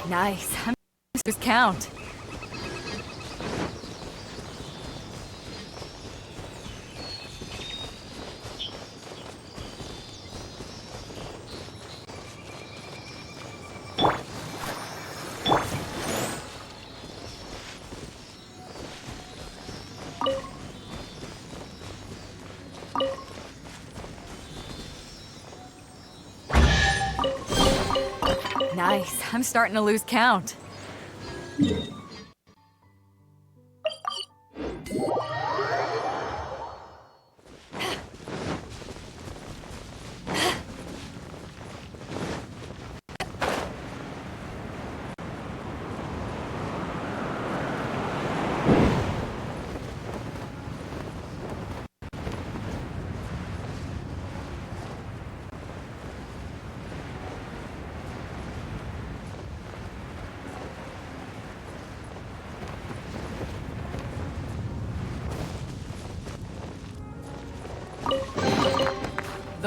Nice. I'm lose count. Nice. I'm starting to lose count.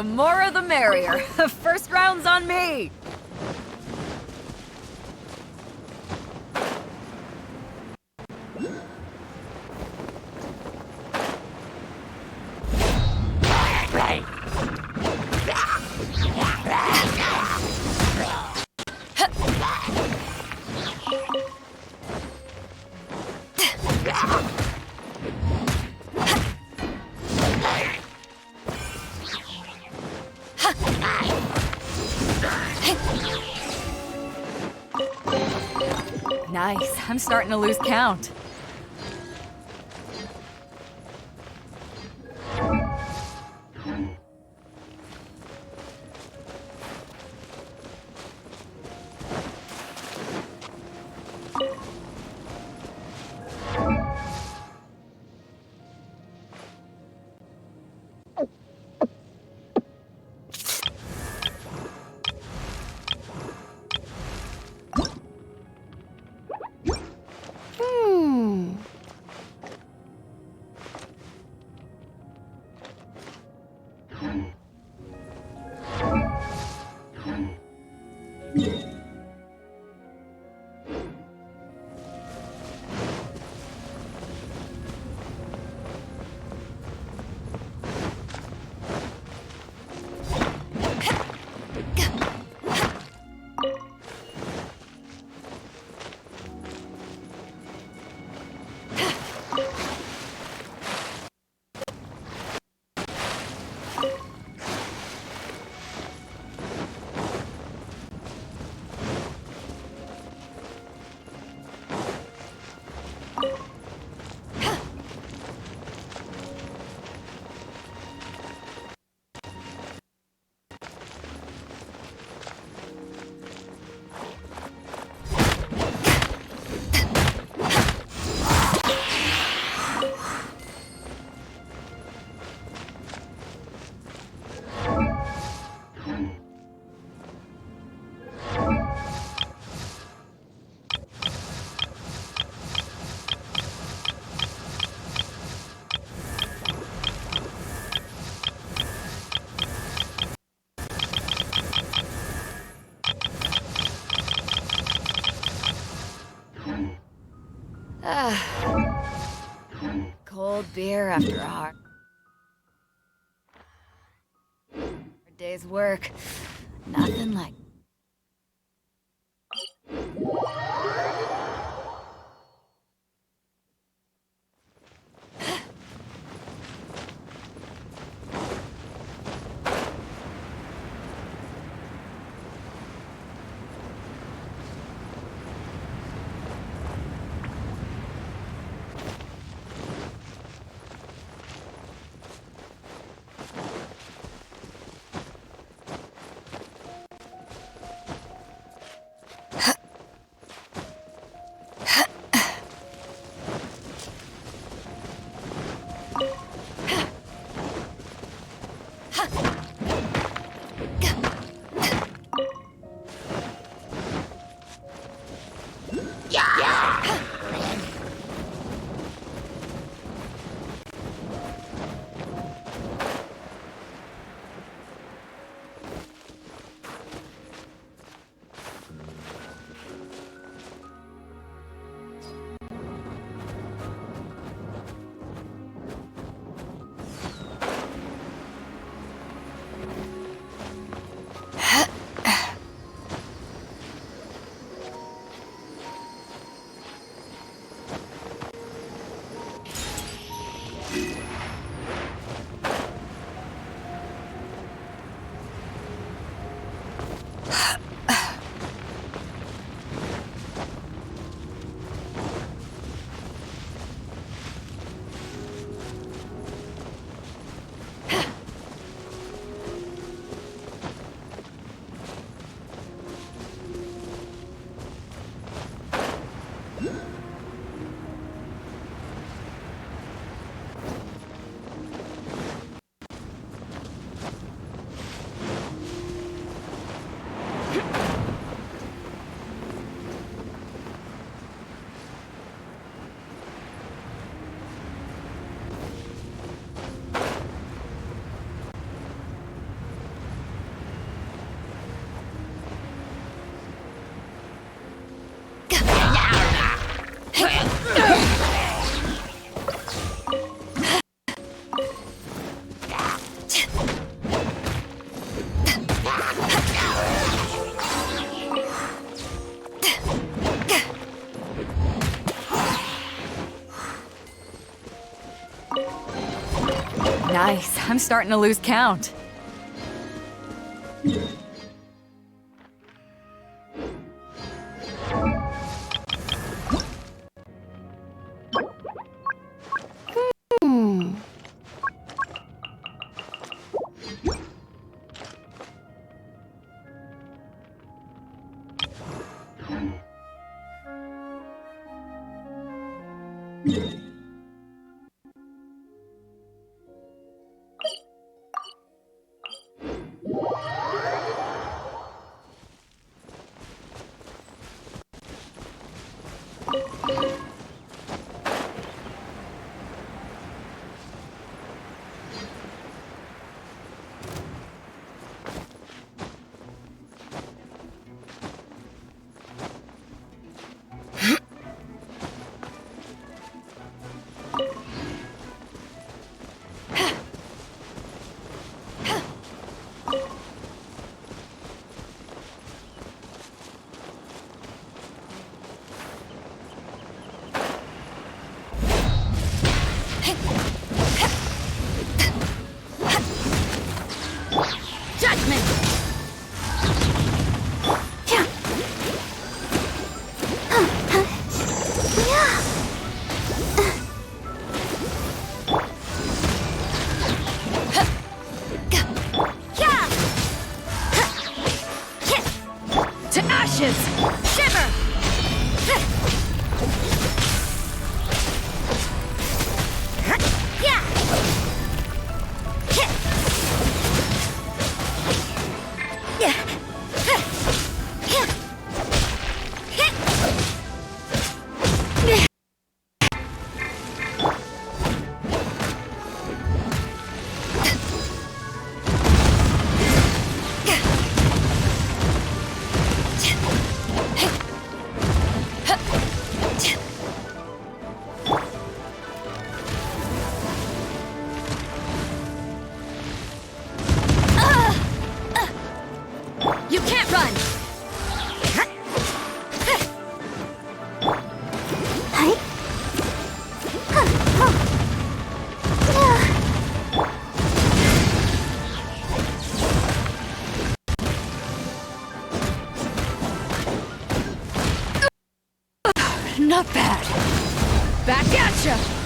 The more the merrier. First round's on me! Nice. I'm starting to lose count. Cold beer after a hard day's work. Nothing like. Nice. I'm starting to lose count. Not bad. Back at ya!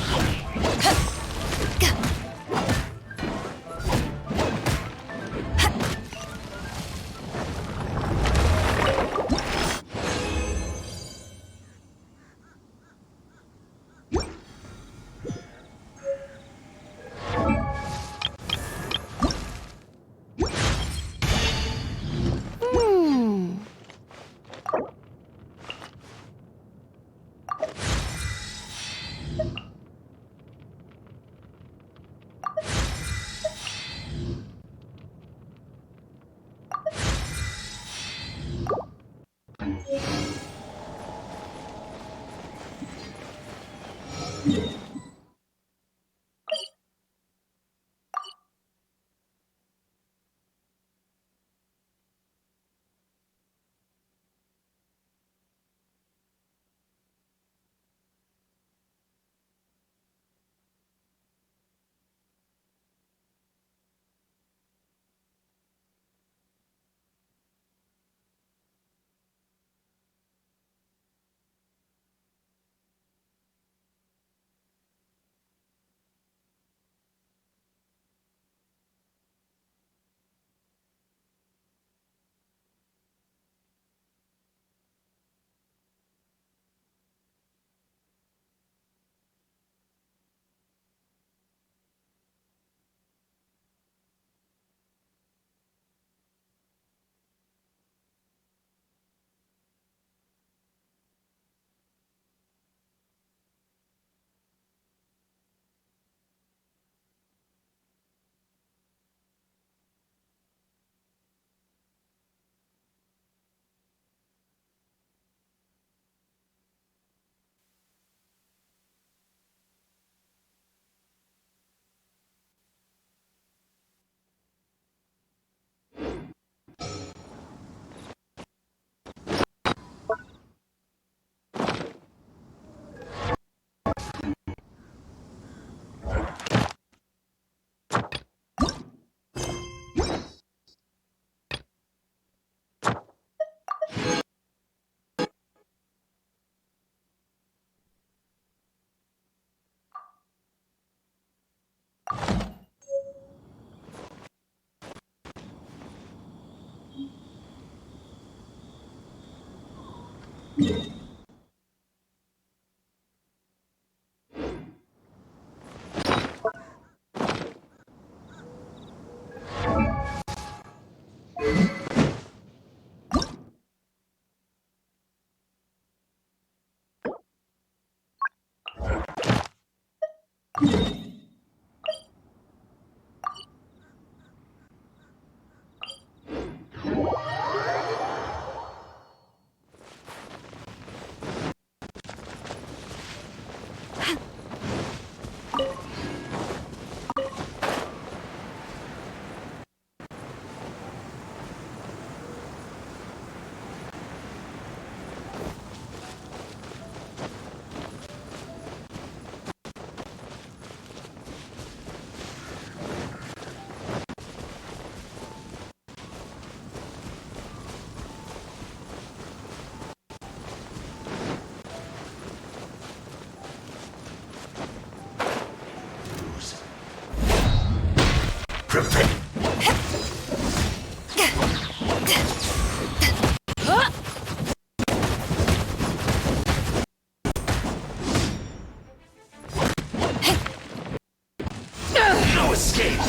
No escape!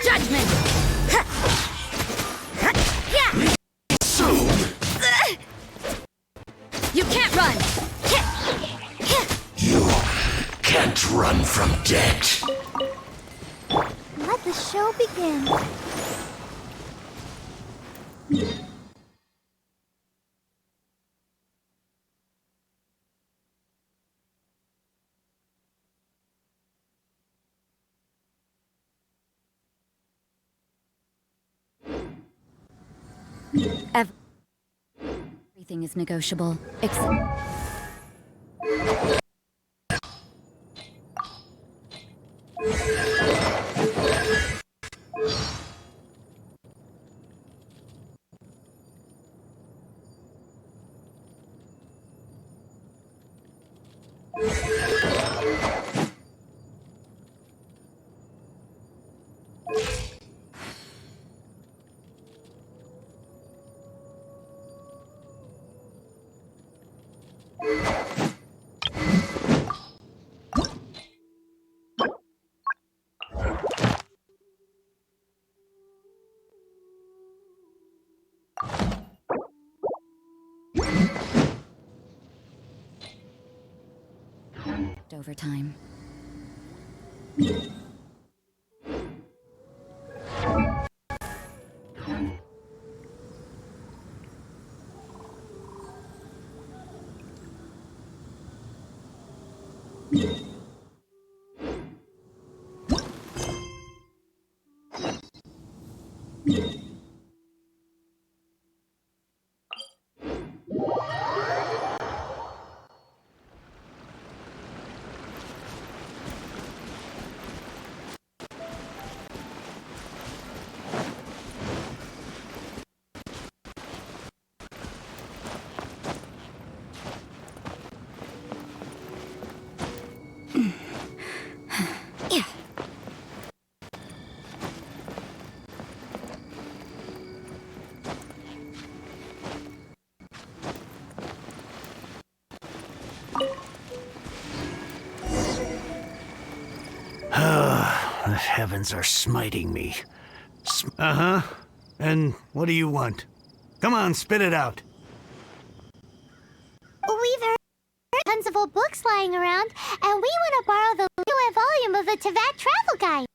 Judgment! Soon! You can't run! You can't run from death. Let the show begin. Everything is negotiable, except... over time. The heavens are smiting me. Uh-huh. And what do you want? Come on, spit it out. We've heard tons of old books lying around, and we want to borrow the Liyue volume of the Teyvat Travel Guide.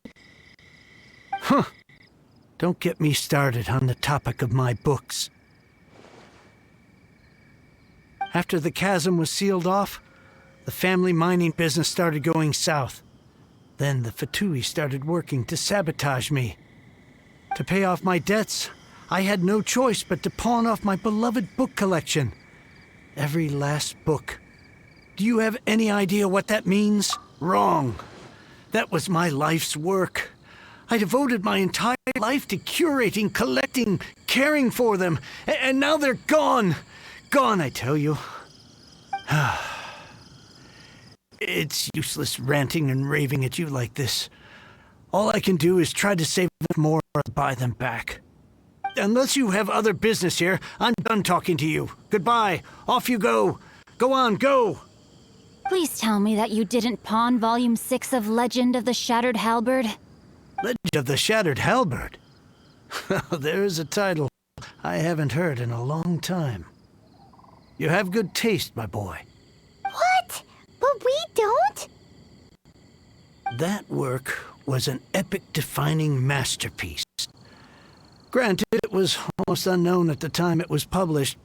Huh. Don't get me started on the topic of my books. After the chasm was sealed off, the family mining business started going south. Then the Fatui started working to sabotage me. To pay off my debts, I had no choice but to pawn off my beloved book collection. Every last book. Do you have any idea what that means? Wrong. That was my life's work. I devoted my entire life to curating, collecting, caring for them, and now they're gone. Gone, I tell you. It's useless ranting and raving at you like this. All I can do is try to save them more or buy them back. unless you have other business here, I'm done talking to you. Goodbye. Off you go. Go on, go! Please tell me that you didn't pawn Volume 6 of Legend of the Shattered Halberd. Legend of the Shattered Halberd? There's a title I haven't heard in a long time. You have good taste, my boy. What? But we don't? That work was an epic-defining masterpiece. Granted, it was almost unknown at the time it was published,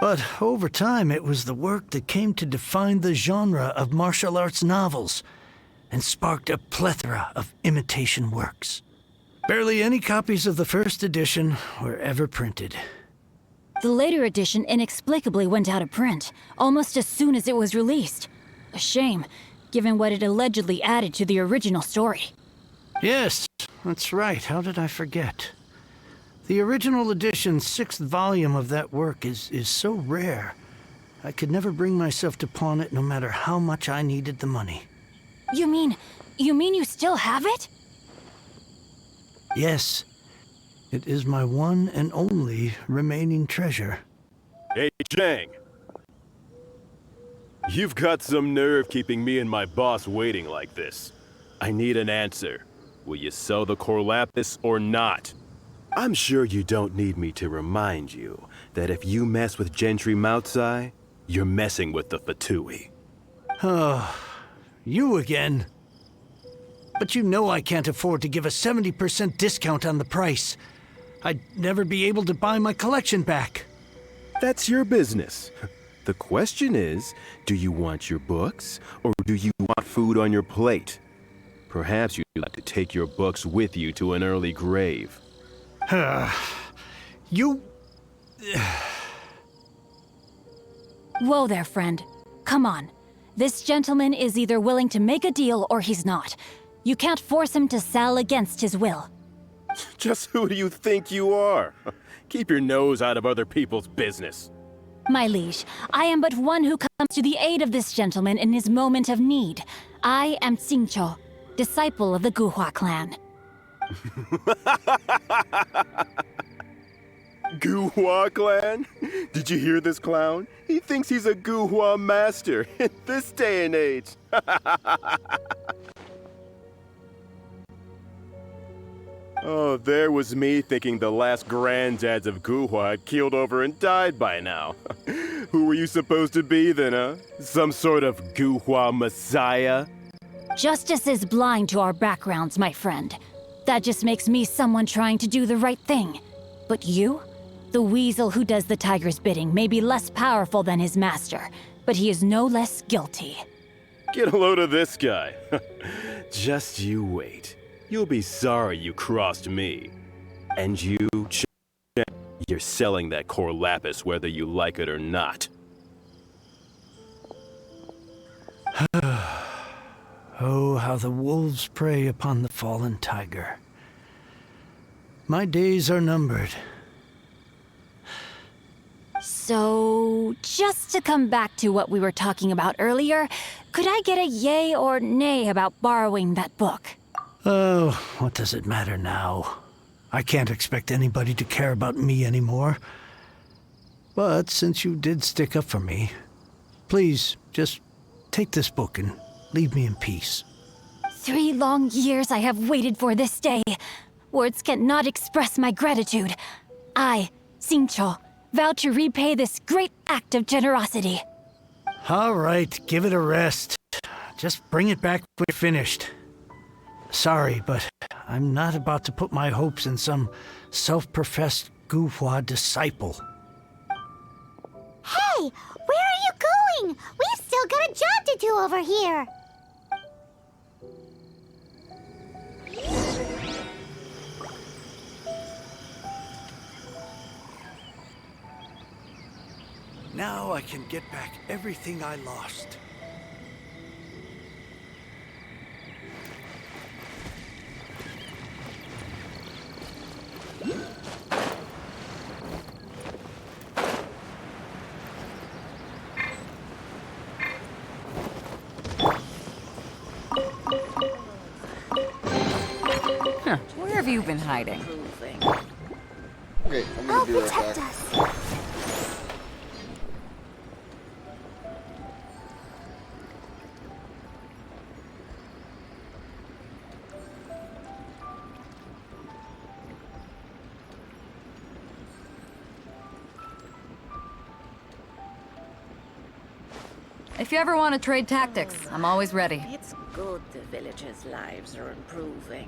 but over time it was the work that came to define the genre of martial arts novels and sparked a plethora of imitation works. Barely any copies of the first edition were ever printed. The later edition inexplicably went out of print, almost as soon as it was released. A shame, given what it allegedly added to the original story. Yes, that's right. How did I forget? The original edition's 6th volume of that work is so rare. I could never bring myself to pawn it no matter how much I needed the money. You mean you still have it? Yes. It is my one and only remaining treasure. Hey, Zhang. You've got some nerve keeping me and my boss waiting like this. I need an answer. Will you sell the Corlapis or not? I'm sure you don't need me to remind you that if you mess with Gentry Moutsai, you're messing with the Fatui. Oh, you again. But you know I can't afford to give a 70% discount on the price. I'd never be able to buy my collection back. That's your business. The question is, do you want your books, or do you want food on your plate? Perhaps you'd like to take your books with you to an early grave. You... Whoa there, friend. Come on. This gentleman is either willing to make a deal or he's not. You can't force him to sell against his will. Just who do you think you are? Keep your nose out of other people's business. My liege, I am but one who comes to the aid of this gentleman in his moment of need. I am Xingqiu, disciple of the Guhua clan. Guhua clan? Did you hear this clown? He thinks he's a Guhua master in this day and age. Oh, there was me thinking the last granddads of Guhua had keeled over and died by now. Who were you supposed to be then, huh? Some sort of Guhua messiah? Justice is blind to our backgrounds, my friend. That just makes me someone trying to do the right thing. But you? The weasel who does the tiger's bidding may be less powerful than his master, but he is no less guilty. Get a load of this guy. Just you wait. You'll be sorry you crossed me. And you, you're selling that Corlapis whether you like it or not. Oh, how the wolves prey upon the fallen tiger. My days are numbered. So, just to come back to what we were talking about earlier, could I get a yay or nay about borrowing that book? Oh, what does it matter now? I can't expect anybody to care about me anymore. But since you did stick up for me, please just take this book and leave me in peace. 3 long years I have waited for this day. Words cannot express my gratitude. I, Xingqiu, vow to repay this great act of generosity. All right, give it a rest. Just bring it back when you're finished. Sorry, but I'm not about to put my hopes in some self-professed Guhua disciple. Hey, where are you going? We've still got a job to do over here. Now I can get back everything I lost. Huh, where have you been hiding? Okay, I'm gonna be right protect back. us. If you ever want to trade tactics, I'm always ready. It's good the villagers' lives are improving.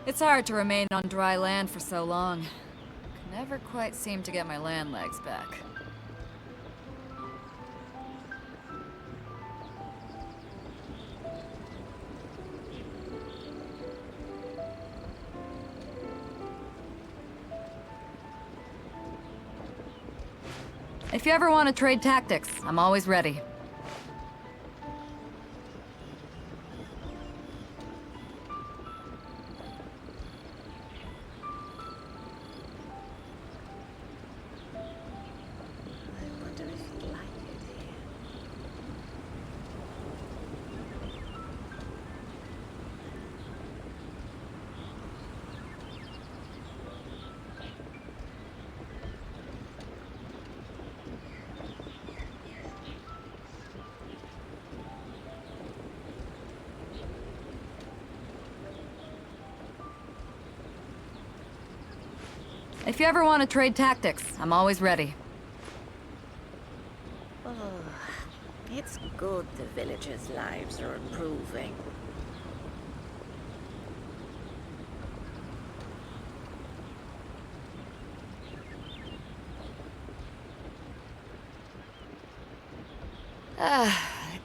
It's hard to remain on dry land for so long. Can never quite seem to get my land legs back. If you ever want to trade tactics, I'm always ready. If you ever want to trade tactics, I'm always ready. Oh, it's good the villagers' lives are improving.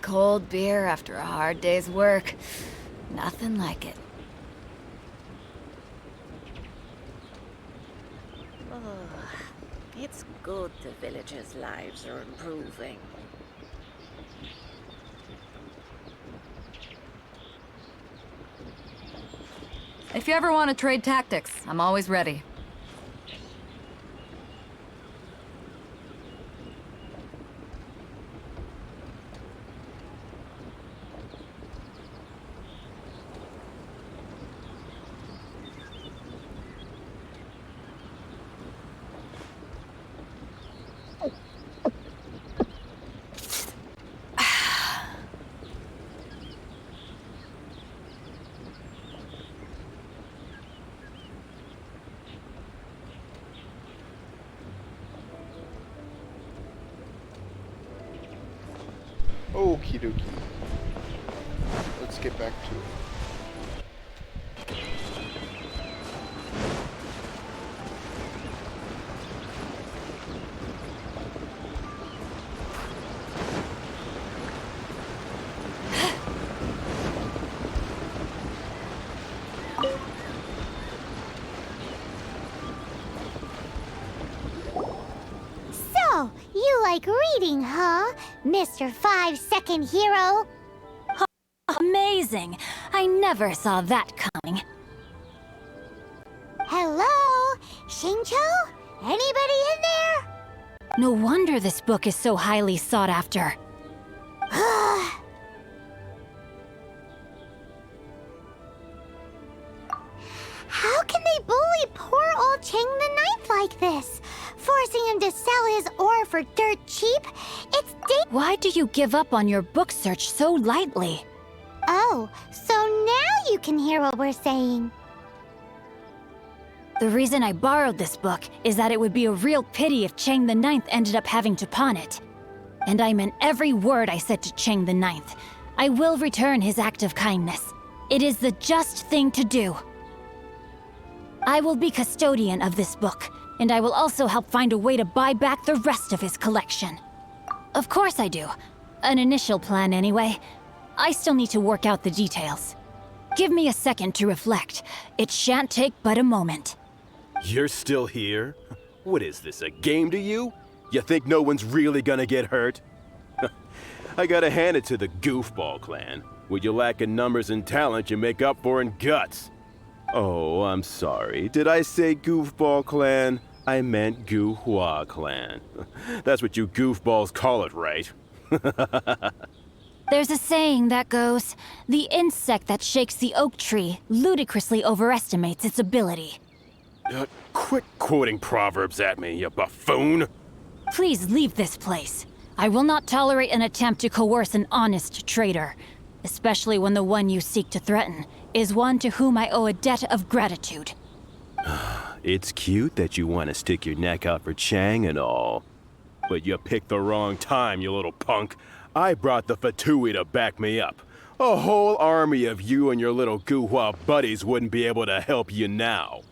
Cold beer after a hard day's work. Nothing like it. It's good the villagers' lives are improving. If you ever want to trade tactics, I'm always ready. Okie dokie. Let's get back to it. So, you like reading, huh, Mr. 5-second hero? Amazing! I never saw that coming. Hello? Shincho? Anybody in there? No wonder this book is so highly sought after. How can they bully poor old Chang the Ninth like this? Forcing him to sell his ore for dirt cheap? It's Why do you give up on your book search so lightly? Oh, so now you can hear what we're saying. The reason I borrowed this book is that it would be a real pity if Chang the Ninth ended up having to pawn it. And I meant every word I said to Chang the Ninth. I will return his act of kindness. It is the just thing to do. I will be custodian of this book, and I will also help find a way to buy back the rest of his collection. Of course I do. An initial plan, anyway. I still need to work out the details. Give me a second to reflect. It shan't take but a moment. You're still here? What is this, a game to you? You think no one's really gonna get hurt? I gotta hand it to the Goofball clan. What you lack in numbers and talent, you make up for in guts. Oh, I'm sorry. Did I say Goofball clan? I meant Guhua clan. That's what you goofballs call it, right? There's a saying that goes, the insect that shakes the oak tree ludicrously overestimates its ability. Quit quoting proverbs at me, you buffoon! Please leave this place. I will not tolerate an attempt to coerce an honest trader, especially when the one you seek to threaten is one to whom I owe a debt of gratitude. It's cute that you want to stick your neck out for Chang and all. But you picked the wrong time, you little punk. I brought the Fatui to back me up. A whole army of you and your little Guhua buddies wouldn't be able to help you now.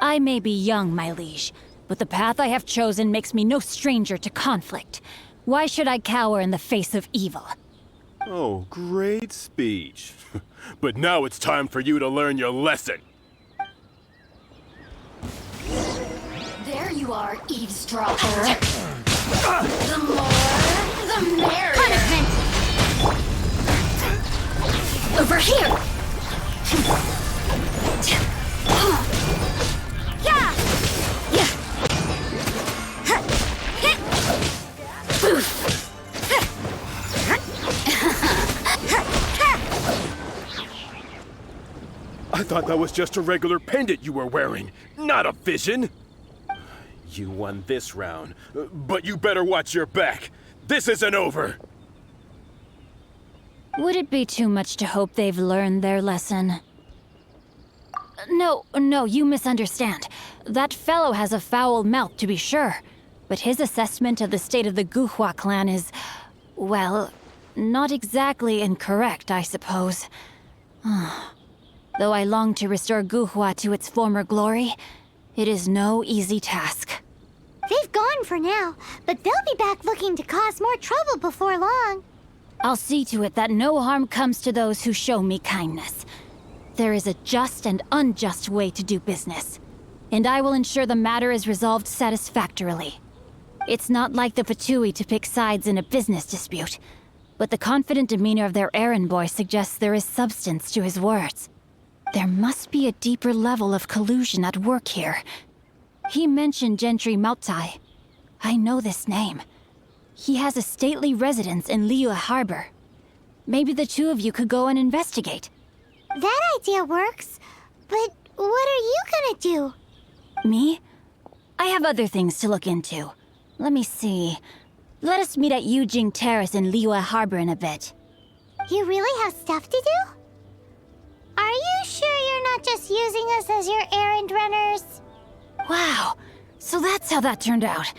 I may be young, my liege, but the path I have chosen makes me no stranger to conflict. Why should I cower in the face of evil? Oh, great speech. But now it's time for you to learn your lesson. There you are, eavesdropper. The more, the merrier. Punishment! Over here! Yeah! I thought that was just a regular pendant you were wearing, not a vision. You won this round, but you better watch your back. This isn't over. Would it be too much to hope they've learned their lesson? No, you misunderstand. That fellow has a foul mouth, to be sure. But his assessment of the state of the Guhua clan is, well, not exactly incorrect, I suppose. Though I long to restore Guhua to its former glory, it is no easy task. They've gone for now, but they'll be back looking to cause more trouble before long. I'll see to it that no harm comes to those who show me kindness. There is a just and unjust way to do business, and I will ensure the matter is resolved satisfactorily. It's not like the Fatui to pick sides in a business dispute, but the confident demeanor of their errand boy suggests there is substance to his words. There must be a deeper level of collusion at work here. He mentioned Gentry Mautai. I know this name. He has a stately residence in Liyue Harbor. Maybe the two of you could go and investigate. That idea works, but what are you gonna do? Me? I have other things to look into. Let me see. Let us meet at Yujing Terrace in Liyue Harbor in a bit. You really have stuff to do? Are you sure you're not just using us as your errand runners? Wow, so that's how that turned out.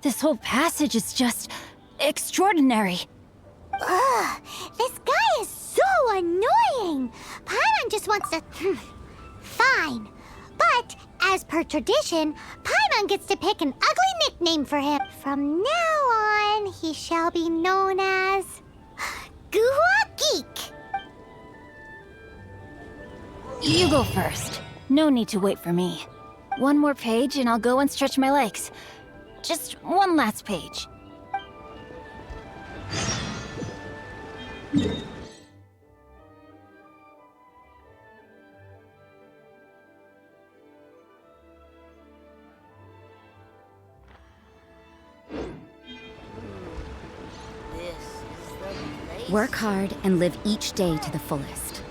This whole passage is just extraordinary. Ugh, this guy is so annoying. Paimon just wants to... Fine. But, as per tradition, Paimon gets to pick an ugly nickname for him. From now on, he shall be known as... Guhua Geek. You go first. No need to wait for me. One more page and I'll go and stretch my legs. Just one last page. Work hard and live each day to the fullest.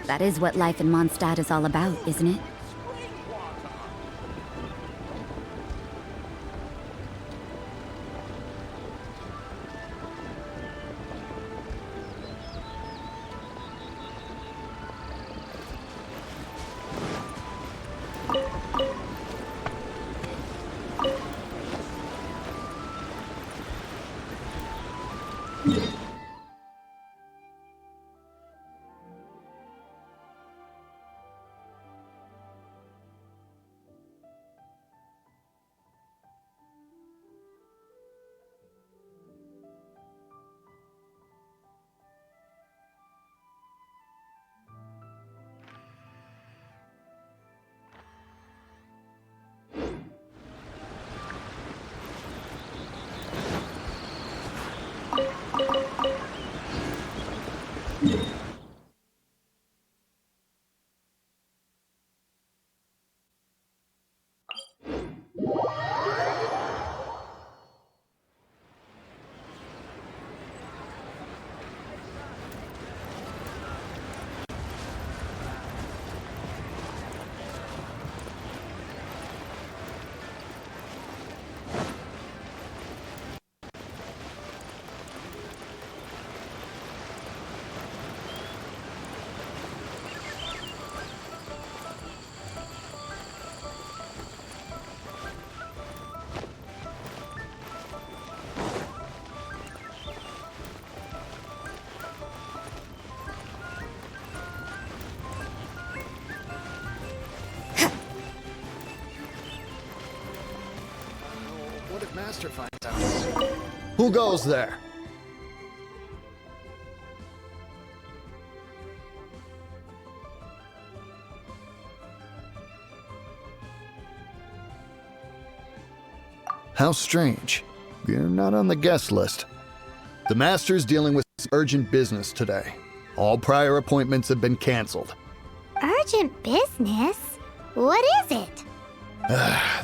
That is what life in Mondstadt is all about, isn't it? What if Master finds out? Who goes there? How strange. You're not on the guest list. The Master's dealing with urgent business today. All prior appointments have been canceled. Urgent business? What is it?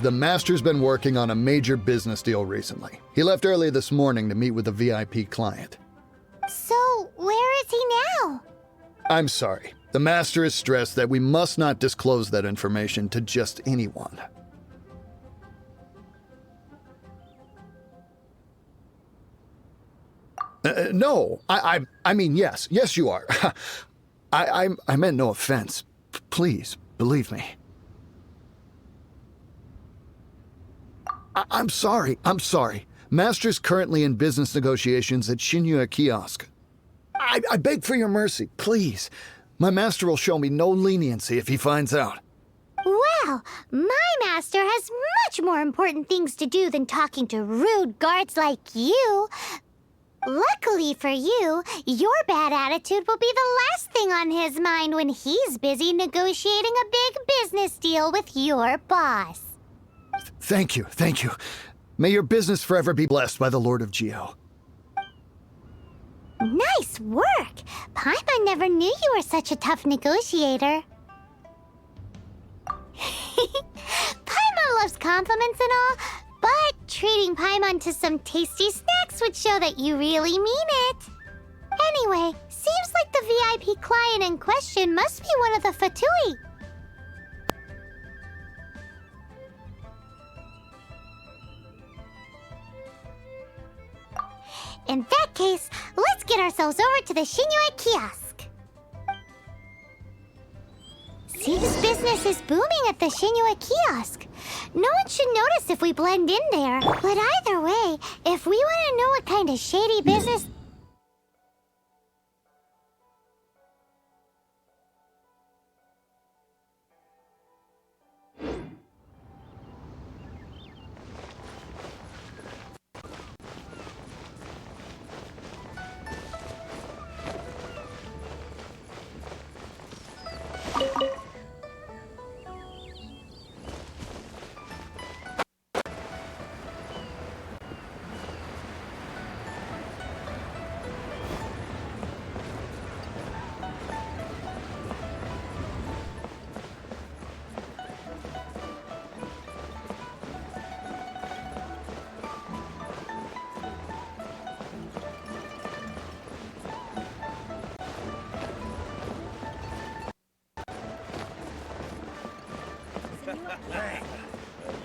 The Master's been working on a major business deal recently. He left early this morning to meet with a VIP client. So, where is he now? I'm sorry. The Master is stressed that we must not disclose that information to just anyone. No, I mean, yes. Yes, you are. I meant no offense. Please, believe me. I'm sorry. Master's currently in business negotiations at Shinya Kiosk. I beg for your mercy, please. My master will show me no leniency if he finds out. Well, my master has much more important things to do than talking to rude guards like you. Luckily for you, your bad attitude will be the last thing on his mind when he's busy negotiating a big business deal with your boss. Thank you. May your business forever be blessed by the Lord of Geo. Nice work! Paimon never knew you were such a tough negotiator. Paimon loves compliments and all, but treating Paimon to some tasty snacks would show that you really mean it. Anyway, seems like the VIP client in question must be one of the Fatui. In that case, let's get ourselves over to the Shinue Kiosk. Seems business is booming at the Shinue Kiosk. No one should notice if we blend in there. But either way, if we want to know what kind of shady business...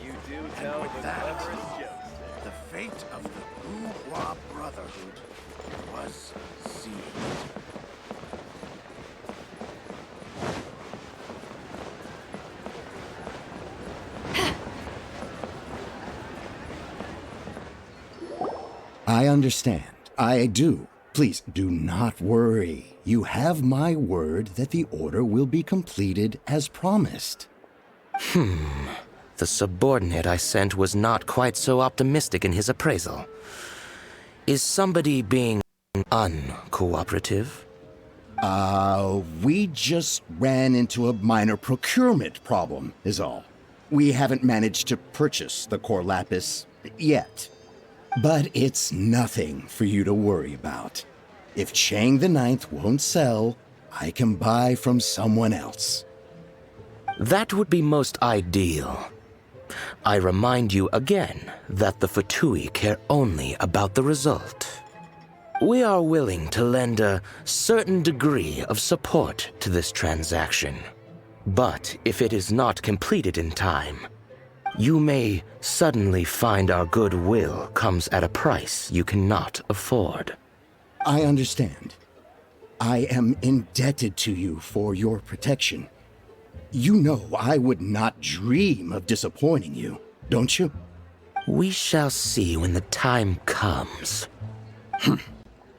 You do tell the cleverest jokes. The fate of the Bourgeois Brotherhood was sealed. I understand. I do. Please, do not worry. You have my word that the order will be completed as promised. The subordinate I sent was not quite so optimistic in his appraisal. Is somebody being uncooperative? We just ran into a minor procurement problem, is all. We haven't managed to purchase the core lapis yet. But it's nothing for you to worry about. If Chang the Ninth won't sell, I can buy from someone else. That would be most ideal. I remind you again that the Fatui care only about the result. We are willing to lend a certain degree of support to this transaction. But if it is not completed in time, you may suddenly find our goodwill comes at a price you cannot afford. I understand. I am indebted to you for your protection. You know I would not dream of disappointing you, don't you? We shall see when the time comes.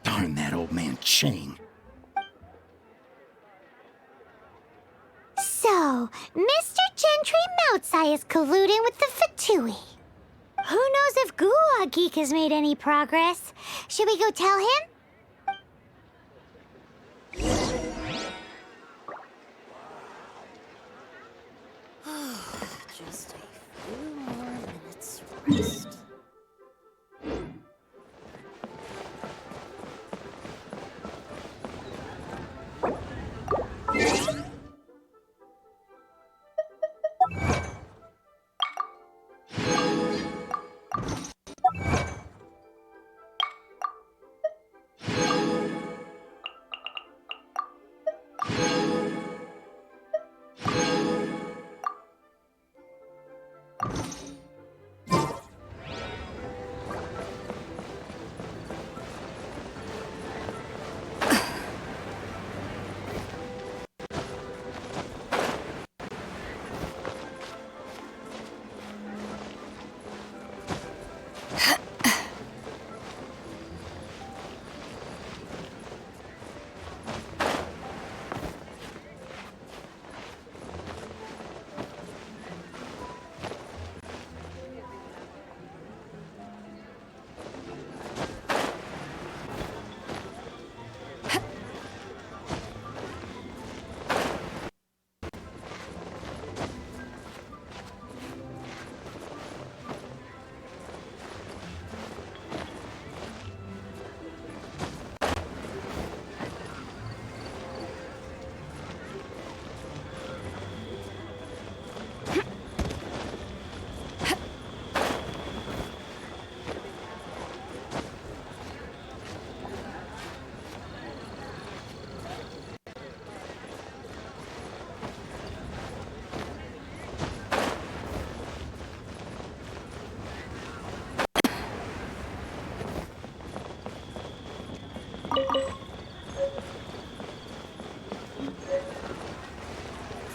Darn that old man Chang. So, Mr. Gentry Moutsai is colluding with the Fatui. Who knows if Guwa Geek has made any progress? Should we go tell him? Just a few more minutes rest.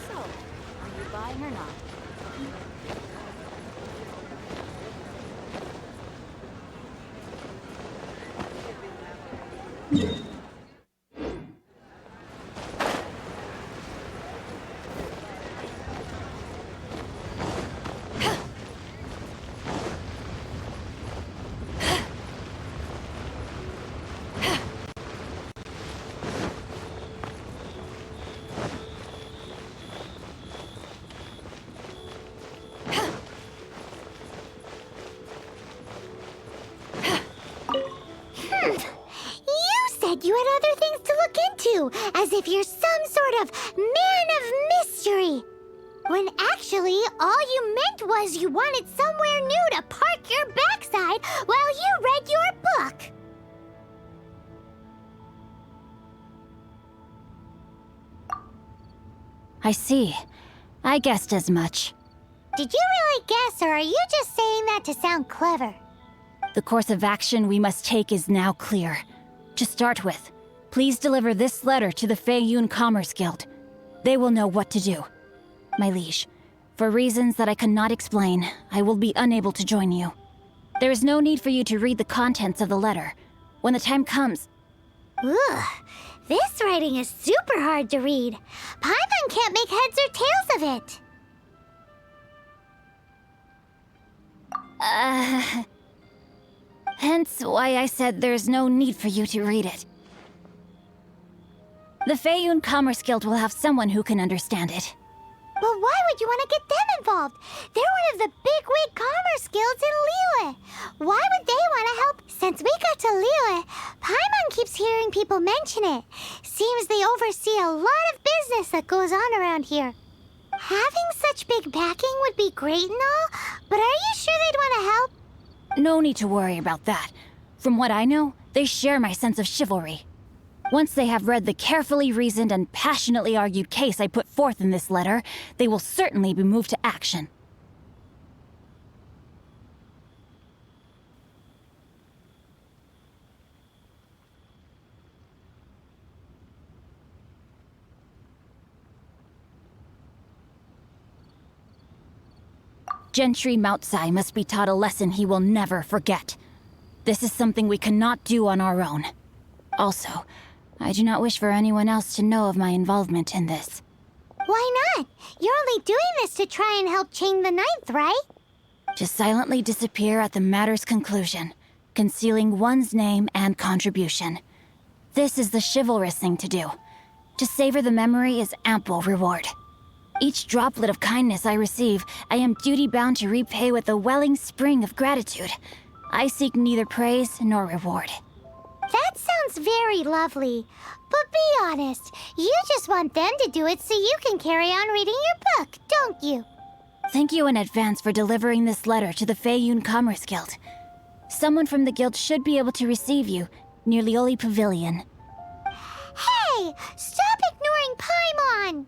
So, are you buying or not? You said you had other things to look into, as if you're some sort of man of mystery. When actually, all you meant was you wanted somewhere new to park your backside while you read your book. I see. I guessed as much. Did you really guess, or are you just saying that to sound clever? The course of action we must take is now clear. To start with, please deliver this letter to the Feiyun Commerce Guild. They will know what to do. My liege, for reasons that I cannot explain, I will be unable to join you. There is no need for you to read the contents of the letter. When the time comes... Ugh, this writing is super hard to read. Paimon can't make heads or tails of it. Hence why I said there's no need for you to read it. The Feiyun Commerce Guild will have someone who can understand it. But why would you want to get them involved? They're one of the bigwig commerce guilds in Liyue. Why would they want to help? Since we got to Liyue, Paimon keeps hearing people mention it. Seems they oversee a lot of business that goes on around here. Having such big backing would be great and all, but are you sure they'd want to help? No need to worry about that. From what I know, they share my sense of chivalry. Once they have read the carefully reasoned and passionately argued case I put forth in this letter, they will certainly be moved to action. Gentry Moutsai must be taught a lesson he will never forget. This is something we cannot do on our own. Also, I do not wish for anyone else to know of my involvement in this. Why not? You're only doing this to try and help Chang the Ninth, right? To silently disappear at the matter's conclusion, concealing one's name and contribution. This is the chivalrous thing to do. To savor the memory is ample reward. Each droplet of kindness I receive, I am duty-bound to repay with a welling spring of gratitude. I seek neither praise nor reward. That sounds very lovely. But be honest, you just want them to do it so you can carry on reading your book, don't you? Thank you in advance for delivering this letter to the Feiyun Commerce Guild. Someone from the guild should be able to receive you near Lioli Pavilion. Hey! Stop ignoring Paimon!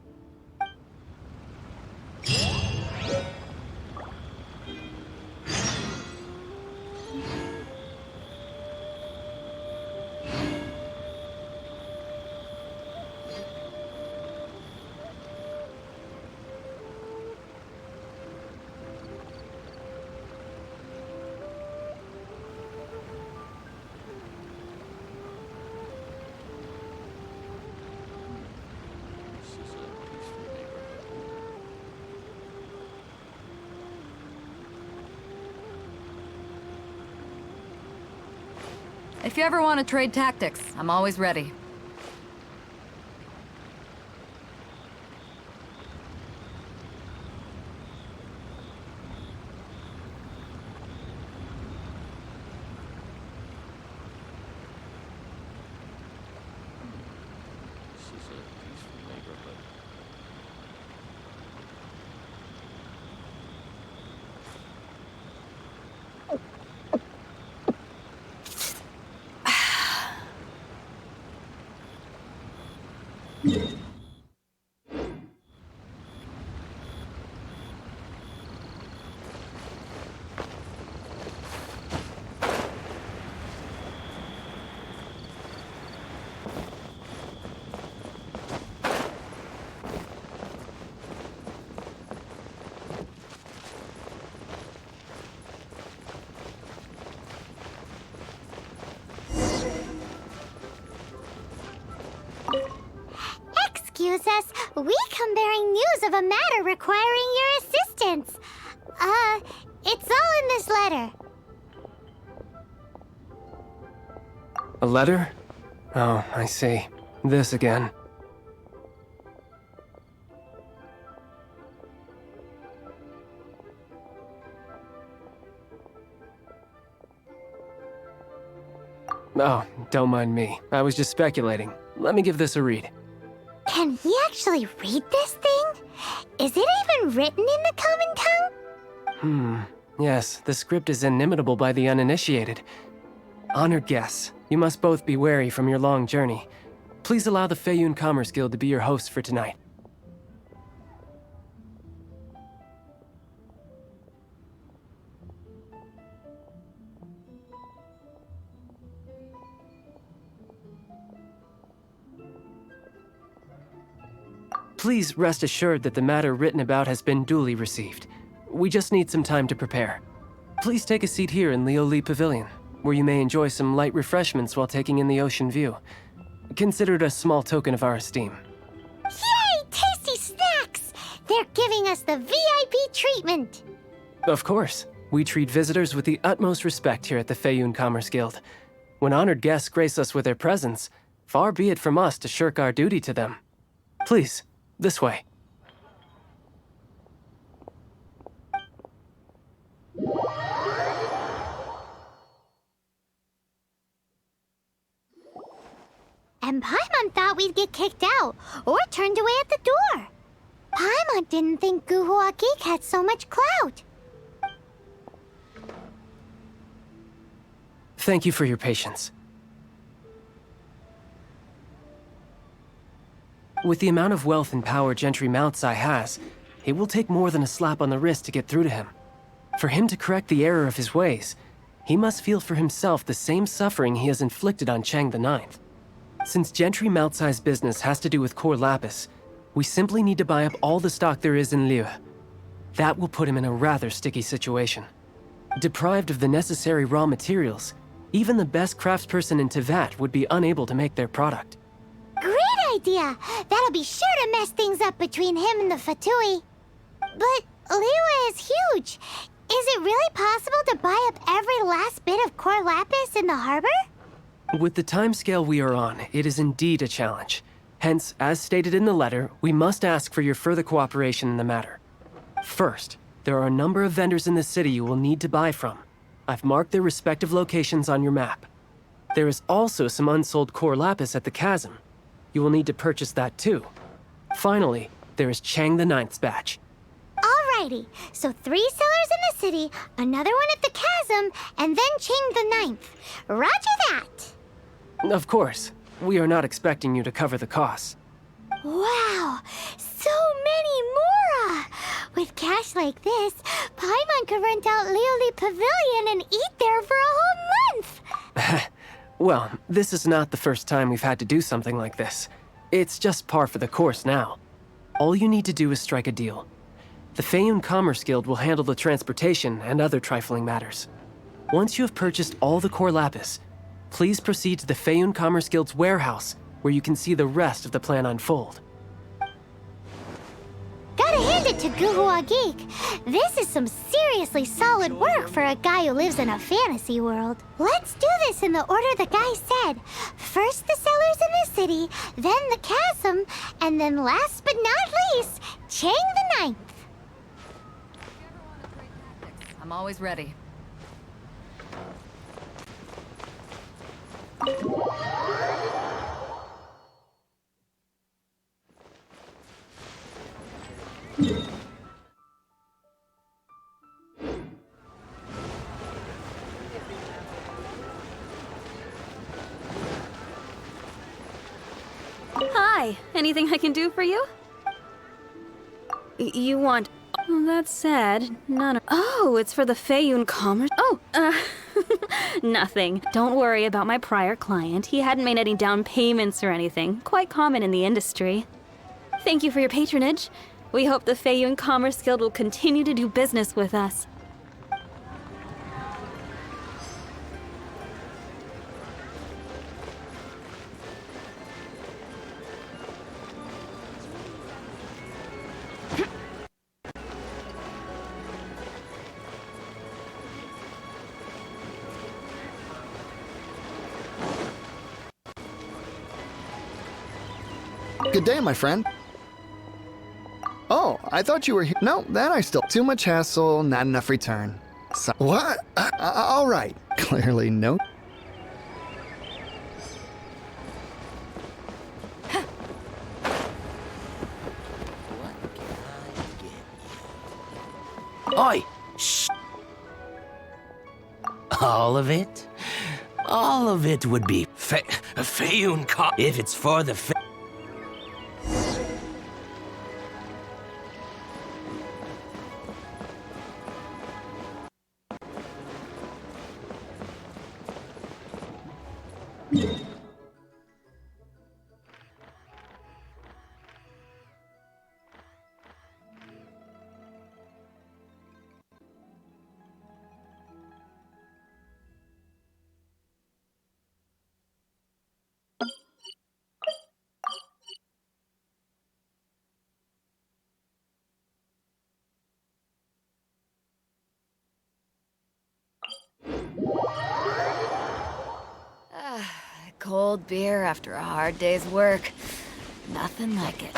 If you ever want to trade tactics, I'm always ready. Excuse us, we come bearing news of a matter requiring your assistance. It's all in this letter. A letter? Oh, I see. This again. Oh, don't mind me. I was just speculating. Let me give this a read. Can he actually read this thing? Is it even written in the common tongue? Yes, the script is inimitable by the uninitiated. Honored guests, you must both be wary from your long journey. Please allow the Feiyun Commerce Guild to be your host for tonight. Please rest assured that the matter written about has been duly received. We just need some time to prepare. Please take a seat here in Lioli Pavilion, where you may enjoy some light refreshments while taking in the ocean view. Consider it a small token of our esteem. Yay! Tasty snacks! They're giving us the VIP treatment! Of course. We treat visitors with the utmost respect here at the Feiyun Commerce Guild. When honored guests grace us with their presence, far be it from us to shirk our duty to them. Please, this way. And Paimon thought we'd get kicked out, or turned away at the door. Paimon didn't think Guhua Geek had so much clout. Thank you for your patience. With the amount of wealth and power Gentry Moutsai has, it will take more than a slap on the wrist to get through to him. For him to correct the error of his ways, he must feel for himself the same suffering he has inflicted on Chang the Ninth. Since Gentry Moutsai's business has to do with core lapis, we simply need to buy up all the stock there is in Liyue. That will put him in a rather sticky situation. Deprived of the necessary raw materials, even the best craftsperson in Tevat would be unable to make their product. Great idea! That'll be sure to mess things up between him and the Fatui. But Liyue is huge. Is it really possible to buy up every last bit of core lapis in the harbor? With the timescale we are on, it is indeed a challenge. Hence, as stated in the letter, we must ask for your further cooperation in the matter. First, there are a number of vendors in the city you will need to buy from. I've marked their respective locations on your map. There is also some unsold core lapis at the chasm. You will need to purchase that too. Finally, there is Chang the Ninth's batch. Alrighty, so 3 sellers in the city, another one at the chasm, and then Chang the Ninth. Roger that! Of course, we are not expecting you to cover the costs. Wow, so many more! With cash like this, Paimon could rent out Lioli Pavilion and eat there for a whole month! Well, this is not the first time we've had to do something like this. It's just par for the course now. All you need to do is strike a deal. The Feiyun Commerce Guild will handle the transportation and other trifling matters. Once you have purchased all the core lapis, please proceed to the Feiyun Commerce Guild's warehouse, where you can see the rest of the plan unfold. Gotta hand it to Guhua Geek. This is some seriously solid work for a guy who lives in a fantasy world. Let's do this in the order the guy said. First the sellers in the city, then the chasm, and then last but not least, Chang the Ninth. I'm always ready. Hi, anything I can do for you? You want... Oh, that's sad. None of... Oh, it's for the Feiyun Commerce... Oh, nothing. Don't worry about my prior client. He hadn't made any down payments or anything. Quite common in the industry. Thank you for your patronage. We hope the Feiyun Commerce Guild will continue to do business with us. Good day, my friend. Oh, I thought you were here. No, that I still... Too much hassle, not enough return. So, what? All right. Clearly no... Oi! Shh! All of it? All of it would be Feiyun if it's for the Cold beer after a hard day's work. Nothing like it.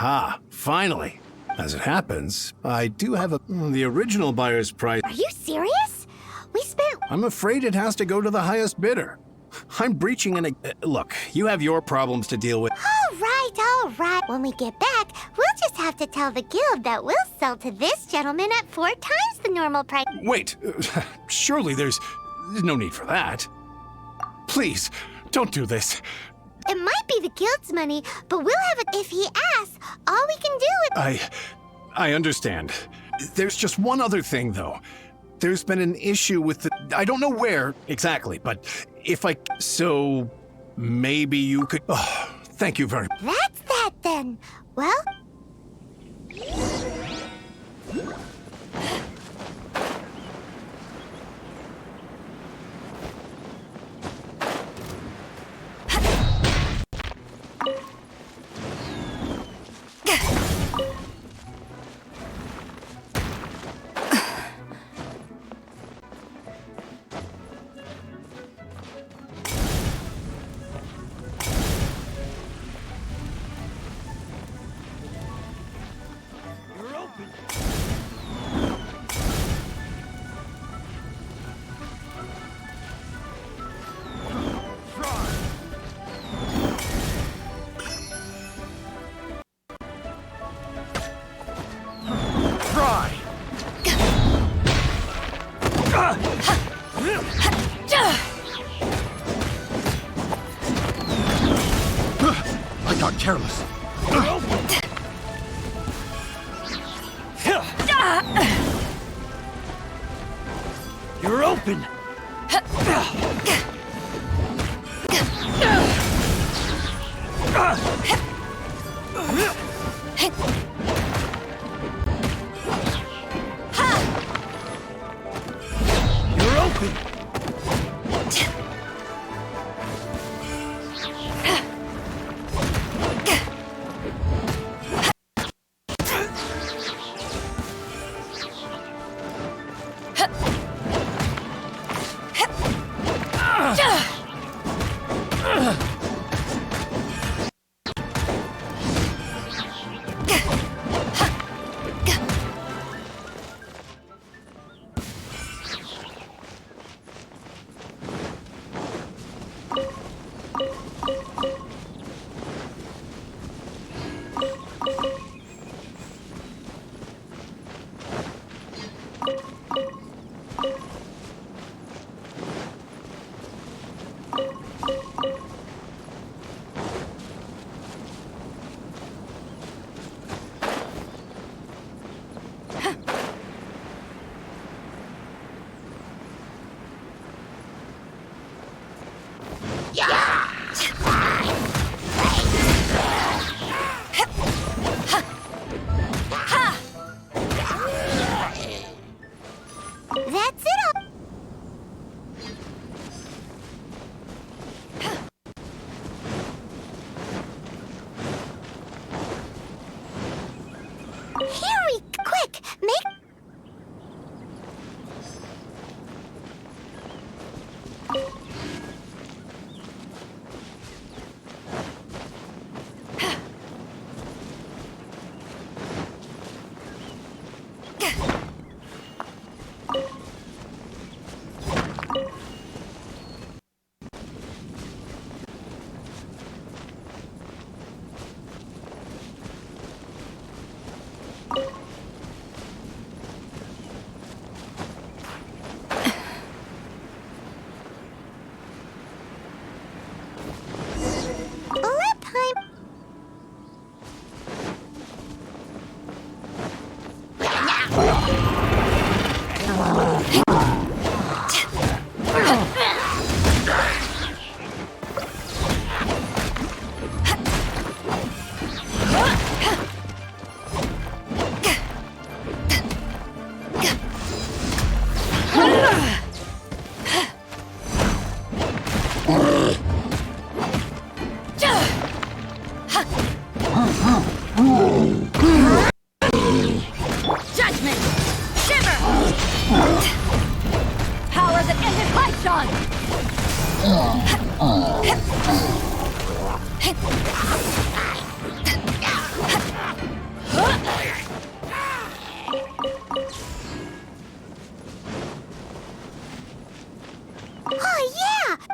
Aha, finally. As it happens, I do have the original buyer's price. Are you serious? We spent... I'm afraid it has to go to the highest bidder. I'm breaching look, you have your problems to deal with. All right. When we get back, we'll just have to tell the guild that we'll sell to this gentleman at 4 times the normal price. Wait, surely there's no need for that. Please, don't do this. It might be the guild's money, but we'll have it if he asks. All we can do is... I understand. There's just one other thing, though. There's been an issue with the... I don't know where exactly, but if I... So, maybe you could... Oh, thank you very much. That's that, then. Well... I got careless. You're open. You're open. That's it. Harry, quick, make... Judgment! Shiver! Power that ended Python!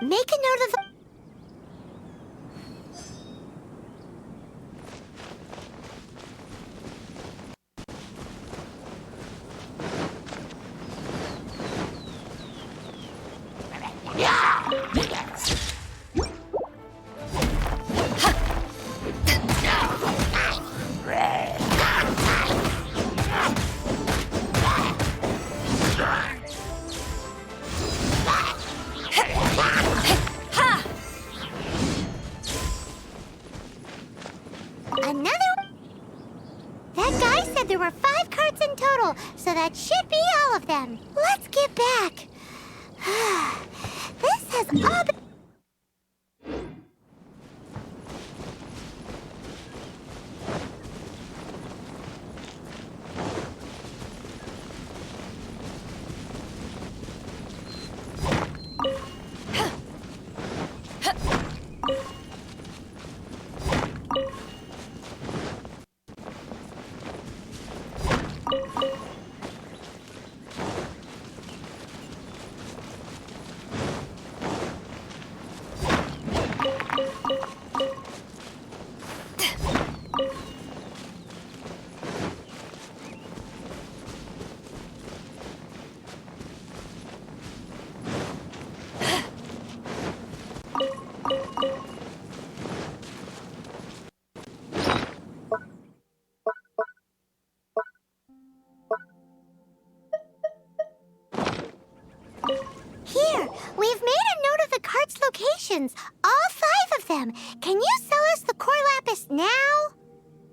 Make a note of the... Another... That guy said there were 5 carts in total, so that should be all of them. Let's get back. This has all been... Here, we've made a note of the cart's locations. All 5 of them. Can you sell us the core lapis now?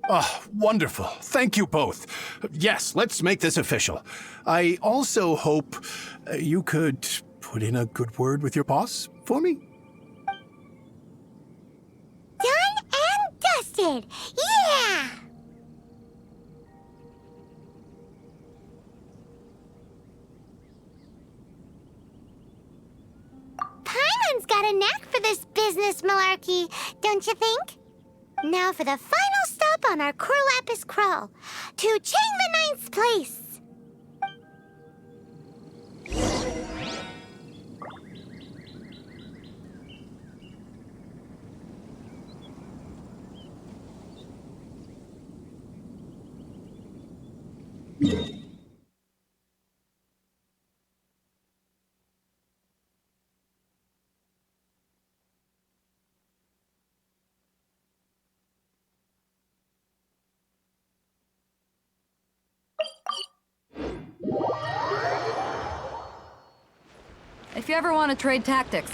Oh, wonderful. Thank you both. Yes, let's make this official. I also hope you could put in a good word with your boss for me. Done and dusted. Yeah! Paimon's got a knack for this business malarkey, don't you think? Now for the final stop on our core lapis crawl, to Chang the Ninth's place. If you ever want to trade tactics.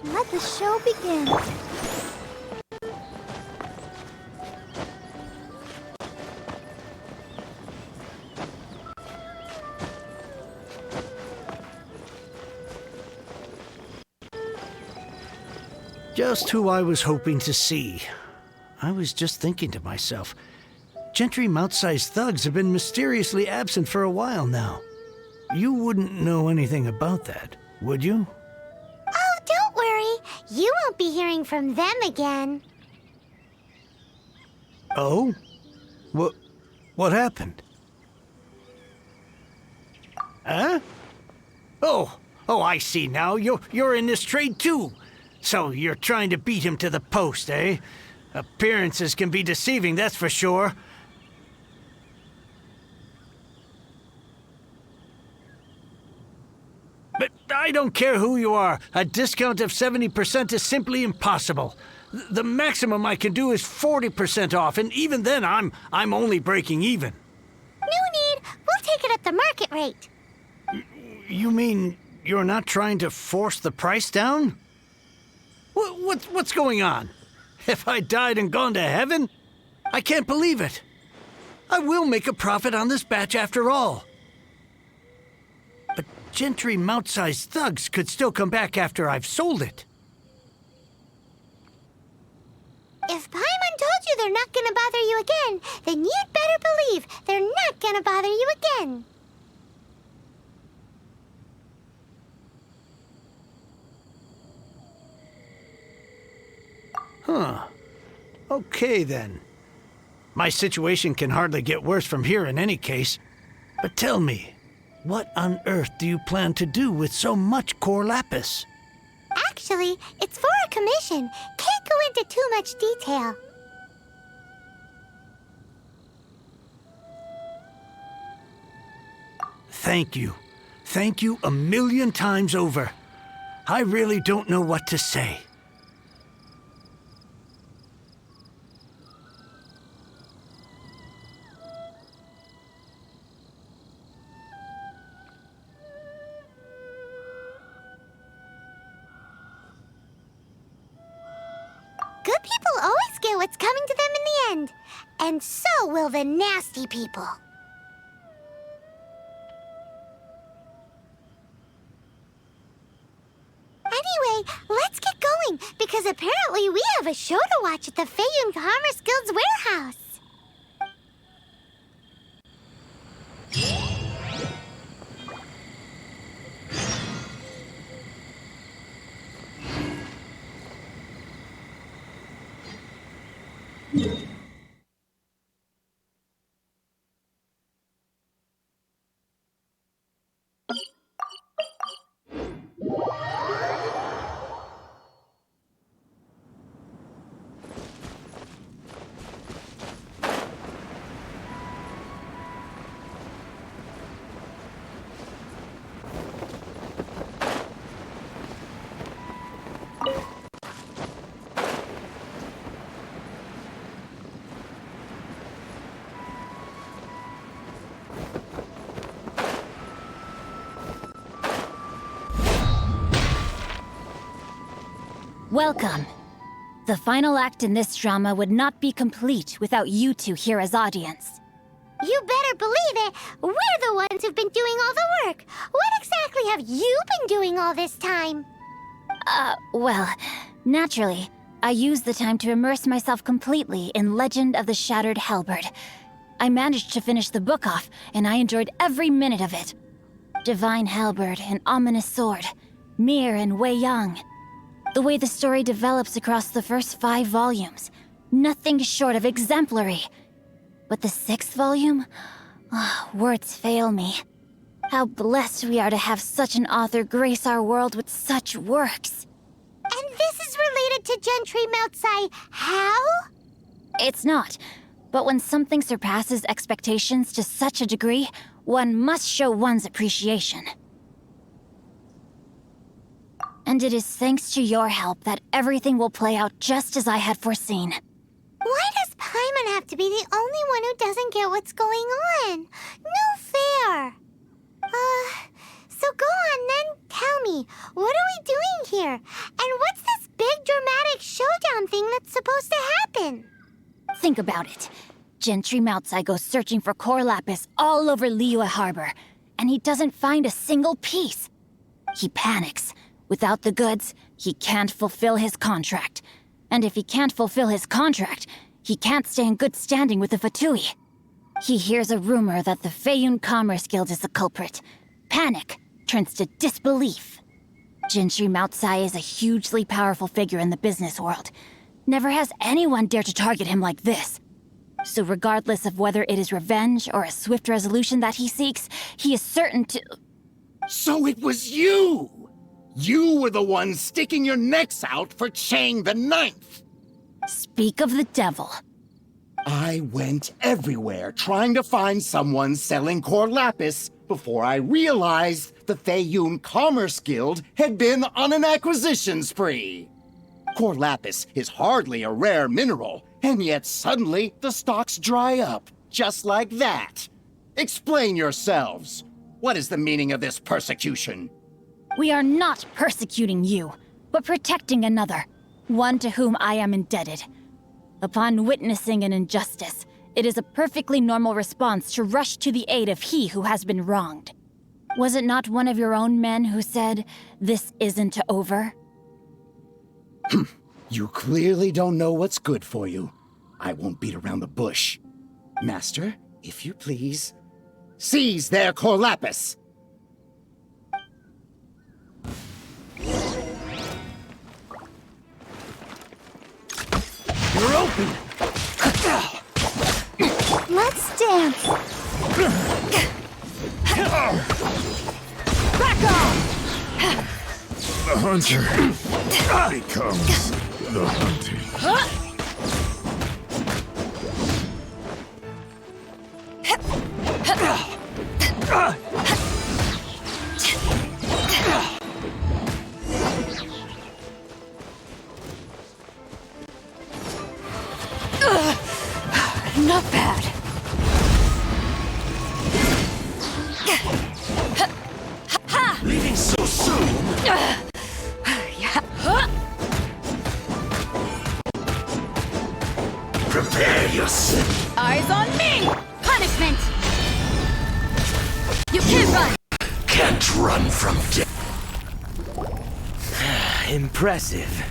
Let the show begin. Just who I was hoping to see. I was just thinking to myself, Gentry mouth-sized thugs have been mysteriously absent for a while now. You wouldn't know anything about that, would you? Oh, don't worry. You won't be hearing from them again. Oh? What happened? Huh? Oh, I see now. You're in this trade too. So you're trying to beat him to the post, eh? Appearances can be deceiving, that's for sure. But I don't care who you are. A discount of 70% is simply impossible. The maximum I can do is 40% off, and even then I'm only breaking even. No need. We'll take it at the market rate. You mean you're not trying to force the price down? What's going on? Have I died and gone to heaven? I can't believe it. I will make a profit on this batch after all. Gentry mount-sized thugs could still come back after I've sold it. If Paimon told you they're not gonna bother you again, then you'd better believe they're not gonna bother you again. Huh. Okay, then. My situation can hardly get worse from here in any case. But tell me, what on earth do you plan to do with so much core lapis? Actually, it's for a commission. Can't go into too much detail. Thank you. Thank you a million times over. I really don't know what to say. Good people always get what's coming to them in the end. And so will the nasty people. Anyway, let's get going, because apparently we have a show to watch at the Feiyun Commerce Guild's warehouse. Welcome. The final act in this drama would not be complete without you two here as audience. You better believe it. We're the ones who've been doing all the work. What exactly have you been doing all this time? Well, naturally, I used the time to immerse myself completely in Legend of the Shattered Halberd. I managed to finish the book off, and I enjoyed every minute of it. Divine Halberd, an ominous sword. Mir and Wei Yang. The way the story develops across the first 5 volumes. Nothing short of exemplary. But the 6th volume? Words fail me. How blessed we are to have such an author grace our world with such works. And this is related to Gentry Moutsai. How? It's not. But when something surpasses expectations to such a degree, one must show one's appreciation. And it is thanks to your help that everything will play out just as I had foreseen. Why does Paimon have to be the only one who doesn't get what's going on? No fair. So go on then, tell me, what are we doing here? And what's this big dramatic showdown thing that's supposed to happen? Think about it. Gentry Moutsai goes searching for core lapis all over Liyue Harbor, and he doesn't find a single piece. He panics. Without the goods, he can't fulfill his contract. And if he can't fulfill his contract, he can't stay in good standing with the Fatui. He hears a rumor that the Feiyun Commerce Guild is the culprit. Panic turns to disbelief. Gentry Moutsai is a hugely powerful figure in the business world. Never has anyone dared to target him like this. So regardless of whether it is revenge or a swift resolution that he seeks, he is certain to... So it was you! You were the one sticking your necks out for Chang the Ninth! Speak of the devil. I went everywhere trying to find someone selling core lapis before I realized the Feiyun Commerce Guild had been on an acquisition spree. Core lapis is hardly a rare mineral, and yet suddenly the stocks dry up, just like that. Explain yourselves. What is the meaning of this persecution? We are not persecuting you, but protecting another, one to whom I am indebted. Upon witnessing an injustice, it is a perfectly normal response to rush to the aid of he who has been wronged. Was it not one of your own men who said, "This isn't over"? You clearly don't know what's good for you. I won't beat around the bush. Master, if you please, seize their Corlapis! You're open! Let's dance! Back off! The hunter becomes the hunted. Not bad. Leaving so soon? Prepare yourself. Eyes on me! Punishment! You can't run! Can't run from death. Impressive.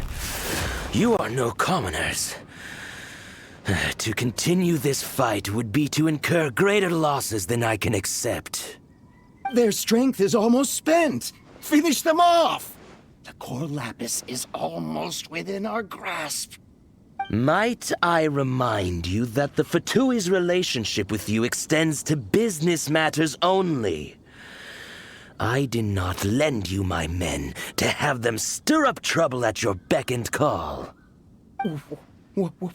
You are no commoners. To continue this fight would be to incur greater losses than I can accept. Their strength is almost spent. Finish them off! The Corlapis is almost within our grasp. Might I remind you that the Fatui's relationship with you extends to business matters only? I did not lend you my men to have them stir up trouble at your beck and call.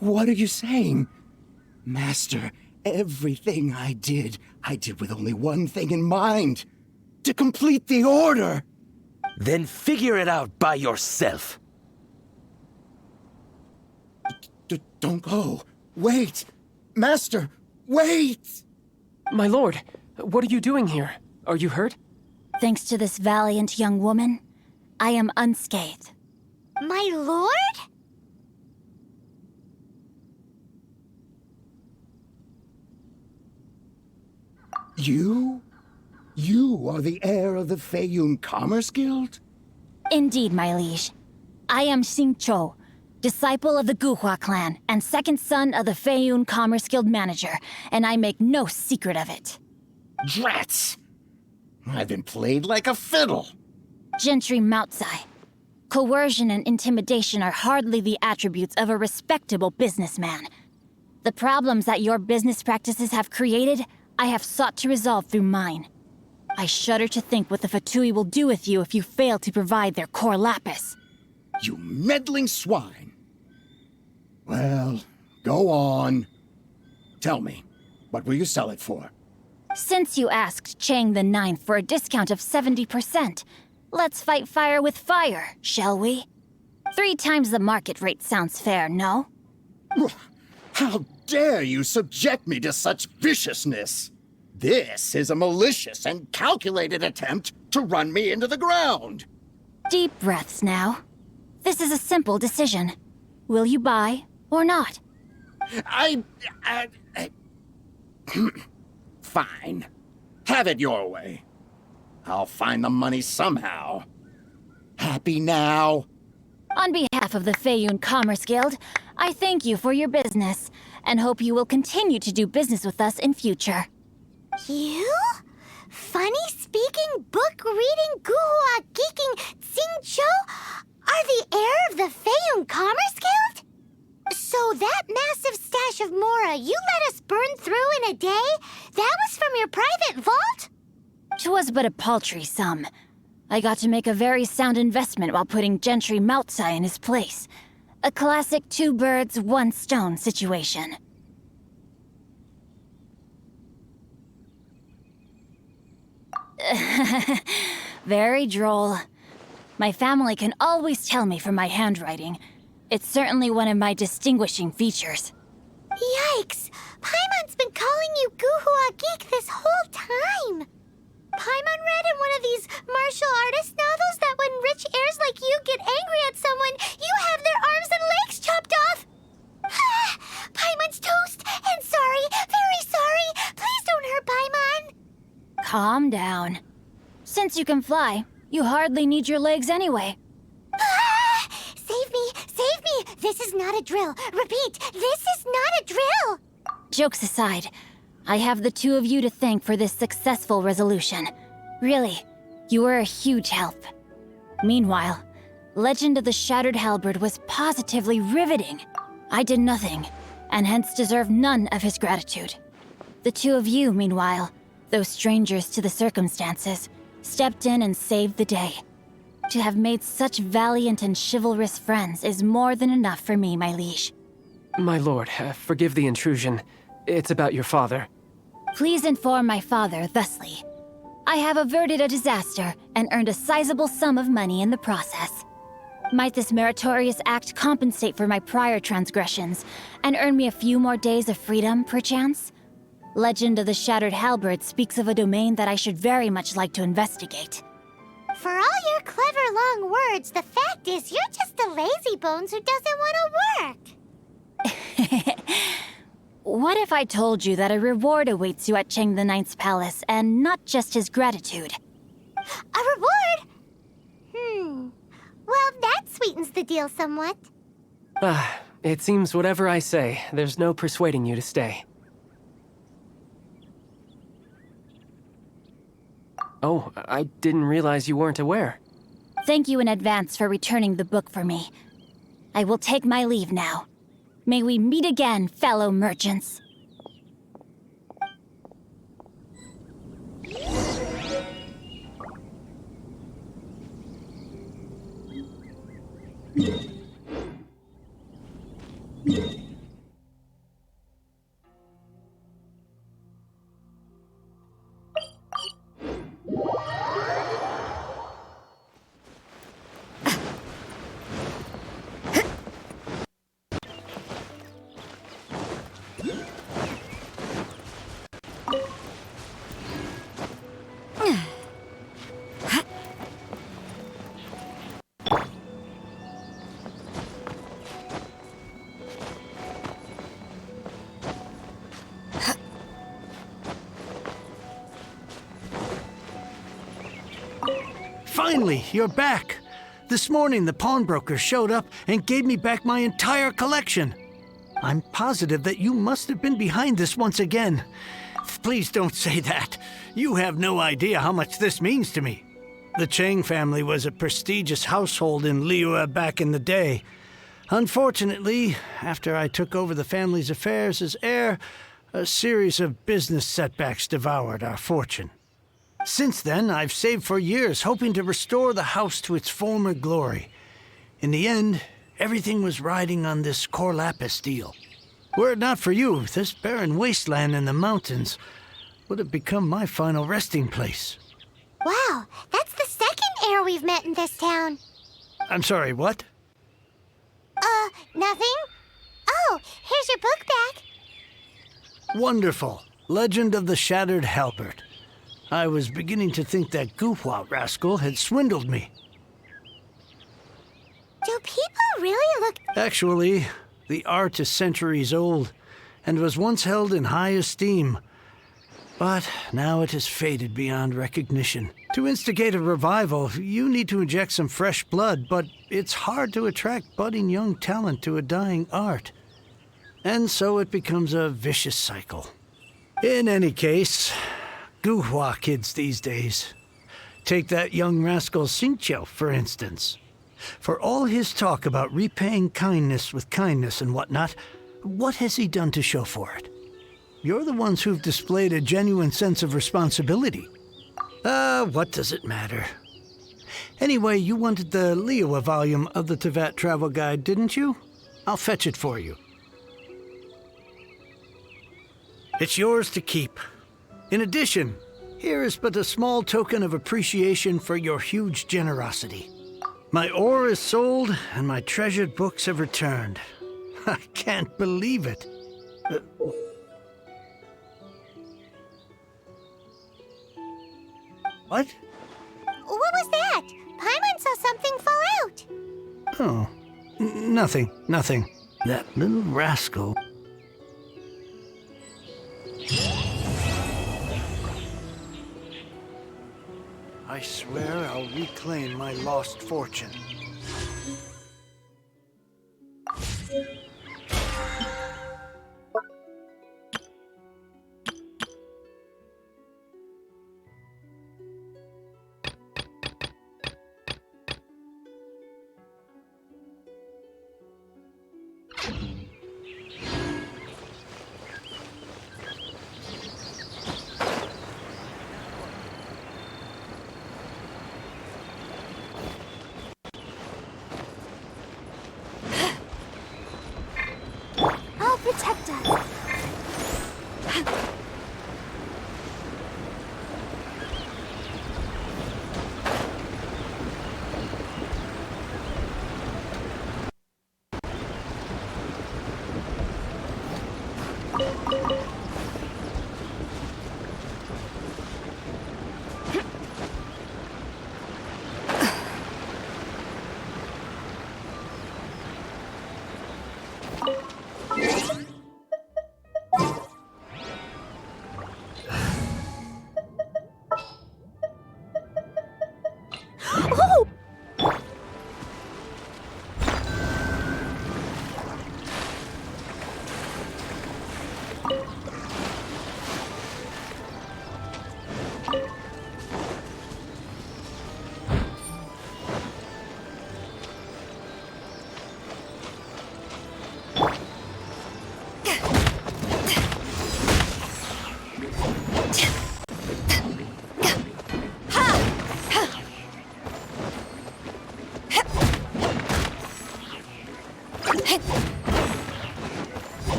What are you saying? Master, everything I did with only one thing in mind. To complete the order. Then figure it out by yourself. Don't go. Wait. Master, wait! My lord, what are you doing here? Are you hurt? Thanks to this valiant young woman, I am unscathed. My lord? You? You are the heir of the Feiyun Commerce Guild? Indeed, my liege. I am Xingqiu, disciple of the Guhua clan and second son of the Feiyun Commerce Guild manager, and I make no secret of it. Drats! I've been played like a fiddle. Gentry Moutsai. Coercion and intimidation are hardly the attributes of a respectable businessman. The problems that your business practices have created, I have sought to resolve through mine. I shudder to think what the Fatui will do with you if you fail to provide their Corlapis. You meddling swine. Well, go on. Tell me, what will you sell it for? Since you asked Chang the Ninth for a discount of 70%, let's fight fire with fire, shall we? 3 times the market rate sounds fair, no? How dare you subject me to such viciousness? This is a malicious and calculated attempt to run me into the ground. Deep breaths now. This is a simple decision. Will you buy or not? Fine. Have it your way. I'll find the money somehow. Happy now? On behalf of the Feiyun Commerce Guild, I thank you for your business, and hope you will continue to do business with us in future. You? Funny-speaking, book-reading, guhua geeking Xingqiu are the heir of the Feiyun Commerce Guild? So that massive stash of Mora you let us burn through in a day, that was from your private vault? 'Twas but a paltry sum. I got to make a very sound investment while putting Gentry Moutsai in his place. A classic 2 birds, 1 stone situation. Very droll. My family can always tell me from my handwriting. It's certainly one of my distinguishing features. Yikes! Paimon's been calling you Guhua Geek this whole time! Paimon read in one of these martial artist novels that when rich heirs like you get angry at someone, you have their arms and legs chopped off! Paimon's toast! And sorry! Very sorry! Please don't hurt Paimon! Calm down. Since you can fly, you hardly need your legs anyway. Ah! Save me! Save me! This is not a drill. Repeat, this is not a drill! Jokes aside, I have the two of you to thank for this successful resolution. Really, you were a huge help. Meanwhile, Legend of the Shattered Halberd was positively riveting. I did nothing, and hence deserve none of his gratitude. The two of you, meanwhile, though strangers to the circumstances, stepped in and saved the day. To have made such valiant and chivalrous friends is more than enough for me, my liege. My lord, forgive the intrusion. It's about your father. Please inform my father thusly. I have averted a disaster and earned a sizable sum of money in the process. Might this meritorious act compensate for my prior transgressions and earn me a few more days of freedom, perchance? Legend of the Shattered Halberd speaks of a domain that I should very much like to investigate. For all your clever long words, the fact is you're just a lazy bones who doesn't want to work. What if I told you that a reward awaits you at Cheng the Ninth's palace, and not just his gratitude? A reward? Well, that sweetens the deal somewhat. It seems whatever I say, there's no persuading you to stay. Oh, I didn't realize you weren't aware. Thank you in advance for returning the book for me. I will take my leave now. May we meet again, fellow merchants. Finally, you're back. This morning, the pawnbroker showed up and gave me back my entire collection. I'm positive that you must have been behind this once again. Please don't say that. You have no idea how much this means to me. The Cheng family was a prestigious household in Liyue back in the day. Unfortunately, after I took over the family's affairs as heir, a series of business setbacks devoured our fortune. Since then, I've saved for years, hoping to restore the house to its former glory. In the end, everything was riding on this Corlapis deal. Were it not for you, this barren wasteland in the mountains would have become my final resting place. Wow, that's the second heir we've met in this town. I'm sorry, what? Nothing? Oh, here's your book back. Wonderful. Legend of the Shattered Halberd. I was beginning to think that Guhua rascal had swindled me. Do people really look... Actually, the art is centuries old and was once held in high esteem. But now it has faded beyond recognition. To instigate a revival, you need to inject some fresh blood, but it's hard to attract budding young talent to a dying art. And so it becomes a vicious cycle. In any case, Guhua kids these days. Take that young rascal Xingqiu, for instance. For all his talk about repaying kindness with kindness and whatnot, what has he done to show for it? You're the ones who've displayed a genuine sense of responsibility. What does it matter? Anyway, you wanted the Liyue volume of the Teyvat travel guide, didn't you? I'll fetch it for you. It's yours to keep. In addition, here is but a small token of appreciation for your huge generosity. My ore is sold, and my treasured books have returned. I can't believe it. What? What was that? Paimon saw something fall out. Oh, nothing. That little rascal. I swear I'll reclaim my lost fortune. I'll protect us.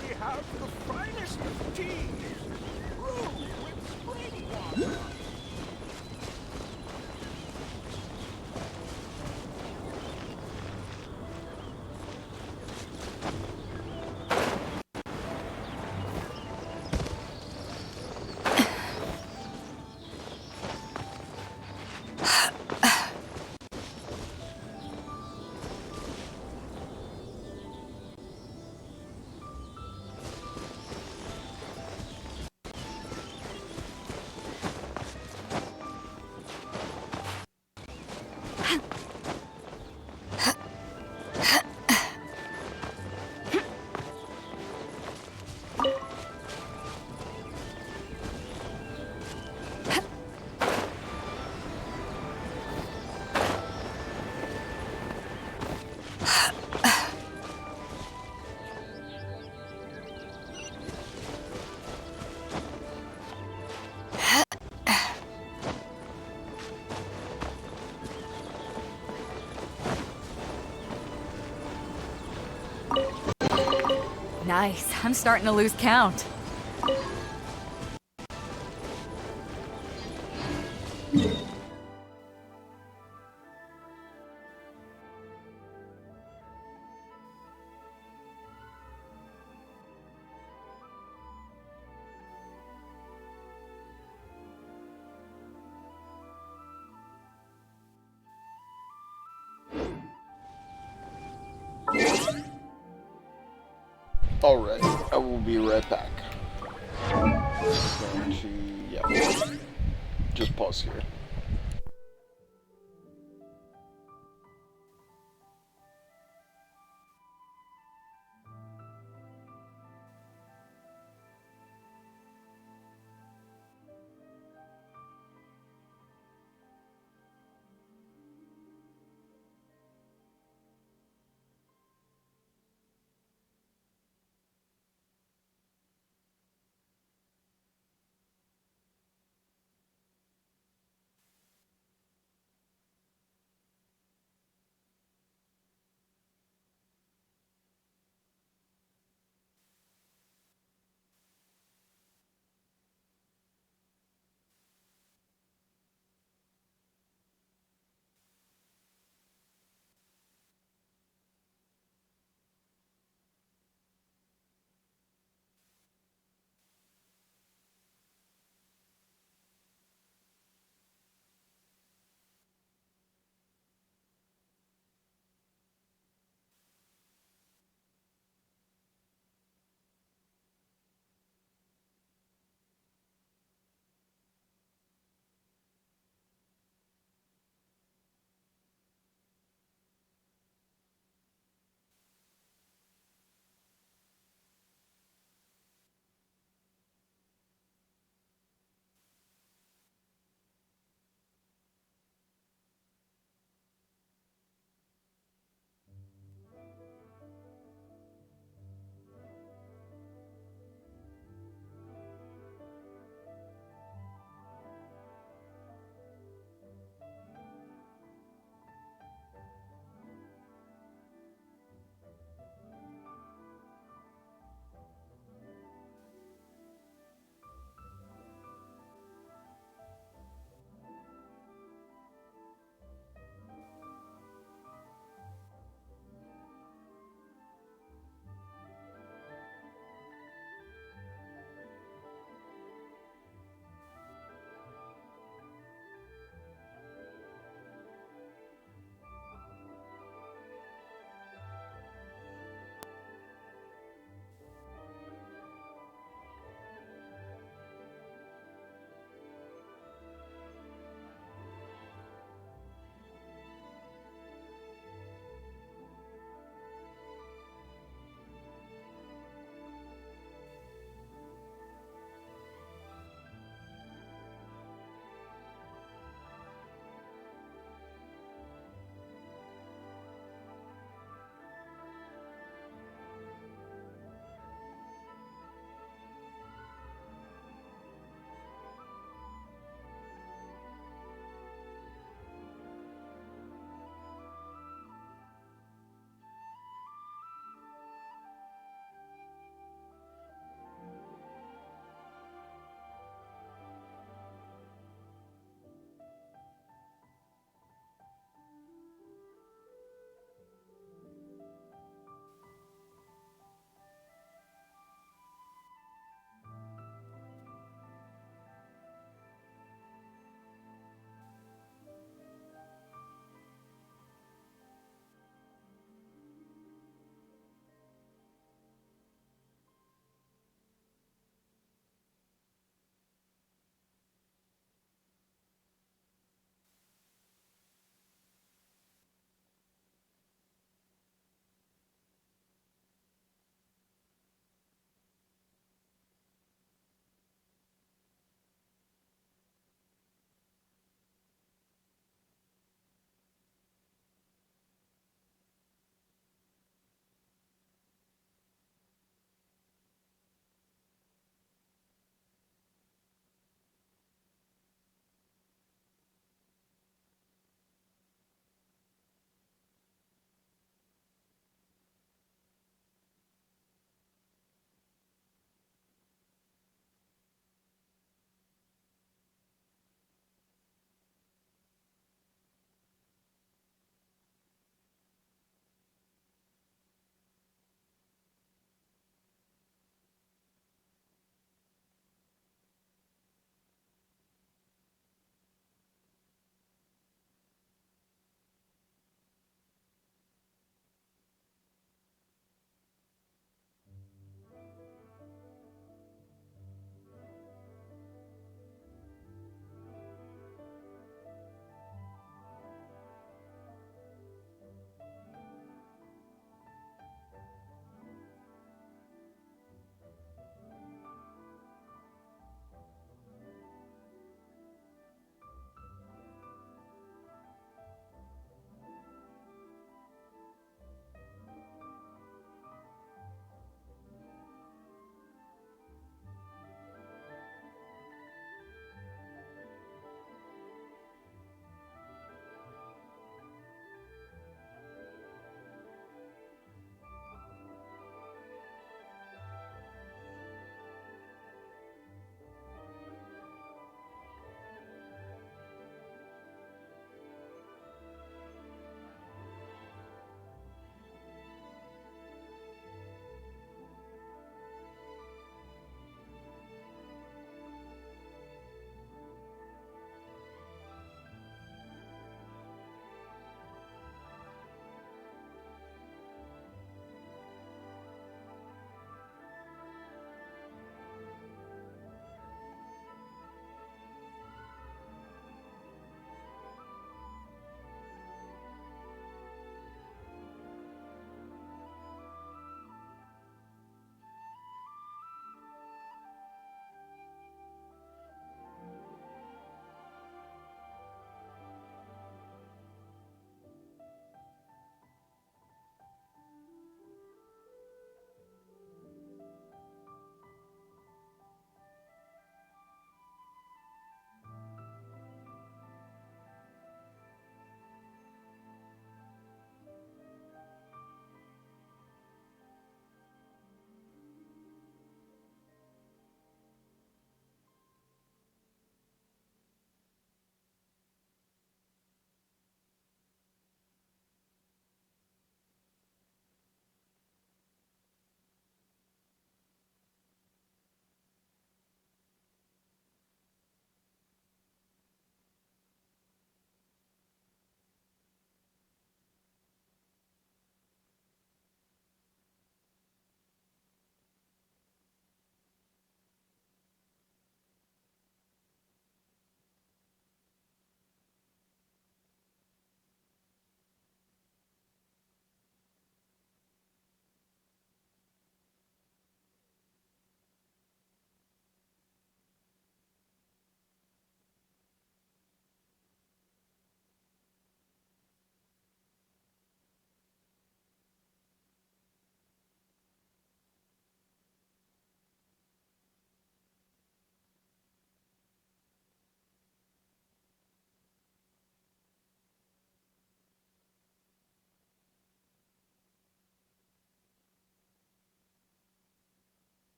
We have the finest of teas, brewed with spring water. Nice. I'm starting to lose count. Alright, I will be right back. Going to, yeah, just pause here.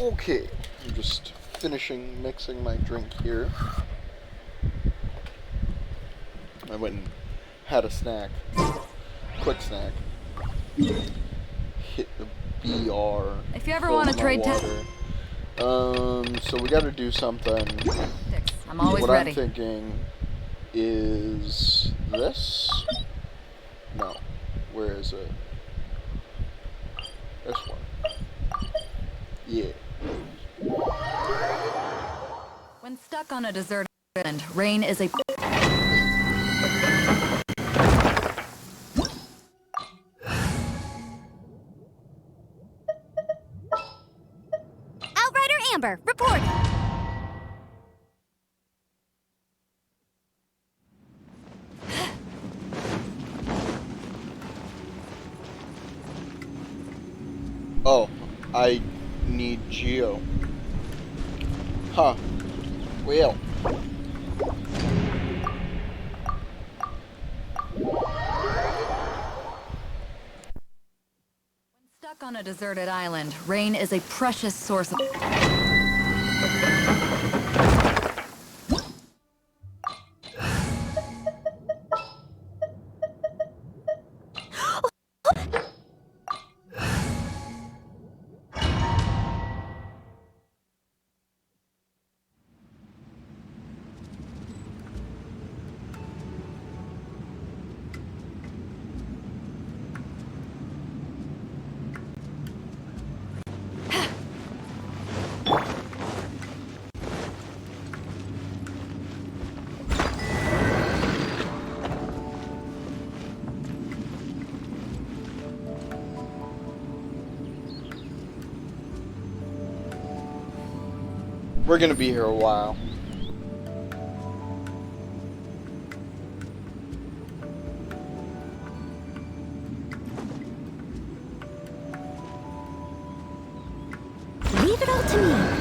Okay, I'm just finishing mixing my drink here. I went and had a snack. Quick snack. Hit the BR. If you ever want to trade so we gotta do something. I'm always what ready. I'm thinking is this? No. Where is it? This one. Yeah. When stuck on a deserted island, rain is a... Outrider Amber, reporting. Oh, I need Geo. Huh. Well. When stuck on a deserted island, rain is a precious source of... We're gonna be here a while. Leave it all to me.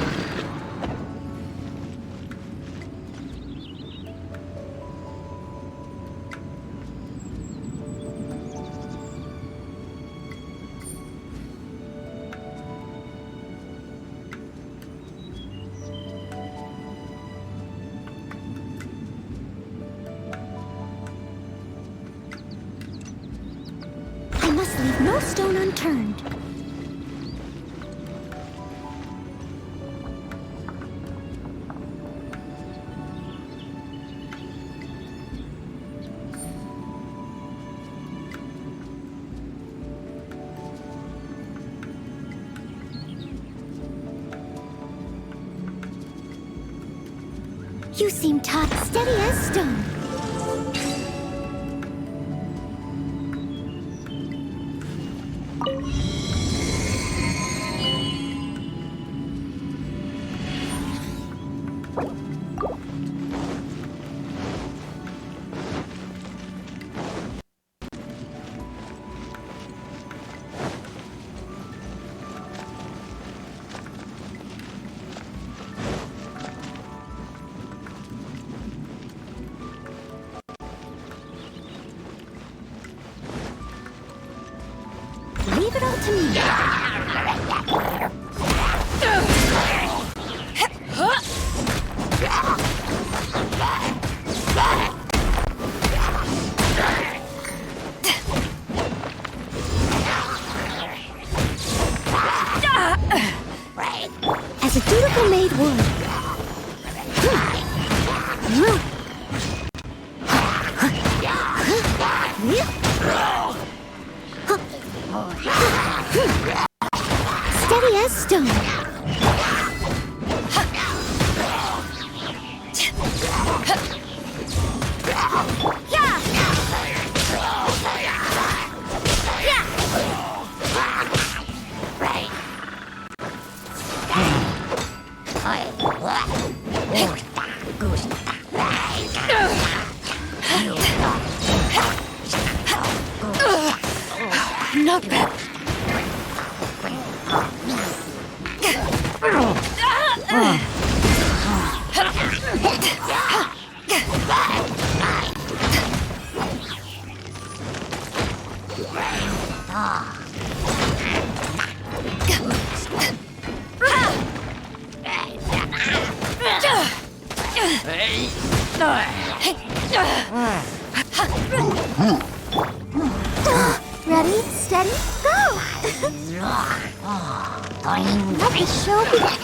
I must leave no stone unturned. You seem taut, steady as stone. Leave it all to me. As a dutiful maid would. Steady as stone. Not bad. Ready, steady, go! Let the show begin.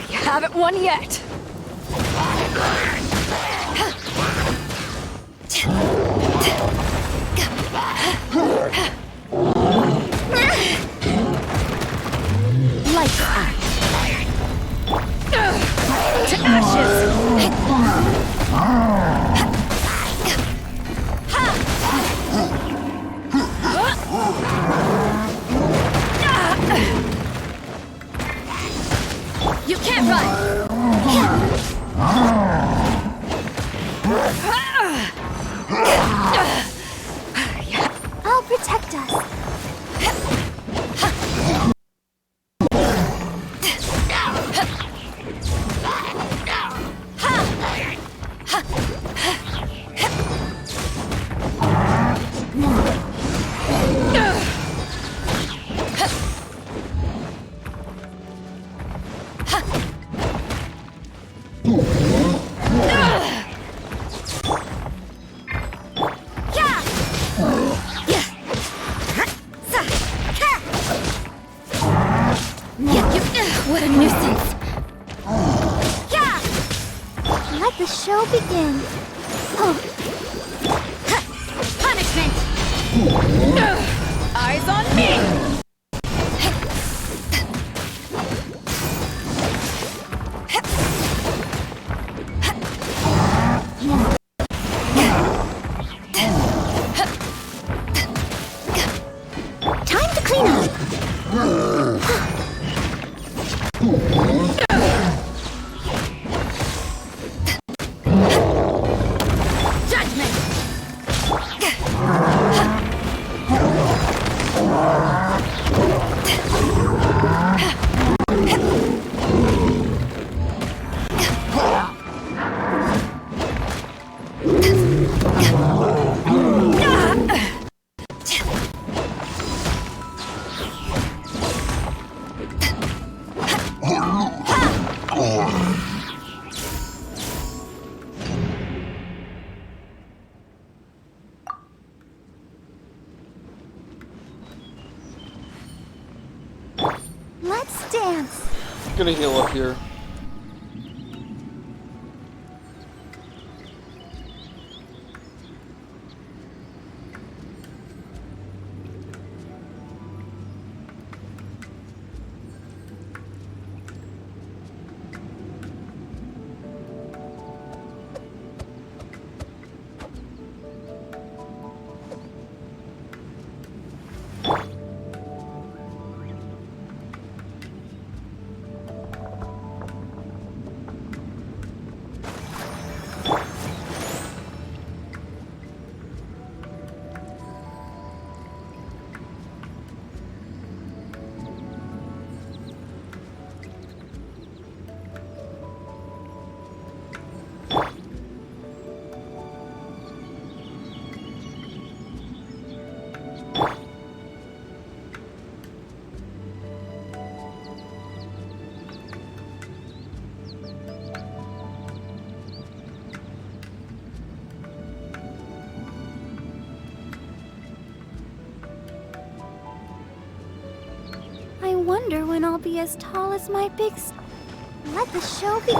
You haven't won yet. Lights out. To ashes. You can't run! I'll protect us. What a nuisance! Let the show begin. Punishment! Eyes on me! Time to clean up. Let's dance. Gonna heal up here. I wonder when I'll be as tall as my big... Let the show be...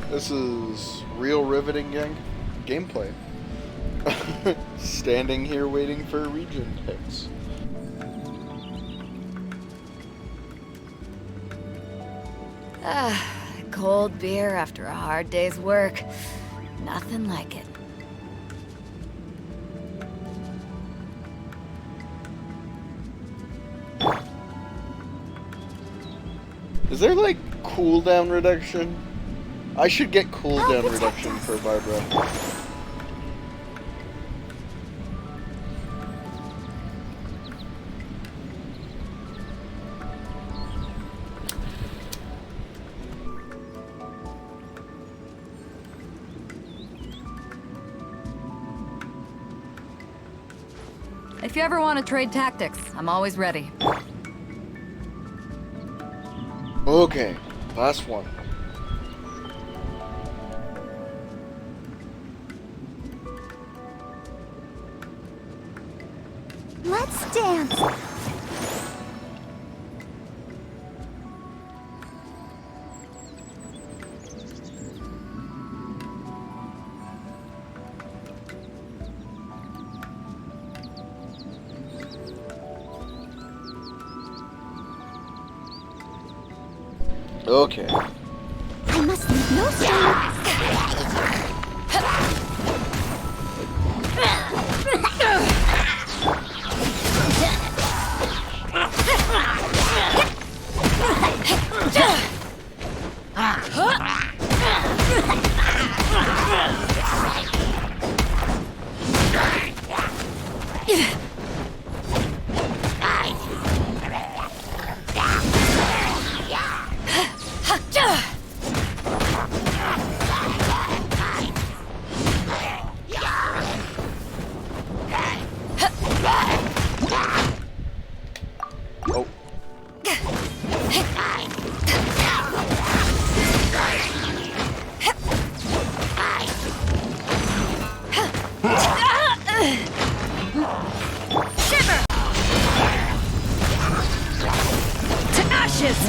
This is real riveting gameplay. Standing here waiting for region picks. Cold beer after a hard day's work. Nothing like it. Is there like cooldown reduction? I should get cooldown reduction for Barbara. If you ever want to trade tactics, I'm always ready. Okay, last one. Let's dance. Okay. I must leave no stone. Oh. Shiver! To ashes!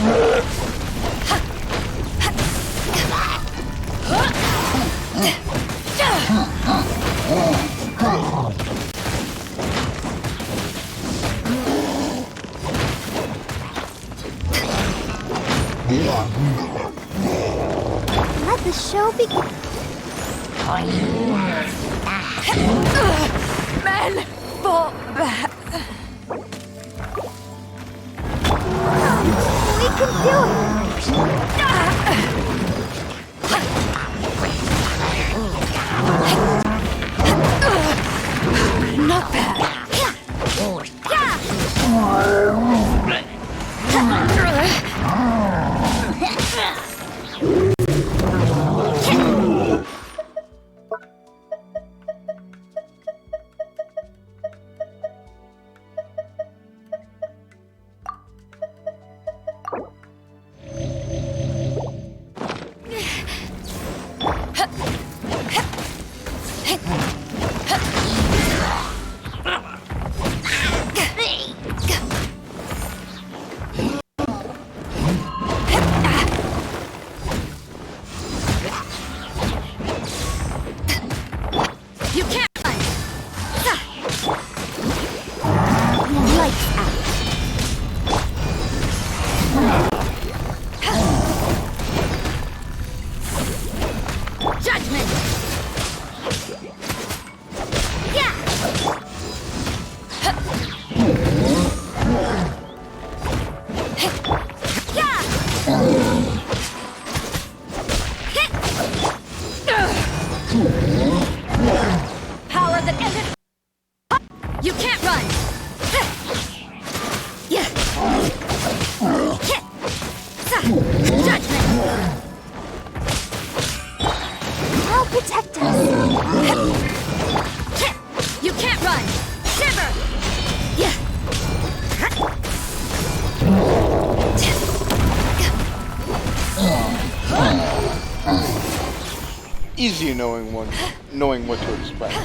Let the show begin. Men, fall back. We can do it. Not bad. You can't run. Lights out. Judgment. Yeah. Power that ended. You can't run. Yeah. Judgment. I'll protect us. You can't run. Shiver. Yeah. Easy knowing what to expect.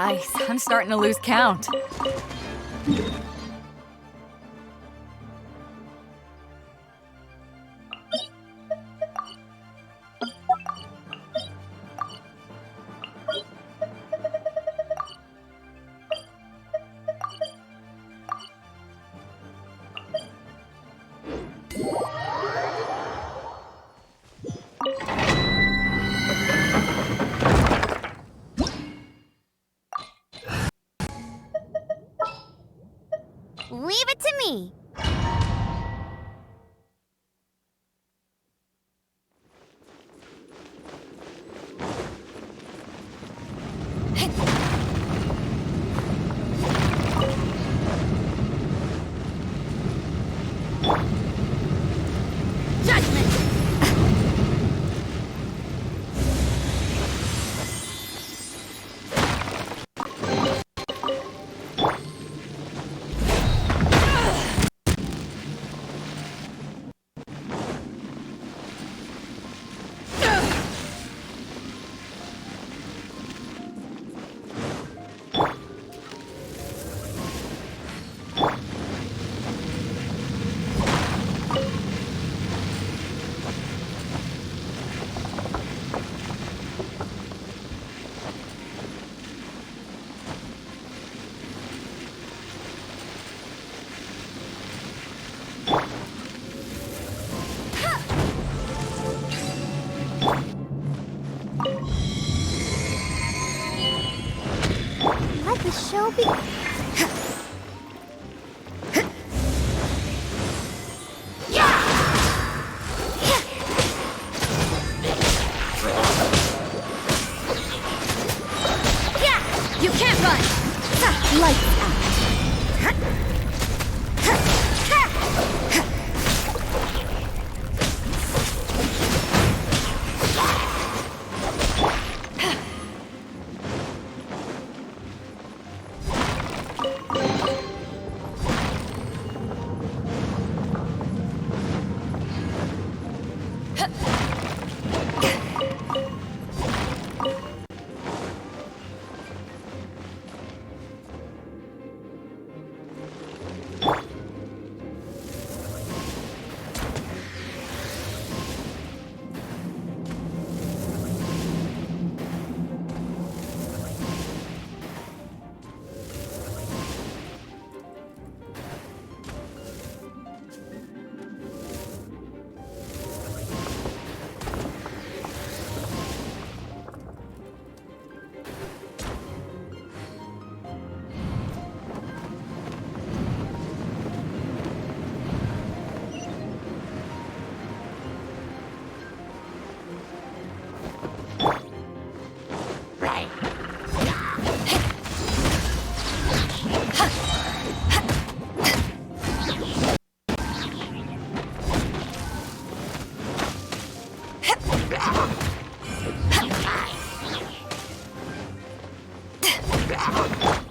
Nice. I'm starting to lose count. Leave it to me. Let the show be. You can't run! Lights out!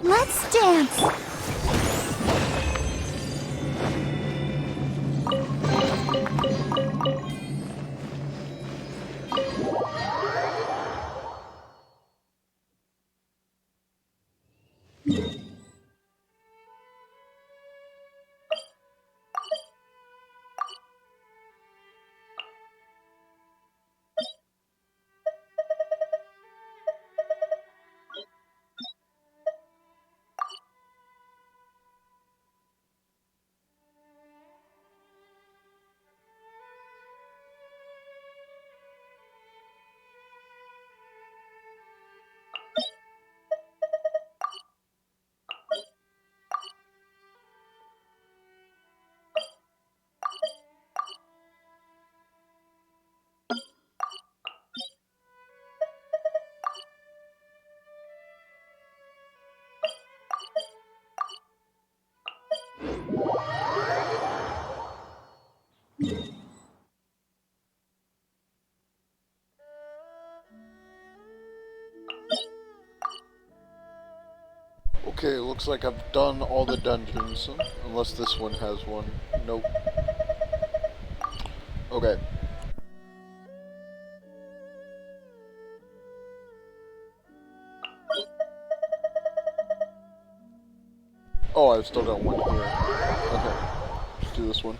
Let's dance. Okay, looks like I've done all the dungeons, unless this one has one. Nope. Okay. Oh, I've still got one here. Okay. Let's do this one.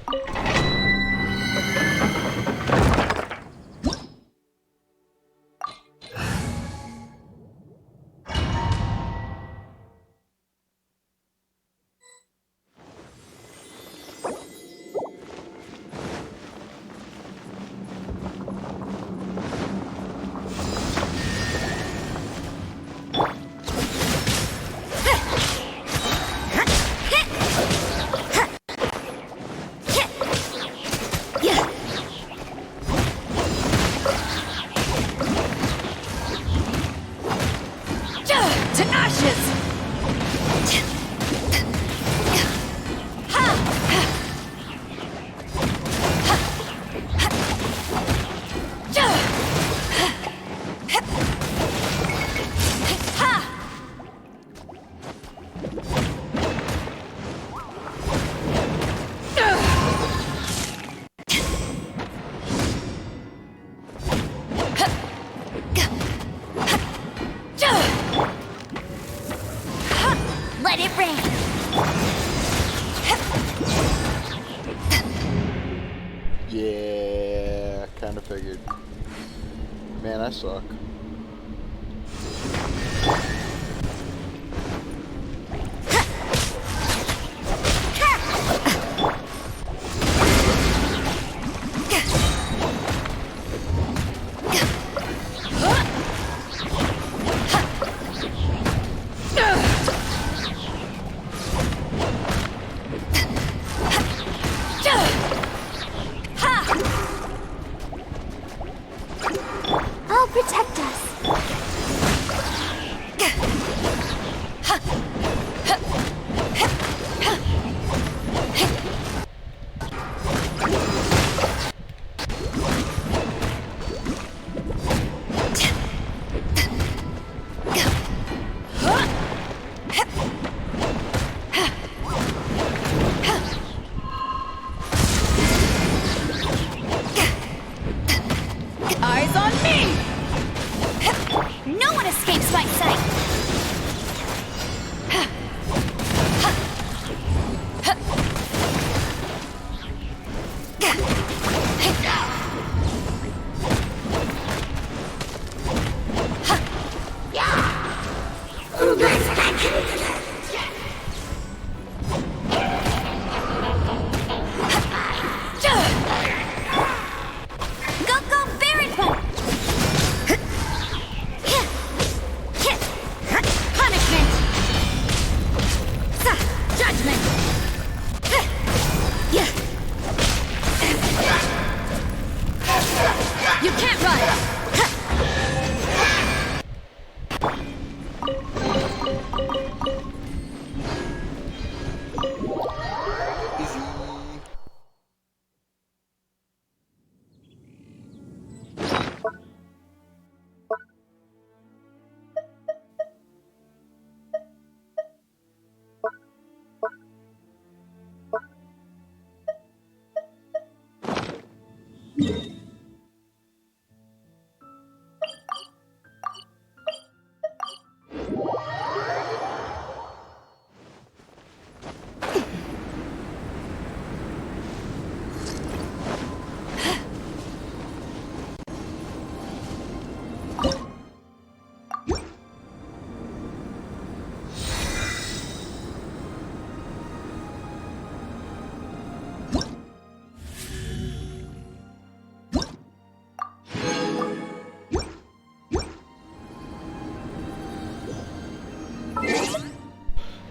To ashes! Let it rain. Yeah, kind of figured. Man, I suck. I'll protect us. Eyes on me! No one escapes my sight! Go, go, Baron Bun! Punishment! Judgment! You can't run!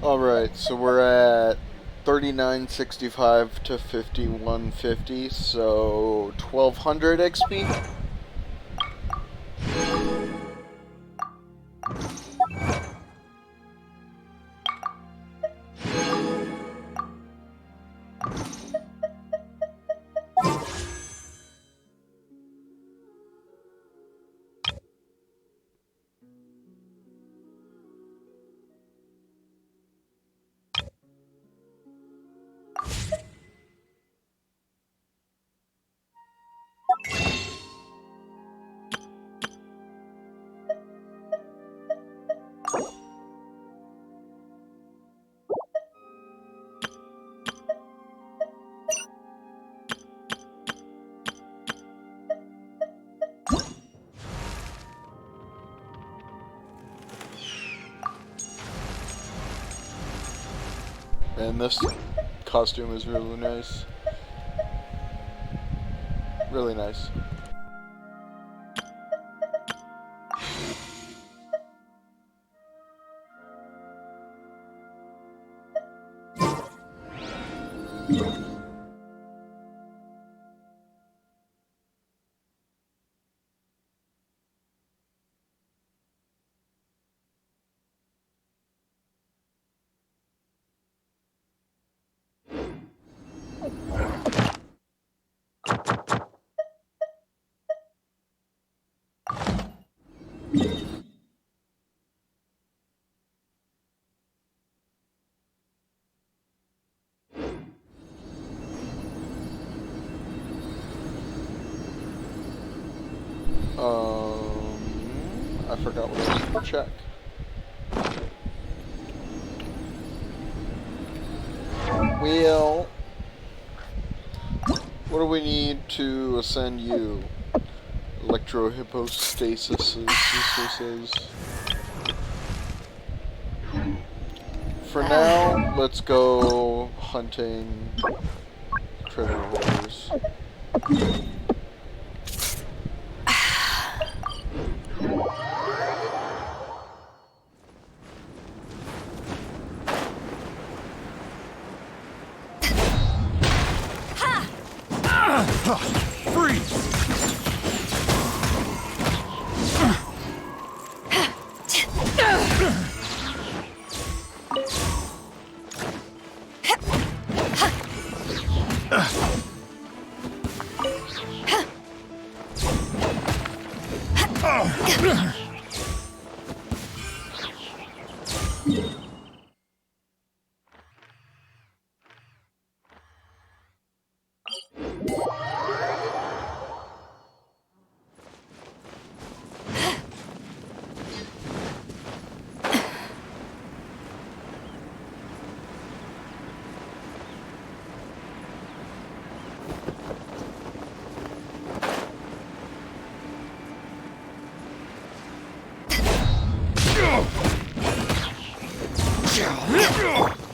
Alright, so we're at 3965 to 5150, so 1200 XP? And this costume is really nice. Really nice. I forgot what I was going to check. Well, what do we need to ascend you? Electrohypostasis. For now, let's go hunting treasure hoarders. Freeze!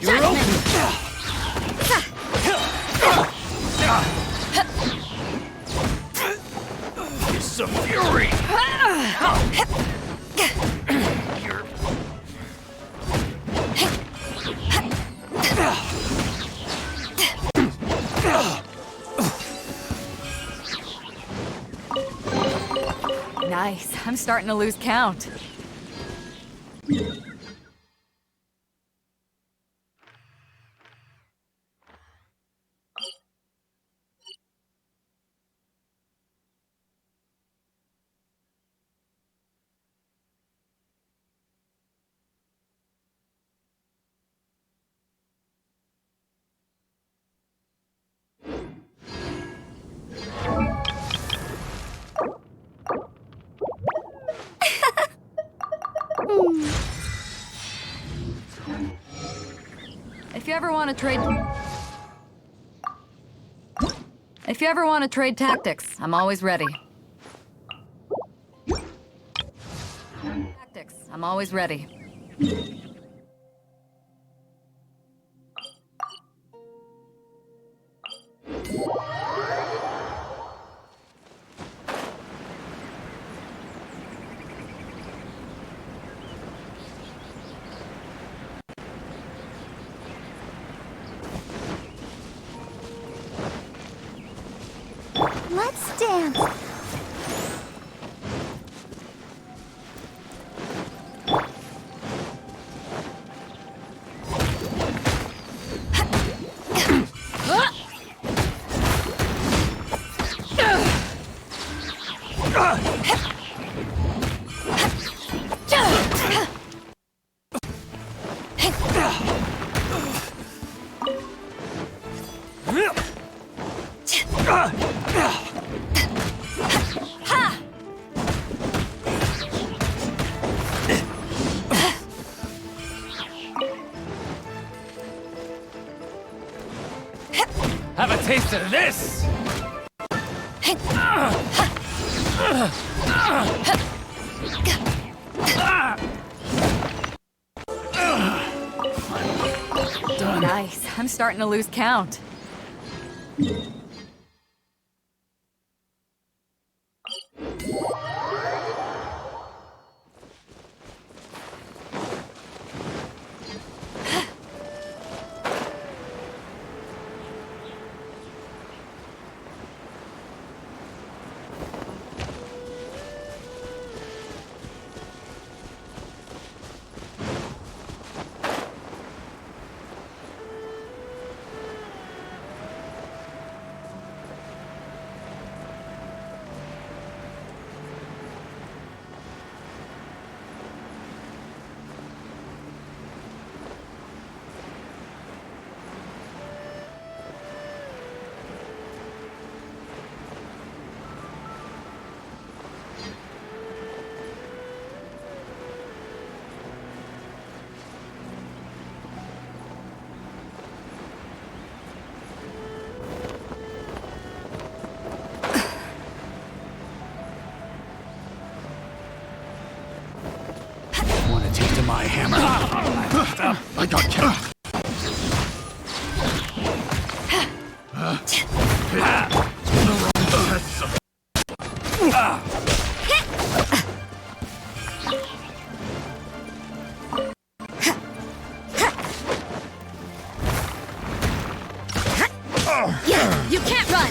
You're open! It's a fury! Nice. I'm starting to lose count. If you ever want to trade tactics, I'm always ready. I'm always ready. Let's dance. Have a taste of this! done. Nice. I'm starting to lose count. Want a taste of my hammer? I got you. You can't run!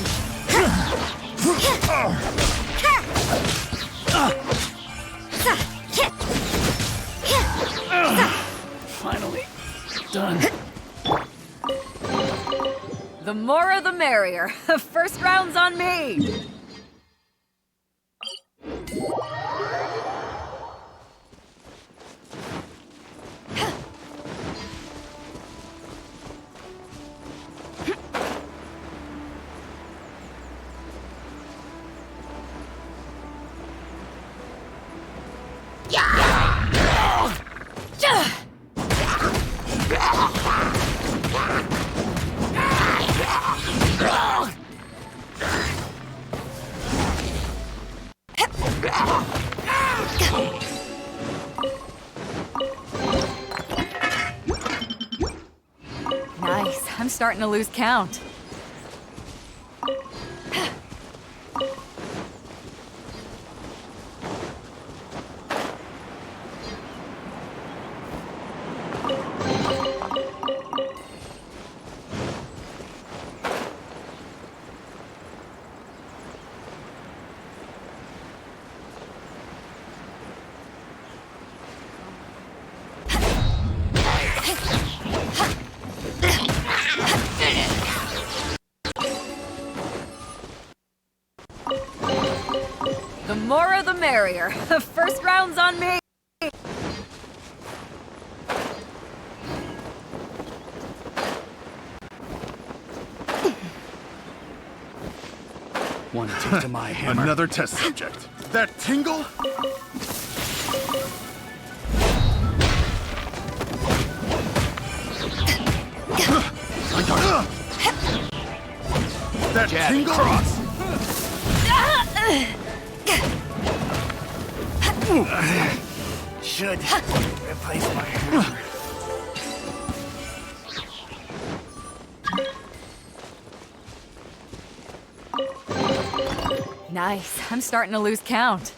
Finally done. The more the merrier. First round's on me. Nice. I'm starting to lose count. The more the merrier. First round's on me. Want a taste of my hammer? Another test subject. That tingle? I got That Jab tingle? cross. Should replace my hammer. Nice. I'm starting to lose count.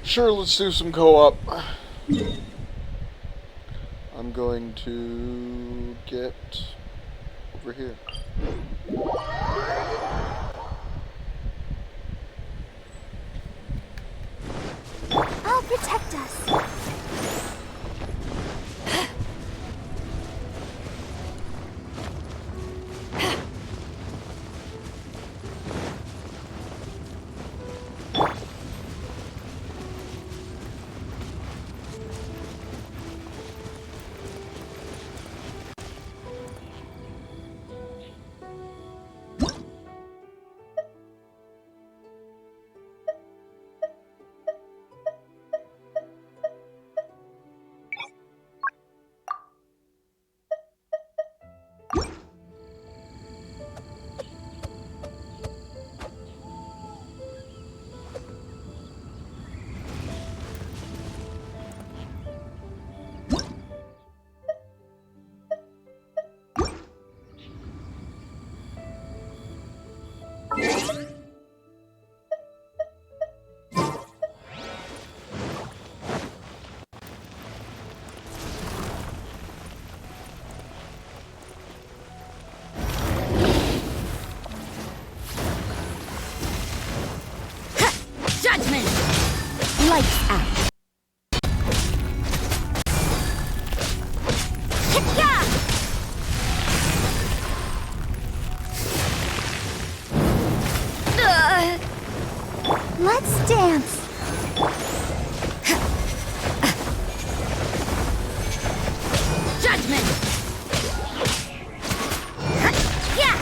Sure, let's do some co-op. I'm going to get over here. I'll protect us. Judgment! Yeah!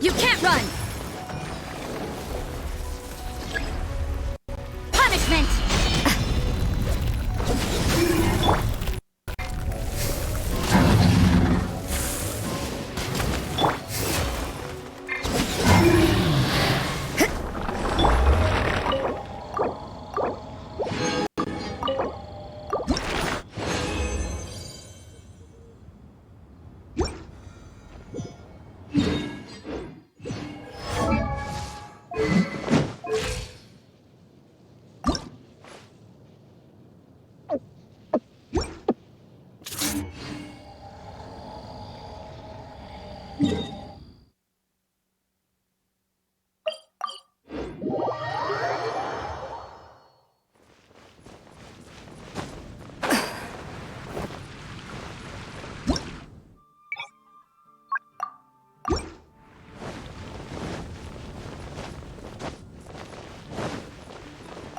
You can't run! Punishment!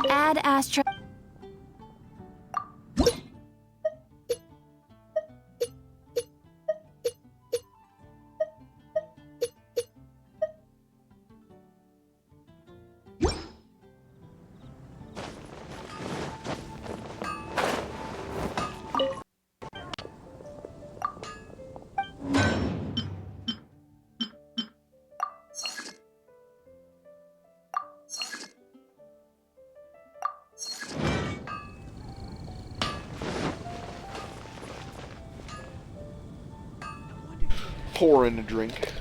Add Astra. Pour in a drink.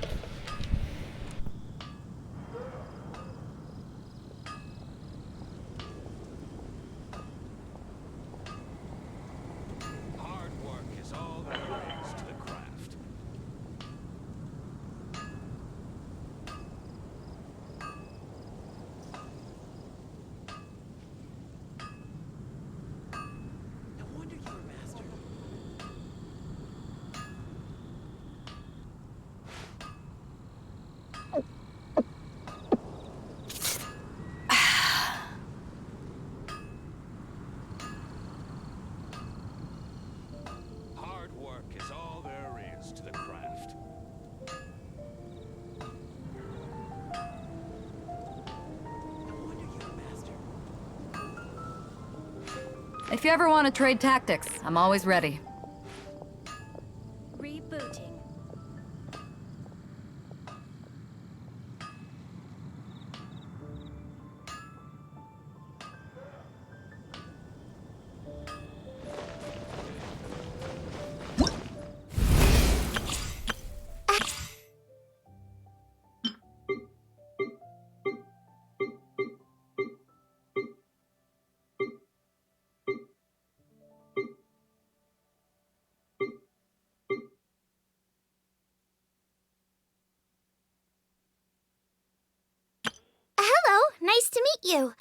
Hard work is all there is to the craft. No wonder you're a master. Hard work is all there is to the craft. No wonder you're a master. If you ever want to trade tactics, I'm always ready. Rebooting. Hello, nice to meet you.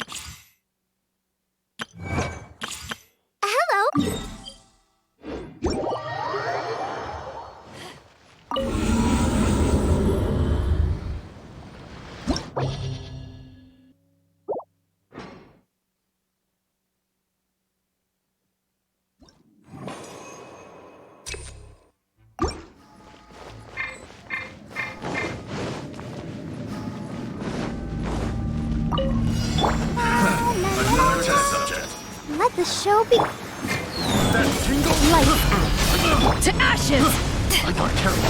Hello. Another test subject. Let the show be. That tingle. Lights out. To ashes! I got carried.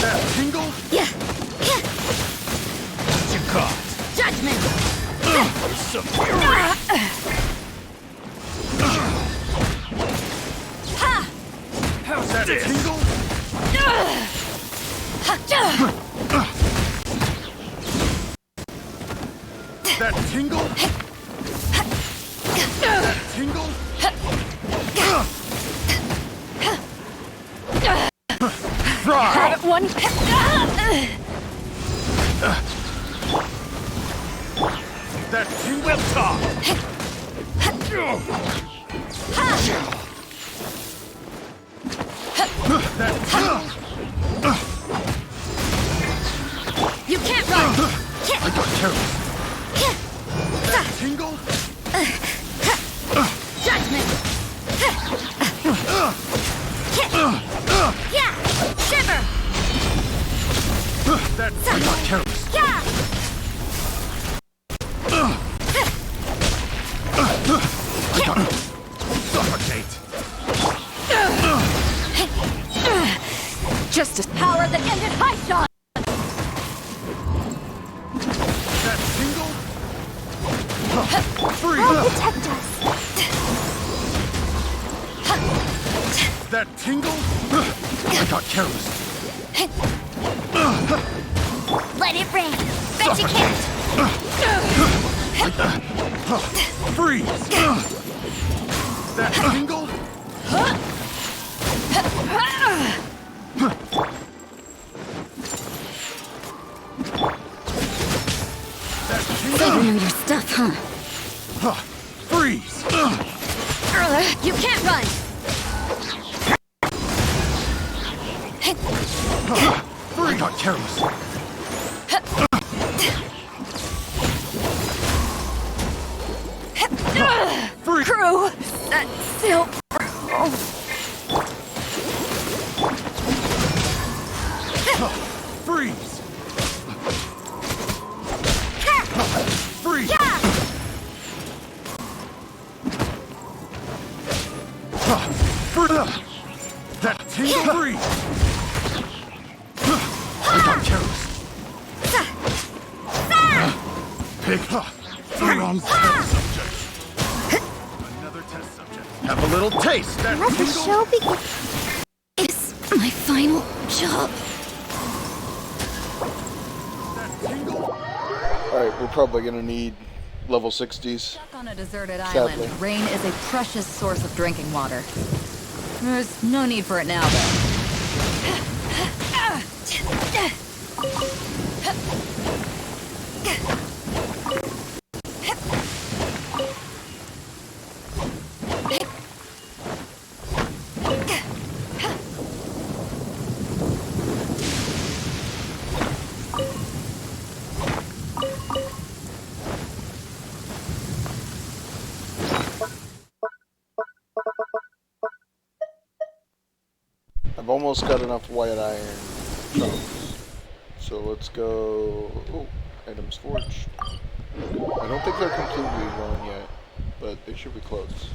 That tingle. Yeah! You caught. Judgment! How's that tingle? That tingle. Tingle? Have it one. That tingle talk! You can't run. I got careless. That tingle? Judgment. Yeah. Shiver. That I got careless. Yeah. I got suffocate. Just a power that ended high shot. That tingle? Free! I'll protect us. That tingle? I got careless. Let it rain. Bet you can't. Freeze! That tingle? So you know your stuff, huh? Freeze! You can't run. I got careless. Crew. That silk. Freeze! Freeze! That tingle freeze! I got careless. Pick the wrong test subject. Another test subject. Have a little taste. That Let the tingle. show begin. It's my final job. Alright, we're probably gonna need level 60s. Stuck on a deserted Sadly. island, rain is a precious source of drinking water. There's no need for it now, though. I've almost got enough white iron chunks. So let's go... Oh, items forged. I don't think they're completely grown yet, but they should be close.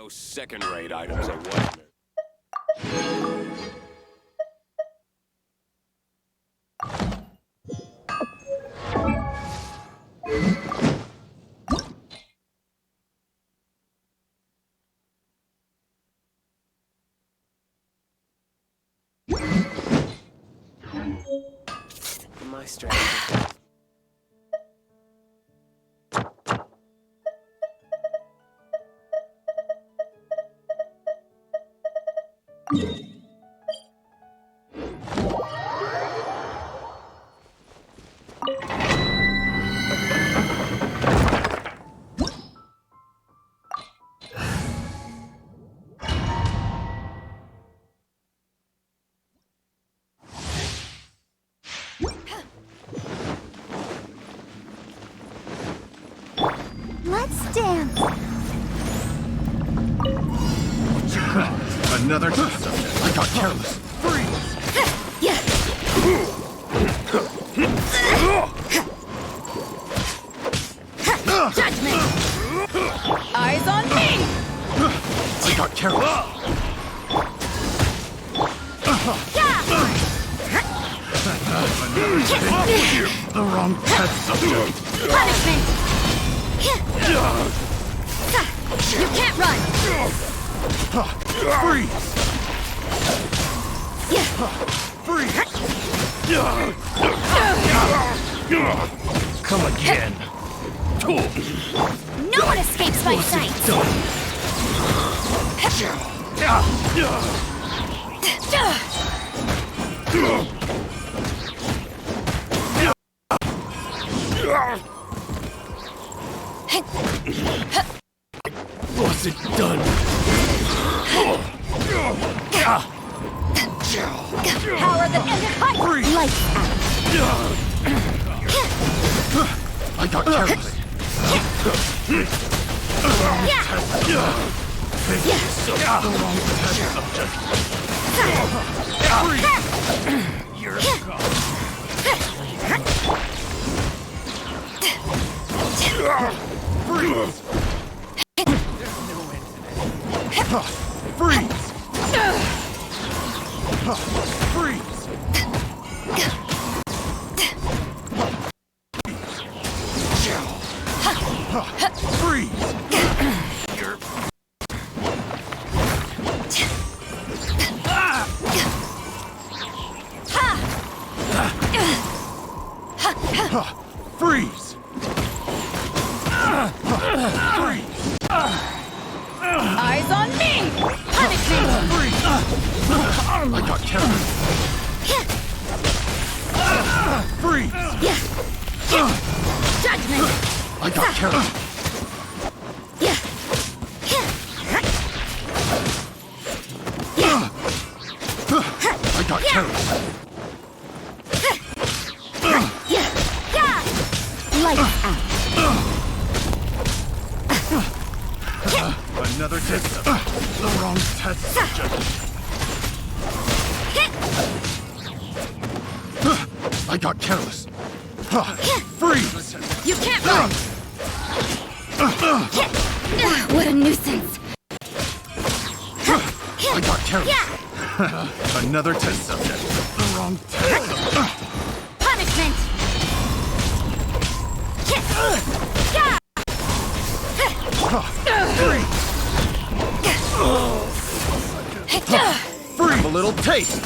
those second-rate items are what? My strategy. Let's dance. Another subject. I got careless. Judgment. Eyes on me! I got careless. The wrong test subject. Punishment. You can't run. Freeze! Freeze! Come again. No one escapes my sight. What's it done? Power that ended hunt. Lights out. I got careless. The wrong test subject. You're freeze! Freeze! Freeze! Freeze! You're... Freeze! Freeze! Eyes on me! Punishment! Freeze! I got careless. Freeze! Judgment. I got careless. I got careless. Lights out. Another test. The wrong test subject. I got careless. Freeze! You can't run. What a nuisance. I got careless. Another test subject. The wrong test subject. Punishment. Free! Have a little taste!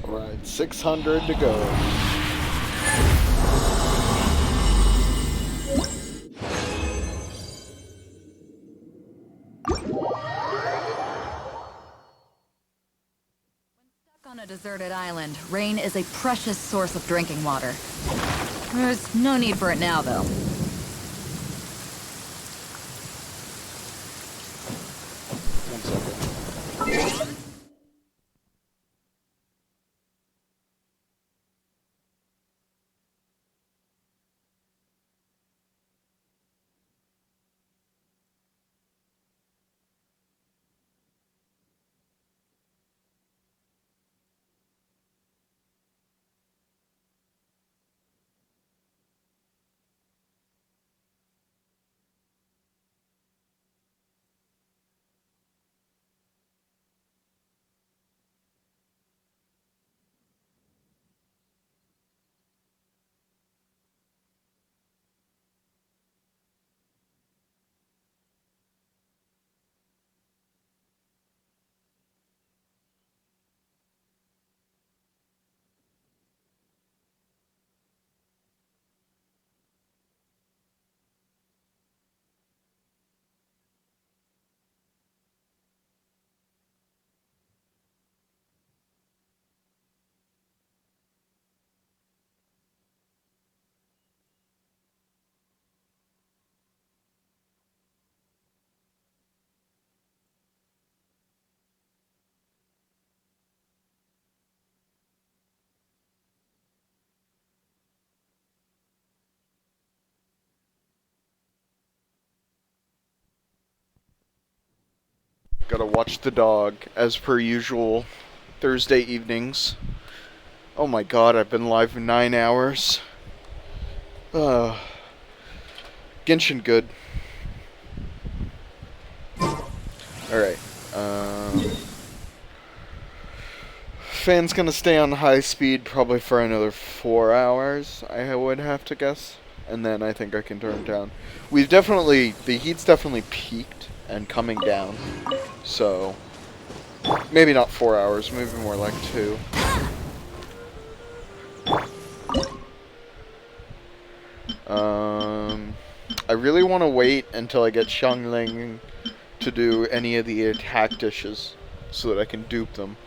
Alright, 600 to go. On a deserted island, rain is a precious source of drinking water. There's no need for it now, though. One second. Gotta watch the dog, as per usual, Thursday evenings. Oh my god, I've been live for 9 hours. Genshin good. Alright, fan's gonna stay on high speed probably for another 4 hours, I would have to guess. And then I think I can turn it down. The heat's definitely peaked and coming down. So, maybe not 4 hours, maybe more like 2. I really want to wait until I get Xiangling to do any of the attack dishes so that I can dupe them.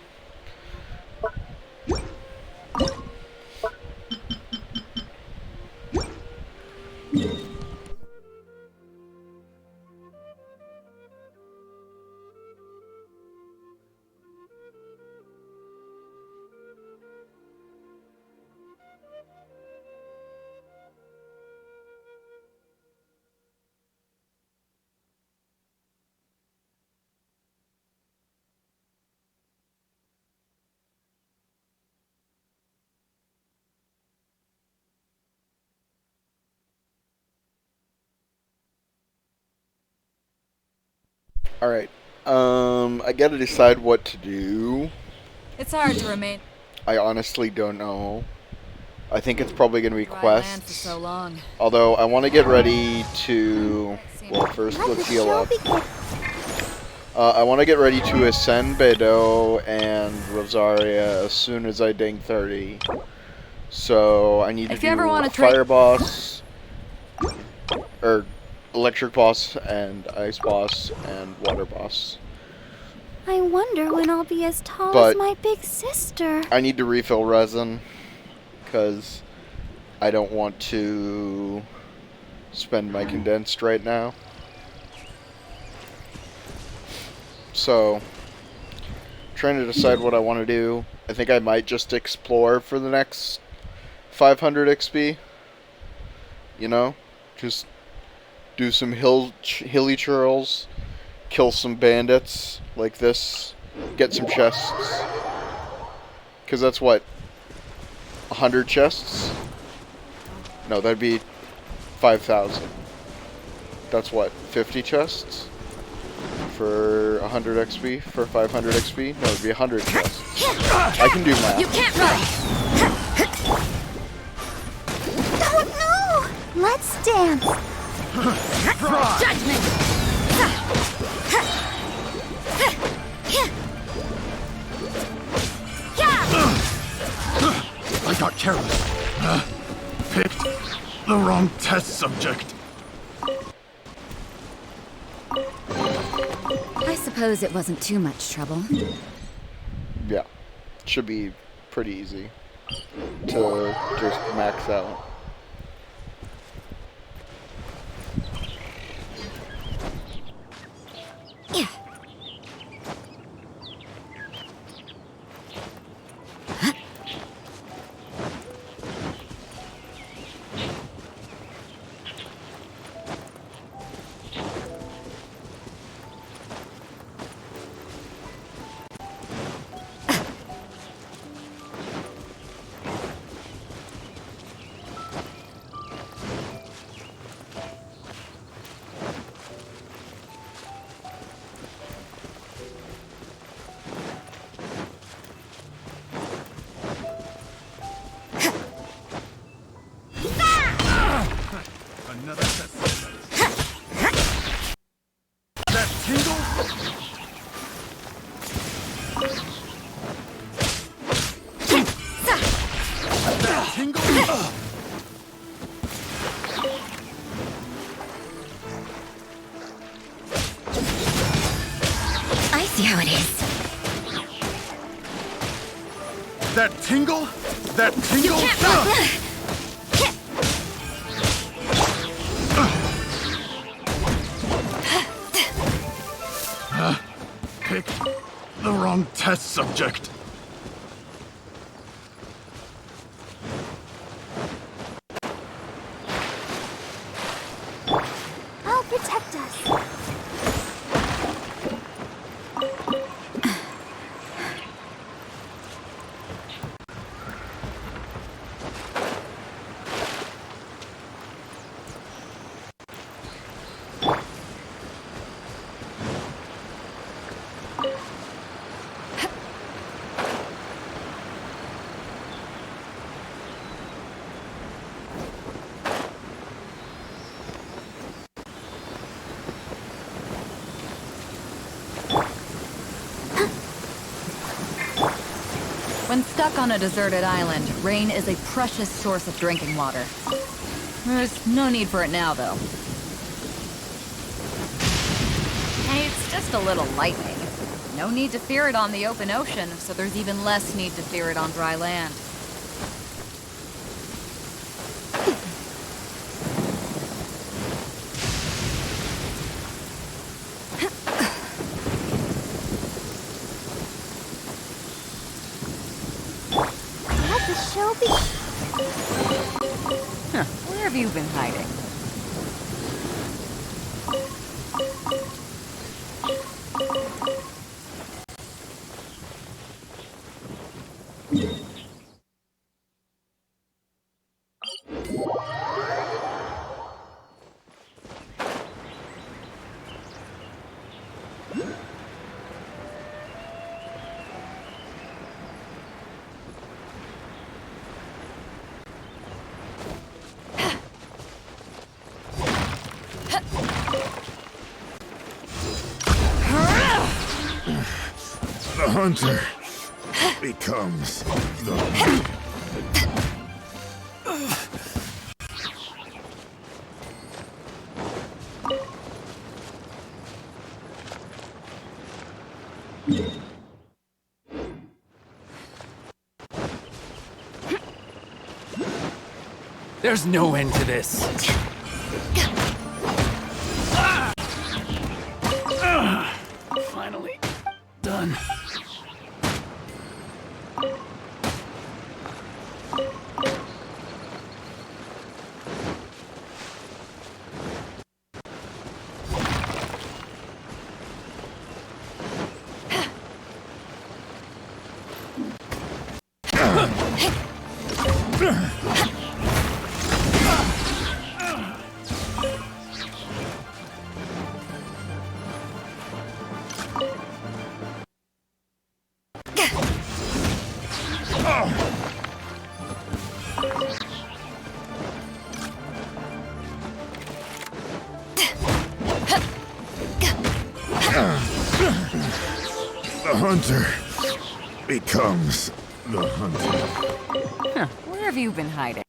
Alright, I gotta decide what to do. It's hard to remain. I honestly don't know. I think it's probably gonna be Dry land for quests. so long. Although, I want to get ready to... Well, first, let's heal up. I want to get ready to ascend Beidou and Rosaria as soon as I ding 30. So, I need to do a fire boss, or electric boss, and ice boss, and water boss. I wonder when I'll be as tall But as my big sister. I need to refill resin, because I don't want to spend my condensed right now. So, trying to decide what I want to do. I think I might just explore for the next 500 XP. You know? Just do some hilly churls, kill some bandits like this, get some chests. Because that's what? 100 chests? No, that'd be 5,000. That's what? 50 chests? For 100 XP? For 500 XP? No, it'd be 100 chests. I can do math. You can't run! Oh no! Let's dance! Judgment! I got careless. Picked the wrong test subject. I suppose it wasn't too much trouble. Yeah. Should be pretty easy to just max out. I see how it is. That tingle? That tingle? You can't run! Pick the wrong test subject. I'll protect us. When stuck on a deserted island, rain is a precious source of drinking water. There's no need for it now, though. It's just a little lightning. No need to fear it on the open ocean, so there's even less need to fear it on dry land. Let the show be. Huh, where have you been hiding? The hunter becomes the... There's no end to this. Finally done. The hunter becomes the hunted. Huh, where have you been hiding?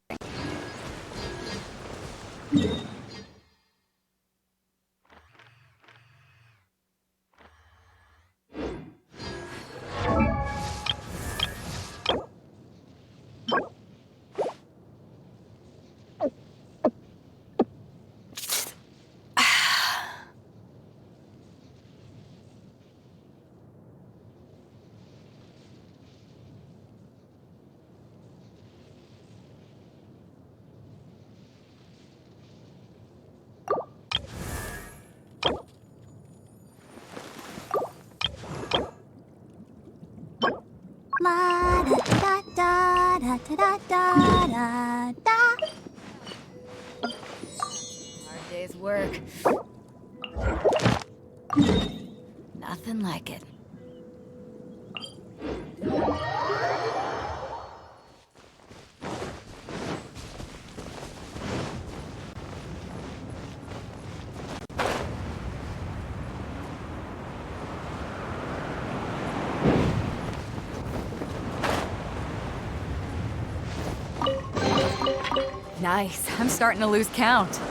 La da da da da da da da da. Hard day's work. Nothing like it. Nice. I'm starting to lose count.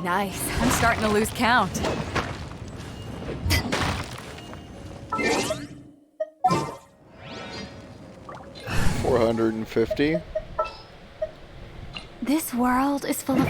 Nice. I'm starting to lose count. $450. This world is full of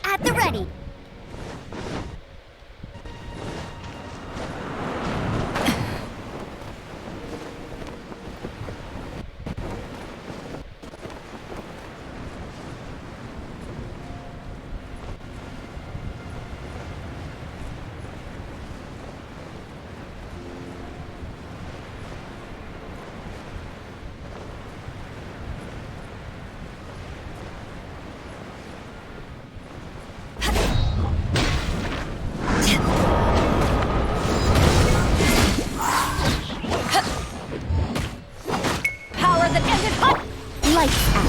At the ready. Power that ended up. Lights out.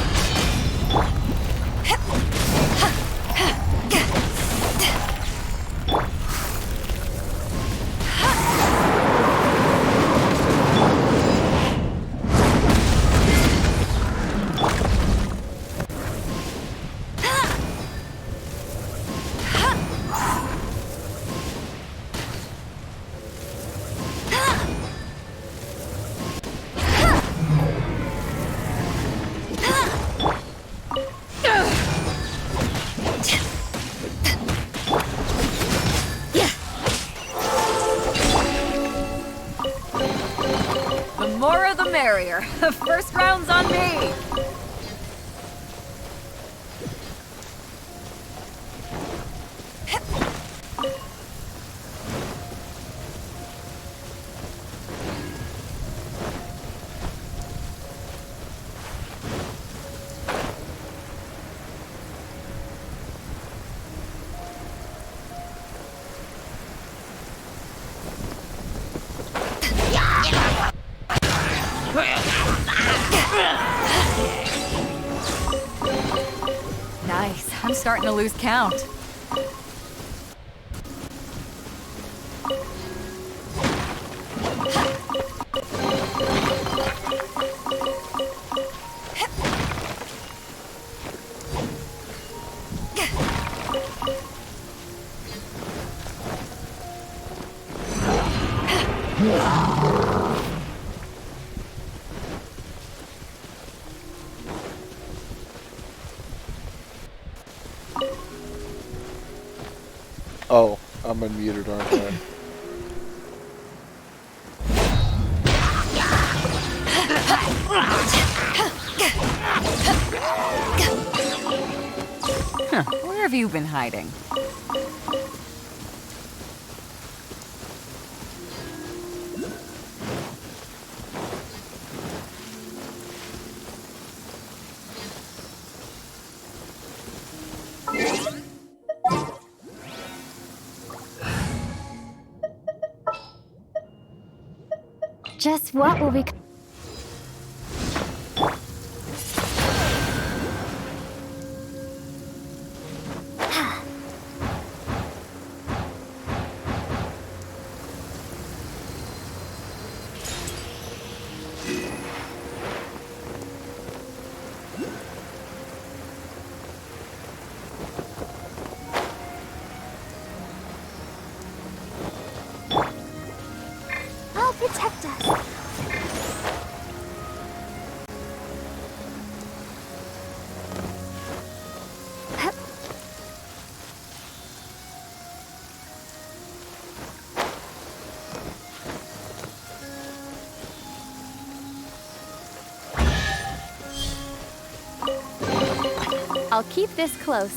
The more the merrier. First round's on me. Nice. I'm starting to lose count. Oh, I'm unmuted, aren't I? Huh, where have you been hiding? Just what will we... I'll protect us. I'll keep this close.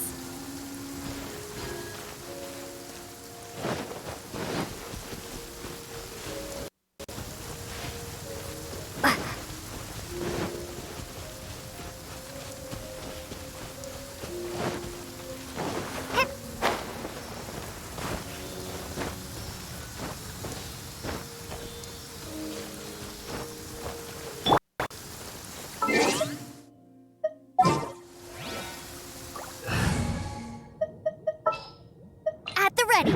At the ready.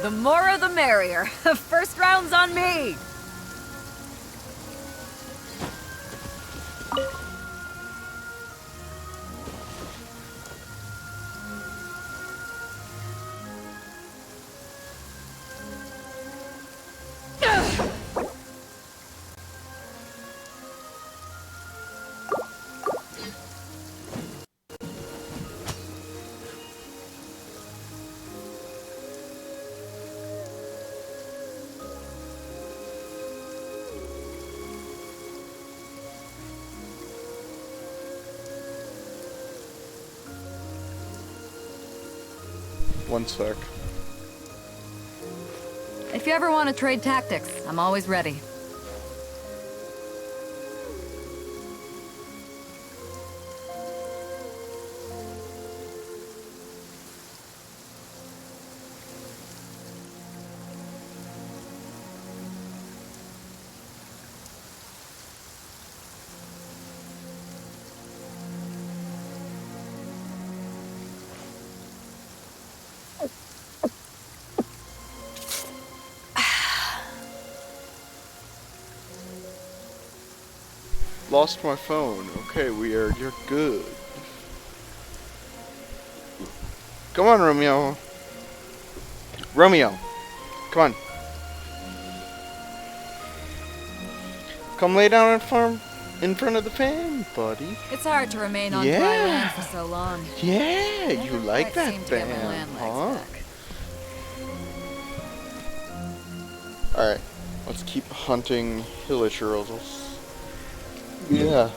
The more the merrier. First round's on me. One sec. If you ever want to trade tactics, I'm always ready. Lost my phone. Okay, you're good. Come on, Romeo. Romeo. Come on. Come lay down and farm in front of the fan, buddy. It's hard to remain on Yeah. dry land for so long. Yeah, you Never like quite that seem to get my fan, land huh? legs back. Alright, let's keep hunting hillish roses. Yeah.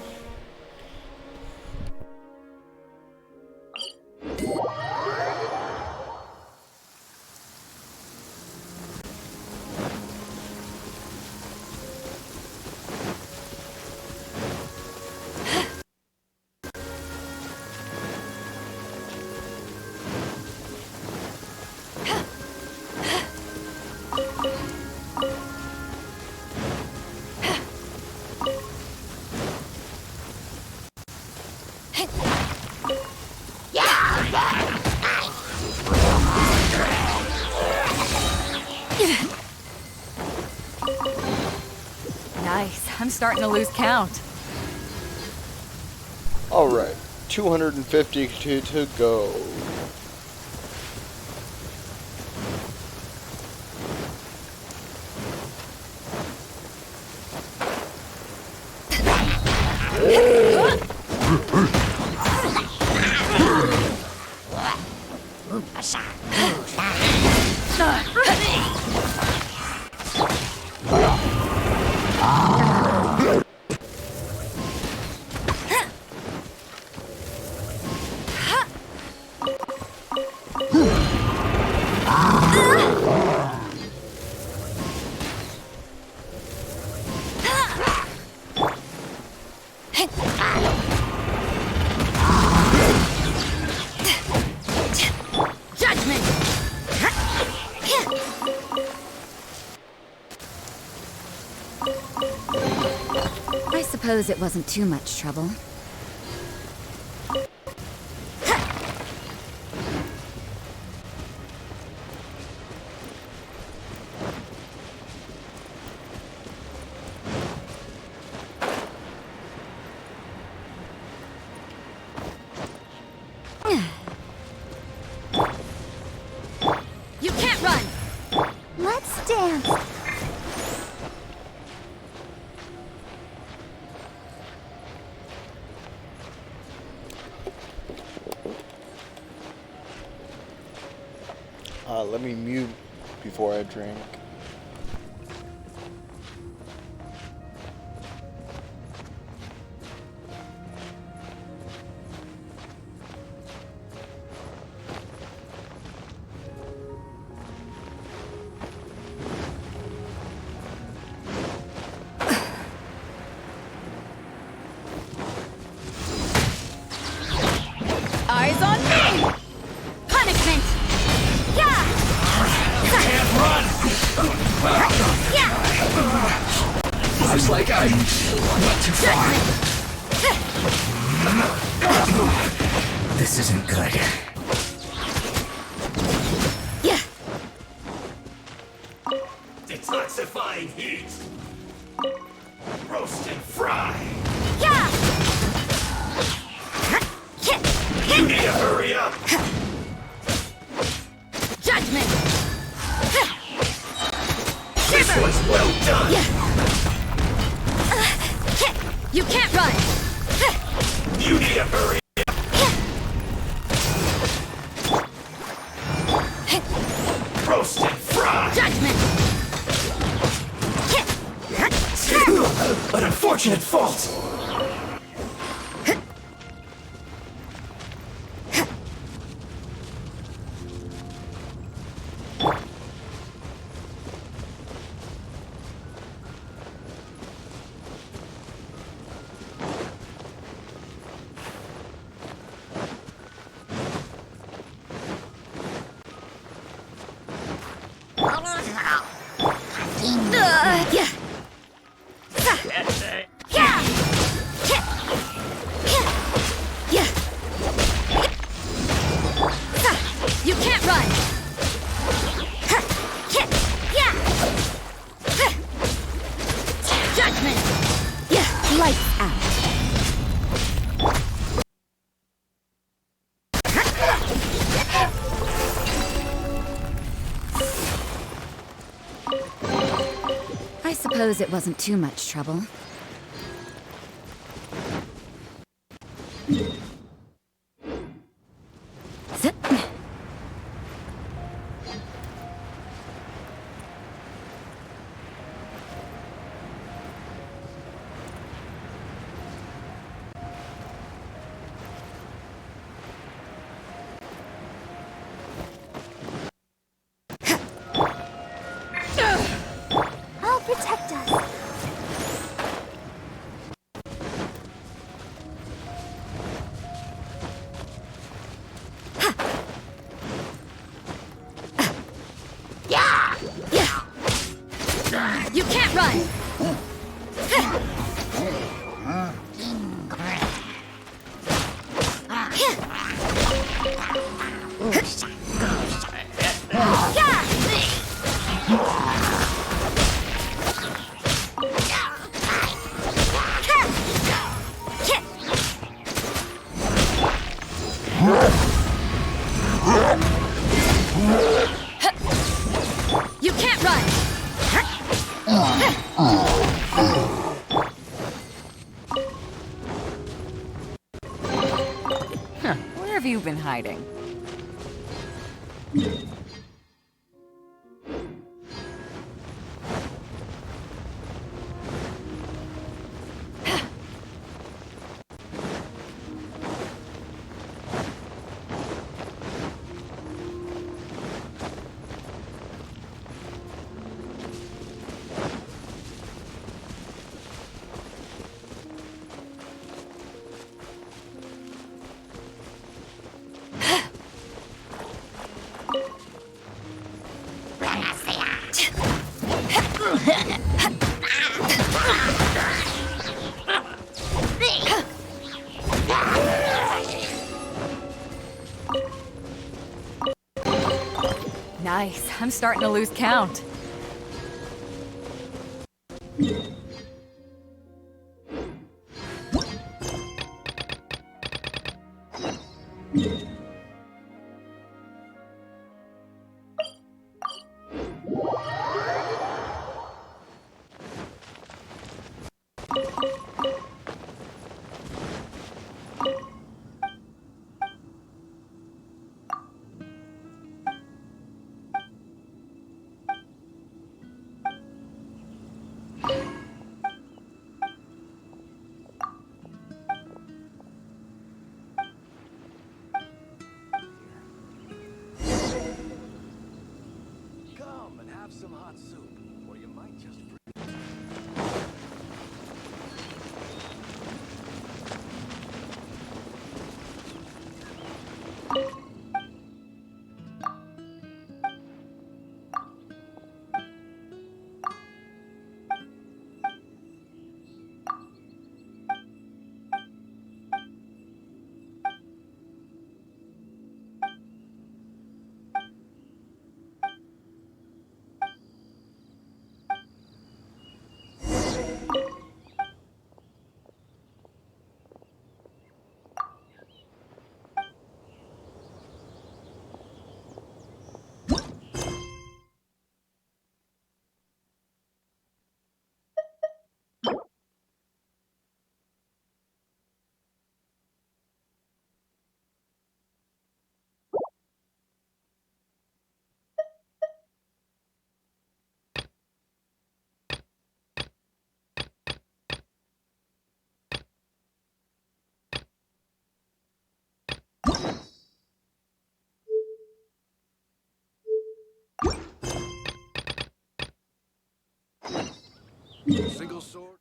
Nice. I'm starting to lose count. Alright, 250 to go. I suppose it wasn't too much trouble. You can't run! Let's dance! Let me mute before I drink. Eyes on me! Punishment! Yeah! Can't run! Yeah! Looks like I went too far. This isn't good. Yeah! Detoxifying heat. Roast and fry. Yeah! You need to hurry up. Judgment! This was well done. You can't run! You need to hurry up. Roast and fry. Judgment! An unfortunate fault. Yeah! Yeah! Yeah! You can't run! Yeah! Judgment! Yeah, lights out. I suppose it wasn't too much trouble. Zip. I'll protect us. Yeah! Yeah! You can't run! Yeah! hiding. Nice. I'm starting to lose count. Come and have some hot soup, or you might just single sword.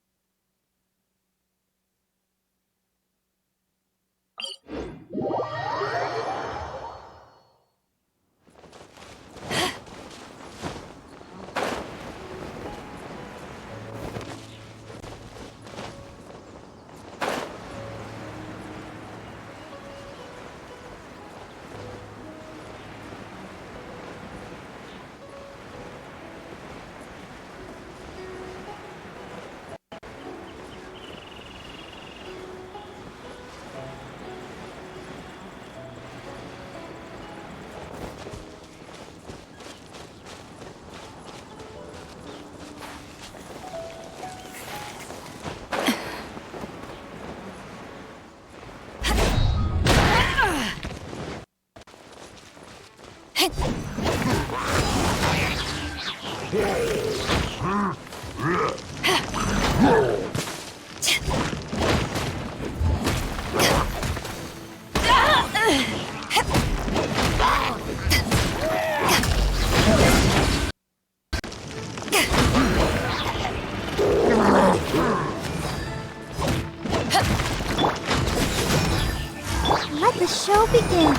Let the show begin.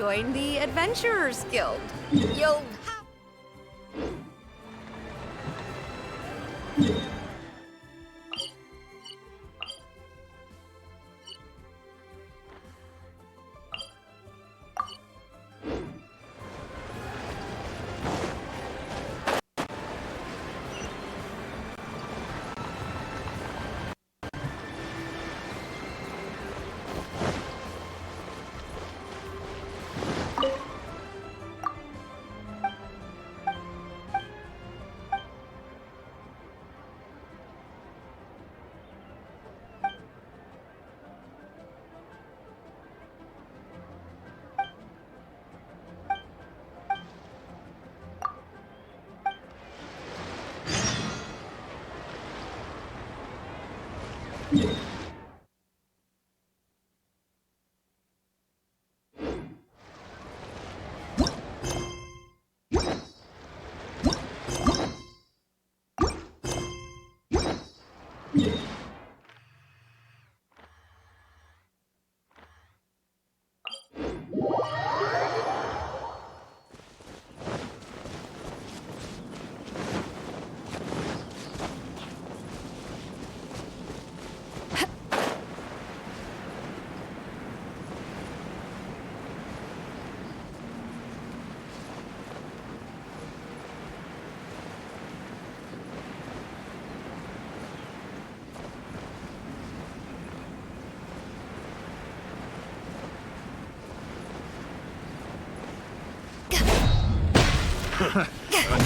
join the Adventurers Guild. You'll have...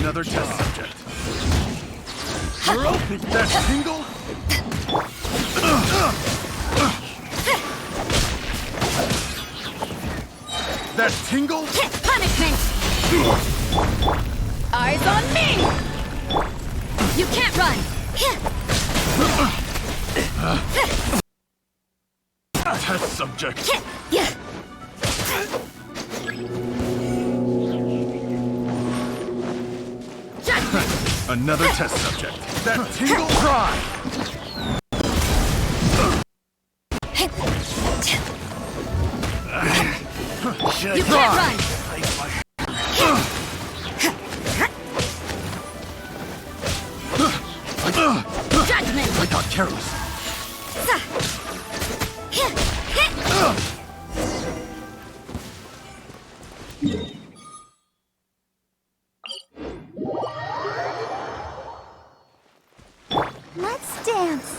Another test subject. That tingle? That tingle? Punishment! Eyes on me! You can't run! Test subject. Another test subject. That tingle cry! You can't run! Judgment! I got careless. Let's dance.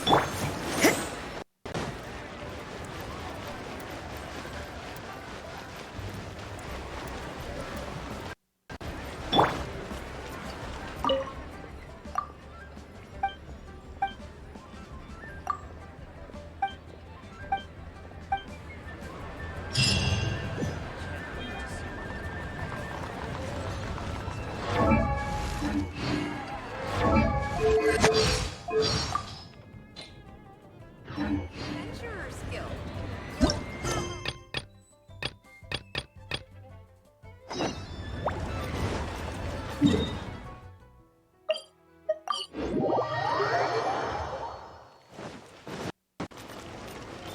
Adventurers Guild.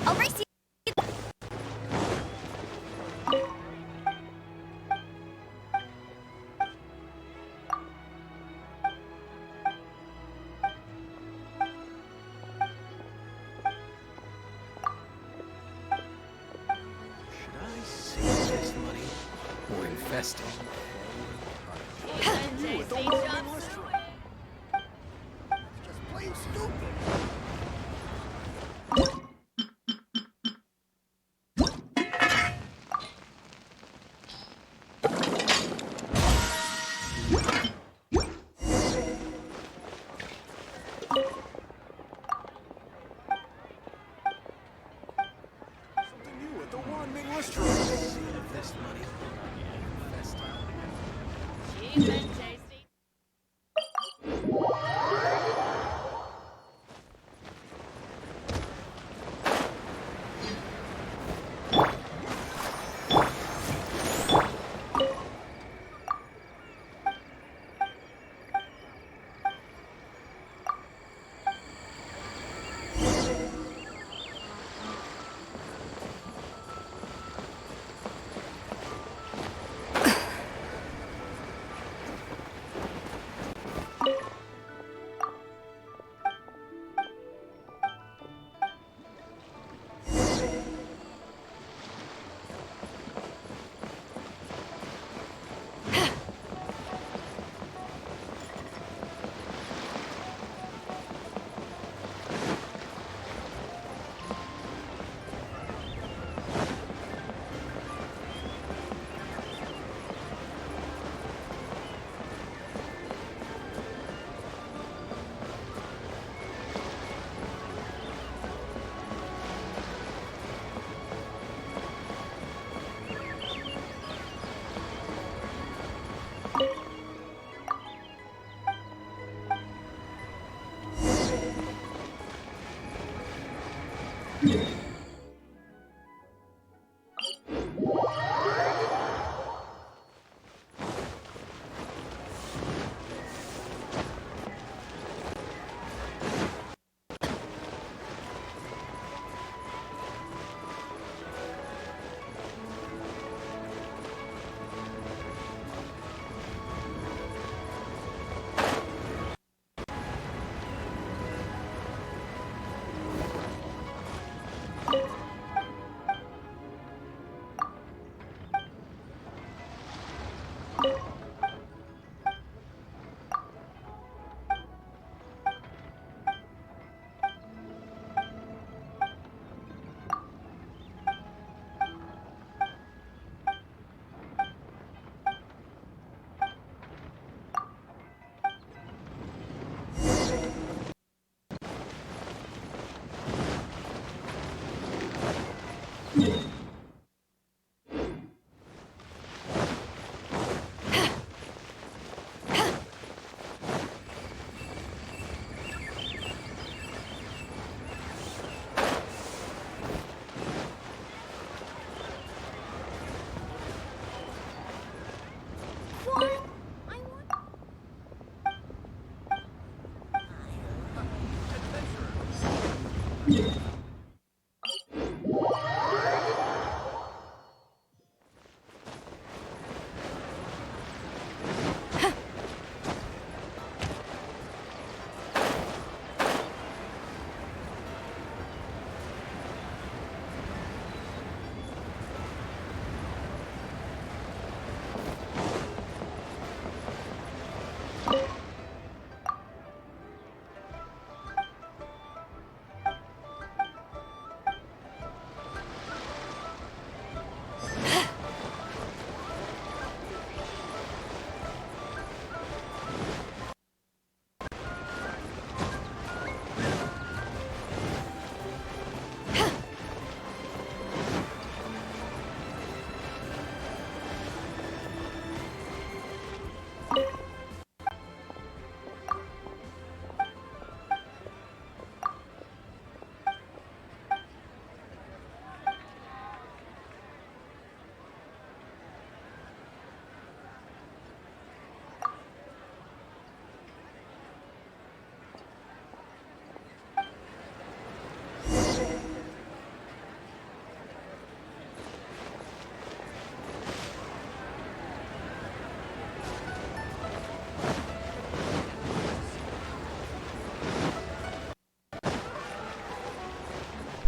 I'll race you. We're infested. Plain stupid. Something new at the Wanming restaurant. See if this money.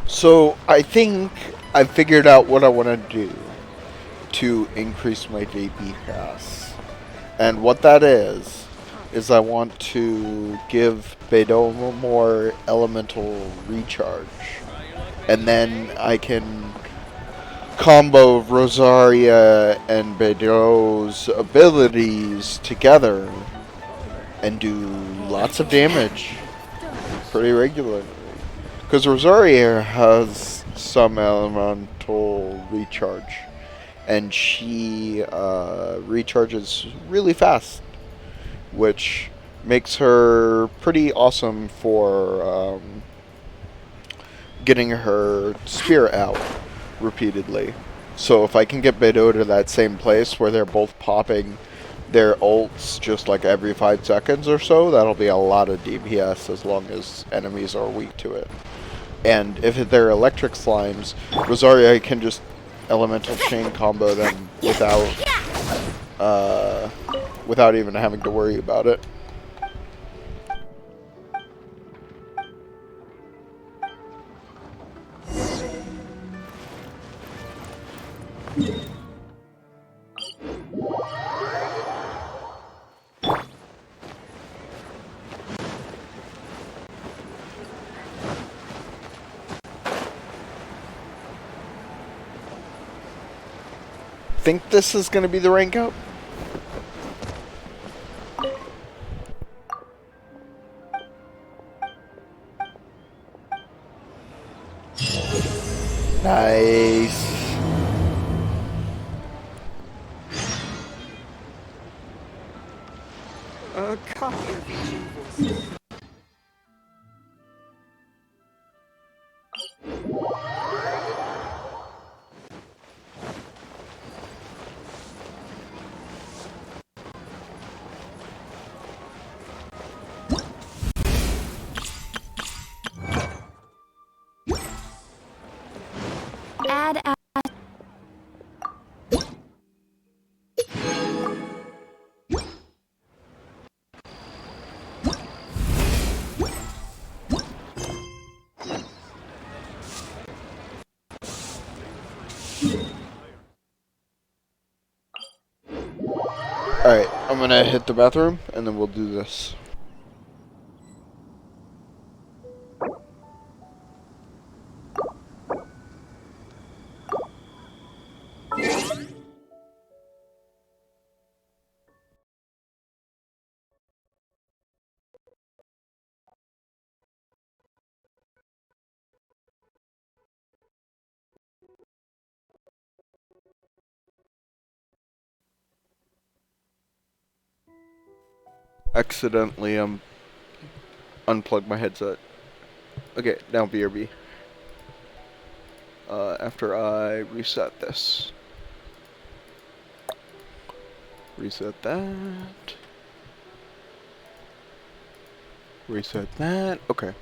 So I think I figured out what I want to do to increase my JP pass. And what that is I want to give Beidou more elemental recharge. And then I can combo Rosaria and Beidou's abilities together and do lots of damage pretty regularly. Because Rosaria has some elemental recharge, and she recharges really fast, which makes her pretty awesome for getting her spear out repeatedly. So if I can get Beidou to that same place where they're both popping their ults just like every 5 seconds or so, that'll be a lot of DPS as long as enemies are weak to it. And if they're electric slimes, Rosaria can just elemental chain combo them without even having to worry about it. Think this is going to be the rank up? Nice. A copy of each invoice. Add. Alright, I'm going to hit the bathroom and then we'll do this. Accidentally unplug my headset. Okay, now BRB. After I reset this. Reset that. Reset that. Okay.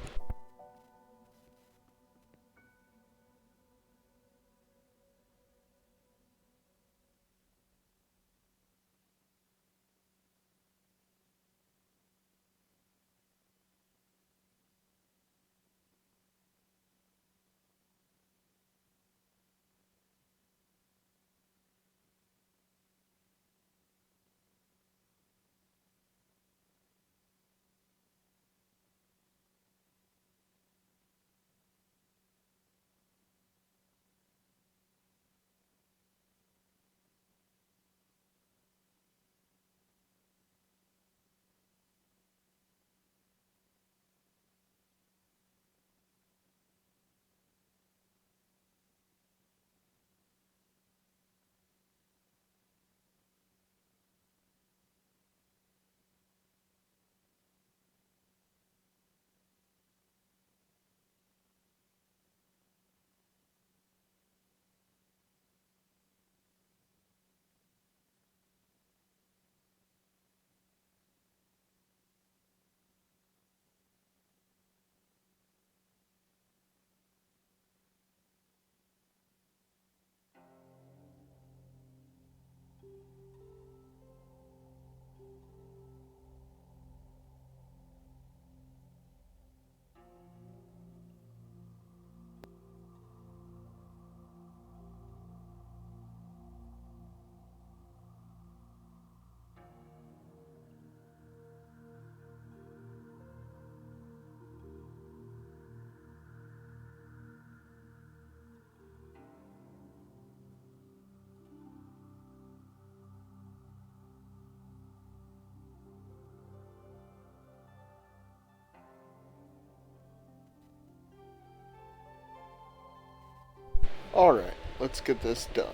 Alright, let's get this done.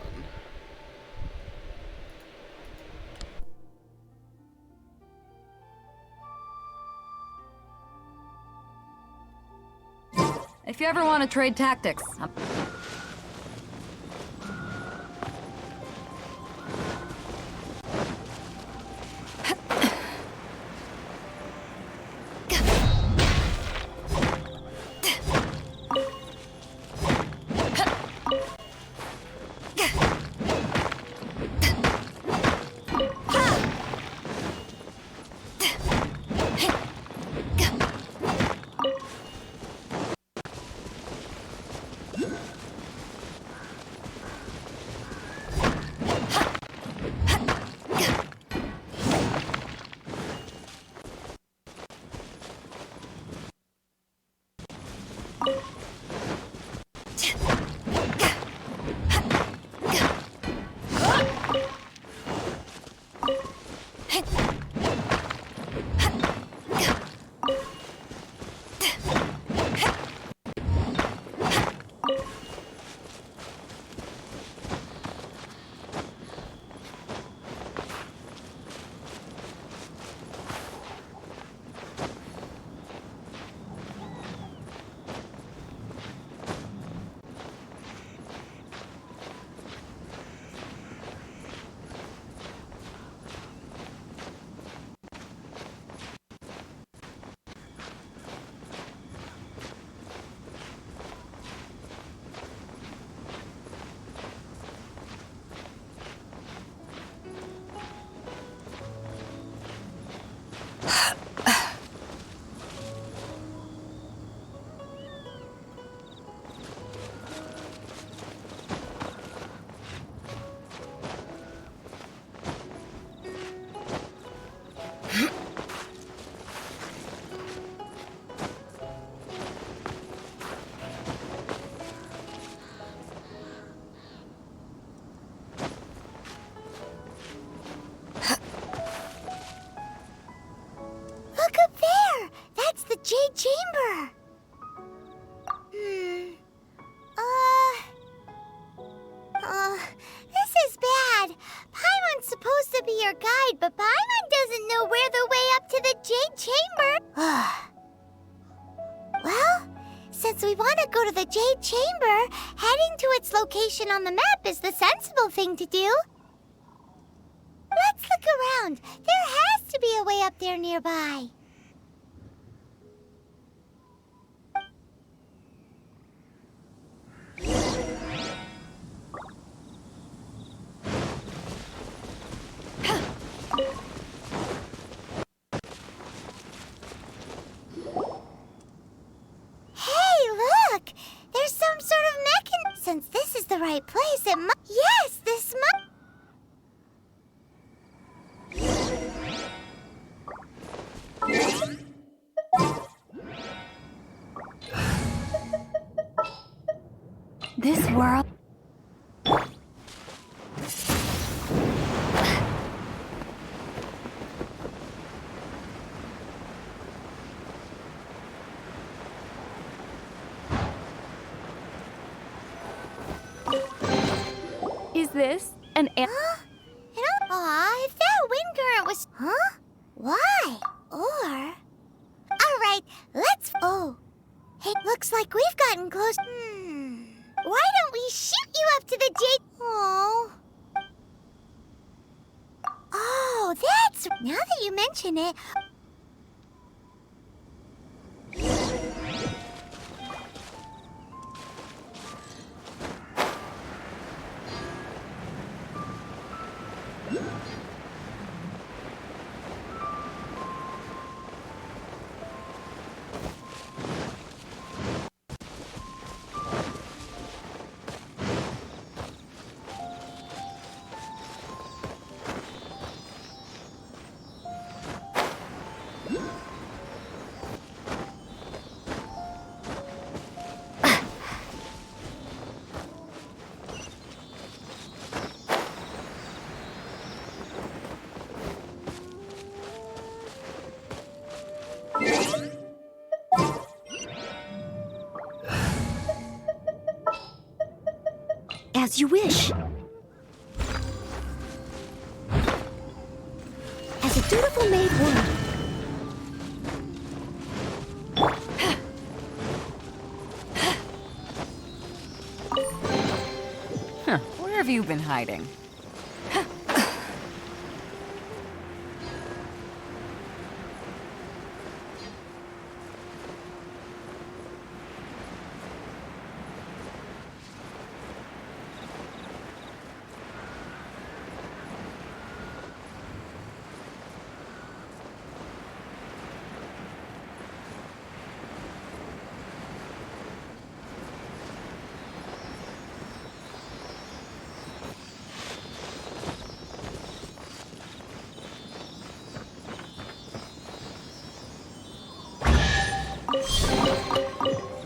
If you ever want to trade tactics, Look up there! That's the Jade Chamber! This is bad. Paimon's supposed to be your guide, but Paimon doesn't know where the way up to the Jade Chamber. Well, since we want to go to the Jade Chamber, heading to its location on the map is the sensible thing to do. Let's look around. There has to be a way up there nearby. Hey, look! There's some sort of mechanism. Since this is the right place, it must... Yes, this must... This world... Is this an... Aw, if that wind current was... Huh? Why? Or... Alright, let's... Oh. Hey, looks like we've gotten close... Why don't we shoot you up to the Jade... Oh. Oh, that's... Now that you mention it... As you wish. As a dutiful maid would. Huh, where have you been hiding?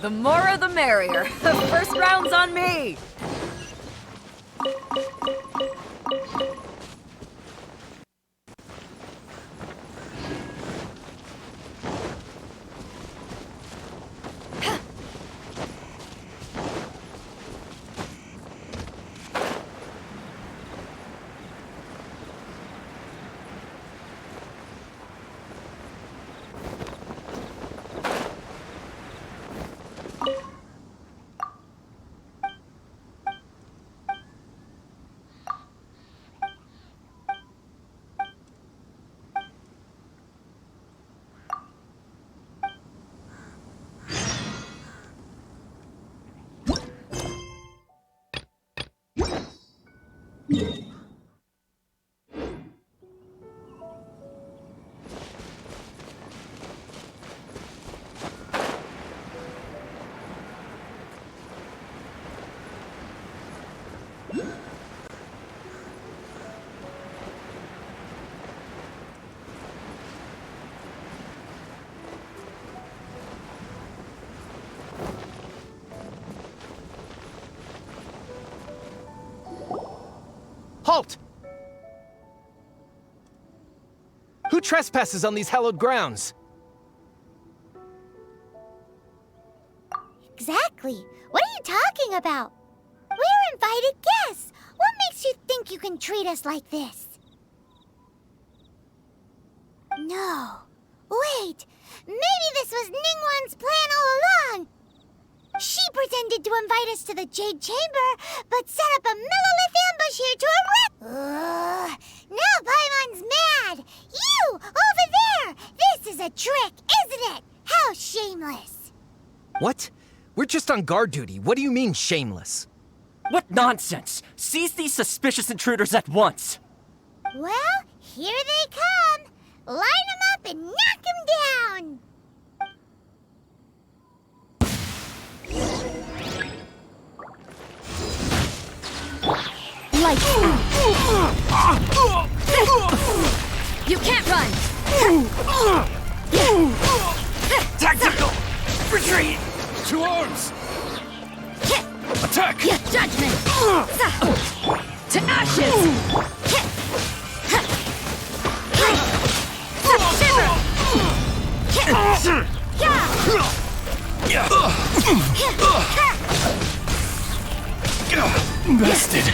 The more the merrier. The first round's on me! Halt! Who trespasses on these hallowed grounds? Exactly. What are you talking about? We're invited guests. What makes you think you can treat us like this? No. Wait. Maybe this was Ningguang's plan all along. She pretended to invite us to the Jade Chamber, but set up a Millilith ambush here to arrest. Now Paimon's mad. You, over there. This is a trick, isn't it? How shameless. What? We're just on guard duty. What do you mean, shameless? What nonsense! Seize these suspicious intruders at once! Well, here they come. Line them up and knock them down. Lights out. You can't run! Tactical! Retreat! To arms! Attack! Judgment! To ashes! Bested!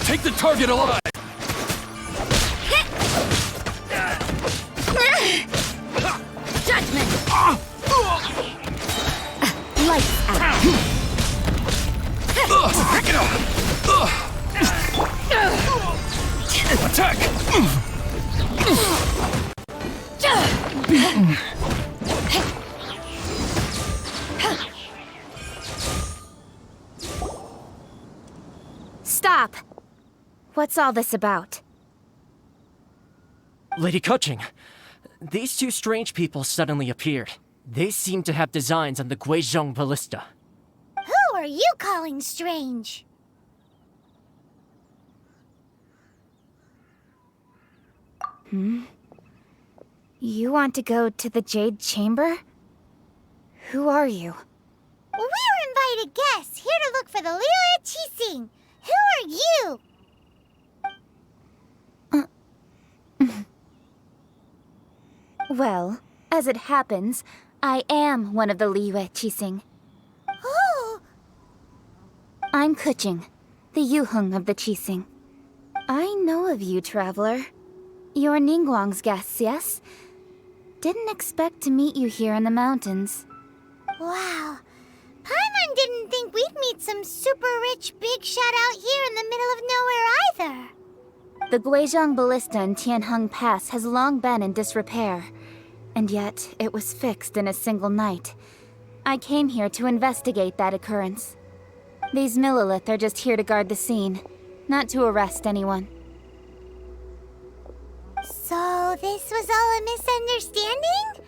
Take the target alive! Judgment! Lights out! Attack! Stop! What's all this about? Lady Coaching, these two strange people suddenly appeared. They seem to have designs on the Guizhong ballista. Who are you calling strange? You want to go to the Jade Chamber? Who are you? We're invited guests, here to look for the Liyue Qixing. Who are you? Well, as it happens, I am one of the Liyue Qixing. Oh! I'm Kuching, the Yuheng of the Qixing. I know of you, traveler. You're Ningguang's guests, yes? Didn't expect to meet you here in the mountains. Wow. Paimon didn't think we'd meet some super rich big shot out here in the middle of nowhere either. The Guizhong Ballista in Tianheng Pass has long been in disrepair, and yet it was fixed in a single night. I came here to investigate that occurrence. These Millilith are just here to guard the scene, not to arrest anyone. So this was all a misunderstanding?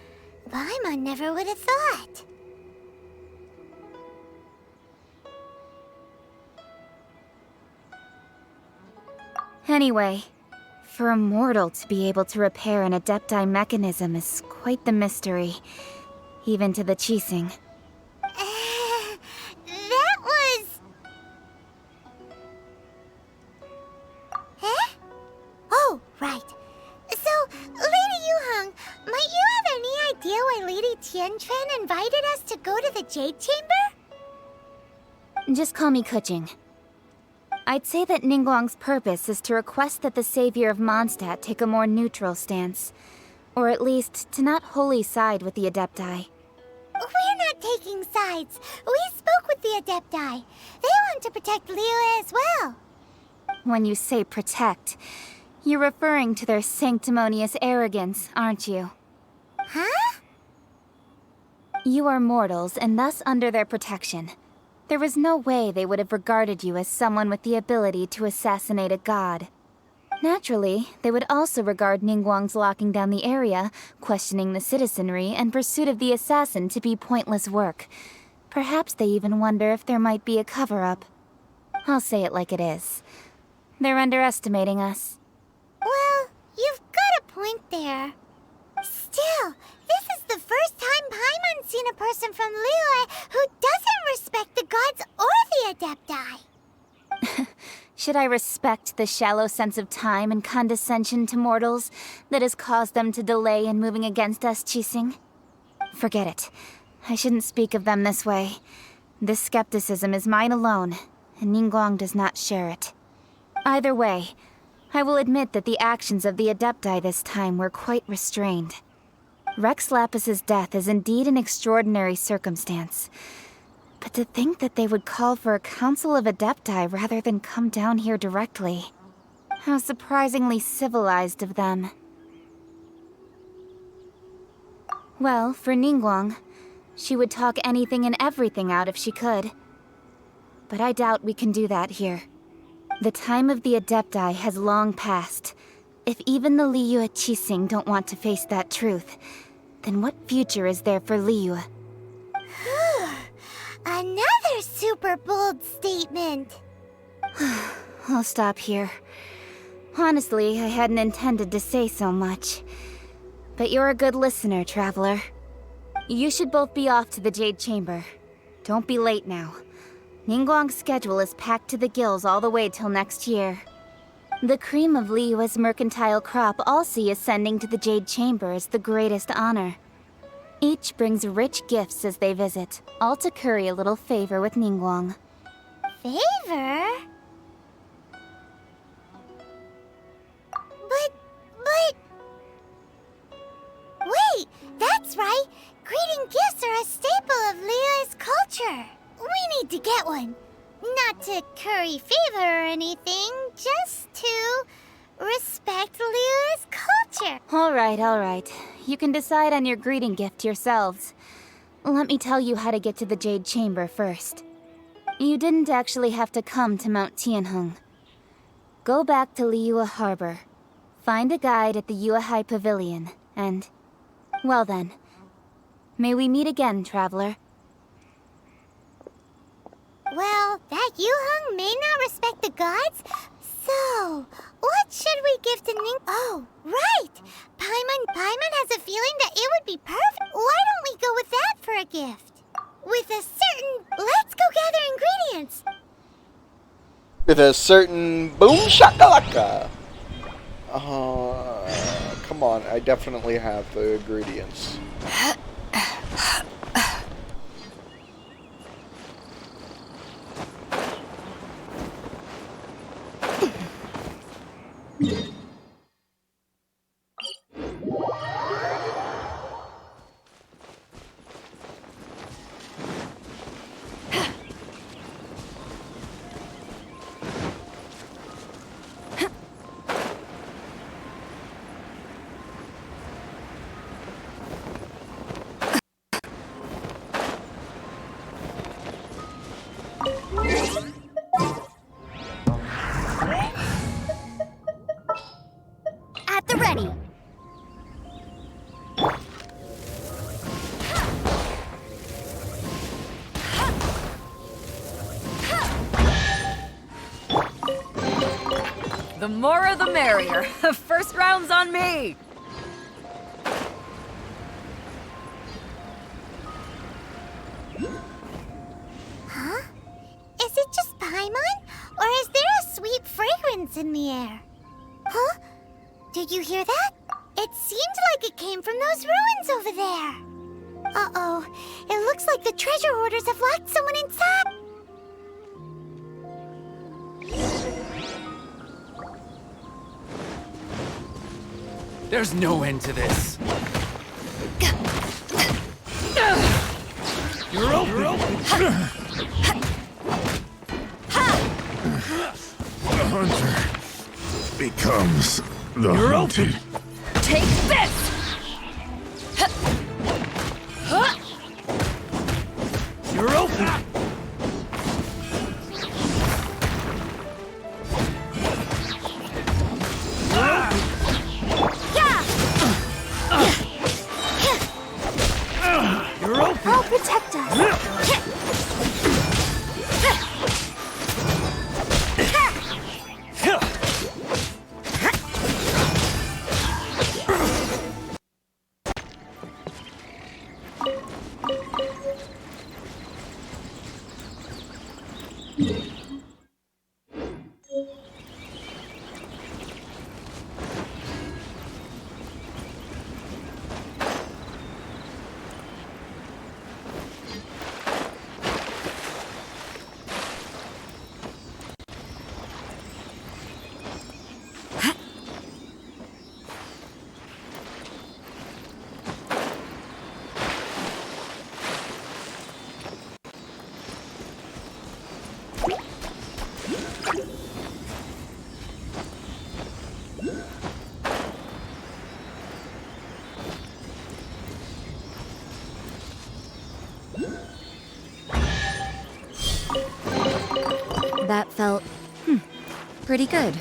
Paimon never would have thought. Anyway, for a mortal to be able to repair an Adepti mechanism is quite the mystery, even to the Qixing. That was... Huh? Oh, right. So, Lady Yuheng, might you have any idea why Lady Tianquan invited us to go to the Jade Chamber? Just call me Kuching. I'd say that Ningguang's purpose is to request that the savior of Mondstadt take a more neutral stance. Or at least, to not wholly side with the Adepti. We're not taking sides. We spoke with the Adepti. They want to protect Liyue as well. When you say protect, you're referring to their sanctimonious arrogance, aren't you? Huh? You are mortals, and thus under their protection. There was no way they would have regarded you as someone with the ability to assassinate a god. Naturally, they would also regard Ningguang's locking down the area, questioning the citizenry, and pursuit of the assassin to be pointless work. Perhaps they even wonder if there might be a cover-up. I'll say it like it is. They're underestimating us. Well, you've got a point there. Still, this is the first time Paimon's seen a person from Liyue who doesn't respect the gods or the Adepti. Should I respect the shallow sense of time and condescension to mortals that has caused them to delay in moving against us, Qixing? Forget it. I shouldn't speak of them this way. This skepticism is mine alone, and Ningguang does not share it. Either way, I will admit that the actions of the Adepti this time were quite restrained. Rex Lapis's death is indeed an extraordinary circumstance. But to think that they would call for a council of Adepti rather than come down here directly. How surprisingly civilized of them. Well, for Ningguang, she would talk anything and everything out if she could. But I doubt we can do that here. The time of the Adepti has long passed. If even the Liyue Qixing don't want to face that truth, then what future is there for Liyue? Another super bold statement. I'll stop here. Honestly, I hadn't intended to say so much. But you're a good listener, traveler. You should both be off to the Jade Chamber. Don't be late now. Ningguang's schedule is packed to the gills all the way till next year. The cream of Liyue's mercantile crop all see ascending to the Jade Chamber as the greatest honor. Each brings rich gifts as they visit, all to curry a little favor with Ningguang. Favor? But... Wait, that's right! Greeting gifts are a staple of Liyue's culture. We need to get one. Not to curry favor or anything, just to respect Liyue's culture. All right. You can decide on your greeting gift yourselves. Let me tell you how to get to the Jade Chamber first. You didn't actually have to come to Mount Tianheng. Go back to Liyue Harbor. Find a guide at the Yuehai Pavilion, and... well then. May we meet again, traveler. Well, that Yuheng may not respect the gods, so what should we give to Ning? Oh, right! Paimon has a feeling that it would be perfect. Why don't we go with that for a gift? With a certain... Let's go gather ingredients! With a certain boom shakalaka! Come on, I definitely have the ingredients. The more the merrier. First round's on me. Huh? Is it just Paimon? Or is there a sweet fragrance in the air? Huh? Did you hear that? It seemed like it came from those ruins over there. Uh-oh. It looks like the treasure hoarders have locked someone inside. There's no end to this. You're open! The hunter becomes the hunted. Take this! You're open! You're open! I'll protect us. That felt, pretty good.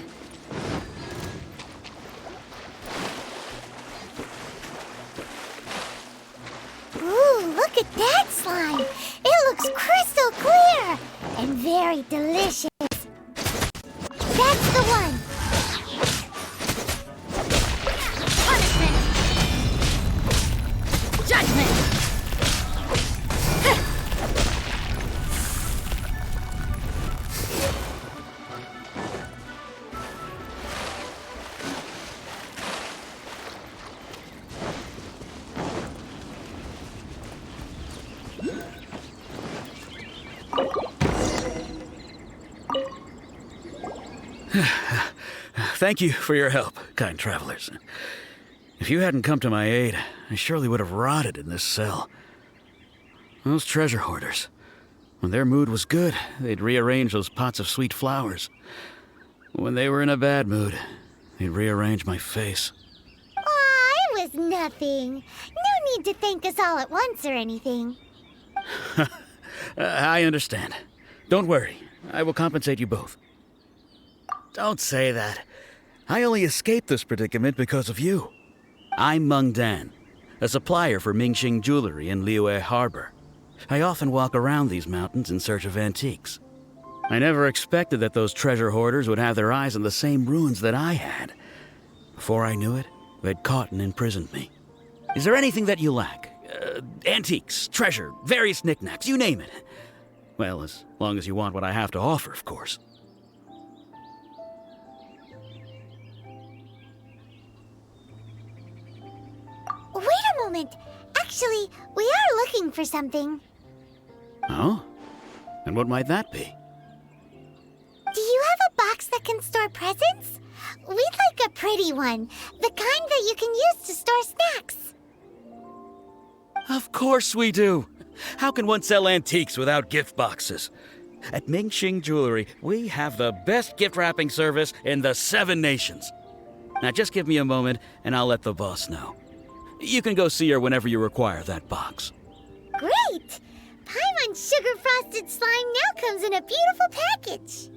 Ooh, look at that slime. It looks crystal clear and very delicious. That's the one. Punishment! Judgment! Thank you for your help, kind travelers. If you hadn't come to my aid, I surely would have rotted in this cell. Those treasure hoarders, when their mood was good, they'd rearrange those pots of sweet flowers. When they were in a bad mood, they'd rearrange my face. Aw, it was nothing. No need to thank us all at once or anything. I understand. Don't worry, I will compensate you both. Don't say that. I only escaped this predicament because of you. I'm Meng Dan, a supplier for Mingxing jewelry in Liyue Harbor. I often walk around these mountains in search of antiques. I never expected that those treasure hoarders would have their eyes on the same ruins that I had. Before I knew it, they'd caught and imprisoned me. Is there anything that you lack? Antiques, treasure, various knickknacks, you name it. Well, as long as you want what I have to offer, of course. Wait a moment. Actually, we are looking for something. Oh? And what might that be? Do you have a box that can store presents? We'd like a pretty one. The kind that you can use to store snacks. Of course we do. How can one sell antiques without gift boxes? At Mingxing Jewelry, we have the best gift wrapping service in the 7 nations. Now just give me a moment and I'll let the boss know. You can go see her whenever you require that box. Great! Paimon's sugar-frosted slime now comes in a beautiful package.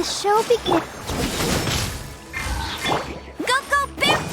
show begins. Go, go, Bip!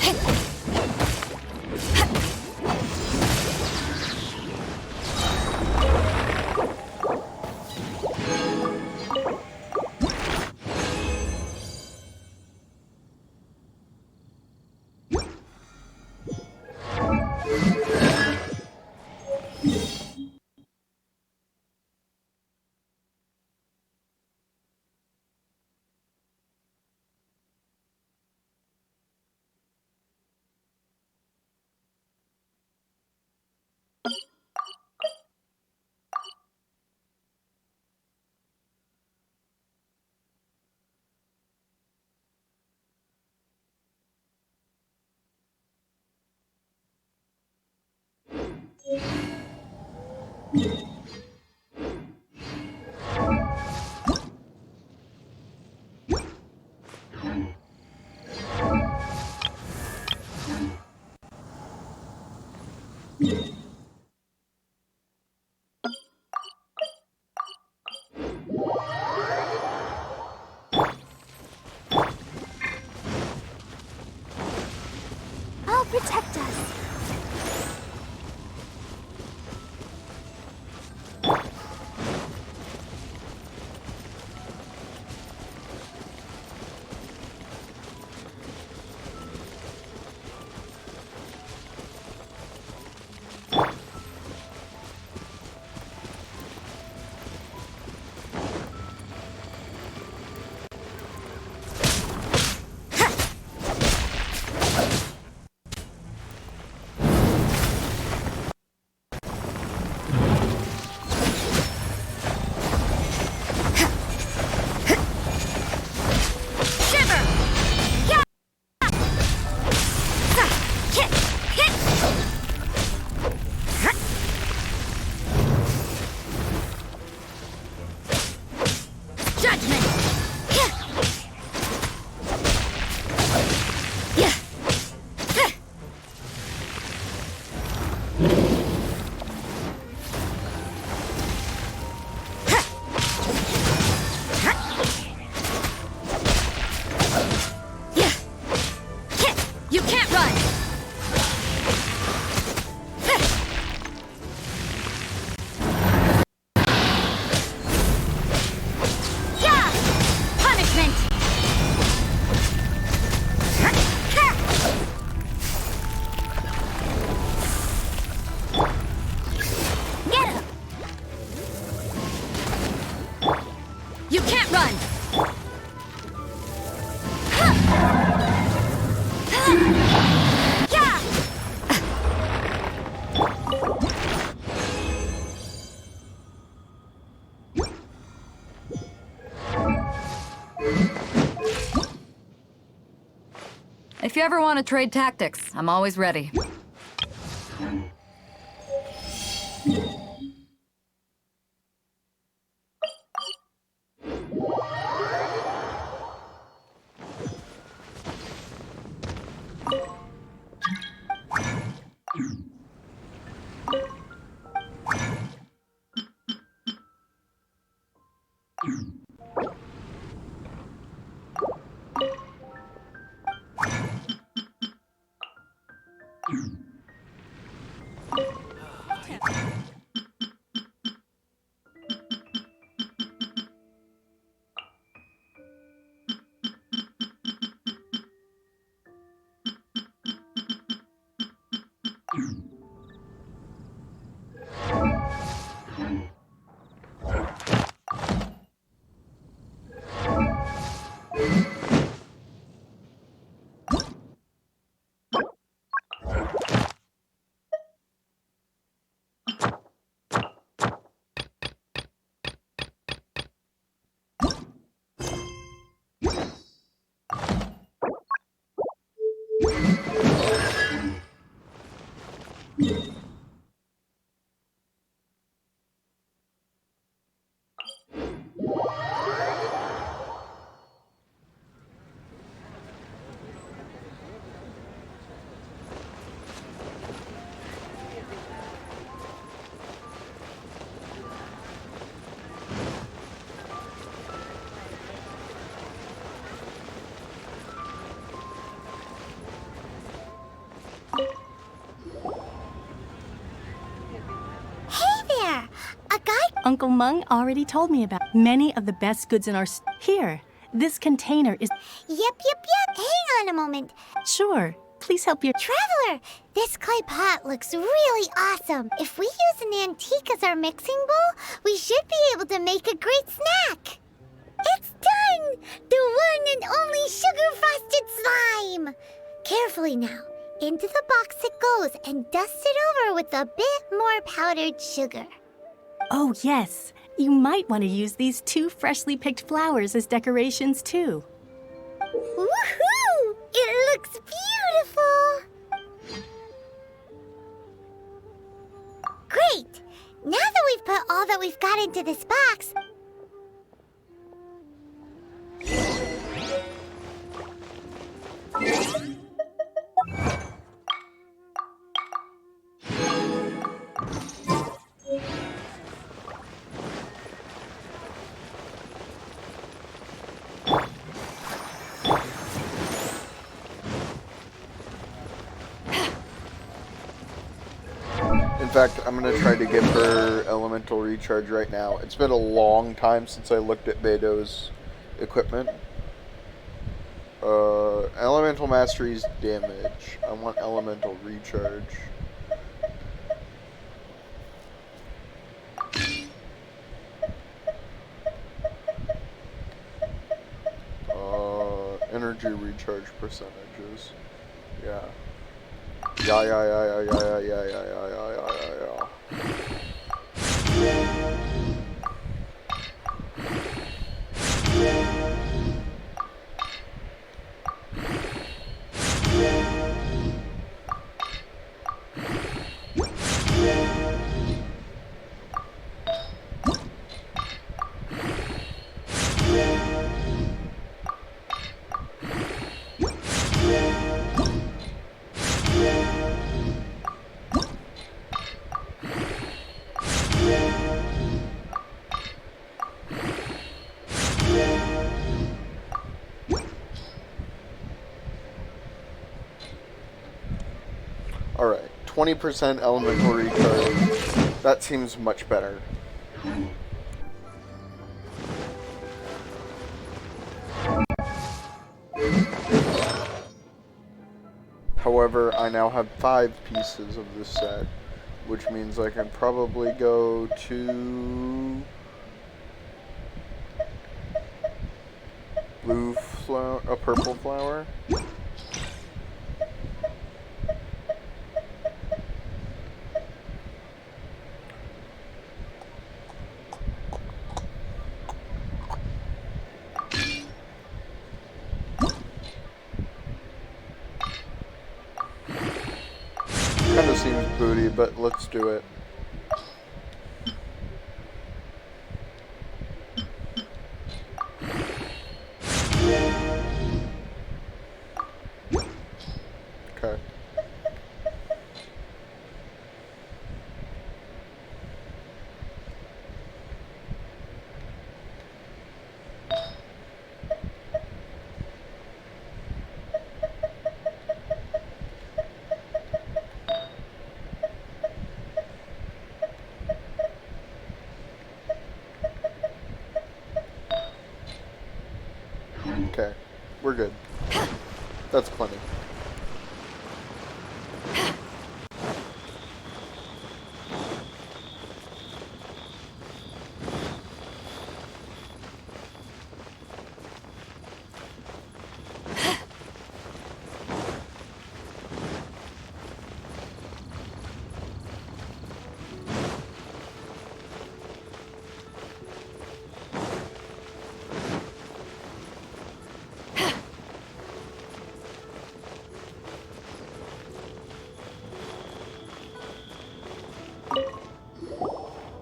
I'll protect us. If you ever want to trade tactics, I'm always ready. Hey there! A guy... Uncle Meng already told me about many of the best goods in our... Here, this container is... Yep. Hang on a moment. Sure. Please help your... Traveler, this clay pot looks really awesome. If we use an antique as our mixing bowl, we should be able to make a great snack. It's done! The one and only sugar-frosted slime! Carefully now. Into the box it goes and dust it over with a bit more powdered sugar. Oh, yes. You might want to use these 2 freshly picked flowers as decorations, too. Woohoo! It looks beautiful! Great! Now that we've put all that we've got into this box... In fact, I'm going to try to give her elemental recharge right now. It's been a long time since I looked at Beidou's equipment. Elemental mastery's damage. I want elemental recharge. Energy recharge percentages. Yeah. Yeah. Alright, 20% elemental recharge. That seems much better. However, I now have 5 pieces of this set, which means I can probably go to blue flower, a purple flower. Kind of seems booty, but let's do it. Okay. Okay, we're good. That's plenty.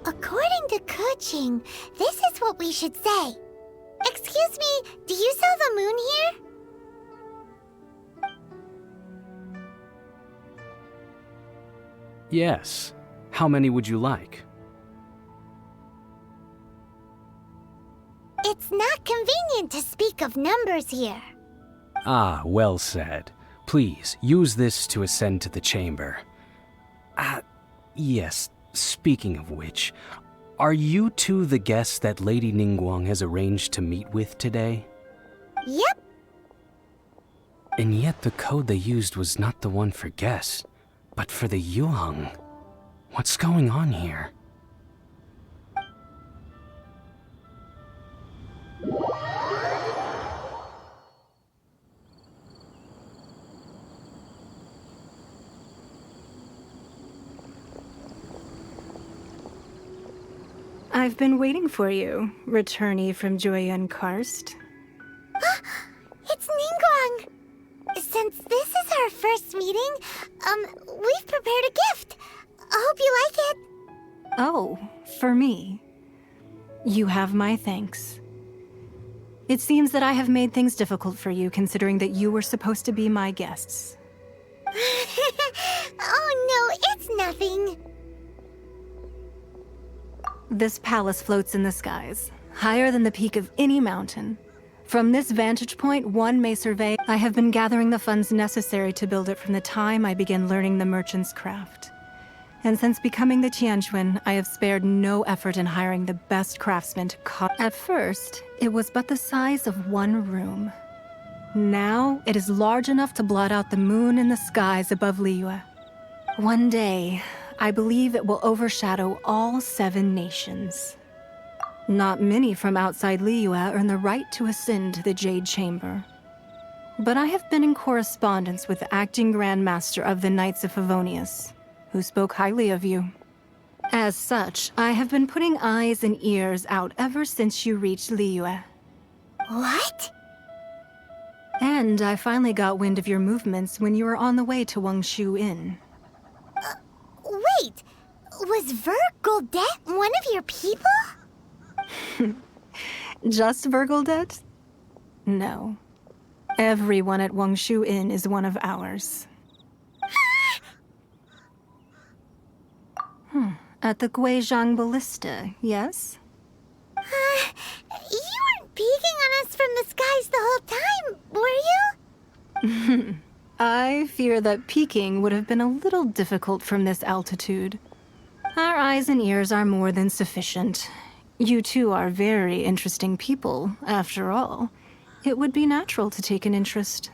According to Kuching, this is what we should say. Excuse me, do you sell the moon here? Yes. How many would you like? It's not convenient to speak of numbers here. Ah, well said. Please, use this to ascend to the chamber. Yes, speaking of which, are you two the guests that Lady Ningguang has arranged to meet with today? Yep. And yet the code they used was not the one for guests, but for the Yuheng. What's going on here? I've been waiting for you, returnee from Joyun Karst. It's Ningguang! Since this is our first meeting, we've prepared a gift. I hope you like it. Oh, for me. You have my thanks. It seems that I have made things difficult for you, considering that you were supposed to be my guests. Oh no, it's nothing. This palace floats in the skies, higher than the peak of any mountain. From this vantage point, one may survey. I have been gathering the funds necessary to build it from the time I began learning the merchant's craft. And since becoming the Tianjuan, I have spared no effort in hiring the best craftsmen to At first, it was but the size of one room. Now, it is large enough to blot out the moon in the skies above Liyue. One day, I believe it will overshadow all 7 nations. Not many from outside Liyue earn the right to ascend to the Jade Chamber. But I have been in correspondence with the acting Grand Master of the Knights of Favonius, who spoke highly of you. As such, I have been putting eyes and ears out ever since you reached Liyue. What? And I finally got wind of your movements when you were on the way to Wangshu Inn. Wait! Was Vergoldet one of your people? Just Vergoldet? No. Everyone at Wangshu Inn is one of ours. At the Guizhang Ballista, yes? You weren't peeking on us from the skies the whole time, were you? I fear that peeking would have been a little difficult from this altitude. Our eyes and ears are more than sufficient. You two are very interesting people, after all. It would be natural to take an interest.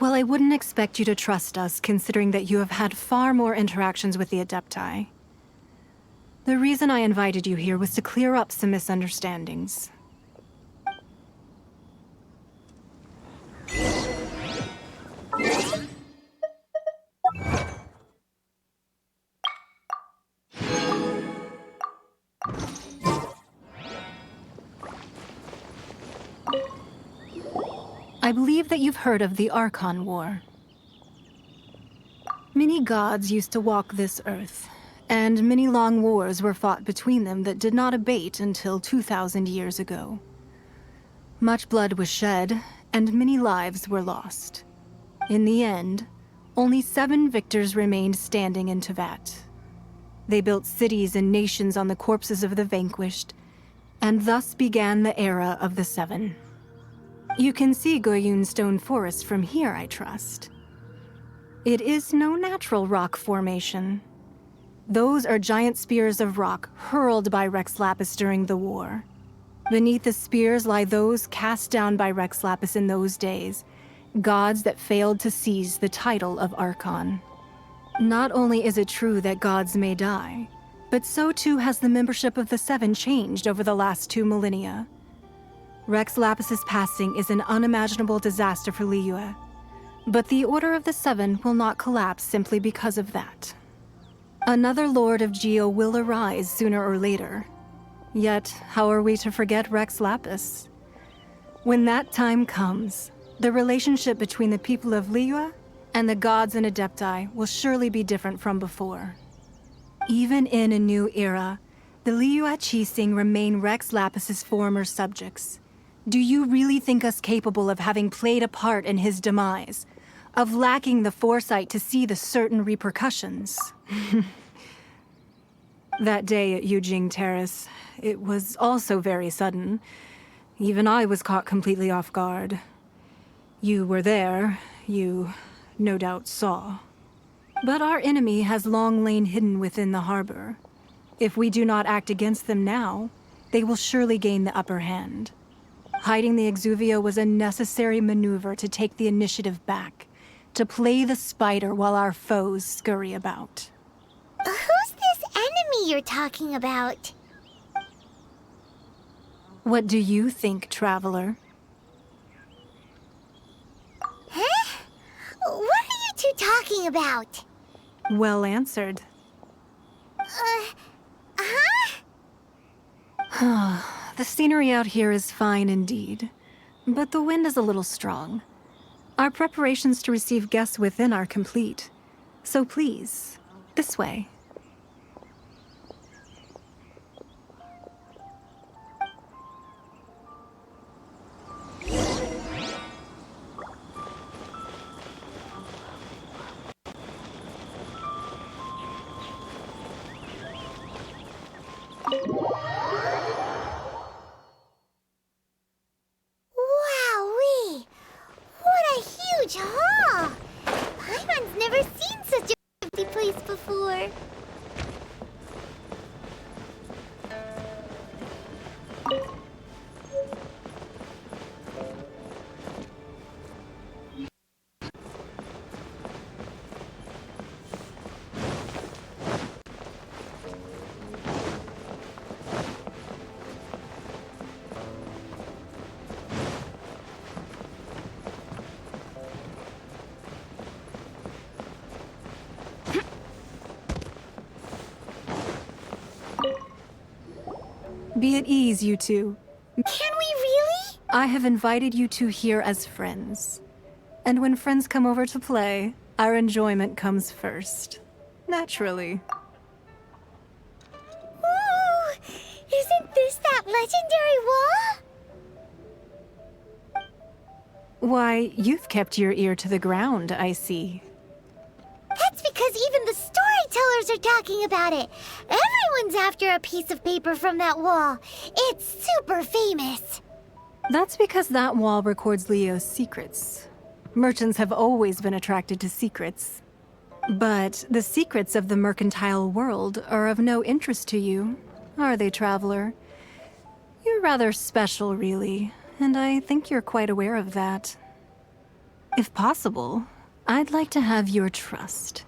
Well, I wouldn't expect you to trust us, considering that you have had far more interactions with the Adepti. The reason I invited you here was to clear up some misunderstandings. I believe that you've heard of the Archon War. Many gods used to walk this earth, and many long wars were fought between them that did not abate until 2,000 years ago. Much blood was shed, and many lives were lost. In the end, only 7 victors remained standing in Tevat. They built cities and nations on the corpses of the vanquished, and thus began the era of the 7. You can see Goyun Stone Forest from here, I trust. It is no natural rock formation. Those are giant spears of rock hurled by Rex Lapis during the war. Beneath the spears lie those cast down by Rex Lapis in those days, gods that failed to seize the title of Archon. Not only is it true that gods may die, but so too has the membership of the 7 changed over the last 2 millennia. Rex Lapis's passing is an unimaginable disaster for Liyue, but the Order of the 7 will not collapse simply because of that. Another Lord of Geo will arise sooner or later. Yet, how are we to forget Rex Lapis? When that time comes, the relationship between the people of Liyue and the gods and Adepti will surely be different from before. Even in a new era, the Liyue Qixing remain Rex Lapis's former subjects. Do you really think us capable of having played a part in his demise? Of lacking the foresight to see the certain repercussions? That day at Yujing Terrace, it was also very sudden. Even I was caught completely off guard. You were there, you no doubt, saw. But our enemy has long lain hidden within the harbor. If we do not act against them now, they will surely gain the upper hand. Hiding the Exuvia was a necessary maneuver to take the initiative back, to play the spider while our foes scurry about. Who's this enemy you're talking about? What do you think, traveler? Huh? What are you two talking about? Well answered. The scenery out here is fine indeed, but the wind is a little strong. Our preparations to receive guests within are complete, so please, this way. Wowee! What a huge hall! Paimon's never seen such a empty place before. Be at ease, you two. Can we really? I have invited you two here as friends. And when friends come over to play, our enjoyment comes first. Naturally. Ooh! Isn't this that legendary wall? Why, you've kept your ear to the ground, I see. That's because even the storytellers are talking about it. Everyone's after a piece of paper from that wall. It's super famous. That's because that wall records Leo's secrets. Merchants have always been attracted to secrets. But the secrets of the mercantile world are of no interest to you, are they, traveler? You're rather special, really, and I think you're quite aware of that. If possible, I'd like to have your trust.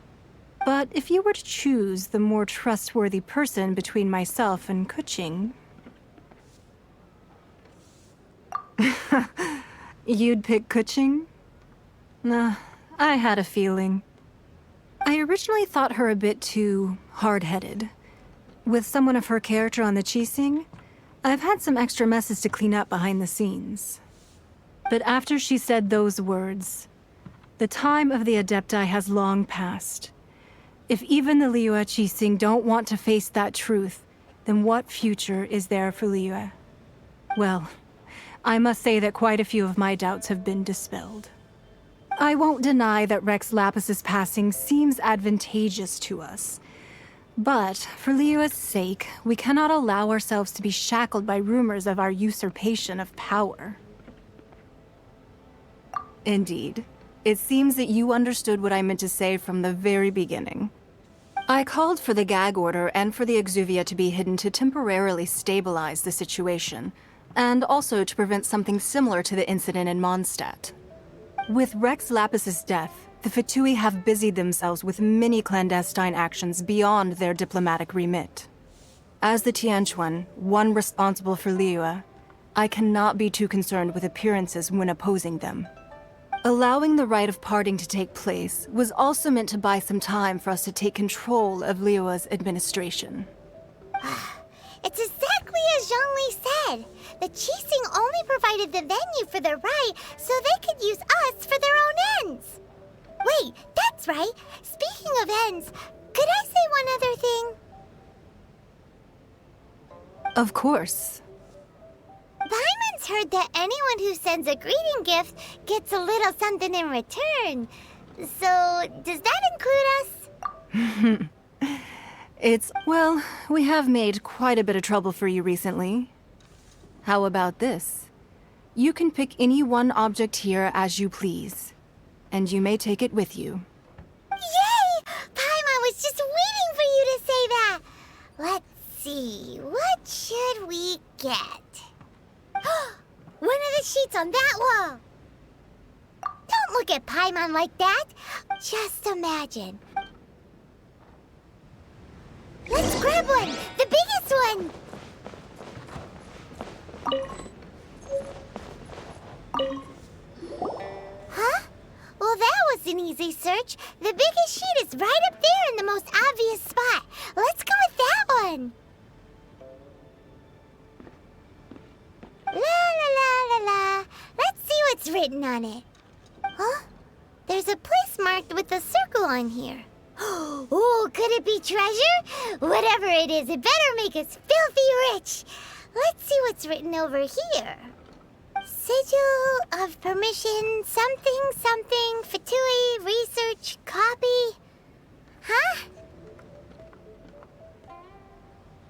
But if you were to choose the more trustworthy person between myself and Kuching... You'd pick Kuching? Nah, I had a feeling. I originally thought her a bit too hard-headed. With someone of her character on the Qixing, I've had some extra messes to clean up behind the scenes. But after she said those words, the time of the Adepti has long passed. If even the Liyue Qixing don't want to face that truth, then what future is there for Liyue? Well, I must say that quite a few of my doubts have been dispelled. I won't deny that Rex Lapis's passing seems advantageous to us. But for Liyue's sake, we cannot allow ourselves to be shackled by rumors of our usurpation of power. Indeed. It seems that you understood what I meant to say from the very beginning. I called for the gag order and for the Exuvia to be hidden to temporarily stabilize the situation, and also to prevent something similar to the incident in Mondstadt. With Rex Lapis's death, the Fatui have busied themselves with many clandestine actions beyond their diplomatic remit. As the Tianquan, one responsible for Liyue, I cannot be too concerned with appearances when opposing them. Allowing the rite of parting to take place was also meant to buy some time for us to take control of Liyue's administration. It's exactly as Zhongli said. The Qixing only provided the venue for their rite so they could use us for their own ends. Wait, that's right. Speaking of ends, could I say one other thing? Of course. Paimon's heard that anyone who sends a greeting gift gets a little something in return. So, does that include us? Well, we have made quite a bit of trouble for you recently. How about this? You can pick any one object here as you please. and you may take it with you. Yay! Paimon was just waiting for you to say that! Let's see, what should we get? One of the sheets on that wall! Don't look at Paimon like that! Just imagine. Let's grab one! The biggest one! Huh? Well, that was an easy search. The biggest sheet is right up there in the most obvious spot. Let's go with that one. La la la la la. Let's see what's written on it. Huh? There's a place marked with a circle on here. Oh, could it be treasure? Whatever it is, it better make us filthy rich. Let's see what's written over here. Sigil of permission, something, something, Fatui, research, copy. Huh?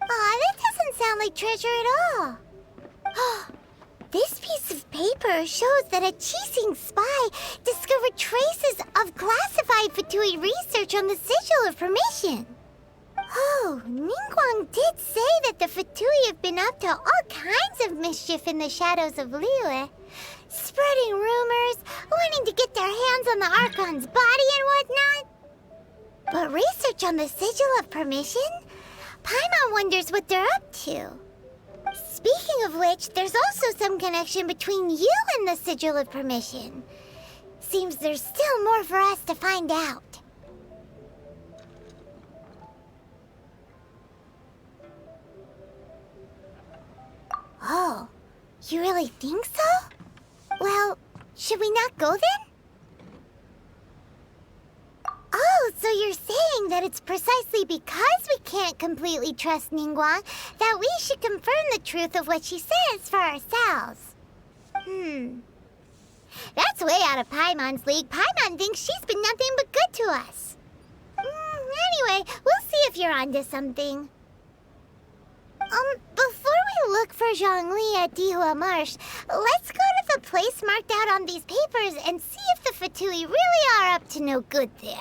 Aw, that doesn't sound like treasure at all. This piece of paper shows that a Qixing spy discovered traces of classified Fatui research on the Sigil of Permission. Oh, Ningguang did say that the Fatui have been up to all kinds of mischief in the shadows of Liyue, spreading rumors, wanting to get their hands on the Archon's body and whatnot. But research on the Sigil of Permission? Paimon wonders what they're up to. Speaking of which, there's also some connection between you and the Sigil of Permission. Seems there's still more for us to find out. Oh, you really think so? Well, should we not go then? Oh, so you're saying that it's precisely because we can't completely trust Ningguang that we should confirm the truth of what she says for ourselves. That's way out of Paimon's league. Paimon thinks she's been nothing but good to us. Anyway, we'll see if you're onto something. Before we look for Zhongli at Dihua Marsh, let's go to the place marked out on these papers and see if the Fatui really are up to no good there.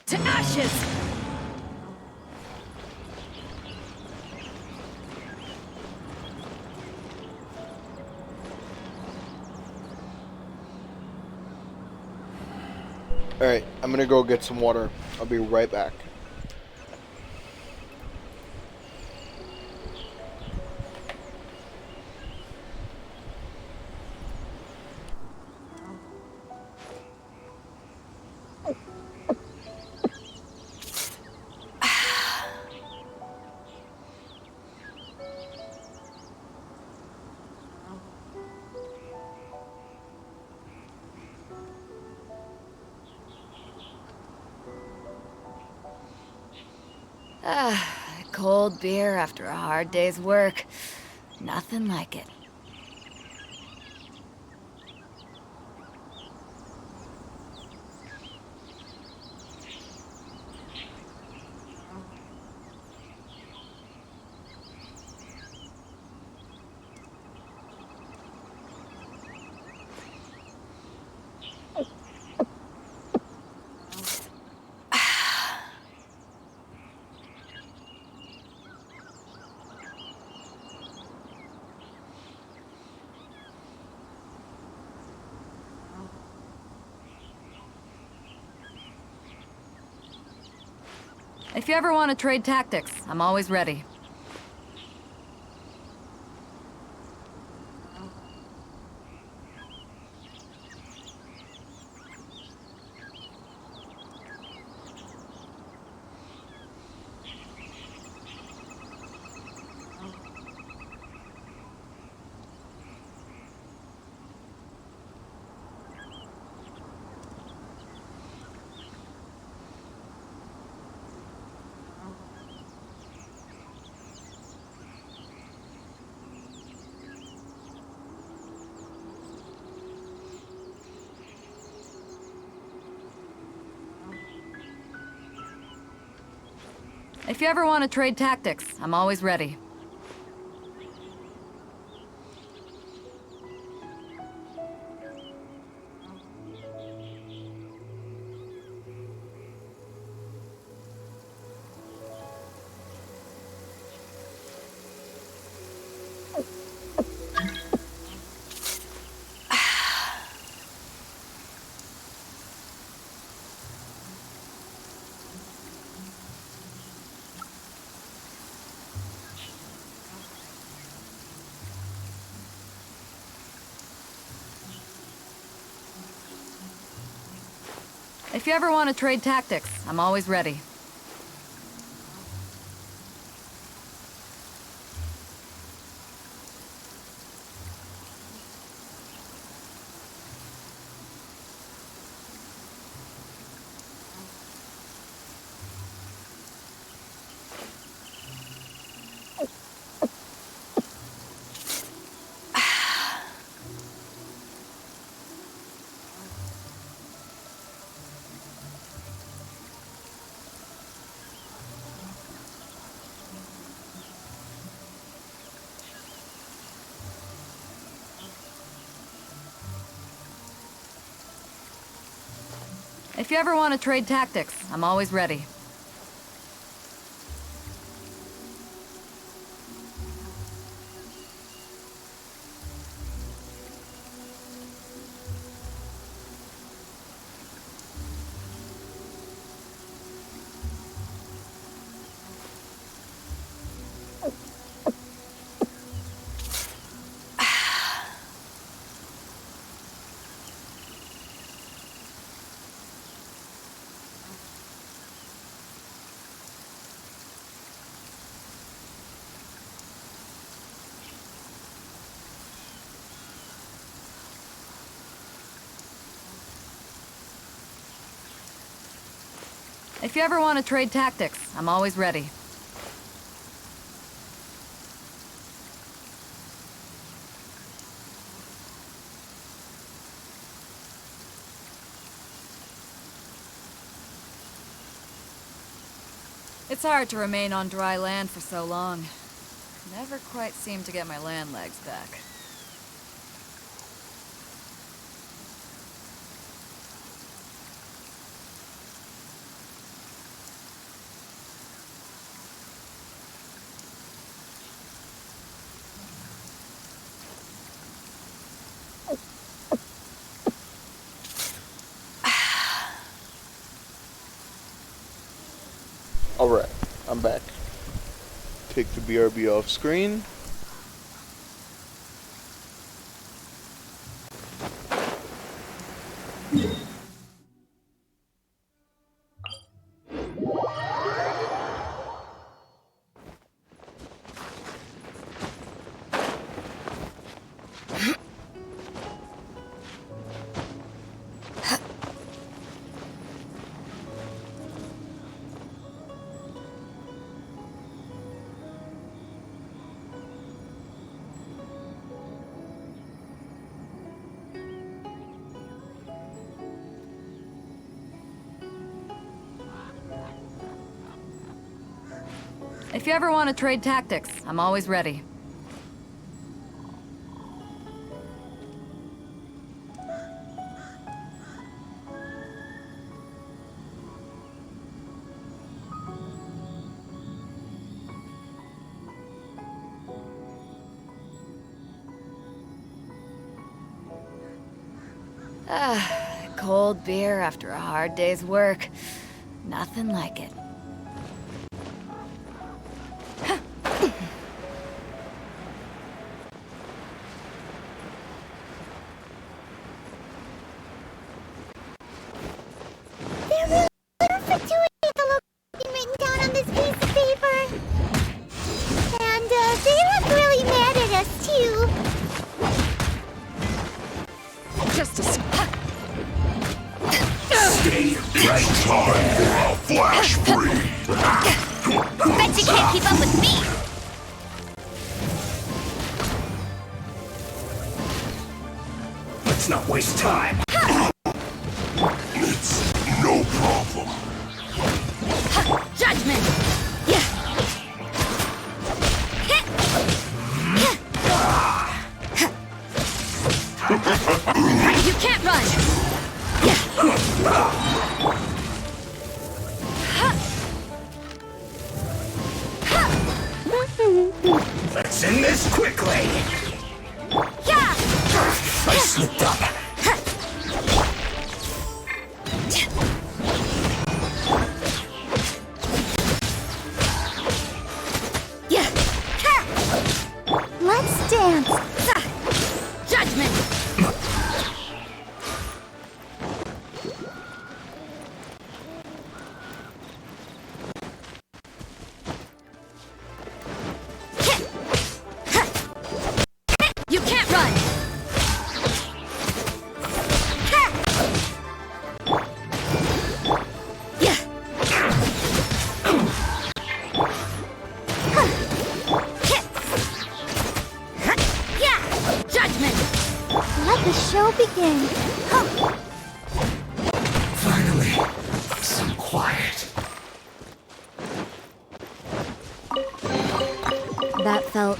To ashes! Alright, I'm gonna go get some water. I'll be right back. Cold beer after a hard day's work. Nothing like it. If you ever want to trade tactics, I'm always ready. If you ever want to trade tactics, I'm always ready. If you ever want to trade tactics, I'm always ready. If you ever want to trade tactics, I'm always ready. If you ever want to trade tactics, I'm always ready. It's hard to remain on dry land for so long. Never quite seem to get my land legs back. Alright, I'm back. Take the BRB off screen. If you ever want to trade tactics, I'm always ready. Cold beer after a hard day's work. Nothing like it. Written down on this piece of paper. And they look really mad at us too. Just a Stay right time for a flash free. Bet you can't keep up with me. Let's not waste time. It's no problem. Judgment! Yeah. You can't run! Let's end this quickly! Yeah! I slipped up. Let's dance! Judgment! You can't run! Judgment! Let the show begin. Finally, some quiet. That felt...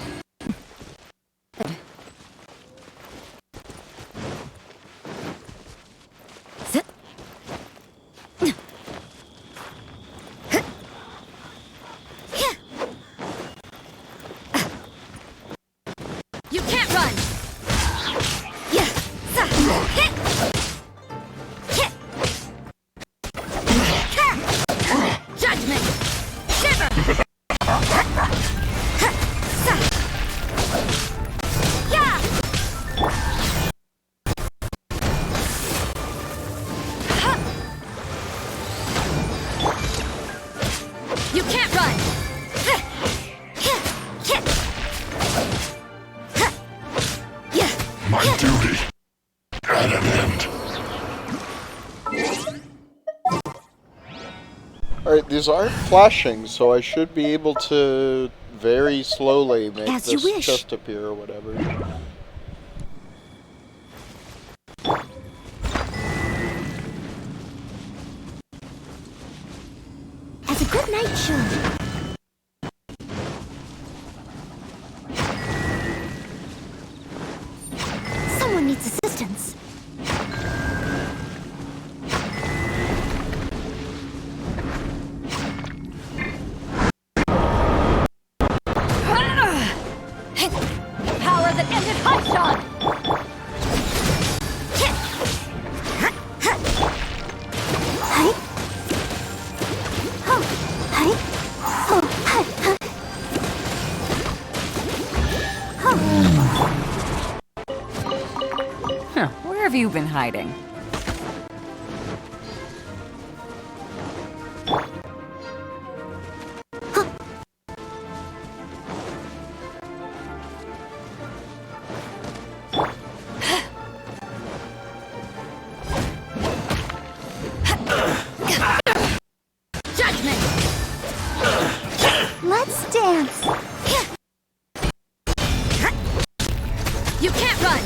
You can't run! Judgment! Shiver! You can't run! My duty at an end. Alright, these aren't flashing, so I should be able to very slowly make As you this wish. chest appear or whatever. As a good night show. Someone needs assistance. Power that ended Haishan! Huh, where have you been hiding? Judgment! Let's dance. You can't run!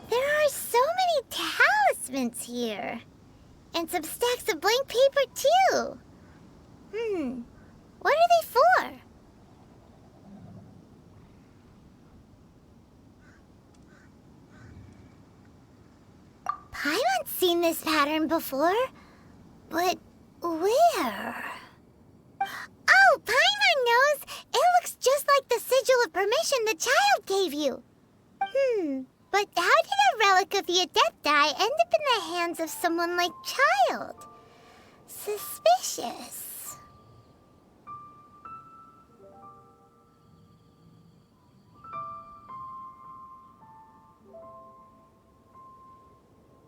There are so many talismans here. And some stacks of blank paper, too. What are they for? Paimon's seen this pattern before. But where? Oh, Paimon knows! It looks just like the sigil of permission the child gave you. But how did a relic of the Adepti end up in the hands of someone like Child? Suspicious.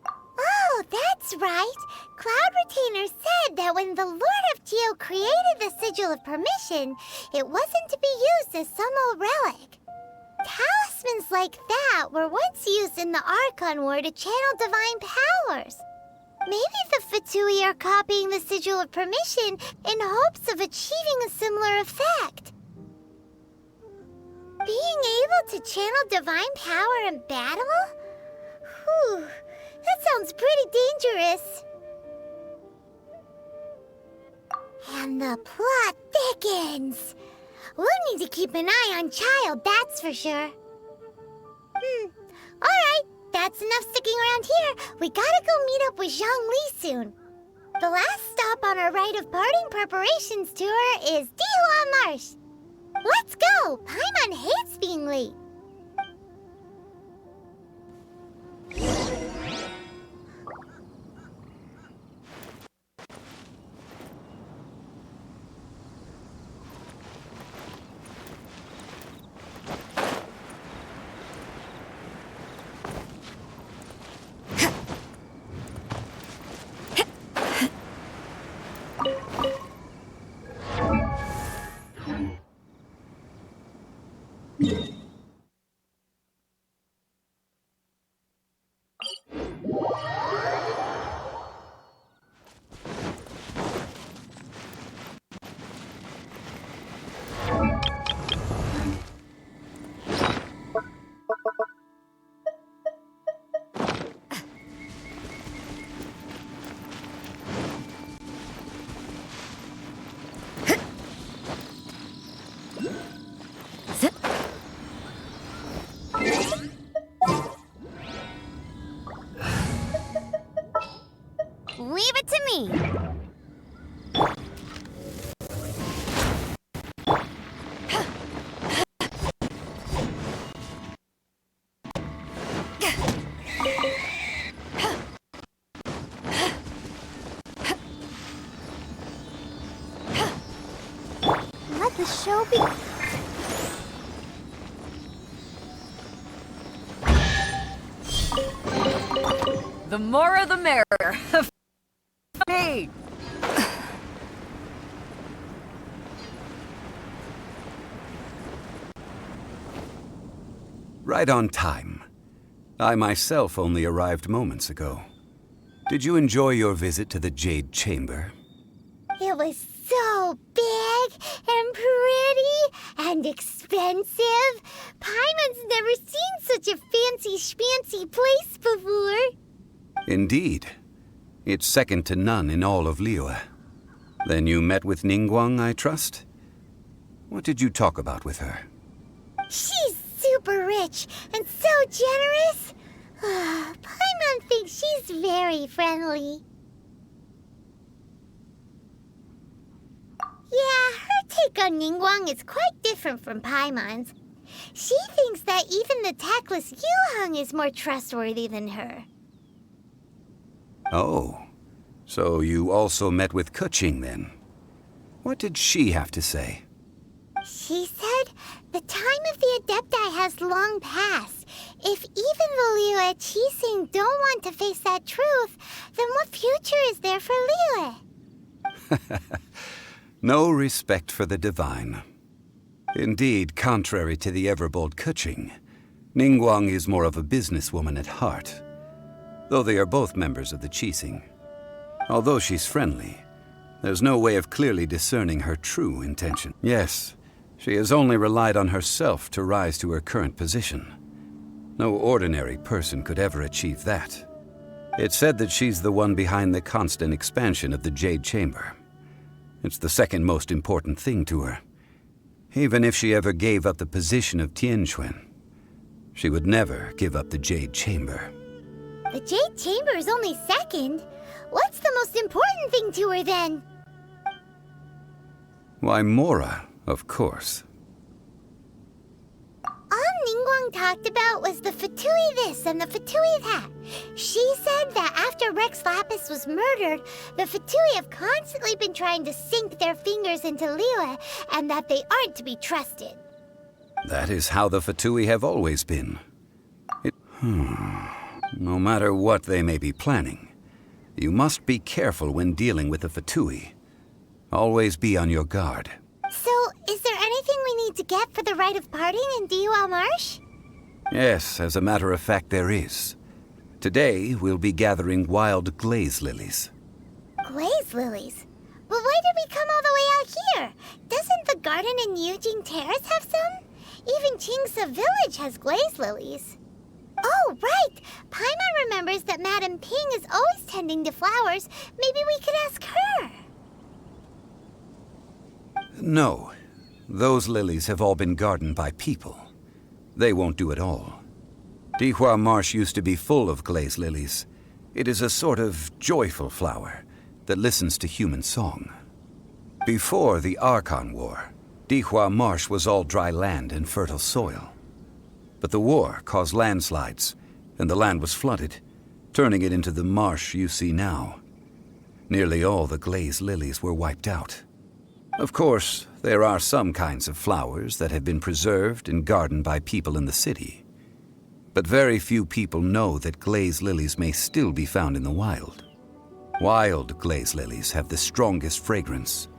Oh, that's right. Cloud Retainer said that when the Lord of Geo created the Sigil of Permission, it wasn't to be used as some old relic. Talismans like that were once used in the Archon War to channel divine powers. Maybe the Fatui are copying the Sigil of Permission in hopes of achieving a similar effect. Being able to channel divine power in battle? Whew, that sounds pretty dangerous. And the plot thickens. We'll need to keep an eye on Child, that's for sure. Alright, that's enough sticking around here. We gotta go meet up with Zhang Li soon. The last stop on our rite of parting preparations tour is Dihua Marsh. Let's go! Paimon hates being late. Leave it to me. Let the show be. The more the merrier. Me! Right on time. I myself only arrived moments ago. Did you enjoy your visit to the Jade Chamber? It was so big and pretty and expensive. Paimon's never seen such a fancy schmancy place before. Indeed. It's second to none in all of Liyue. Then you met with Ningguang, I trust? What did you talk about with her? She's super rich and so generous. Paimon thinks she's very friendly. Yeah, her take on Ningguang is quite different from Paimon's. She thinks that even the tactless Yuheng is more trustworthy than her. Oh, so you also met with Keqing then? What did she have to say? She said the time of the Adepti has long passed. If even the Liyue Qixing don't want to face that truth, then what future is there for Liyue? No respect for the divine. Indeed, contrary to the ever-bold Keqing, Ningguang is more of a businesswoman at heart, though they are both members of the Qixing. Although she's friendly, there's no way of clearly discerning her true intention. Yes, she has only relied on herself to rise to her current position. No ordinary person could ever achieve that. It's said that she's the one behind the constant expansion of the Jade Chamber. It's the second most important thing to her. Even if she ever gave up the position of Tianquan, she would never give up the Jade Chamber. The Jade Chamber is only second. What's the most important thing to her then? Why, Mora, of course. All Ningguang talked about was the Fatui this and the Fatui that. She said that after Rex Lapis was murdered, the Fatui have constantly been trying to sink their fingers into Liyue, and that they aren't to be trusted. That is how the Fatui have always been. No matter what they may be planning, you must be careful when dealing with the Fatui. Always be on your guard. So, is there anything we need to get for the rite of parting in Dihua Marsh? Yes, as a matter of fact, there is. Today, we'll be gathering wild glaze lilies. Glaze lilies? But why did we come all the way out here? Doesn't the garden in Yujing Terrace have some? Even Chingsa Village has glaze lilies. Oh, right! Paimon remembers that Madame Ping is always tending to flowers. Maybe we could ask her. No. Those lilies have all been gardened by people. They won't do it all. Dihua Marsh used to be full of glaze lilies. It is a sort of joyful flower that listens to human song. Before the Archon War, Dihua Marsh was all dry land and fertile soil. But the war caused landslides, and the land was flooded, turning it into the marsh you see now. Nearly all the glaze lilies were wiped out. Of course, there are some kinds of flowers that have been preserved and gardened by people in the city. But very few people know that glaze lilies may still be found in the wild. Wild glaze lilies have the strongest fragrance.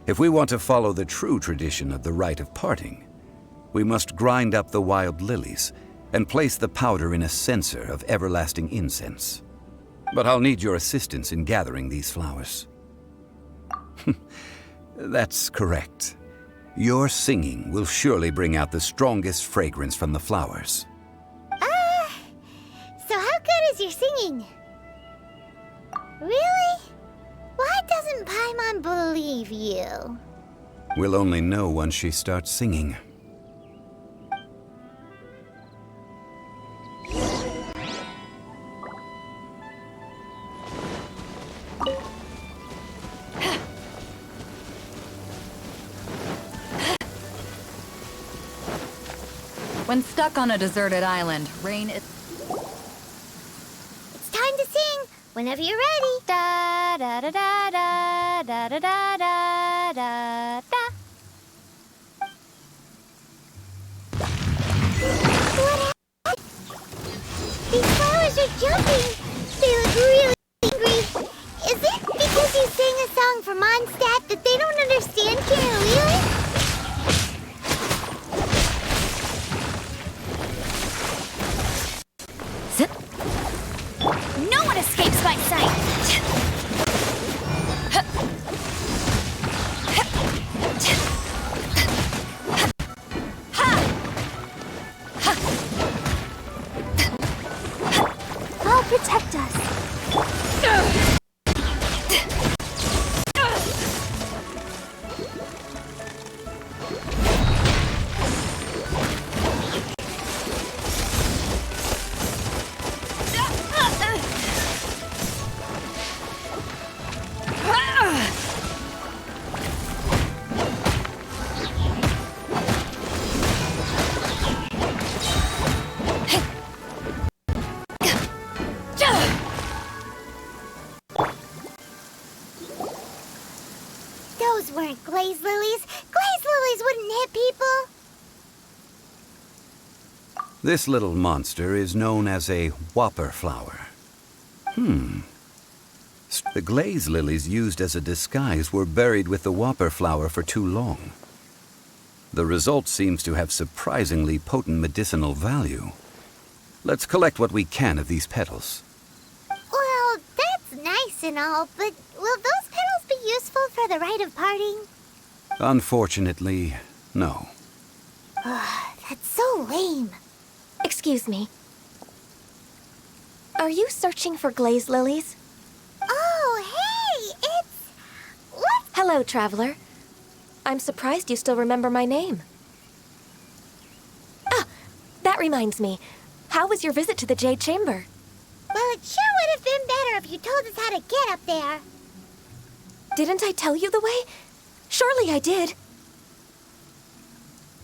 If we want to follow the true tradition of the rite of parting, we must grind up the wild lilies and place the powder in a censer of everlasting incense. But I'll need your assistance in gathering these flowers. That's correct. Your singing will surely bring out the strongest fragrance from the flowers. So how good is your singing? Really? Why doesn't Paimon believe you? We'll only know once she starts singing. When stuck on a deserted island, rain is... It's time to sing. Whenever you're ready. Da da da da da da da da da da da. What happened? These flowers are jumping. They look really angry. Is it because you sang a song for Mondstadt that they don't understand Kirillili? No one escapes my sight! I'll protect us. Those weren't glaze lilies. Glaze lilies wouldn't hit people. This little monster is known as a whopper flower. The glaze lilies used as a disguise were buried with the whopper flower for too long. The result seems to have surprisingly potent medicinal value. Let's collect what we can of these petals. Well, that's nice and all, but will those petals be useful for the rite of parting? Unfortunately, no. That's so lame. Excuse me. Are you searching for glaze lilies? Oh, hey! It's... What? Hello, traveler. I'm surprised you still remember my name. Ah, that reminds me. How was your visit to the Jade Chamber? Well, it sure would have been better if you told us how to get up there. Didn't I tell you the way? Surely I did.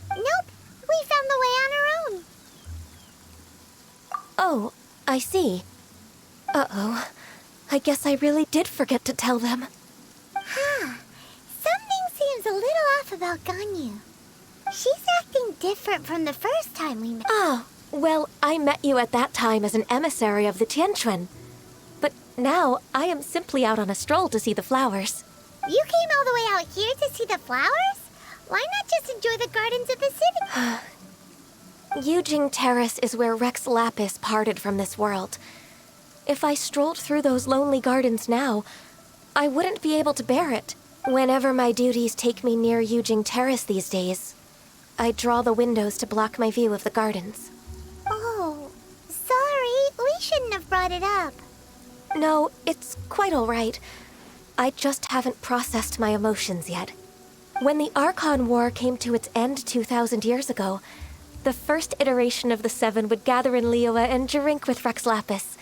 Nope. We found the way on our own. Oh, I see. Uh-oh. I guess I really did forget to tell them. Huh. Something seems a little off about Ganyu. She's acting different from the first time we met. Oh, well, I met you at that time as an emissary of the Tianquan. But now I am simply out on a stroll to see the flowers. You came all the way out here to see the flowers? Why not just enjoy the gardens of the city? Yujing Terrace is where Rex Lapis parted from this world. If I strolled through those lonely gardens now, I wouldn't be able to bear it. Whenever my duties take me near Yujing Terrace these days, I draw the windows to block my view of the gardens. Oh, sorry. We shouldn't have brought it up. No, it's quite all right. I just haven't processed my emotions yet. When the Archon War came to its end 2,000 years ago, the first iteration of the Seven would gather in Liyue and drink with Rex Lapis.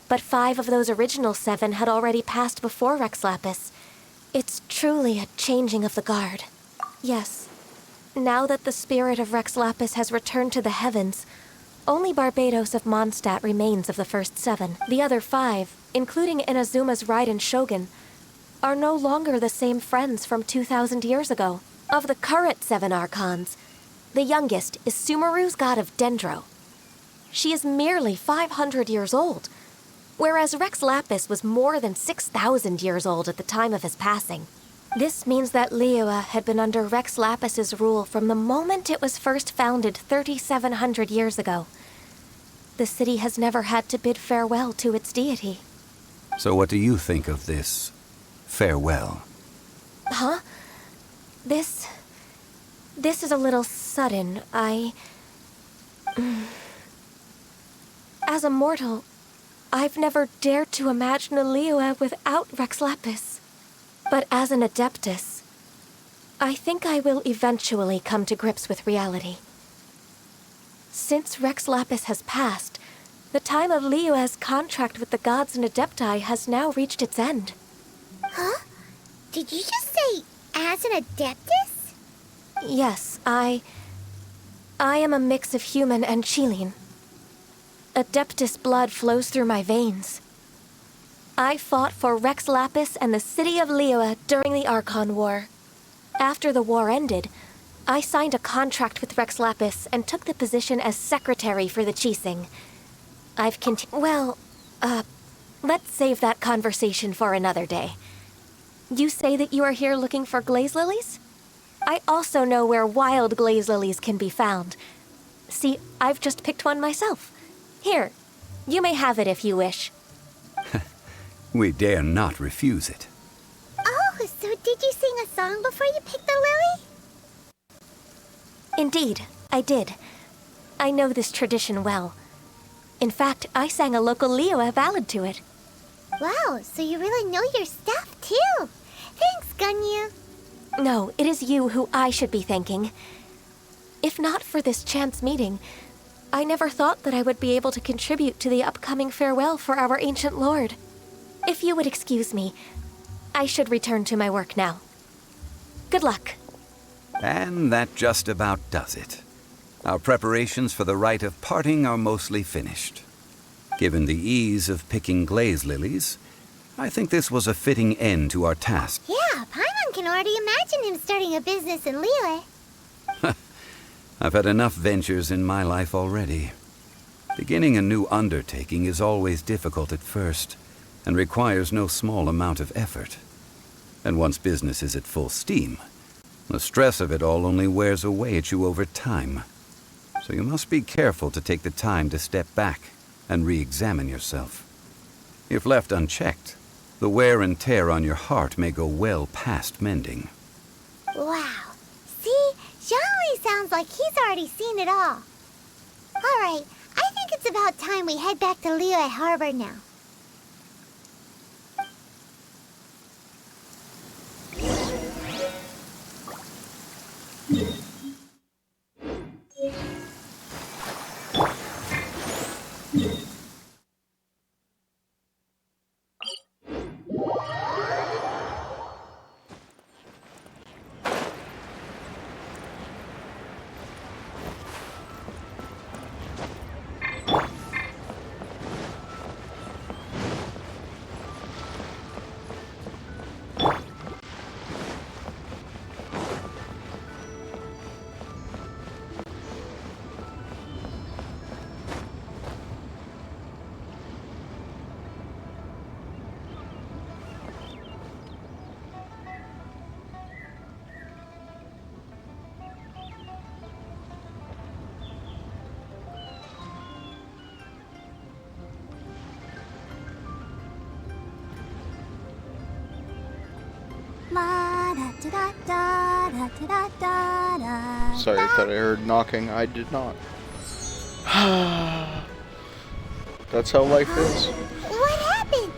But 5 of those original 7 had already passed before Rex Lapis. It's truly a changing of the guard. Yes. Now that the spirit of Rex Lapis has returned to the heavens, only Barbados of Mondstadt remains of the first 7. The other 5, including Inazuma's Raiden Shogun, are no longer the same friends from 2,000 years ago. Of the current 7 Archons, the youngest is Sumeru's god of Dendro. She is merely 500 years old, whereas Rex Lapis was more than 6,000 years old at the time of his passing. This means that Liyue had been under Rex Lapis's rule from the moment it was first founded 3,700 years ago. The city has never had to bid farewell to its deity. So what do you think of this farewell? Huh? This is a little sudden. As a mortal, I've never dared to imagine a Liyue without Rex Lapis. But as an Adeptus, I think I will eventually come to grips with reality. Since Rex Lapis has passed, the time of Liyue's contract with the gods and Adepti has now reached its end. Huh? Did you just say, as an Adeptus? Yes, I am a mix of human and Chilean. Adeptus blood flows through my veins. I fought for Rex Lapis and the city of Liyue during the Archon War. After the war ended, I signed a contract with Rex Lapis and took the position as secretary for the Qixing. Let's save that conversation for another day. You say that you are here looking for glaze lilies? I also know where wild glaze lilies can be found. See, I've just picked one myself. Here, you may have it if you wish. We dare not refuse it. Oh, so did you sing a song before you picked the lily? Indeed, I did. I know this tradition well. In fact, I sang a local Liyue ballad to it. Wow, so you really know your stuff, too. Thanks, Gunyu. No, it is you who I should be thanking. If not for this chance meeting, I never thought that I would be able to contribute to the upcoming farewell for our ancient lord. If you would excuse me, I should return to my work now. Good luck. And that just about does it. Our preparations for the rite of parting are mostly finished. Given the ease of picking glaze lilies, I think this was a fitting end to our task. Yeah, Paimon can already imagine him starting a business in Liyue. I've had enough ventures in my life already. Beginning a new undertaking is always difficult at first, and requires no small amount of effort. And once business is at full steam, the stress of it all only wears away at you over time. So you must be careful to take the time to step back and re-examine yourself. If left unchecked, the wear and tear on your heart may go well past mending. Wow. See? Zhongli sounds like he's already seen it all. Alright, I think it's about time we head back to Liyue Harbor now. Sorry, I thought I heard knocking. I did not. That's how life is. What happened?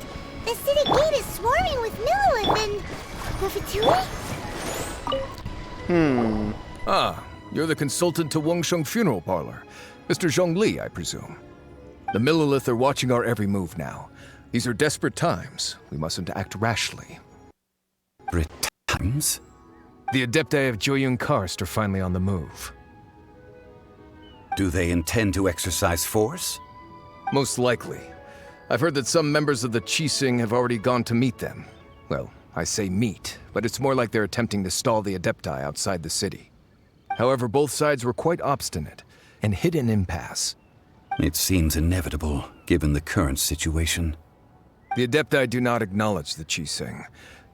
The city gate is swarming with Millilith and the Fatui? Ah, you're the consultant to Wangsheng Funeral Parlor. Mr. Zhongli, I presume. The Millilith are watching our every move now. These are desperate times. We mustn't act rashly. Desperate times? The Adepti of Joyun Karst are finally on the move. Do they intend to exercise force? Most likely. I've heard that some members of the Qixing have already gone to meet them. Well, I say meet, but it's more like they're attempting to stall the Adepti outside the city. However, both sides were quite obstinate and hit an impasse. It seems inevitable, given the current situation. The Adepti do not acknowledge the Qixing.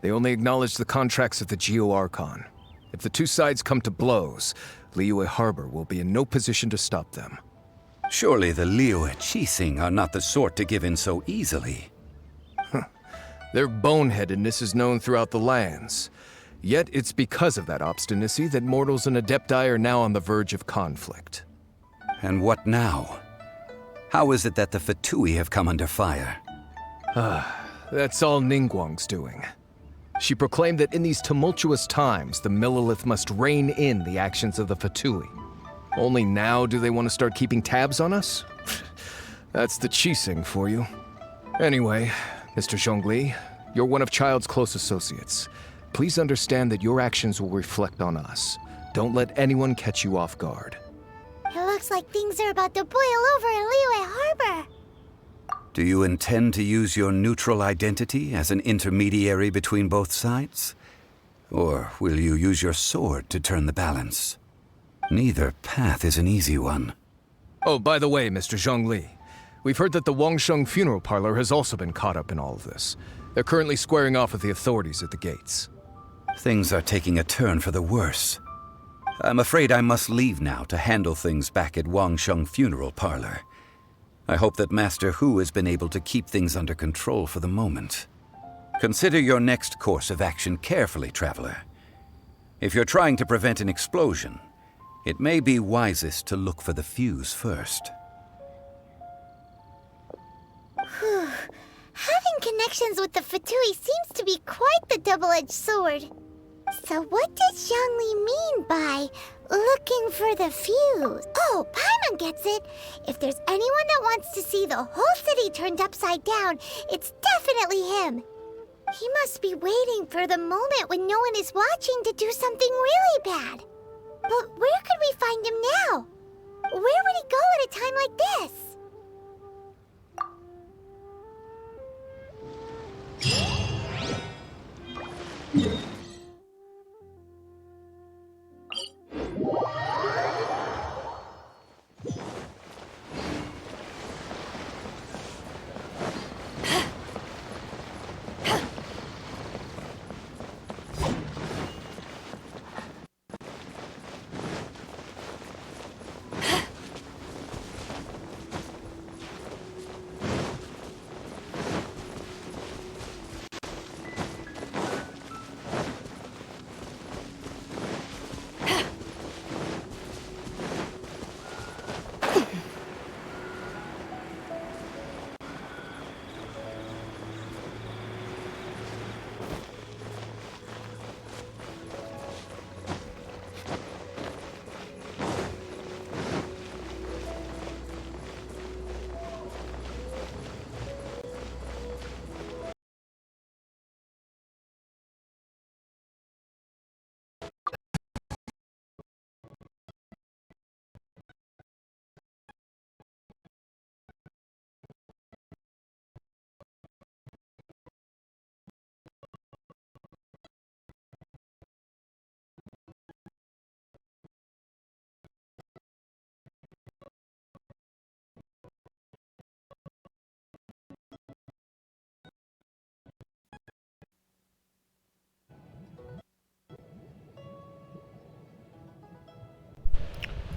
They only acknowledge the contracts of the Geo-Archon. If the two sides come to blows, Liyue Harbor will be in no position to stop them. Surely the Liyue Qixing are not the sort to give in so easily. Their boneheadedness is known throughout the lands. Yet it's because of that obstinacy that mortals and Adepti are now on the verge of conflict. And what now? How is it that the Fatui have come under fire? That's all Ningguang's doing. She proclaimed that in these tumultuous times, the Millilith must rein in the actions of the Fatui. Only now do they want to start keeping tabs on us? That's the Qixing for you. Anyway, Mr. Zhongli, you're one of Child's close associates. Please understand that your actions will reflect on us. Don't let anyone catch you off guard. It looks like things are about to boil over in Liyue Harbor. Do you intend to use your neutral identity as an intermediary between both sides? Or will you use your sword to turn the balance? Neither path is an easy one. Oh, by the way, Mr. Zhongli, we've heard that the Wangsheng Funeral Parlor has also been caught up in all of this. They're currently squaring off with the authorities at the gates. Things are taking a turn for the worse. I'm afraid I must leave now to handle things back at Wangsheng Funeral Parlor. I hope that Master Hu has been able to keep things under control for the moment. Consider your next course of action carefully, Traveler. If you're trying to prevent an explosion, it may be wisest to look for the fuse first. Having connections with the Fatui seems to be quite the double-edged sword. So what did Zhongli mean by looking for the fuse? Oh, Paimon gets it. If there's anyone that wants to see the whole city turned upside down, it's definitely him. He must be waiting for the moment when no one is watching to do something really bad. But where could we find him now? Where would he go at a time like this?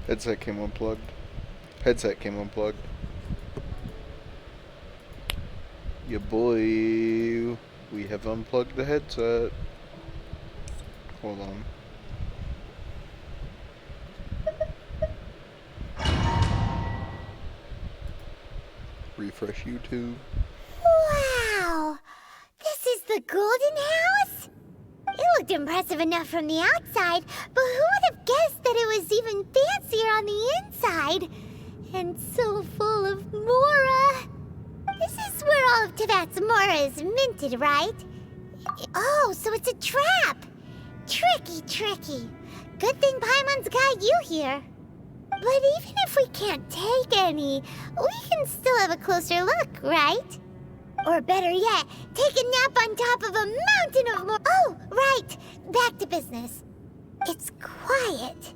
Headset came unplugged. Headset came unplugged. Yeah, boy. We have unplugged the headset. Hold on. refresh YouTube. Wow! This is the Golden House? It looked impressive enough from the outside, but who would have guessed that it was even fancier on the inside? And so full of Mora. This is where all of Tibet's Mora is minted, right? Oh, so it's a trap. Tricky, tricky. Good thing Paimon's got you here. But even if we can't take any, we can still have a closer look, right? Or better yet, take a nap on top of a mountain of Mora. Oh, right. Back to business. It's quiet.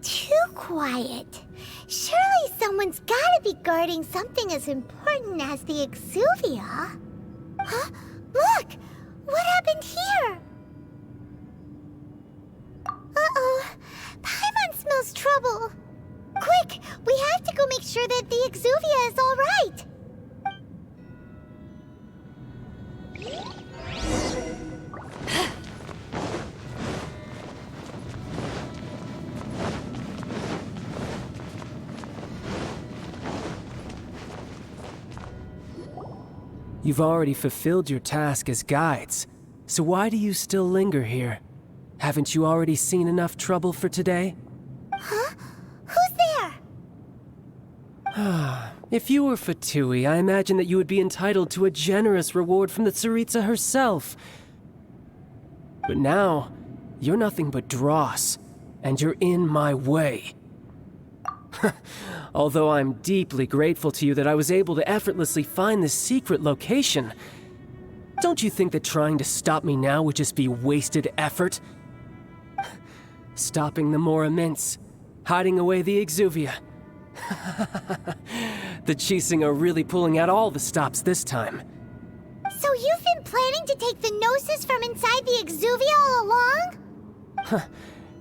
Too quiet. Surely someone's gotta be guarding something as important as the Exuvia. Huh? Look! What happened here? Uh-oh. Paimon smells trouble. Quick! We have to go make sure that the Exuvia is all right. You've already fulfilled your task as guides, so why do you still linger here? Haven't you already seen enough trouble for today? Huh? Who's there? If you were Fatui, I imagine that you would be entitled to a generous reward from the Tsaritsa herself. But now, you're nothing but dross, and you're in my way. Although I'm deeply grateful to you that I was able to effortlessly find this secret location, don't you think that trying to stop me now would just be wasted effort? Stopping the Mora Mints, hiding away the Exuvia. The Chising are really pulling out all the stops this time. So you've been planning to take the Gnosis from inside the Exuvia all along?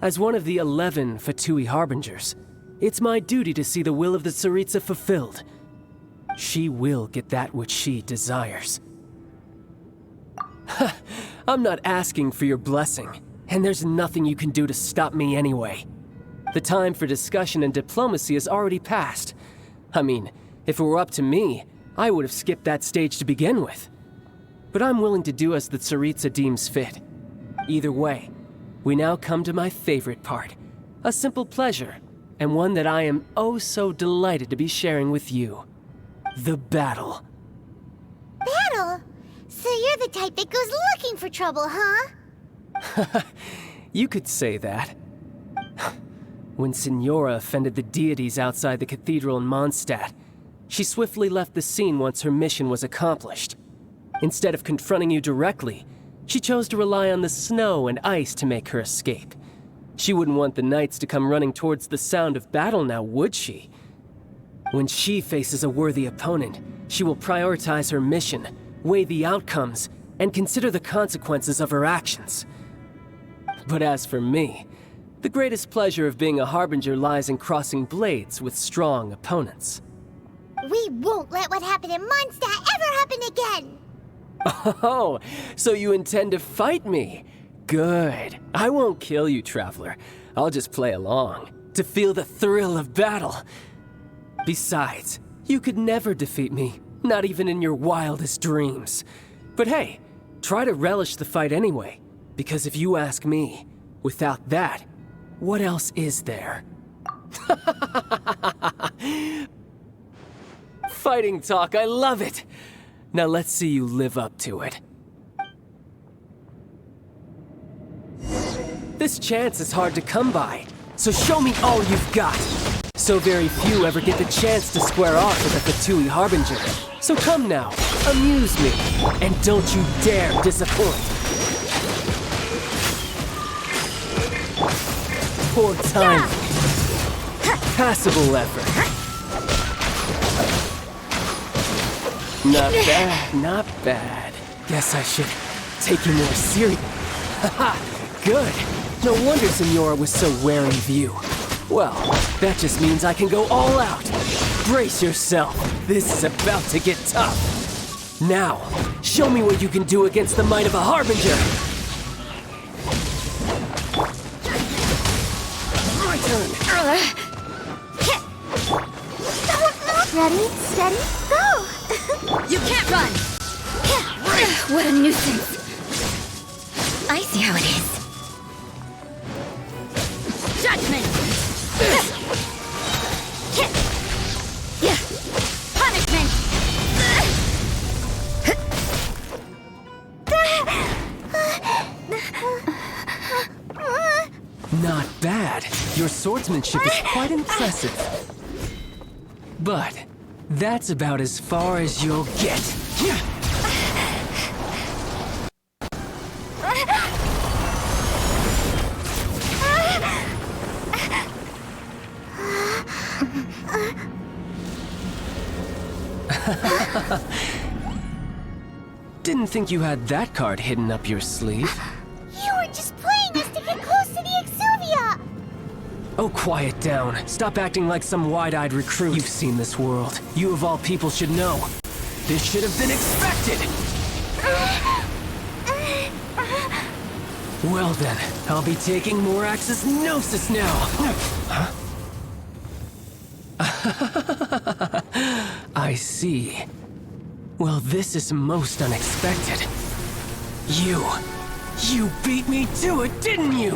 As one of the 11 Fatui Harbingers, it's my duty to see the will of the Tsaritsa fulfilled. She will get that which she desires. I'm not asking for your blessing, and there's nothing you can do to stop me anyway. The time for discussion and diplomacy has already passed. I mean, if it were up to me, I would have skipped that stage to begin with. But I'm willing to do as the Tsaritsa deems fit. Either way, we now come to my favorite part. A simple pleasure, and one that I am oh so delighted to be sharing with you. The battle. Battle? So you're the type that goes looking for trouble, huh? You could say that. When Signora offended the deities outside the cathedral in Mondstadt, she swiftly left the scene once her mission was accomplished. Instead of confronting you directly, she chose to rely on the snow and ice to make her escape. She wouldn't want the knights to come running towards the sound of battle now, would she? When she faces a worthy opponent, she will prioritize her mission, weigh the outcomes, and consider the consequences of her actions. But as for me, the greatest pleasure of being a Harbinger lies in crossing blades with strong opponents. We won't let what happened in Mondstadt ever happen again! Oh, so you intend to fight me? Good. I won't kill you, Traveler. I'll just play along, to feel the thrill of battle. Besides, you could never defeat me, not even in your wildest dreams. But hey, try to relish the fight anyway, because if you ask me, without that, what else is there? Fighting talk, I love it! Now let's see you live up to it. This chance is hard to come by, so show me all you've got. So very few ever get the chance to square off with a Fatui Harbinger. So come now, amuse me, and don't you dare disappoint. Poor timing. Passable effort. Not bad, not bad. Guess I should take you more seriously. Haha, good. No wonder Signora was so wary of you. Well, that just means I can go all out. Brace yourself. This is about to get tough. Now, show me what you can do against the might of a Harbinger. My turn. Ready, steady, go! You can't run! What a nuisance. I see how it is. Judgment! Punishment! Not bad. Your swordsmanship is quite impressive. But that's about as far as you'll get. Didn't think you had that card hidden up your sleeve. You were just playing us to get close to the Exuvia! Oh, quiet down. Stop acting like some wide-eyed recruit. You've seen this world. You of all people should know. This should have been expected! Well then, I'll be taking Morax's Gnosis now! Huh? I see. Well, this is most unexpected. You beat me to it, didn't you?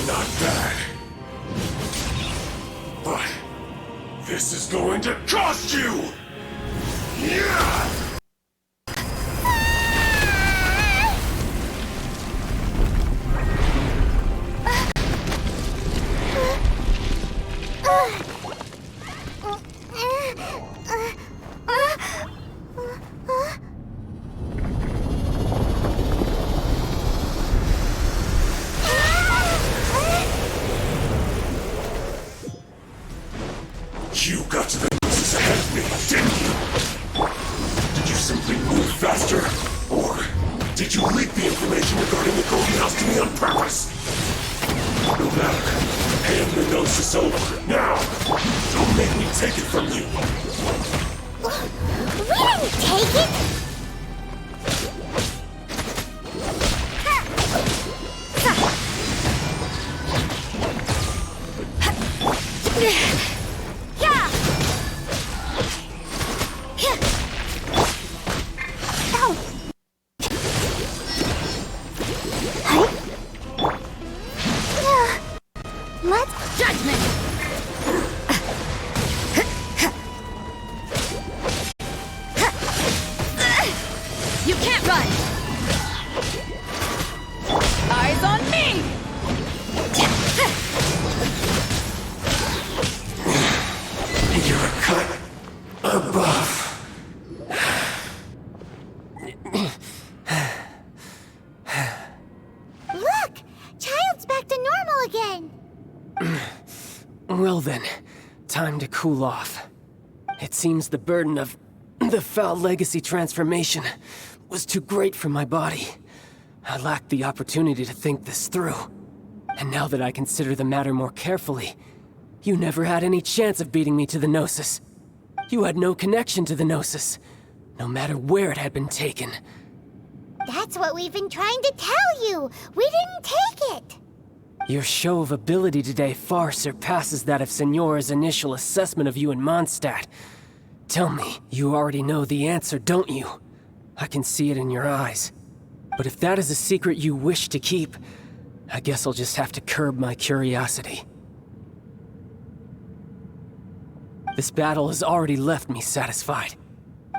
Not bad. But this is going to cost you! Yeah! You got to the Gnosis ahead of me, didn't you? Did you simply move faster? Or did you leak the information regarding the Golden House to me on purpose? No matter. Hand the Gnosis over, now! Don't make me take it from you! We didn't take it! Let's judgment. You can't run! Eyes on me! You're a cut above. Look! Child's back to normal again! Well then, time to cool off. It seems the burden of the foul legacy transformation was too great for my body. I lacked the opportunity to think this through. And now that I consider the matter more carefully, you never had any chance of beating me to the Gnosis. You had no connection to the Gnosis, no matter where it had been taken. That's what we've been trying to tell you! We didn't take it! Your show of ability today far surpasses that of Signora's initial assessment of you in Mondstadt. Tell me, you already know the answer, don't you? I can see it in your eyes. But if that is a secret you wish to keep, I guess I'll just have to curb my curiosity. This battle has already left me satisfied.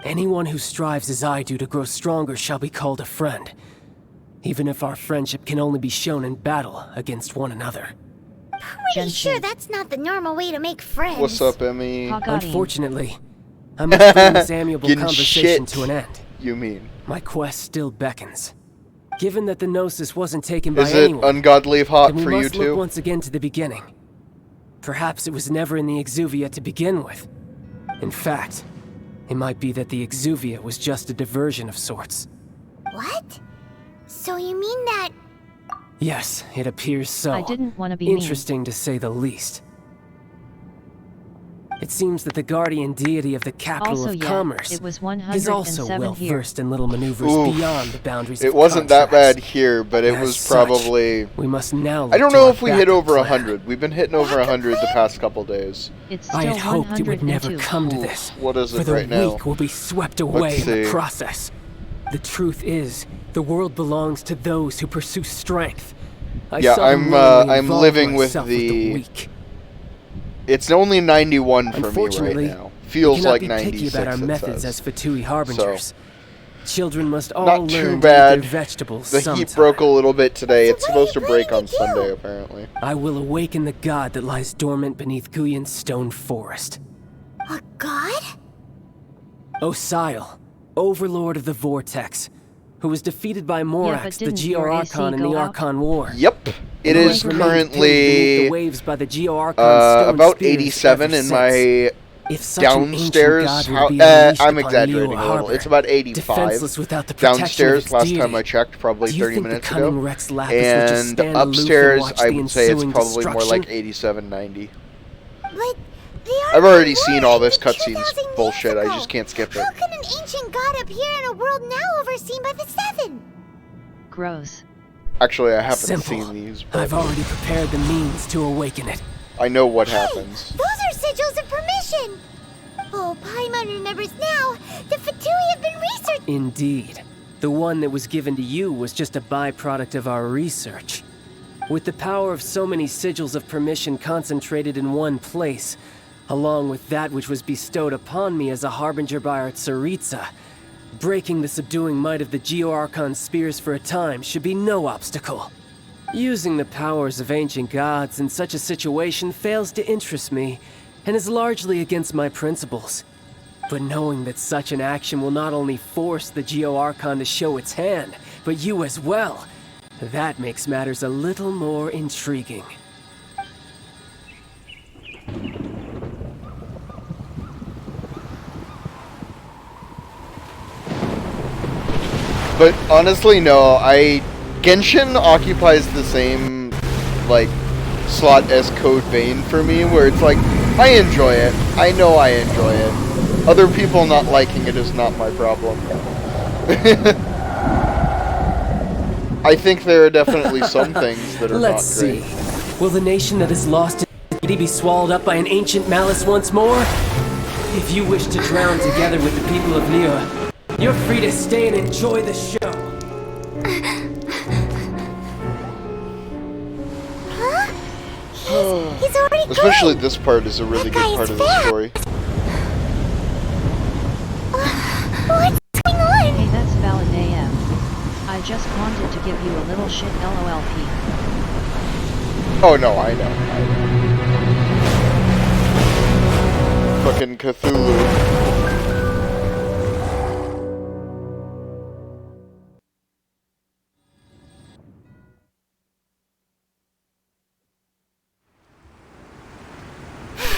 Anyone who strives as I do to grow stronger shall be called a friend, even if our friendship can only be shown in battle against one another. Pretty sure that's not the normal way to make friends. What's up, Emmy? Unfortunately, I must bring this amiable Getting conversation shit, to an end. You mean? My quest still beckons. Given that the Gnosis wasn't taken by Is it anyone, ungodly hot then for we you must look too? once again to the beginning. Perhaps it was never in the Exuvia to begin with. In fact, It might be that the exuvia was just a diversion of sorts. What? So you mean that... Yes, it appears so. I didn't want to be mean. Interesting to say the least. It seems that the guardian deity of the capital Also, of yeah, commerce it was is 107 also well here. versed in little maneuvers Oof. beyond the boundaries It of wasn't that contrast. bad here, but it As was such, probably... we must now I don't look to know our if we hit backup over plan. 100. We've been hitting over 100 the past couple days. It's I still had hoped it would never 102. come to this. What is For it the right now? weak will be swept away Let's in the see. process. The truth is, the world belongs to those who pursue strength. I Yeah, seldom willingly I'm involve living with myself the... weak. It's only 91 for me right Unfortunately, now. Feels we cannot like be 96, picky about our it methods says. as Fatui harbingers. Children must all Not learn too to eat bad. their vegetables The sometime. heat broke a little bit today. It's supposed to break on Sunday, apparently. I will awaken the god that lies dormant beneath Guyan's stone forest. A god? Osial, overlord of the Vortex, who was defeated by Morax, the didn't your AC Geo-Archon in the go out? Archon War. Yep. It And is remained pinned beneath currently the waves by the Geo-Archon stone about spears 87 ever in since. my If such an ancient downstairs god were to house. be unleashed I'm upon exaggerating Liyue a little. Harbor, It's about 85. defenseless without the protection of Downstairs, its last deity, time I checked, probably do you 30 think the minutes cunning ago. Rex Lapis would just And stand aloof and upstairs, watch I the would say it's ensuing probably more like destruction? 87, 90. But they are I've already more seen all this than cutscenes 2,000 years bullshit. I ago. just can't skip it. How could an ancient god appear in a world now overseen by the Seven? Gross. Actually, I haven't Simple. seen these, but I've already prepared the means to awaken it. I know what happens. Those are sigils of permission! Oh, Paimon remembers now. The Fatui have been researched. Indeed. The one that was given to you was just a byproduct of our research. With the power of so many sigils of permission concentrated in one place, along with that which was bestowed upon me as a harbinger by our Tsaritsa, breaking the subduing might of the Geo-Archon spears for a time should be no obstacle. Using the powers of ancient gods in such a situation fails to interest me, and is largely against my principles. But knowing that such an action will not only force the Geo-Archon to show its hand, but you as well, that makes matters a little more intriguing. But honestly, no. Genshin occupies the same, like, slot as Code Vein for me, where it's like, I enjoy it. I know I enjoy it. Other people not liking it is not my problem. I think there are definitely some things that are Let's not great. see. Will the nation that has lost its deity be swallowed up by an ancient malice once more? If you wish to drown together with the people of Liyue, you're free to stay and enjoy the show. Huh? He's already Especially this part is a really good part of the story. What's going on? Hey, that's valid AF. I just wanted to give you a little shit LOLP. Oh no, I know. Fucking Cthulhu.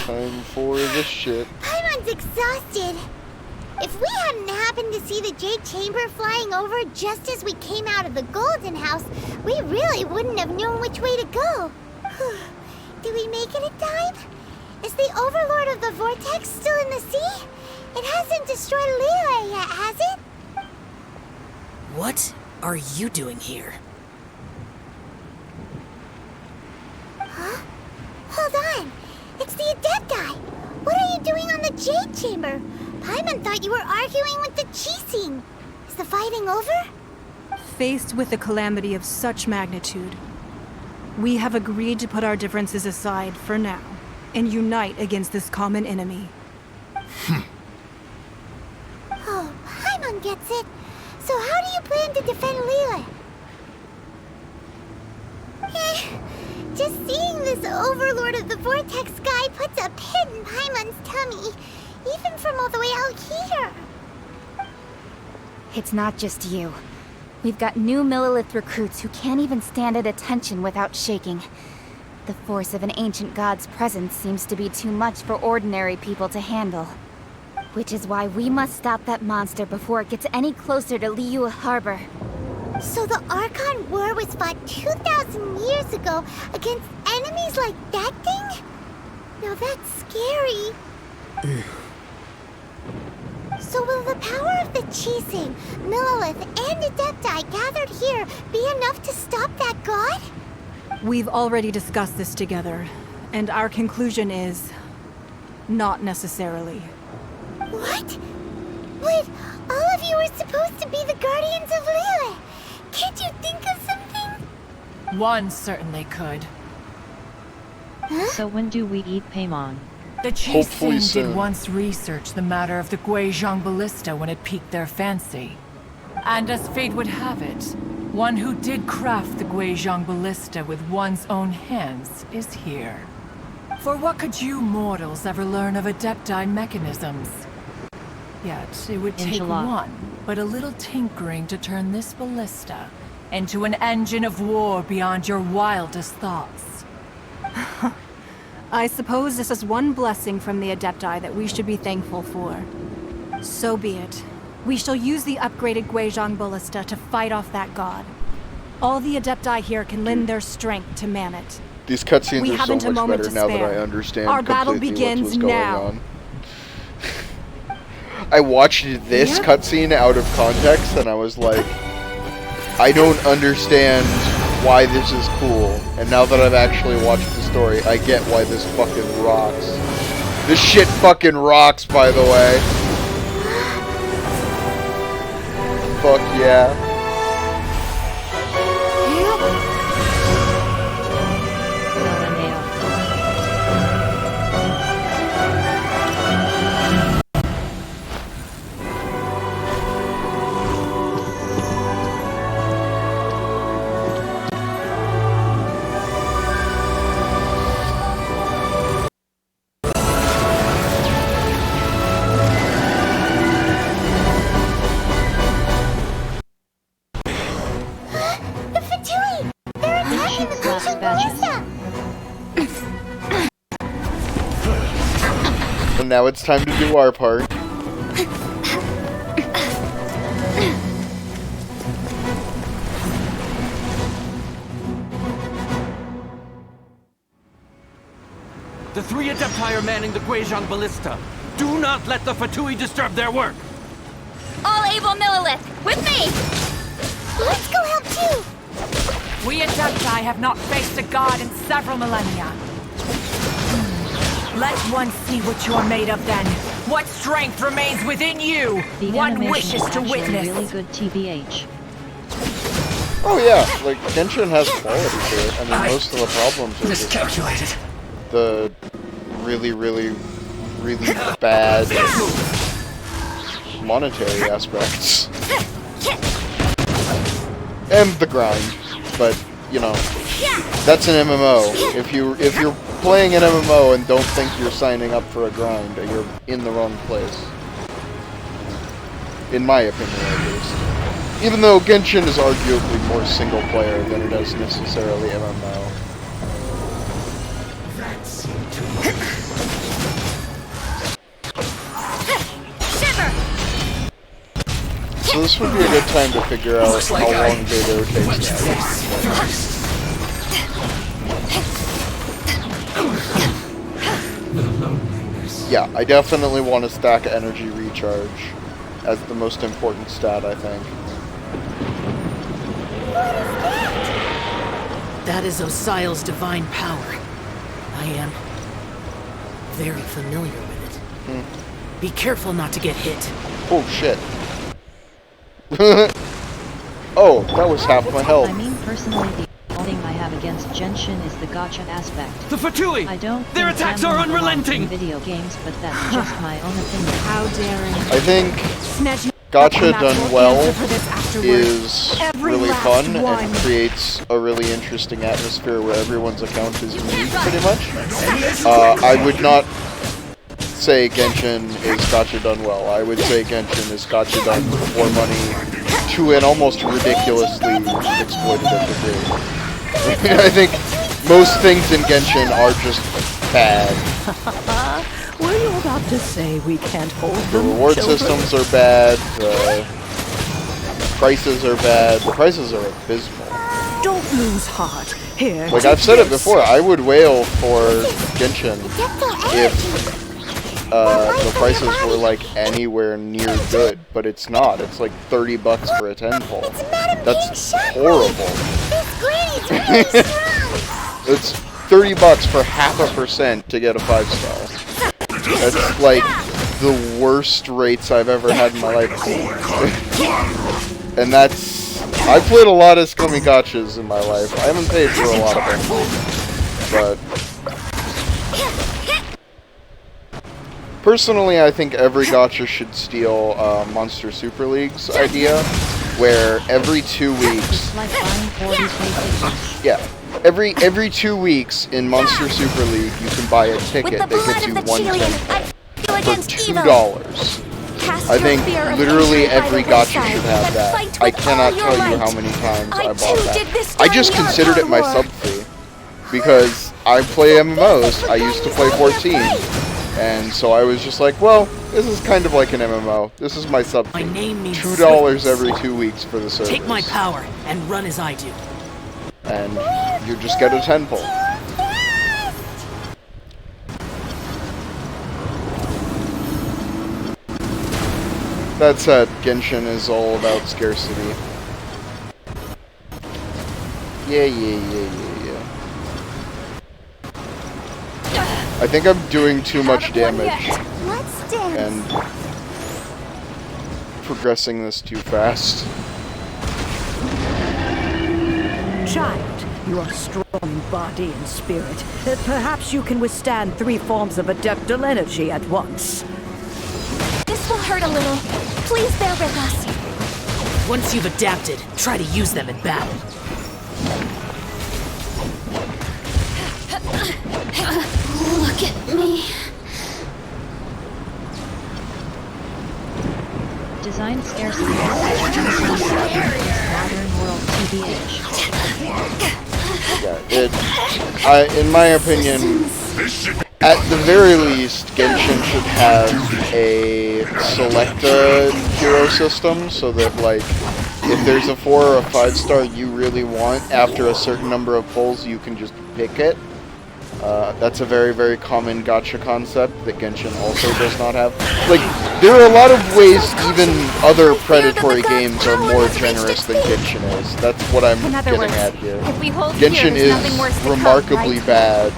Time for the shit. Paimon's exhausted. If we hadn't happened to see the Jade Chamber flying over just as we came out of the Golden House, we really wouldn't have known which way to go. Did we make it in time? Is the Overlord of the Vortex still in the sea? It hasn't destroyed Liyue yet, has it? What are you doing here? Huh? Hold on. It's the Adepti. What are you doing on the Jade Chamber? Paimon thought you were arguing with the Chising. Is the fighting over? Faced with a calamity of such magnitude, we have agreed to put our differences aside for now and unite against this common enemy. Oh, Paimon gets it. So how do you plan to defend Liyue? Just seeing this Overlord of the Vortex guy puts a pit in Paimon's tummy, even from all the way out here. It's not just you. We've got new Millilith recruits who can't even stand at attention without shaking. The force of an ancient god's presence seems to be too much for ordinary people to handle. Which is why we must stop that monster before it gets any closer to Liyue Harbor. So the Archon War was fought 2,000 years ago against enemies like that thing? Now that's scary. So will the power of the Chising, Millelith, and Adepti gathered here be enough to stop that god? We've already discussed this together, and our conclusion is... not necessarily. What? But all of you are supposed to be the Guardians of Liyue. Can't you think of something? One certainly could. So when do we eat Paimon? The Chising did once research the matter of the Guizhong Ballista when it piqued their fancy. And as fate would have it, one who did craft the Guizhong Ballista with one's own hands is here. For what could you mortals ever learn of Adepti mechanisms? Yet, it would take one, but a little tinkering to turn this ballista into an engine of war beyond your wildest thoughts. I suppose this is one blessing from the Adepti that we should be thankful for. So be it. We shall use the upgraded Guizhong Ballista to fight off that god. All the Adepti here can lend their strength to man it. These cutscenes We are so haven't a much moment better to now that spare. I understand Our battle completely begins what's going now. on. I watched this cutscene out of context and I was like, I don't understand why this is cool. And now that I've actually watched the story, I get why this fucking rocks. This shit fucking rocks, by the way. Fuck yeah. And now it's time to do our part. The three Adepti are manning the Guizhong Ballista. Do not let the Fatui disturb their work! All able Millelith, with me! Let's go help too! We Adepti have not faced a god in several millennia. Let one see what you are made of then. What strength remains within you? The one animation wishes is to actually witness. really good TBH. Oh yeah, like Genshin has quality to it. I mean, most of the problems are just the really, really, really bad monetary aspects and the grind. But you know, that's an MMO. If you're playing an MMO and don't think you're signing up for a grind, you're in the wrong place. In my opinion, at least. Even though Genshin is arguably more single player than it is necessarily MMO. So this would be a good time to figure out how long Beidou takes now. Yeah, I definitely want to stack energy recharge as the most important stat, I think. That is Osial's divine power. I am very familiar with it. Be careful not to get hit. Oh shit. Oh, that was half my health. I mean, personally, the only thing I have against Genshin is the gacha aspect. The Fatui! I don't Their think attacks gambling are unrelenting! belongs in video games, but that's just my own opinion. How daring. I think gacha done well is really fun and creates a really interesting atmosphere where everyone's account is unique, pretty much. I would not say Genshin is gacha done well. I would say Genshin is gacha done for money to an almost ridiculously exploitative degree. I think most things in Genshin are just bad. Were you about to say we can't hold The them, reward children? systems are bad. The prices are bad. The prices are abysmal. Don't lose heart. Here, Like take I've said it this. before, I would wail for Genshin if the prices were like anywhere near good, but it's not. It's like $30 for a 10 pole. That's horrible. It's $30 for 0.5% to get a 5-star. That's like the worst rates I've ever had in my life. And that's... I've played a lot of scummy gachas in my life. I haven't paid for a lot of them. But... personally, I think every gacha should steal Monster Super League's idea, where every 2 weeks... Yeah. Every 2 weeks in Monster Super League, you can buy a ticket that gives you one ticket for $2. I think literally every gacha should have that. I cannot tell you how many times I bought that. I just considered it my sub fee because I play MMOs. I used to play 14, and so I was just like, well, this is kind of like an MMO. This is my sub fee. $2 every 2 weeks for the service. Take my power and run as I do. And you just get a 10 pull. That said, Genshin is all about scarcity. Yeah. I think I'm doing too much damage and progressing this too fast. Child, you are strong in body and spirit. Perhaps you can withstand 3 forms of adeptal energy at once. This will hurt a little. Please bear with us. Once you've adapted, try to use them in battle. Look at me. Design scarcity modern world TBH. Yeah, in my opinion, at the very least, Genshin should have a selecta hero system so that, like, if there's a 4 or a 5-star you really want, after a certain number of pulls, you can just pick it. That's a very, very common gacha concept that Genshin also does not have. Like, there are a lot of ways even other predatory games are more generous than Genshin is. That's what I'm getting at here. Genshin is remarkably bad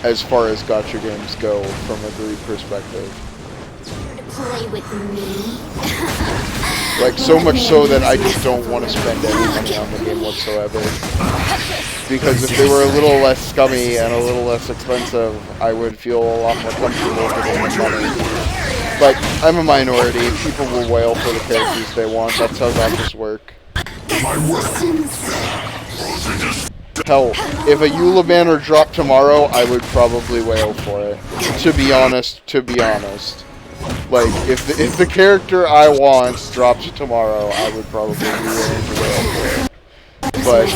as far as gacha games go from a greed perspective. Play with me. Like, so much so that I just don't want to spend any money on the game whatsoever. Because if they were a little less scummy and a little less expensive, I would feel a lot more comfortable giving them money. But I'm a minority. People will wail for the characters they want. That's how gachas work. Hell, if a Eula banner dropped tomorrow, I would probably wail for it. To be honest. Like, if the character I want dropped tomorrow, I would probably be willing to wail for it. But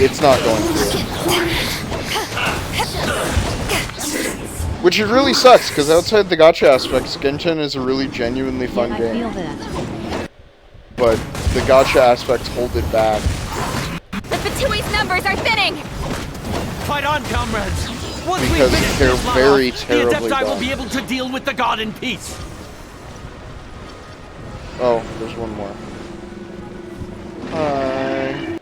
it's not going to. Which it really sucks, because outside the gacha aspects, Genshin is a really genuinely fun game. I feel that. But the gacha aspects hold it back. The Fatui's numbers are thinning! Fight on, comrades! Once we Because finish they're this line very off, terribly the Adepti will done. be able to deal with the god in peace. Oh, there's one more. Hi.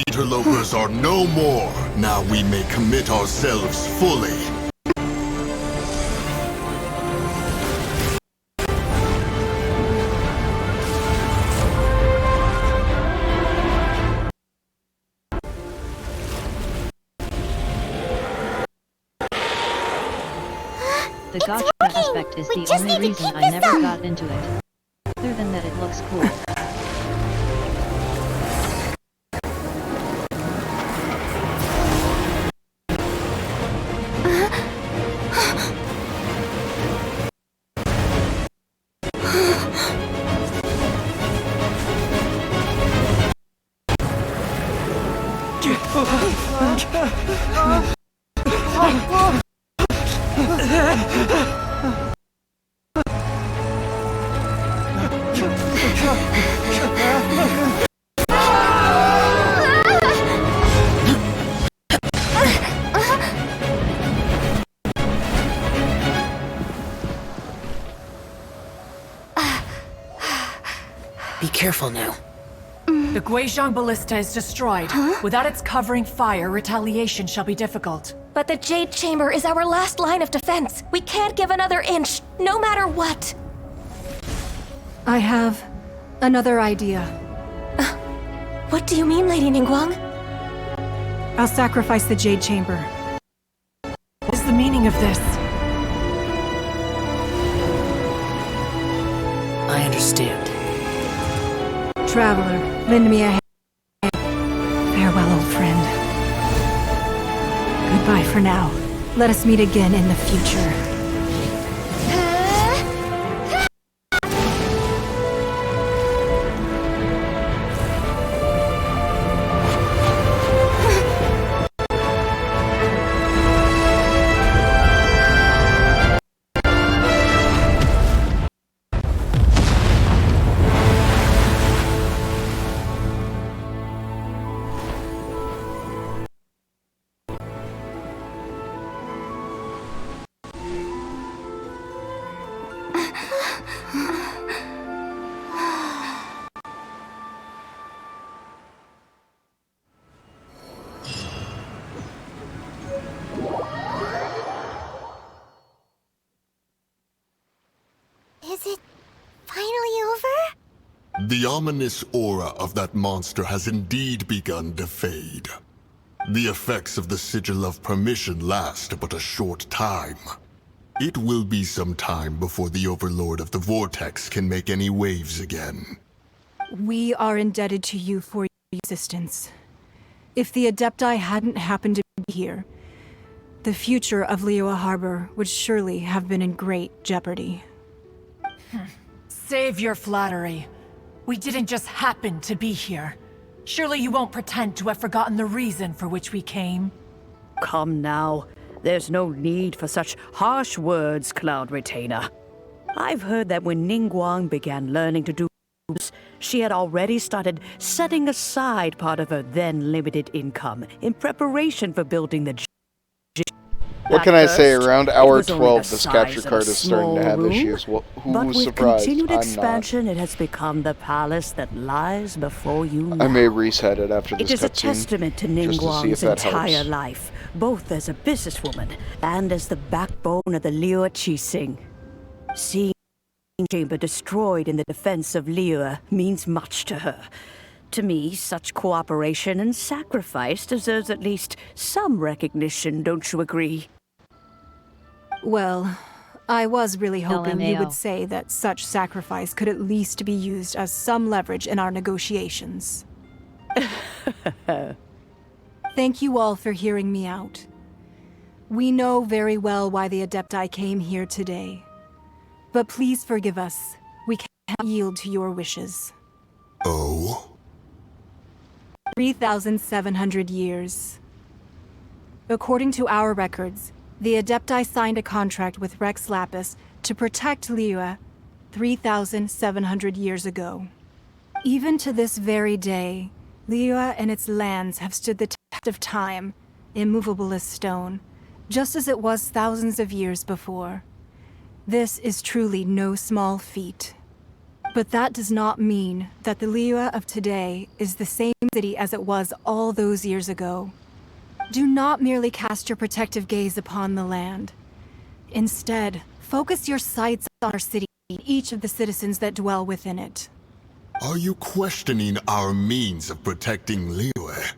Interlopers are no more. Now we may commit ourselves fully. The gotcha aspect is the only reason I never got into it. Other than that, it looks cool. Be careful now. The Guizhong Ballista is destroyed. Without its covering fire, retaliation shall be difficult. But the Jade Chamber is our last line of defense. We can't give another inch, no matter what. I have another idea. What do you mean, Lady Ningguang? I'll sacrifice the Jade Chamber. What is the meaning of this? I understand. Traveler, lend me a hand. Farewell, old friend. Goodbye for now. Let us meet again in the future. Is it finally over? The ominous aura of that monster has indeed begun to fade. The effects of the Sigil of Permission last but a short time. It will be some time before the Overlord of the Vortex can make any waves again. We are indebted to you for your assistance. If the Adepti hadn't happened to be here, the future of Liyue Harbor would surely have been in great jeopardy. Save your flattery. We didn't just happen to be here. Surely you won't pretend to have forgotten the reason for which we came. Come now. There's no need for such harsh words, Cloud Retainer. I've heard that when Ningguang began learning to do this, she had already started setting aside part of her then limited income in preparation for building the What can I say? Around hour 12, this capture card is starting to have issues. Well, but who's with surprised? continued I'm expansion, it has become the palace that lies before you now. I may reset it after this It is a cutscene, testament to just to see if Ningguang's that entire helps. life, both as a businesswoman and as the backbone of the Liyue Qixing. Seeing the chamber destroyed in the defense of Liyue means much to her. To me, such cooperation and sacrifice deserves at least some recognition, don't you agree? Well, I was really hoping you LMAO. would say that such sacrifice could at least be used as some leverage in our negotiations. Thank you all for hearing me out. We know very well why the Adepti came here today. But please forgive us. We can't yield to your wishes. Oh? 3,700 years. According to our records, the Adepti signed a contract with Rex Lapis to protect Liyue 3,700 years ago. Even to this very day, Liyue and its lands have stood the test of time, immovable as stone, just as it was thousands of years before. This is truly no small feat. But that does not mean that the Liyue of today is the same city as it was all those years ago. Do not merely cast your protective gaze upon the land. Instead, focus your sights on our city and each of the citizens that dwell within it. Are you questioning our means of protecting Liyue?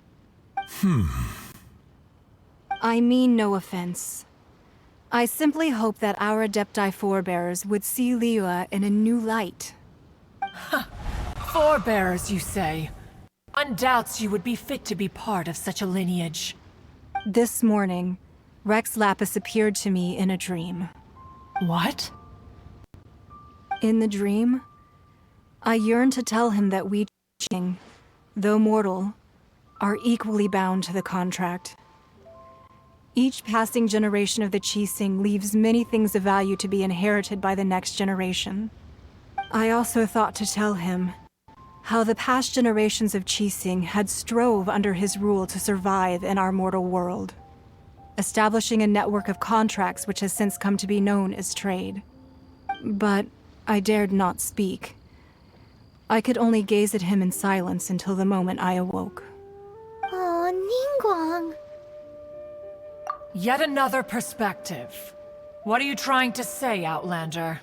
I mean no offense. I simply hope that our Adepti forebears would see Liyue in a new light. Forebears, you say? One doubts you would be fit to be part of such a lineage. This morning, Rex Lapis appeared to me in a dream. What? In the dream, I yearned to tell him that we, though mortal, are equally bound to the contract. Each passing generation of the Qixing leaves many things of value to be inherited by the next generation. I also thought to tell him how the past generations of Qixing had strove under his rule to survive in our mortal world, establishing a network of contracts which has since come to be known as trade. But I dared not speak. I could only gaze at him in silence until the moment I awoke. Oh, Ningguang. Yet another perspective. What are you trying to say, Outlander?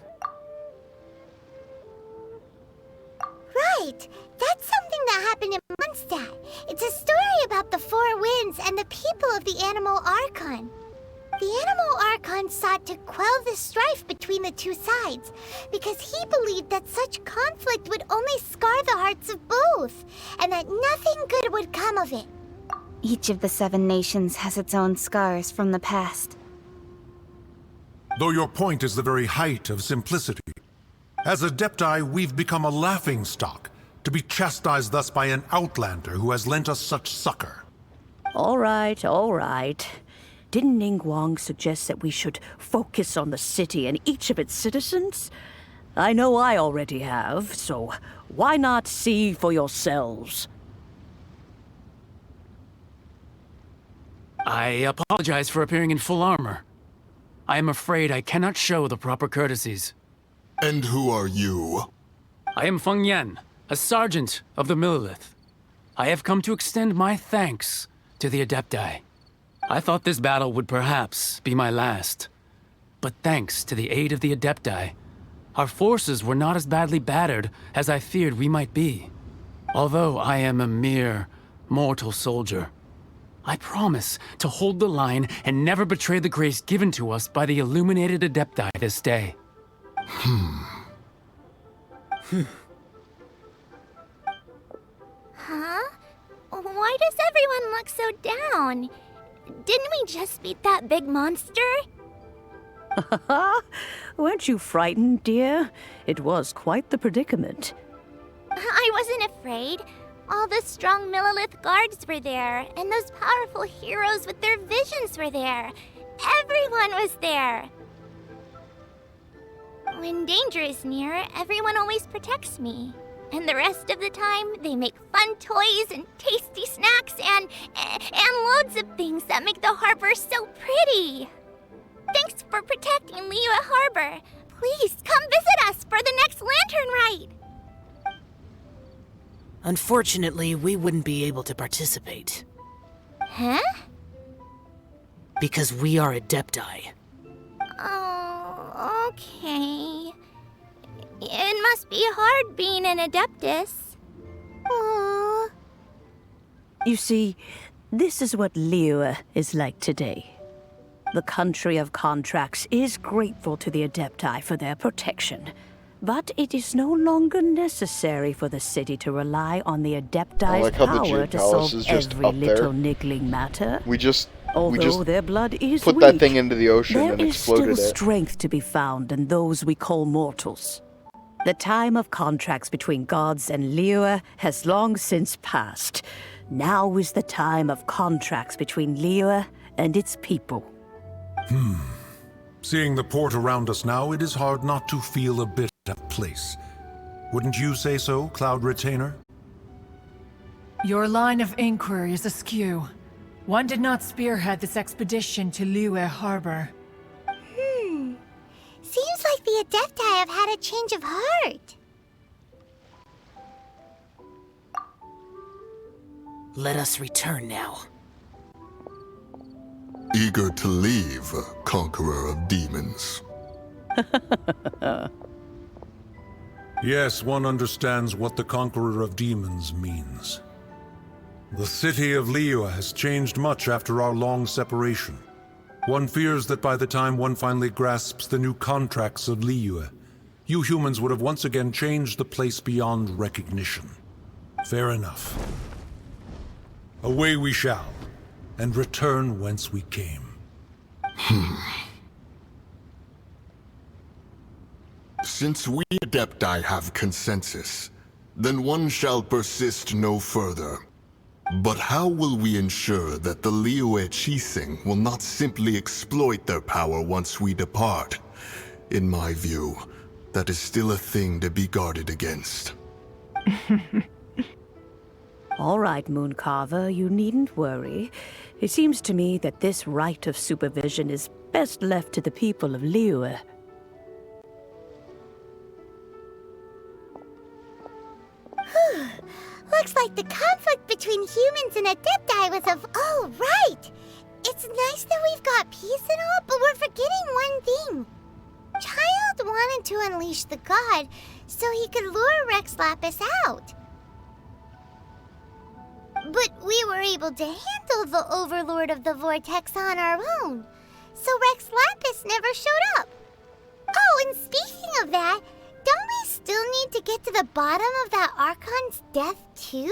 Right! That's something that happened in Mondstadt. It's a story about the Four Winds and the people of the Animal Archon. The Animal Archon sought to quell the strife between the two sides, because he believed that such conflict would only scar the hearts of both, and that nothing good would come of it. Each of the 7 nations has its own scars from the past. Though your point is the very height of simplicity, as Adepti, we've become a laughingstock, to be chastised thus by an outlander who has lent us such succor. All right, all right. Didn't Ningguang suggest that we should focus on the city and each of its citizens? I know I already have, so why not see for yourselves? I apologize for appearing in full armor. I am afraid I cannot show the proper courtesies. And who are you? I am Feng Yan, a sergeant of the Millelith. I have come to extend my thanks to the Adepti. I thought this battle would perhaps be my last. But thanks to the aid of the Adepti, our forces were not as badly battered as I feared we might be. Although I am a mere mortal soldier, I promise to hold the line and never betray the grace given to us by the illuminated Adepti this day. Huh? Why does everyone look so down? Didn't we just beat that big monster? Weren't you frightened, dear? It was quite the predicament. I wasn't afraid. All the strong Millelith guards were there, and those powerful heroes with their visions were there. Everyone was there. When danger is near, everyone always protects me. And the rest of the time, they make fun toys and tasty snacks and loads of things that make the harbor so pretty. Thanks for protecting Liyue Harbor. Please come visit us for the next lantern rite. Unfortunately, we wouldn't be able to participate. Huh? Because we are Adepti. Oh, okay. It must be hard being an Adeptus. Aww. You see, this is what Liyue is like today. The country of contracts is grateful to the Adepti for their protection, but it is no longer necessary for the city to rely on the Adepti's power to solve every little niggling matter. Although their blood is put weak, that thing into the ocean there and is exploded still it. strength to be found in those we call mortals. The time of contracts between gods and Liyue has long since passed. Now is the time of contracts between Liyue and its people. Seeing the port around us now, it is hard not to feel a bit out of place. Wouldn't you say so, Cloud Retainer? Your line of inquiry is askew. One did not spearhead this expedition to Liyue Harbor. Seems like the Adepti have had a change of heart. Let us return now. Eager to leave, Conqueror of Demons. Yes, one understands what the Conqueror of Demons means. The city of Liyue has changed much after our long separation. One fears that by the time one finally grasps the new contracts of Liyue, you humans would have once again changed the place beyond recognition. Fair enough. Away we shall, and return whence we came. Since we Adepti have consensus, then one shall persist no further. But how will we ensure that the Liyue Qixing will not simply exploit their power once we depart? In my view, that is still a thing to be guarded against. All right, Mooncarver, you needn't worry. It seems to me that this right of supervision is best left to the people of Liyue. Looks like the conflict between humans and Adepti was of... Oh, right! It's nice that we've got peace and all, but we're forgetting one thing. Child wanted to unleash the god so he could lure Rex Lapis out. But we were able to handle the Overlord of the Vortex on our own, so Rex Lapis never showed up. Oh, and speaking of that, don't we still need to get to the bottom of that Archon's death too?